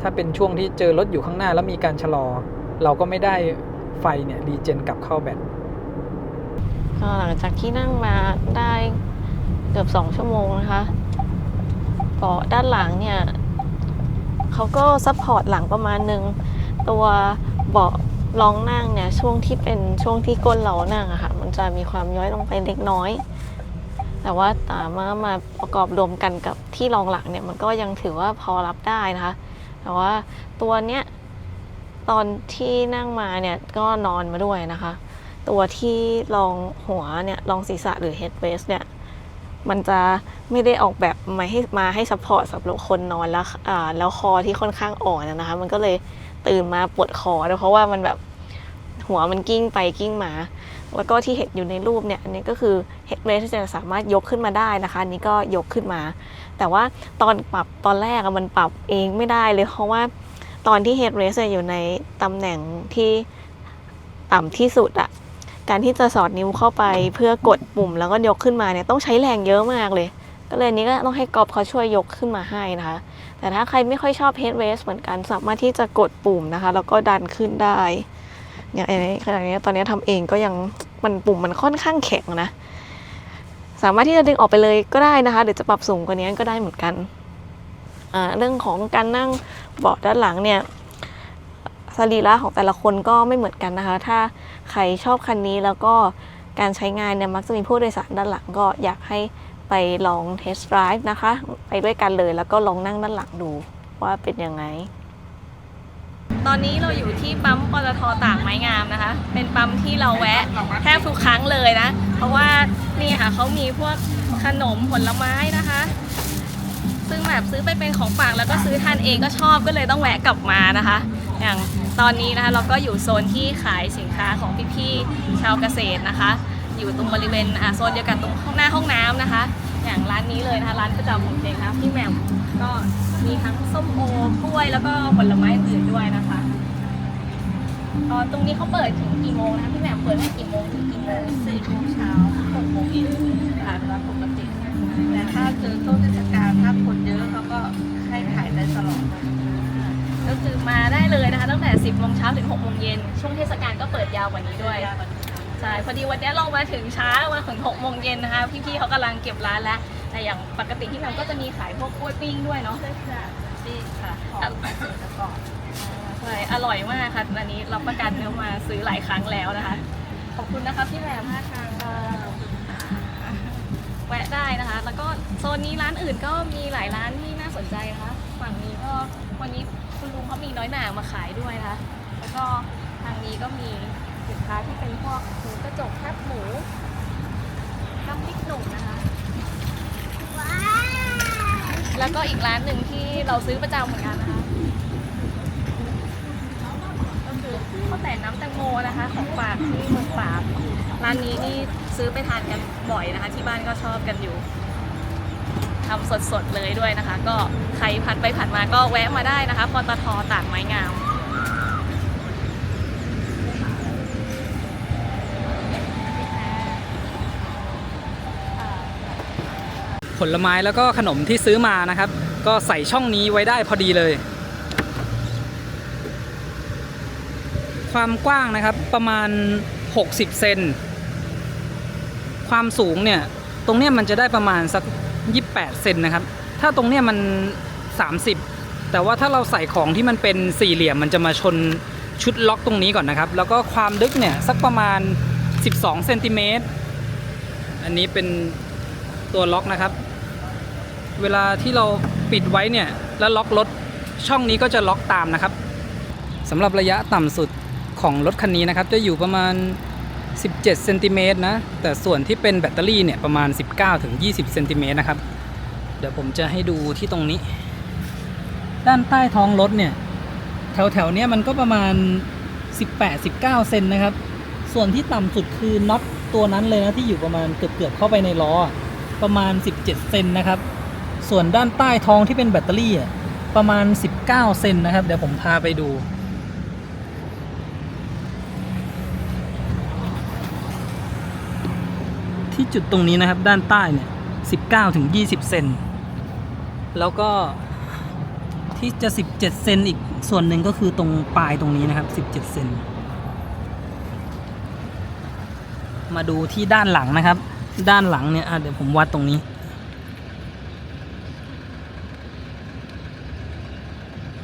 Speaker 2: ถ้าเป็นช่วงที่เจอรถอยู่ข้างหน้าแล้วมีการชะลอเราก็ไม่ได้ไฟเนี่ยรีเจนกลับเข้าแบต
Speaker 1: ก็หลังจากที่นั่งมาได้เกือบ2 ชั่วโมงนะคะเบาะด้านหลังเนี่ยเขาก็ซัพพอร์ตหลังประมาณนึงตัวเบาะรองนั่งเนี่ยช่วงที่ก้นเรานั่งอะค่ะมันจะมีความย้อยลงไปเล็กน้อย แต่ว่ามาประกอบรวมกันกับที่รองหลังเนี่ยมันก็ยังถือว่าพอรับได้นะคะแต่ว่าตัวเนี้ยตอนที่นั่งมาเนี่ยก็นอนมาด้วยนะคะตัวที่รองหัวเนี่ยรองศีรษะหรือ headrest เนี่ยมันจะไม่ได้ออกแบบมาให้ซัพพอร์ตสำหรับคนนอนแล้วคอที่ค่อนข้างอ่อนนะคะมันก็เลยตื่นมาปวดคอเพราะว่ามันแบบหัวมันกิ้งไปกิ้งมาแล้วก็ที่เห็นอยู่ในรูปเนี่ยอันนี้ก็คือ headrest ที่จะสามารถยกขึ้นมาได้นะคะอันนี้ก็ยกขึ้นมาแต่ว่าตอนปรับตอนแรกมันปรับเองไม่ได้เลยเพราะว่าตอนที่ headrest อยู่ในตำแหน่งที่ต่ำที่สุดอะการที่จะสอดนิ้วเข้าไปเพื่อกดปุ่มแล้วก็ยกขึ้นมาเนี่ยต้องใช้แรงเยอะมากเลยก็เลยนี้ก็ต้องให้ก๊อฟเขาช่วยยกขึ้นมาให้นะคะแต่ถ้าใครไม่ค่อยชอบ headrest เหมือนกันสามารถที่จะกดปุ่มนะคะแล้วก็ดันขึ้นได้อย่างนี้ขนาดนี้ตอนนี้ทำเองก็ยังปุ่มมันค่อนข้างแข็งนะสามารถที่จะดึงออกไปเลยก็ได้นะคะหรือจะปรับสูงกว่านี้ก็ได้เหมือนกันเรื่องของการนั่งเบาะด้านหลังเนี่ยสรีระของแต่ละคนก็ไม่เหมือนกันนะคะถ้าใครชอบคันนี้แล้วก็การใช้งานเนี่ยมักจะมีผู้โดยสารด้านหลังก็อยากให้ไปลองเทสต์ไดรฟ์นะคะไปด้วยกันเลยแล้วก็ลองนั่งด้านหลังดูว่าเป็นยังไงตอนนี้เราอยู่ที่ปั๊มปตท.ตากไม้งามนะคะเป็นปั๊มที่เราแวะแทบทุกครั้งเลยนะเพราะว่านี่ค่ะเขามีพวกขนมผลไม้นะคะซึ่งแบบซื้อไปเป็นของฝากแล้วก็ซื้อทานเองก็ชอบก็เลยต้องแวะกลับมานะคะอย่างตอนนี้นะคะเราก็อยู่โซนที่ขายสินค้าของพี่ๆชาวเกษตรนะคะอยู่ตรงบริเวณโซนเดียวกันตรงหน้าห้องน้ำนะคะอย่างร้านนี้เลยนะคะร้านประจำของเองนะพี่แหม่มก็มีทั้งส้มโอกล้วยแล้วก็ผลไม้อื่นด้วยนะคะตรงนี้เขาเปิดถึงกี่โมงนะคะพี่แหม่มเปิดตั้งกี่โมงถึงกี่โมง4 โมงเช้า6 โมงเย็นค่ะตามปกติแต่ถ้าเจอช่วงเทศกาลถ้าคนเยอะเขาก็ให้ขายได้ตลอดก็คือมาได้เลยนะคะตั้งแต่10 โมงเช้าถึง6 โมงเย็นช่วงเทศกาลก็เปิดยาวกว่านี้ด้วยใช่พอดีวันนี้เรามาถึงช้ามาถึง6 โมงเย็นนะคะพี่ๆเขากำลังเก็บร้านแล้วแต่อย่างปกติที่เราก็จะมีขายพวกกล้วยปิ้งด้วยเนาะใช่ค่ะปิ้งค่ะของเกษตรกรใช่อร่อยมากค่ะอันนี้รับประกันเนื้อมาซื้อหลายครั้งแล้วนะคะขอบคุณนะคะพี่แหม่มมากค่ะแวะได้นะคะแล้วก็โซนนี้ร้านอื่นก็มีหลายร้านที่น่าสนใจนะคะฝั่งนี้ก็วันนี้คุณลุงเขามีน้อยหน่ามาขายด้วยนะคะแล้วก็ทางนี้ก็มีสินค้าที่เป็นพวกหมูกระจกแคบหมูน้ำพริกหนุ่มนะคะแล้วก็อีกร้านหนึ่งที่เราซื้อประจำเหมือนกันนะคะก็คือข้าวแต่น้ำแตงโมนะคะของฝากที่เมืองปราบร้านนี้นี่ซื้อไปทานกันบ่อยนะคะที่บ้านก็ชอบกันอยู่ทำสดๆเลยด้วยนะคะก็ใครผ่านไปผ่านมาก็แวะมาได้นะคะปตท.ตากไม้งาม
Speaker 2: ผลไม้แล้วก็ขนมที่ซื้อมานะครับก็ใส่ช่องนี้ไว้ได้พอดีเลยความกว้างนะครับประมาณ60 เซนความสูงเนี่ยตรงเนี้ยมันจะได้ประมาณสัก28 เซนนะครับถ้าตรงเนี้ยมัน30แต่ว่าถ้าเราใส่ของที่มันเป็นสี่เหลี่ยมมันจะมาชนชุดล็อกตรงนี้ก่อนนะครับแล้วก็ความลึกเนี่ยสักประมาณ12 เซนติเมตรอันนี้เป็นตัวล็อกนะครับเวลาที่เราปิดไว้เนี่ยแล้วล็อกรถช่องนี้ก็จะล็อกตามนะครับสำหรับระยะต่ำสุดของรถคันนี้นะครับจะอยู่ประมาณ17 เซนติเมตรนะแต่ส่วนที่เป็นแบตเตอรี่เนี่ยประมาณ19 ถึง 20 เซนติเมตรนะครับเดี๋ยวผมจะให้ดูที่ตรงนี้ด้านใต้ท้องรถเนี่ยแถวๆเนี้ยมันก็ประมาณ18-19 เซนนะครับส่วนที่ต่ำสุดคือน็อตตัวนั้นเลยนะที่อยู่ประมาณเกือบเข้าไปในล้อประมาณ17 เซนนะครับส่วนด้านใต้ท้องที่เป็นแบตเตอรี่ประมาณ19 เซนนะครับเดี๋ยวผมพาไปดูที่จุดตรงนี้นะครับด้านใต้เนี่ย19 ถึง 20 เซนแล้วก็ที่จะ17 เซนอีกส่วนหนึ่งก็คือตรงปลายตรงนี้นะครับ17 เซนมาดูที่ด้านหลังนะครับด้านหลังเนี่ยเดี๋ยวผมวัดตรงนี้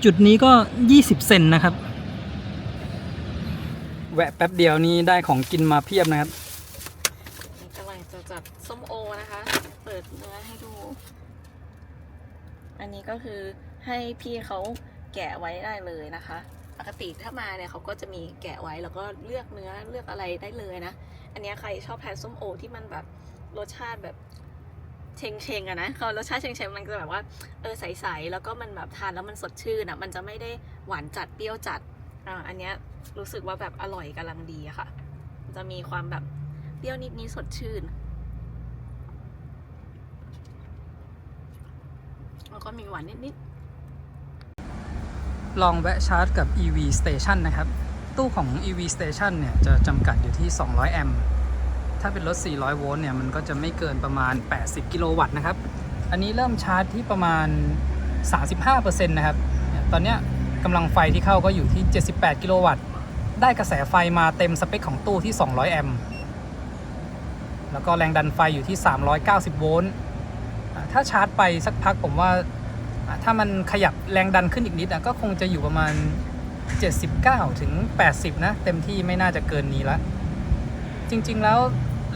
Speaker 2: จุดนี้ก็20 เซนนะครับแวะแป๊บเดียวนี้ได้ของกินมาเพียบนะครับ
Speaker 1: กำลังจะจัดส้มโอนะคะ
Speaker 3: อันนี้ก็คือให้พี่เขาแกะไว้ได้เลยนะคะ ปกติถ้ามาเนี่ยเขาก็จะมีแกะไว้แล้วก็เลือกเนื้อเลือกอะไรได้เลยนะ อันนี้ใครชอบทานส้มโอที่มันแบบรสชาติแบบเชงๆอะนะเขารสชาติเชงๆมันจะแบบว่าใสๆแล้วก็มันแบบทานแล้วมันสดชื่นอะมันจะไม่ได้หวานจัดเปรี้ยวจัดอันเนี้ยรู้สึกว่าแบบอร่อยกำลังดีอะค่ะมันจะมีความแบบเปรี้ยวนิดๆสดชื่นแล้วก็มีหวานนิดๆ
Speaker 2: ลองแวะชาร์จกับ EV Station นะครับตู้ของ EV Station เนี่ยจะจำกัดอยู่ที่200แอมป์ถ้าเป็นรถ400โวลต์เนี่ยมันก็จะไม่เกินประมาณ80กิโลวัตต์นะครับอันนี้เริ่มชาร์จที่ประมาณ 35% นะครับตอนเนี้ยกำลังไฟที่เข้าก็อยู่ที่78กิโลวัตต์ได้กระแสไฟมาเต็มสเปคของตู้ที่200แอมป์แล้วก็แรงดันไฟอยู่ที่390โวลต์ถ้าชาร์จไปสักพักผมว่าถ้ามันขยับแรงดันขึ้นอีกนิดก็คงจะอยู่ประมาณ79ถึง80นะเต็มที่ไม่น่าจะเกินนี้ละจริงๆแล้ว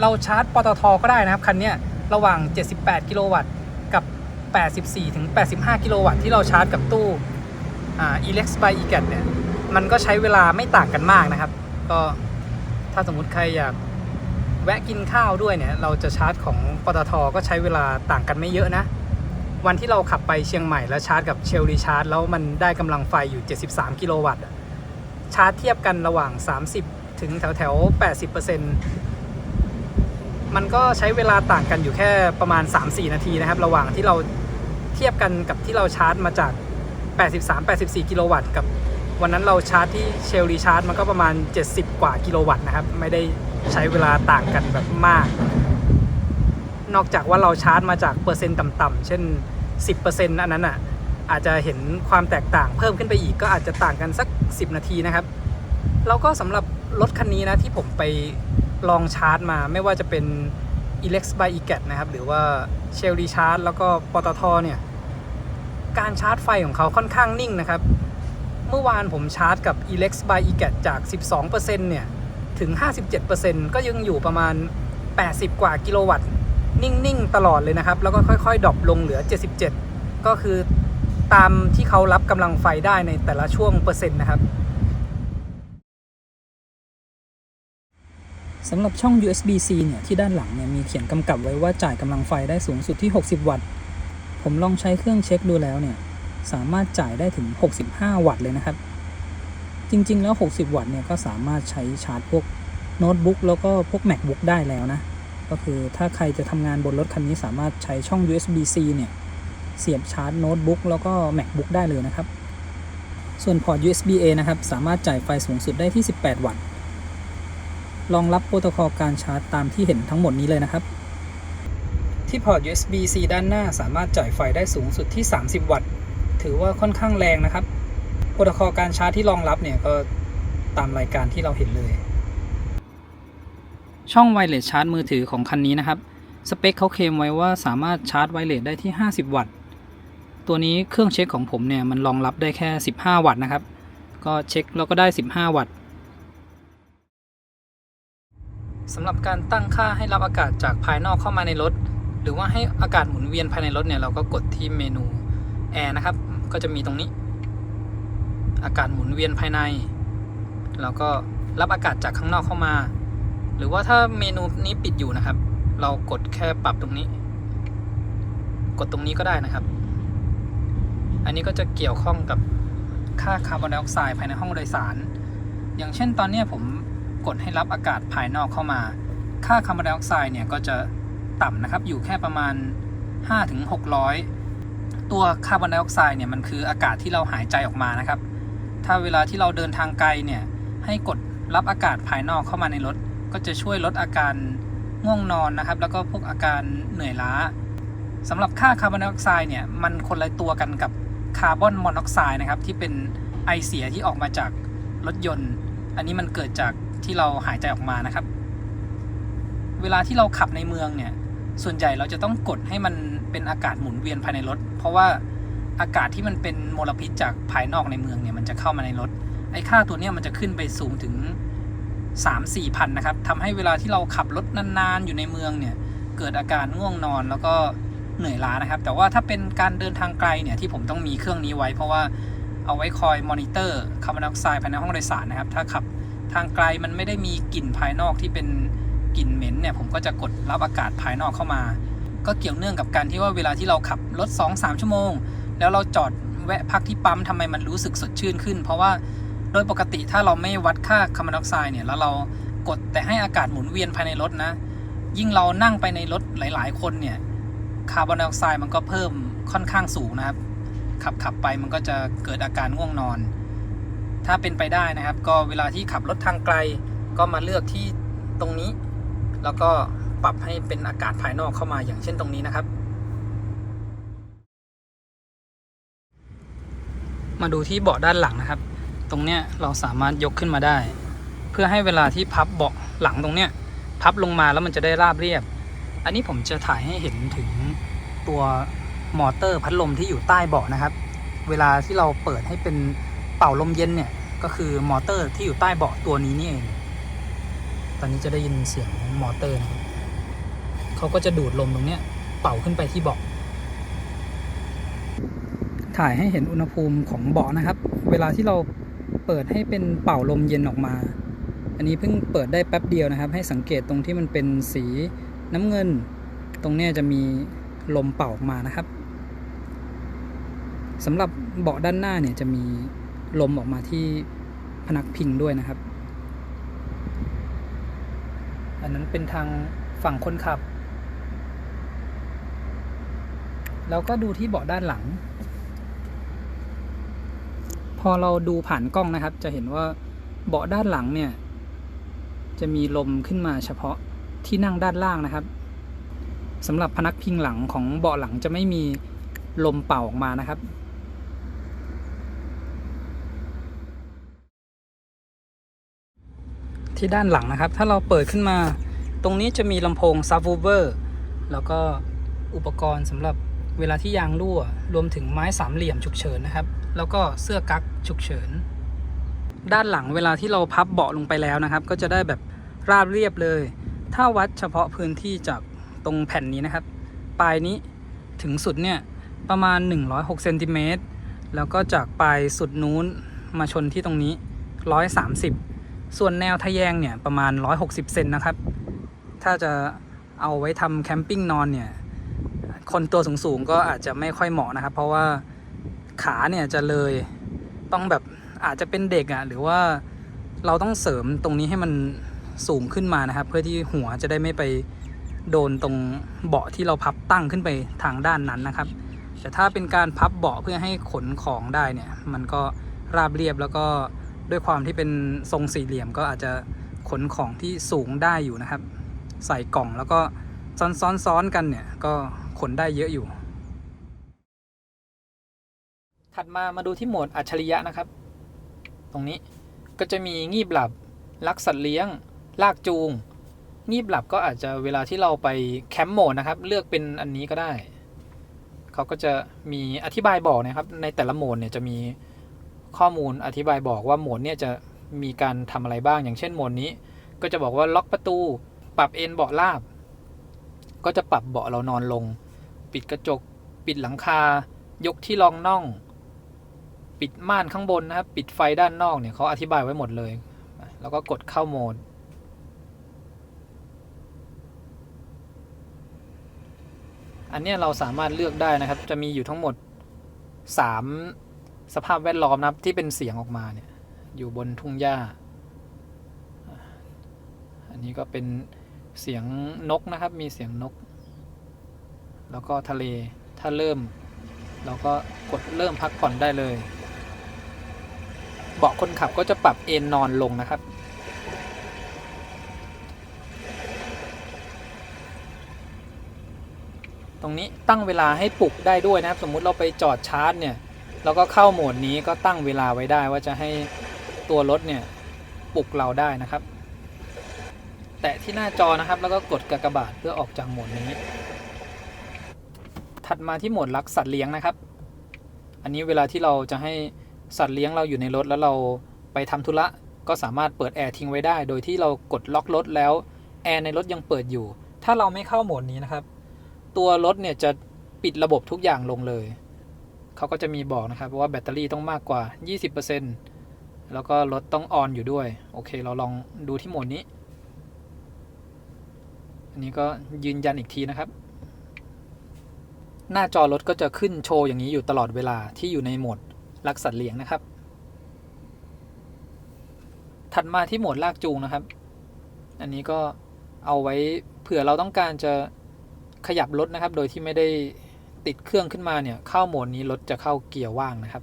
Speaker 2: เราชาร์จปตท.ก็ได้นะครับคันนี้ระหว่าง78กิโลวัตต์กับ84ถึง85กิโลวัตต์ที่เราชาร์จกับตู้Elex by eGat เนี่ยมันก็ใช้เวลาไม่ต่างกันมากนะครับก็ถ้าสมมุติใครอยากแวะกินข้าวด้วยเนี่ยเราจะชาร์จของปตท.ก็ใช้เวลาต่างกันไม่เยอะนะวันที่เราขับไปเชียงใหม่แล้วชาร์จกับเชลรีชาร์จแล้วมันได้กำลังไฟอยู่73กิโลวัตต์ชาร์จเทียบกันระหว่าง30ถึงแถวๆ 80% มันก็ใช้เวลาต่างกันอยู่แค่ประมาณ 3-4 นาทีนะครับระหว่างที่เราเทียบกันกับที่เราชาร์จมาจาก83-84 กิโลวัตต์กับวันนั้นเราชาร์จที่เชลรีชาร์จมันก็ประมาณ70กว่ากิโลวัตต์นะครับไม่ได้ใช้เวลาต่างกันแบบมากนอกจากว่าเราชาร์จมาจากเปอร์เซ็นต์ต่ำๆเช่น 10% อันนั้นอาจจะเห็นความแตกต่างเพิ่มขึ้นไปอีกก็อาจจะต่างกันสัก10นาทีนะครับแล้วก็สำหรับรถคันนี้นะที่ผมไปลองชาร์จมาไม่ว่าจะเป็น Elex by eGat นะครับหรือว่า Shell Recharge แล้วก็ปตท.เนี่ยการชาร์จไฟของเขาค่อนข้างนิ่งนะครับเมื่อวานผมชาร์จกับ Elex by eGat จาก 12% เนี่ยถึง 57% ก็ยังอยู่ประมาณ80กว่ากิโลวัตต์นิ่งๆตลอดเลยนะครับแล้วก็ค่อยๆดรอปลงเหลือ77ก็คือตามที่เขารับกำลังไฟได้ในแต่ละช่วงเปอร์เซ็นต์นะครับสำหรับช่อง USB-C เนี่ยที่ด้านหลังเนี่ยมีเขียนกำกับไว้ว่าจ่ายกำลังไฟได้สูงสุดที่60วัตต์ผมลองใช้เครื่องเช็คดูแล้วเนี่ยสามารถจ่ายได้ถึง65วัตต์เลยนะครับจริงๆแล้ว60วัตต์เนี่ยก็สามารถใช้ชาร์จพวกโน้ตบุ๊กแล้วก็พวก MacBook ได้แล้วนะก็คือถ้าใครจะทำงานบนรถคันนี้สามารถใช้ช่อง USB-C เนี่ยเสียบชาร์จโน้ตบุ๊กแล้วก็ MacBook ได้เลยนะครับส่วนพอร์ต USB-A นะครับสามารถจ่ายไฟสูงสุดได้ที่18วัตต์รองรับโปรโตคอลการชาร์จตามที่เห็นทั้งหมดนี้เลยนะครับที่พอร์ต USB-C ด้านหน้าสามารถจ่ายไฟได้สูงสุดที่30วัตต์ถือว่าค่อนข้างแรงนะครับโปรโตคอลการชาร์จที่รองรับเนี่ยก็ตามรายการที่เราเห็นเลยช่องไวเลสชาร์จมือถือของคันนี้นะครับสเปคเขาเคลมไว้ว่าสามารถชาร์จไวเลสได้ที่50วัตต์ตัวนี้เครื่องเช็คของผมเนี่ยมันรองรับได้แค่15วัตต์นะครับก็เช็คแล้วก็ได้15วัตต์สำหรับการตั้งค่าให้รับอากาศจากภายนอกเข้ามาในรถหรือว่าให้อากาศหมุนเวียนภายในรถเนี่ยเราก็กดที่เมนูแอร์นะครับก็จะมีตรงนี้อากาศหมุนเวียนภายในแล้วก็รับอากาศจากข้างนอกเข้ามาหรือว่าถ้าเมนูนี้ปิดอยู่นะครับเรากดแค่ปรับตรงนี้กดตรงนี้ก็ได้นะครับอันนี้ก็จะเกี่ยวข้องกับค่าคาร์บอนไดออกไซด์ภายในห้องโดยสารอย่างเช่นตอนนี้ผมกดให้รับอากาศภายนอกเข้ามาค่าคาร์บอนไดออกไซด์เนี่ยก็จะต่ำนะครับอยู่แค่ประมาณ 5-600 ตัวคาร์บอนไดออกไซด์เนี่ยมันคืออากาศที่เราหายใจออกมานะครับถ้าเวลาที่เราเดินทางไกลเนี่ยให้กดรับอากาศภายนอกเข้ามาในรถก็จะช่วยลดอาการง่วงนอนนะครับแล้วก็พวกอาการเหนื่อยล้าสำหรับค่าคาร์บอนไดออกไซด์เนี่ยมันคนละตัวกันกับคาร์บอนมอนอกไซด์นะครับที่เป็นไอเสียที่ออกมาจากรถยนต์อันนี้มันเกิดจากที่เราหายใจออกมานะครับเวลาที่เราขับในเมืองเนี่ยส่วนใหญ่เราจะต้องกดให้มันเป็นอากาศหมุนเวียนภายในรถเพราะว่าอากาศที่มันเป็นมลพิษจากภายนอกในเมืองเนี่ยมันจะเข้ามาในรถไอ้ค่าตัวนี้มันจะขึ้นไปสูงถึง 3-4 พันนะครับทำให้เวลาที่เราขับรถนานๆอยู่ในเมืองเนี่ยเกิดอาการง่วงนอนแล้วก็ เหนื่อยล้านะครับแต่ว่าถ้าเป็นการเดินทางไกลเนี่ยที่ผมต้องมีเครื่องนี้ไว้เพราะว่าเอาไว้คอยมอนิเตอร์คาร์บอนไดออกไซด์ภายในห้องโดยสารนะครับถ้าขับทางไกลมันไม่ได้มีกลิ่นภายนอกที่เป็นกลิ่นเหม็นเนี่ยผมก็จะกดรับอากาศภายนอกเข้ามาก็เกี่ยวเนื่องกับการที่ว่าเวลาที่เราขับรถ 2-3 ชั่วโมงแล้วเราจอดแวะพักที่ปั๊มทำไมมันรู้สึกสดชื่นขึ้นเพราะว่าโดยปกติถ้าเราไม่วัดค่าคาร์บอนไดออกไซด์เนี่ยแล้วเรากดแต่ให้อากาศหมุนเวียนภายในรถนะยิ่งเรานั่งไปในรถหลายๆคนเนี่ยคาร์บอนไดออกไซด์มันก็เพิ่มค่อนข้างสูงนะครับขับไปมันก็จะเกิดอาการง่วงนอนถ้าเป็นไปได้นะครับก็เวลาที่ขับรถทางไกลก็มาเลือกที่ตรงนี้แล้วก็ปรับให้เป็นอากาศภายนอกเข้ามาอย่างเช่นตรงนี้นะครับมาดูที่เบาะด้านหลังนะครับตรงเนี้ยเราสามารถยกขึ้นมาได้เพื่อให้เวลาที่พับเบาะหลังตรงเนี้ยพับลงมาแล้วมันจะได้ราบเรียบอันนี้ผมจะถ่ายให้เห็นถึงตัวมอเตอร์พัดลมที่อยู่ใต้เบาะนะครับเวลาที่เราเปิดให้เป็นเป่าลมเย็นเนี่ยก็คือมอเตอร์ที่อยู่ใต้เบาะตัวนี้นี่เองตอนนี้จะได้ยินเสียงมอเตอร์นะครับเขาก็จะดูดลมตรงเนี้ยเป่าขึ้นไปที่เบาะถ่ายให้เห็นอุณหภูมิของเบาะนะครับเวลาที่เราเปิดให้เป็นเป่าลมเย็นออกมาอันนี้เพิ่งเปิดได้แป๊บเดียวนะครับให้สังเกตตรงที่มันเป็นสีน้ำเงินตรงเนี้ยจะมีลมเป่าออกมานะครับสำหรับเบาะด้านหน้าเนี่ยจะมีลมออกมาที่พนักพิงด้วยนะครับอันนั้นเป็นทางฝั่งคนขับแล้วก็ดูที่เบาะด้านหลังพอเราดูผ่านกล้องนะครับจะเห็นว่าเบาะด้านหลังเนี่ยจะมีลมขึ้นมาเฉพาะที่นั่งด้านล่างนะครับสำหรับพนักพิงหลังของเบาะหลังจะไม่มีลมเป่าออกมานะครับที่ด้านหลังนะครับถ้าเราเปิดขึ้นมาตรงนี้จะมีลำโพงซับวูฟเวอร์แล้วก็อุปกรณ์สำหรับเวลาที่ยางรั่วรวมถึงไม้สามเหลี่ยมฉุกเฉินนะครับแล้วก็เสื้อกั๊กฉุกเฉินด้านหลังเวลาที่เราพับเบาะลงไปแล้วนะครับก็จะได้แบบราบเรียบเลยถ้าวัดเฉพาะพื้นที่จากตรงแผ่นนี้นะครับปลายนี้ถึงสุดเนี่ยประมาณ106เซนติเมตรแล้วก็จากปลายสุดนู้นมาชนที่ตรงนี้130ส่วนแนวทะแยงเนี่ยประมาณ160เซนนะครับถ้าจะเอาไว้ทำแคมปิ้งนอนเนี่ยคนตัวสูงๆก็อาจจะไม่ค่อยเหมาะนะครับเพราะว่าขาเนี่ยจะเลยต้องแบบอาจจะเป็นเด็กหรือว่าเราต้องเสริมตรงนี้ให้มันสูงขึ้นมานะครับเพื่อที่หัวจะได้ไม่ไปโดนตรงเบาะที่เราพับตั้งขึ้นไปทางด้านนั้นนะครับแต่ถ้าเป็นการพับเบาะเพื่อให้ขนของได้เนี่ยมันก็ราบเรียบแล้วก็ด้วยความที่เป็นทรงสี่เหลี่ยมก็อาจจะขนของที่สูงได้อยู่นะครับใส่กล่องแล้วก็ซ้อนๆกันเนี่ยก็ขนได้เยอะอยู่ถัดมาดูที่โหมดอัจฉริยะนะครับตรงนี้ก็จะมีงีบหลับลักสัตว์เลี้ยงลากจูงงีบหลับก็อาจจะเวลาที่เราไปแคมป์โหมดนะครับเลือกเป็นอันนี้ก็ได้เขาก็จะมีอธิบายบอกนะครับในแต่ละโหมดเนี่ยจะมีข้อมูลอธิบายบอกว่าโหมดเนี่ยจะมีการทำอะไรบ้างอย่างเช่นโหมดนี้ก็จะบอกว่าล็อกประตูปรับเอนเบาะราบก็จะปรับเบาะเรานอนลงปิดกระจกปิดหลังคายกที่รองน่องปิดม่านข้างบนนะครับปิดไฟด้านนอกเนี่ยเขาอธิบายไว้หมดเลยแล้วก็กดเข้าโหมดอันนี้เราสามารถเลือกได้นะครับจะมีอยู่ทั้งหมด3สภาพแวดล้อมนะครับที่เป็นเสียงออกมาเนี่ยอยู่บนทุ่งหญ้าอันนี้ก็เป็นเสียงนกนะครับมีเสียงนกแล้วก็ทะเลถ้าเริ่มเราก็กดเริ่มพักผ่อนได้เลยเบาะคนขับก็จะปรับเอนนอนลงนะครับตรงนี้ตั้งเวลาให้ปลุกได้ด้วยนะครับสมมุติเราไปจอดชาร์จเนี่ยเราก็เข้าโหมดนี้ก็ตั้งเวลาไว้ได้ว่าจะให้ตัวรถเนี่ยปลุกเราได้นะครับแตะที่หน้าจอนะครับแล้วก็กดกากบาทเพื่อออกจากโหมดนี้ถัดมาที่โหมดรักสัตว์เลี้ยงนะครับอันนี้เวลาที่เราจะให้สัตว์เลี้ยงเราอยู่ในรถแล้วเราไปทำธุระก็สามารถเปิดแอร์ทิ้งไว้ได้โดยที่เรากดล็อกรถแล้วแอร์ในรถยังเปิดอยู่ถ้าเราไม่เข้าโหมดนี้นะครับตัวรถเนี่ยจะ ปิดระบบทุกอย่างลงเลยเขาก็จะมีบอกนะครับว่าแบตเตอรี่ต้องมากกว่า 20% แล้วก็รถต้องออนอยู่ด้วยโอเคเราลองดูที่โหมดนี้อันนี้ก็ยืนยันอีกทีนะครับหน้าจอรถก็จะขึ้นโชว์อย่างนี้อยู่ตลอดเวลาที่อยู่ในโหมดรักสัตว์เลี้ยงนะครับถัดมาที่โหมดลากจูงนะครับอันนี้ก็เอาไว้เผื่อเราต้องการจะขยับรถนะครับโดยที่ไม่ได้ติดเครื่องขึ้นมาเนี่ยเข้าโหมดนี้รถจะเข้าเกียร์ว่างนะครับ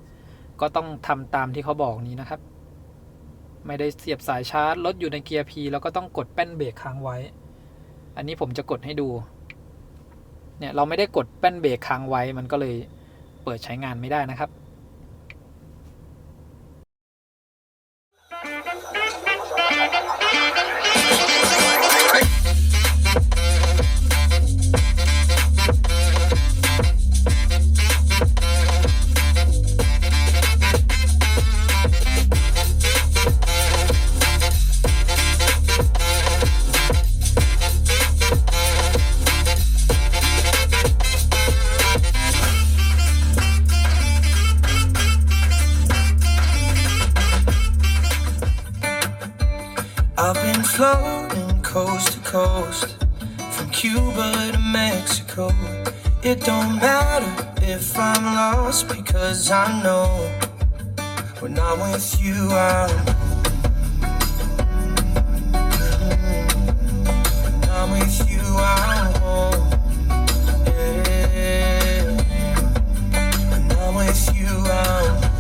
Speaker 2: ก็ต้องทำตามที่เขาบอกนี้นะครับไม่ได้เสียบสายชาร์จรถอยู่ในเกียร์ P แล้วก็ต้องกดแป้นเบรกค้างไว้อันนี้ผมจะกดให้ดูเนี่ยเราไม่ได้กดแป้นเบรกค้างไว้มันก็เลยเปิดใช้งานไม่ได้นะครับ
Speaker 6: I've been floating coast to coast, from Cuba to Mexico. It don't matter if I'm lost because I know when I'm with you when I'm with you I'm home. Yeah. When I'm with you I'm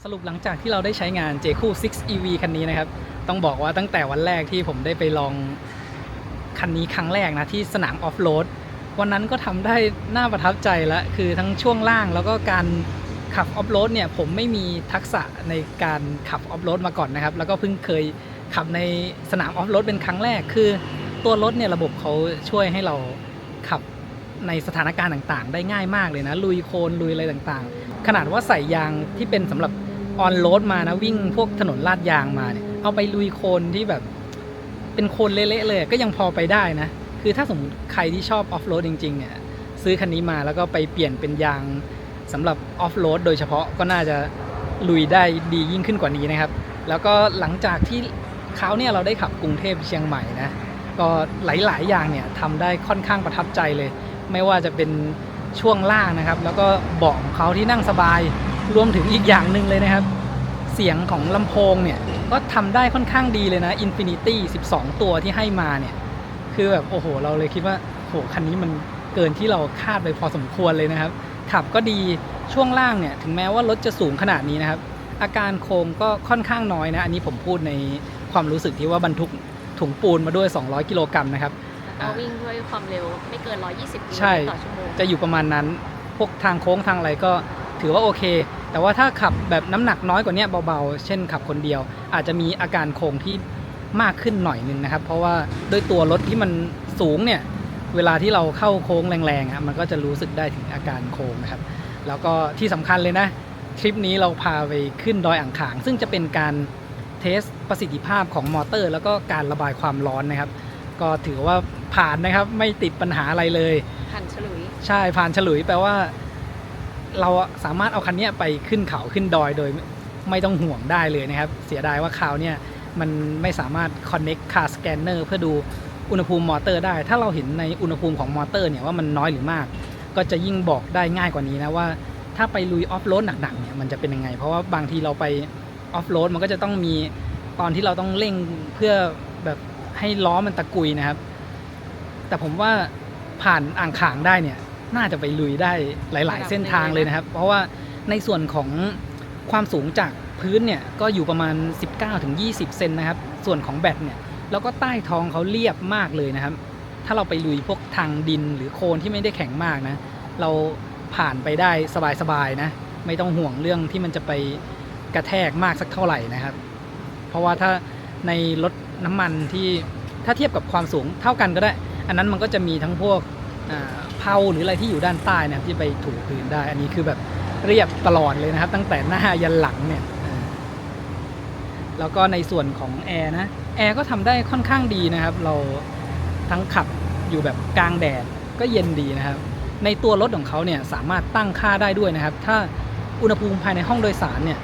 Speaker 2: สรุปหลังจากที่เราได้ใช้งาน Jeku 6 EV คันนี้นะครับต้องบอกว่าตั้งแต่วันแรกที่ผมได้ไปลองคันนี้ครั้งแรกนะที่สนามออฟโรดวันนั้นก็ทำได้น่าประทับใจแล้วคือทั้งช่วงล่างแล้วก็การขับออฟโรดเนี่ยผมไม่มีทักษะในการขับออฟโรดมาก่อนนะครับแล้วก็เพิ่งเคยขับในสนามออฟโรดเป็นครั้งแรกคือตัวรถเนี่ยระบบเขาช่วยให้เราขับในสถานการณ์ต่างๆได้ง่ายมากเลยนะลุยโคลนลุยอะไรต่างๆขนาดว่าใส่ยางที่เป็นสำหรับออนโรดมานะวิ่งพวกถนนลาดยางมาเนี่ยเอาไปลุยโคลนที่แบบเป็นโคลนเละๆเลยก็ยังพอไปได้นะคือถ้าสมมติใครที่ชอบออฟโรดจริงๆเนี่ยซื้อคันนี้มาแล้วก็ไปเปลี่ยนเป็นยางสำหรับออฟโรดโดยเฉพาะก็น่าจะลุยได้ดียิ่งขึ้นกว่านี้นะครับแล้วก็หลังจากที่เขาเนี่ยเราได้ขับกรุงเทพเชียงใหม่นะก็หลายๆอย่างเนี่ยทำได้ค่อนข้างประทับใจเลยไม่ว่าจะเป็นช่วงล่างนะครับแล้วก็เบาะของเขาที่นั่งสบายรวมถึงอีกอย่างหนึ่งเลยนะครับเสียงของลำโพงเนี่ยก็ทำได้ค่อนข้างดีเลยนะ Infinity 12 ตัวที่ให้มาเนี่ยคือแบบโอ้โหเราเลยคิดว่าโหคันนี้มันเกินที่เราคาดไปพอสมควรเลยนะครับขับก็ดีช่วงล่างเนี่ยถึงแม้ว่ารถจะสูงขนาดนี้นะครับอาการโค้งก็ค่อนข้างน้อยนะอันนี้ผมพูดในความรู้สึกที่ว่าบรรทุกถุงปูนมาด้วย200กิโลกรัมนะครับ
Speaker 1: ก็วิ่งด้วยความเร็วไม่เกิน120 กิโล
Speaker 2: ใช่
Speaker 1: เมตรต่อชั่วโมง
Speaker 2: จะอยู่ประมาณนั้นพวกทางโค้งทางอะไรก็ถือว่าโอเคแต่ว่าถ้าขับแบบน้ำหนักน้อยกว่านี้เบาๆเช่นขับคนเดียวอาจจะมีอาการโค้งที่มากขึ้นหน่อยนึงนะครับเพราะว่าด้วยตัวรถที่มันสูงเนี่ยเวลาที่เราเข้าโค้งแรงๆมันก็จะรู้สึกได้ถึงอาการโค้งนะครับแล้วก็ที่สำคัญเลยนะทริปนี้เราพาไปขึ้นดอยอ่างขางซึ่งจะเป็นการเทสประสิทธิภาพของมอเตอร์แล้วก็การระบายความร้อนนะครับก็ถือว่าผ่านนะครับไม่ติดปัญหาอะไรเลย
Speaker 1: ผ่านฉลุย
Speaker 2: ใช่ผ่านฉลุยแปลว่าเราสามารถเอาคันนี้ไปขึ้นเขาขึ้นดอยโดยไม่ต้องห่วงได้เลยนะครับเสียดายว่าคราวเนี่ยมันไม่สามารถ connect car scanner เพื่อดูอุณหภูมิมอเตอร์ได้ถ้าเราเห็นในอุณหภูมิของมอเตอร์เนี่ยว่ามันน้อยหรือมากก็จะยิ่งบอกได้ง่ายกว่านี้นะว่าถ้าไปลุยออฟโรดหนักๆเนี่ยมันจะเป็นยังไงเพราะว่าบางทีเราไปออฟโรดมันก็จะต้องมีตอนที่เราต้องเร่งเพื่อแบบให้ล้อมันตะกุยนะครับแต่ผมว่าผ่านอ่างขางได้เนี่ยน่าจะไปลุยได้หลายๆเส้นทางเลยนะครับเพราะว่าในส่วนของความสูงจากพื้นเนี่ยก็อยู่ประมาณ 19-20 เซนนะครับส่วนของแบตเนี่ยแล้วก็ใต้ท้องเขาเรียบมากเลยนะครับถ้าเราไปลุยพวกทางดินหรือโคลนที่ไม่ได้แข็งมากนะเราผ่านไปได้สบายๆนะไม่ต้องห่วงเรื่องที่มันจะไปกระแทกมากสักเท่าไหร่นะครับเพราะว่าถ้าในรถน้ำมันที่ถ้าเทียบกับความสูงเท่ากันก็ได้อันนั้นมันก็จะมีทั้งพวกเพลาหรืออะไรที่อยู่ด้านใต้นะครับที่ไปถูพื้นได้อันนี้คือแบบเรียบตลอดเลยนะครับตั้งแต่หน้ายันหลังเนี่ยแล้วก็ในส่วนของแอร์นะแอร์ก็ทำได้ค่อนข้างดีนะครับเราทั้งขับอยู่แบบกลางแดดก็เย็นดีนะครับในตัวรถของเขาเนี่ยสามารถตั้งค่าได้ด้วยนะครับถ้าอุณหภูมิภายในห้องโดยสารเนี่ย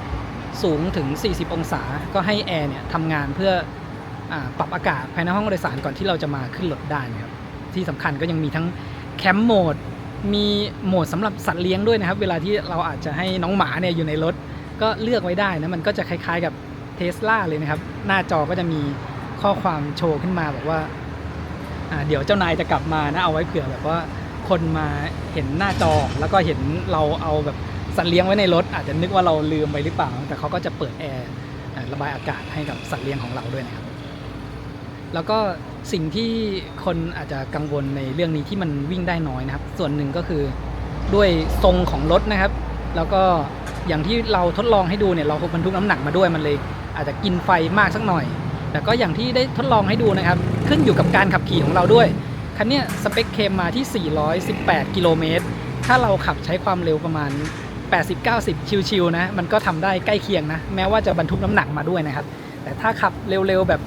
Speaker 2: สูงถึง40องศาก็ให้แอร์เนี่ยทำงานเพื่อปรับอากาศภายในห้องโดยสารก่อนที่เราจะมาขึ้นรถได้นะครับที่สำคัญก็ยังมีทั้งแคมป์โหมดมีโหมดสำหรับสัตว์เลี้ยงด้วยนะครับเวลาที่เราอาจจะให้น้องหมาเนี่ยอยู่ในรถก็เลือกไว้ได้นะมันก็จะคล้ายๆกับTesla เลยนะครับหน้าจอก็จะมีข้อความโชว์ขึ้นมาบอกว่าเดี๋ยวเจ้านายจะกลับมานะเอาไว้เผื่อแบบว่าคนมาเห็นหน้าจอแล้วก็เห็นเราเอาแบบสัตว์เลี้ยงไว้ในรถอาจจะนึกว่าเราลืมไปหรือเปล่าแต่เขาก็จะเปิดแอร์ระบายอากาศให้กับสัตว์เลี้ยงของเราด้วยนะครับแล้วก็สิ่งที่คนอาจจะกังวลในเรื่องนี้ที่มันวิ่งได้น้อยนะครับส่วนหนึ่งก็คือด้วยทรงของรถนะครับแล้วก็อย่างที่เราทดลองให้ดูเนี่ยเราบรรทุกน้ำหนักมาด้วยมันเลยอาจจะกินไฟมากสักหน่อยแต่ก็อย่างที่ได้ทดลองให้ดูนะครับขึ้นอยู่กับการขับขี่ของเราด้วยคันนี้สเปคเคมมาที่418กิโลเมตรถ้าเราขับใช้ความเร็วประมาณ80-90ชิวๆนะมันก็ทำได้ใกล้เคียงนะแม้ว่าจะบรรทุกน้ำหนักมาด้วยนะครับแต่ถ้าขับเร็วๆแบบ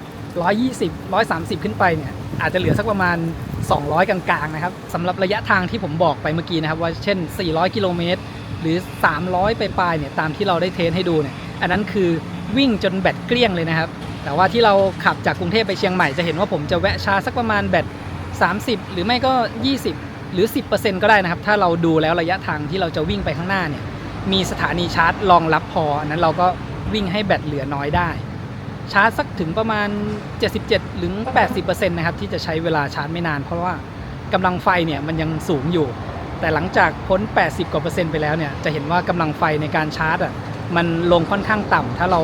Speaker 2: 120-130ขึ้นไปเนี่ยอาจจะเหลือสักประมาณ200กลางๆนะครับสำหรับระยะทางที่ผมบอกไปเมื่อกี้นะครับว่าเช่น400กิโลเมตรหรือ300ปลายๆเนี่ยตามที่เราได้เทสให้ดูเนี่ยอันนั้นคือวิ่งจนแบตเกลี้ยงเลยนะครับแต่ว่าที่เราขับจากกรุงเทพไปเชียงใหม่จะเห็นว่าผมจะแวะชาร์จสักประมาณแบต30หรือไม่ก็20หรือ 10% ก็ได้นะครับถ้าเราดูแล้วระยะทางที่เราจะวิ่งไปข้างหน้าเนี่ยมีสถานีชาร์จรองรับพออันนั้นเราก็วิ่งให้แบตเหลือน้อยได้ชาร์จสักถึงประมาณ77หรือ 80% นะครับที่จะใช้เวลาชาร์จไม่นานเพราะว่ากำลังไฟเนี่ยมันยังสูงอยู่แต่หลังจากพ้น80%ไปแล้วเนี่ยจะเห็นว่ากำลังไฟในการชาร์จ มันลงค่อนข้างต่ำถ้าเรา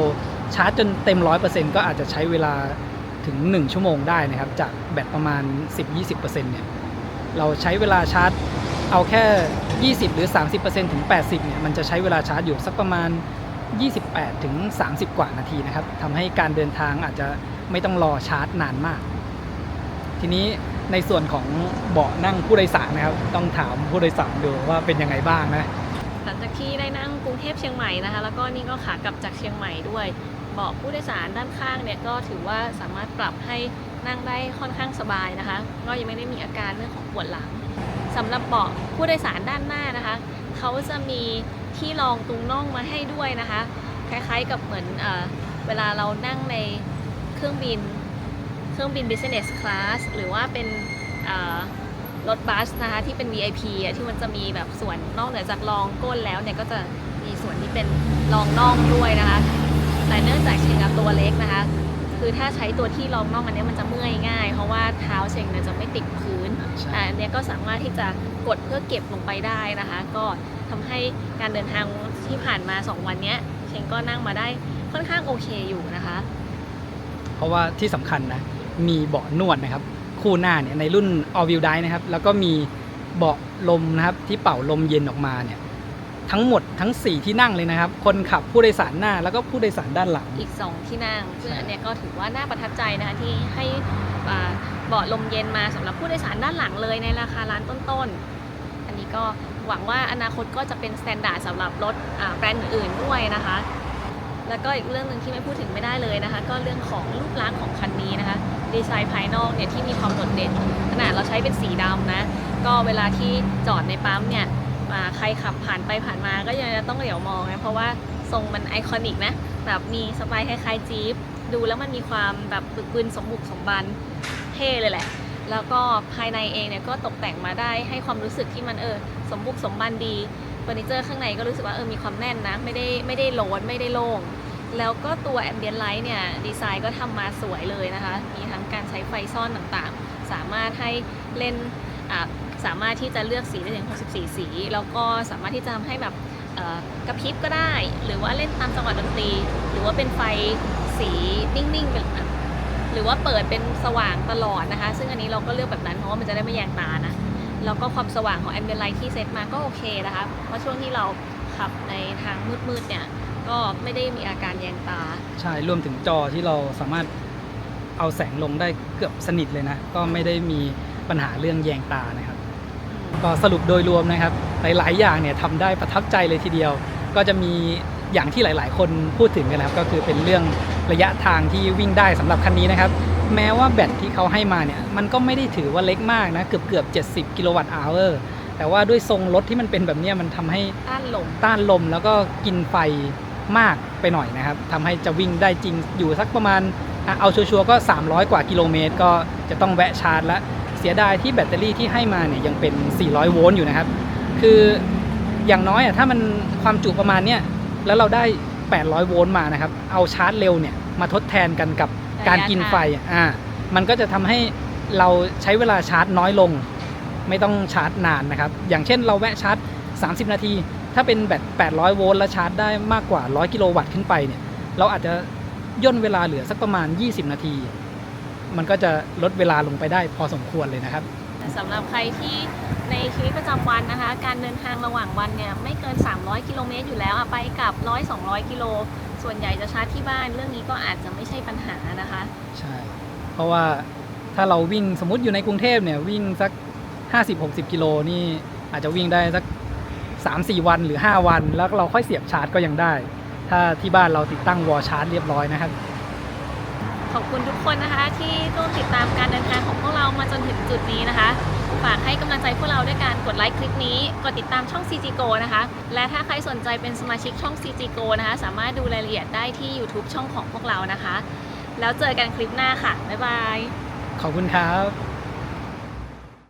Speaker 2: ชาร์จจนเต็ม 100% ก็อาจจะใช้เวลาถึง1ชั่วโมงได้นะครับจากแบตประมาณ 10-20% เนี่ยเราใช้เวลาชาร์จเอาแค่20หรือ 30% ถึง 80เนี่ยมันจะใช้เวลาชาร์จอยู่สักประมาณ28ถึง30กว่านาทีนะครับทำให้การเดินทางอาจจะไม่ต้องรอชาร์จนานมากทีนี้ในส่วนของเบาะนั่งผู้โดยสารนะครับต้องถามผู้โดยสารดูว่าเป็นยังไงบ้างนะ
Speaker 1: หลังจากที่ได้นั่งกรุงเทพเชียงใหม่นะคะแล้วก็นี่ก็ขากลับจากเชียงใหม่ด้วยเบาะผู้โดยสารด้านข้างเนี่ยก็ถือว่าสามารถปรับให้นั่งได้ค่อนข้างสบายนะคะก็ยังไม่ได้มีอาการเรื่องของปวดหลังสำหรับเบาะผู้โดยสารด้านหน้านะคะเขาจะมีที่รองตรงน่องมาให้ด้วยนะคะคล้ายๆกับเหมือนเวลาเรานั่งในเครื่องบิน business class หรือว่าเป็นรถบัสนะคะที่เป็น VIP ที่มันจะมีแบบส่วนนอกเหนือจากรองก้นแล้วเนี่ยก็จะมีส่วนที่เป็นรองน่องด้วยนะคะแต่เนื่องจากเชงตัวเล็กนะคะคือถ้าใช้ตัวที่รองน่องอันนี้มันจะเมื่อยง่ายเพราะว่าเท้าเชงเนี่ยจะไม่ติดพื้นอันนี้ก็สามารถที่จะกดเพื่อเก็บลงไปได้นะคะก็ทำให้การเดินทางที่ผ่านมา2วันนี้เชงก็นั่งมาได้ค่อนข้างโอเคอยู่นะคะ
Speaker 2: เพราะว่าที่สำคัญนะมีเบาะนวดนะครับคู่หน้าเนี่ยในรุ่น All Wheel Drive นะครับแล้วก็มีเบาะลมนะครับที่เป่าลมเย็นออกมาเนี่ยทั้งหมดทั้ง4ที่นั่งเลยนะครับคนขับผู้โดยสารหน้าแล้วก็ผู้โดยสารด้านหลัง
Speaker 1: อีก2ที่นั่งซึ่งอันนี้ก็ถือว่าน่าประทับใจนะคะที่ให้เบาะลมเย็นมาสำหรับผู้โดยสารด้านหลังเลยในราคาร้านต้นๆอันนี้ก็หวังว่าอนาคตก็จะเป็นสแตนดาร์ดสำหรับรถแบรนด์อื่นๆด้วยนะคะแล้วก็อีกเรื่องหนึ่งที่ไม่พูดถึงไม่ได้เลยนะคะก็เรื่องของรูปลักษณ์ของคันนี้นะคะดีไซน์ภายนอกเนี่ยที่มีความโดดเด่นขนาดเราใช้เป็นสีดำนะก็เวลาที่จอดในปั๊มเนี่ยใครขับผ่านไปผ่านมาก็ยังต้องเหลียวมองนะเพราะว่าทรงมันไอคอนิกนะแบบมีสไตล์คล้ายๆจี๊ปดูแล้วมันมีความแบบบึกบึนสมบุกสมบันเท่เลยแหละแล้วก็ภายในเองเนี่ยก็ตกแต่งมาได้ให้ความรู้สึกที่มันสมบุกสมบันดีเฟอร์นิเจอร์ข้างในก็รู้สึกว่ามีความแน่นนะไม่ได้โล้นไม่ได้โล่งแล้วก็ตัว Ambient Light เนี่ยดีไซน์ก็ทำมาสวยเลยนะคะมีทั้งการใช้ไฟซ่อนต่างๆสามารถให้เล่นสามารถที่จะเลือกสีได้ถึง64สีแล้วก็สามารถที่จะทำให้แบบกระพริบก็ได้หรือว่าเล่นตามจังหวะดนตรีหรือว่าเป็นไฟสีนิ่งๆแบบหรือว่าเปิดเป็นสว่างตลอดนะคะซึ่งอันนี้เราก็เลือกแบบนั้นเพราะว่ามันจะได้ไม่แยงตานะแล้วก็ความสว่างของ Ambient Light ที่เซตมาก็โอเคนะคะเพราะช่วงที่เราขับในทางมืดๆเนี่ยก็ไม่ได้มีอาการแยงตา
Speaker 2: ใช่รวมถึงจอที่เราสามารถเอาแสงลงได้เกือบสนิทเลยนะก็ไม่ได้มีปัญหาเรื่องแยงตานะครับก็สรุปโดยรวมนะครับหลายๆอย่างเนี่ยทำได้ประทับใจเลยทีเดียวก็จะมีอย่างที่หลายๆคนพูดถึงกันนะครับก็คือเป็นเรื่องระยะทางที่วิ่งได้สำหรับคันนี้นะครับแม้ว่าแบตที่เขาให้มาเนี่ยมันก็ไม่ได้ถือว่าเล็กมากนะเกือบ70กิโลวัตต์อเวอร์แต่ว่าด้วยทรงรถที่มันเป็นแบบนี้มันทำให้ต้านลมแล้วก็กินไฟมากไปหน่อยนะครับทำให้จะวิ่งได้จริงอยู่สักประมาณเอาชัวร์ๆก็300กว่ากิโลเมตรก็จะต้องแวะชาร์จแล้วเสียดายที่แบตเตอรี่ที่ให้มาเนี่ยยังเป็น400โวลต์อยู่นะครับคืออย่างน้อยถ้ามันความจุประมาณเนี้ยแล้วเราได้800โวลต์มานะครับเอาชาร์จเร็วเนี่ยมาทดแทนกันกับการกินไฟมันก็จะทำให้เราใช้เวลาชาร์จน้อยลงไม่ต้องชาร์จนานนะครับอย่างเช่นเราแวะชาร์จ30นาทีถ้าเป็นแบต800โวลต์แล้วชาร์จได้มากกว่า100กิโลวัตต์ขึ้นไปเนี่ยเราอาจจะย่นเวลาเหลือสักประมาณ20นาทีมันก็จะลดเวลาลงไปได้พอสมควรเลยนะครับ
Speaker 1: สำหรับใครที่ในชีวิตประจำวันนะคะการเดินทางระหว่างวันเนี่ยไม่เกิน300กิโลเมตรอยู่แล้วไปกลับ100-200กิโลส่วนใหญ่จะชาร์จที่บ้านเรื่องนี้ก็อาจจะไม่ใช่ปัญหานะคะ
Speaker 2: ใช่เพราะว่าถ้าเราวิ่งสมมติอยู่ในกรุงเทพเนี่ยวิ่งสัก50-60กิโลนี่อาจจะวิ่งได้สัก3-4 วันหรือ5วันแล้วเราค่อยเสียบชาร์จก็ยังได้ถ้าที่บ้านเราติดตั้งวอลชาร์จเรียบร้อยนะครับ
Speaker 1: ขอบคุณทุกคนนะคะที่ร่วมติดตามการเดินทางของพวกเรามาจนถึงจุดนี้นะคะฝากให้กำลังใจพวกเราด้วยการกดไลค์คลิปนี้กดติดตามช่อง CG Go นะคะและถ้าใครสนใจเป็นสมาชิกช่อง CG Go นะคะสามารถดูรายละเอียดได้ที่ YouTube ช่องของพวกเรานะคะแล้วเจอกันคลิปหน้าค่ะบ๊ายบาย
Speaker 2: ขอบคุณครับ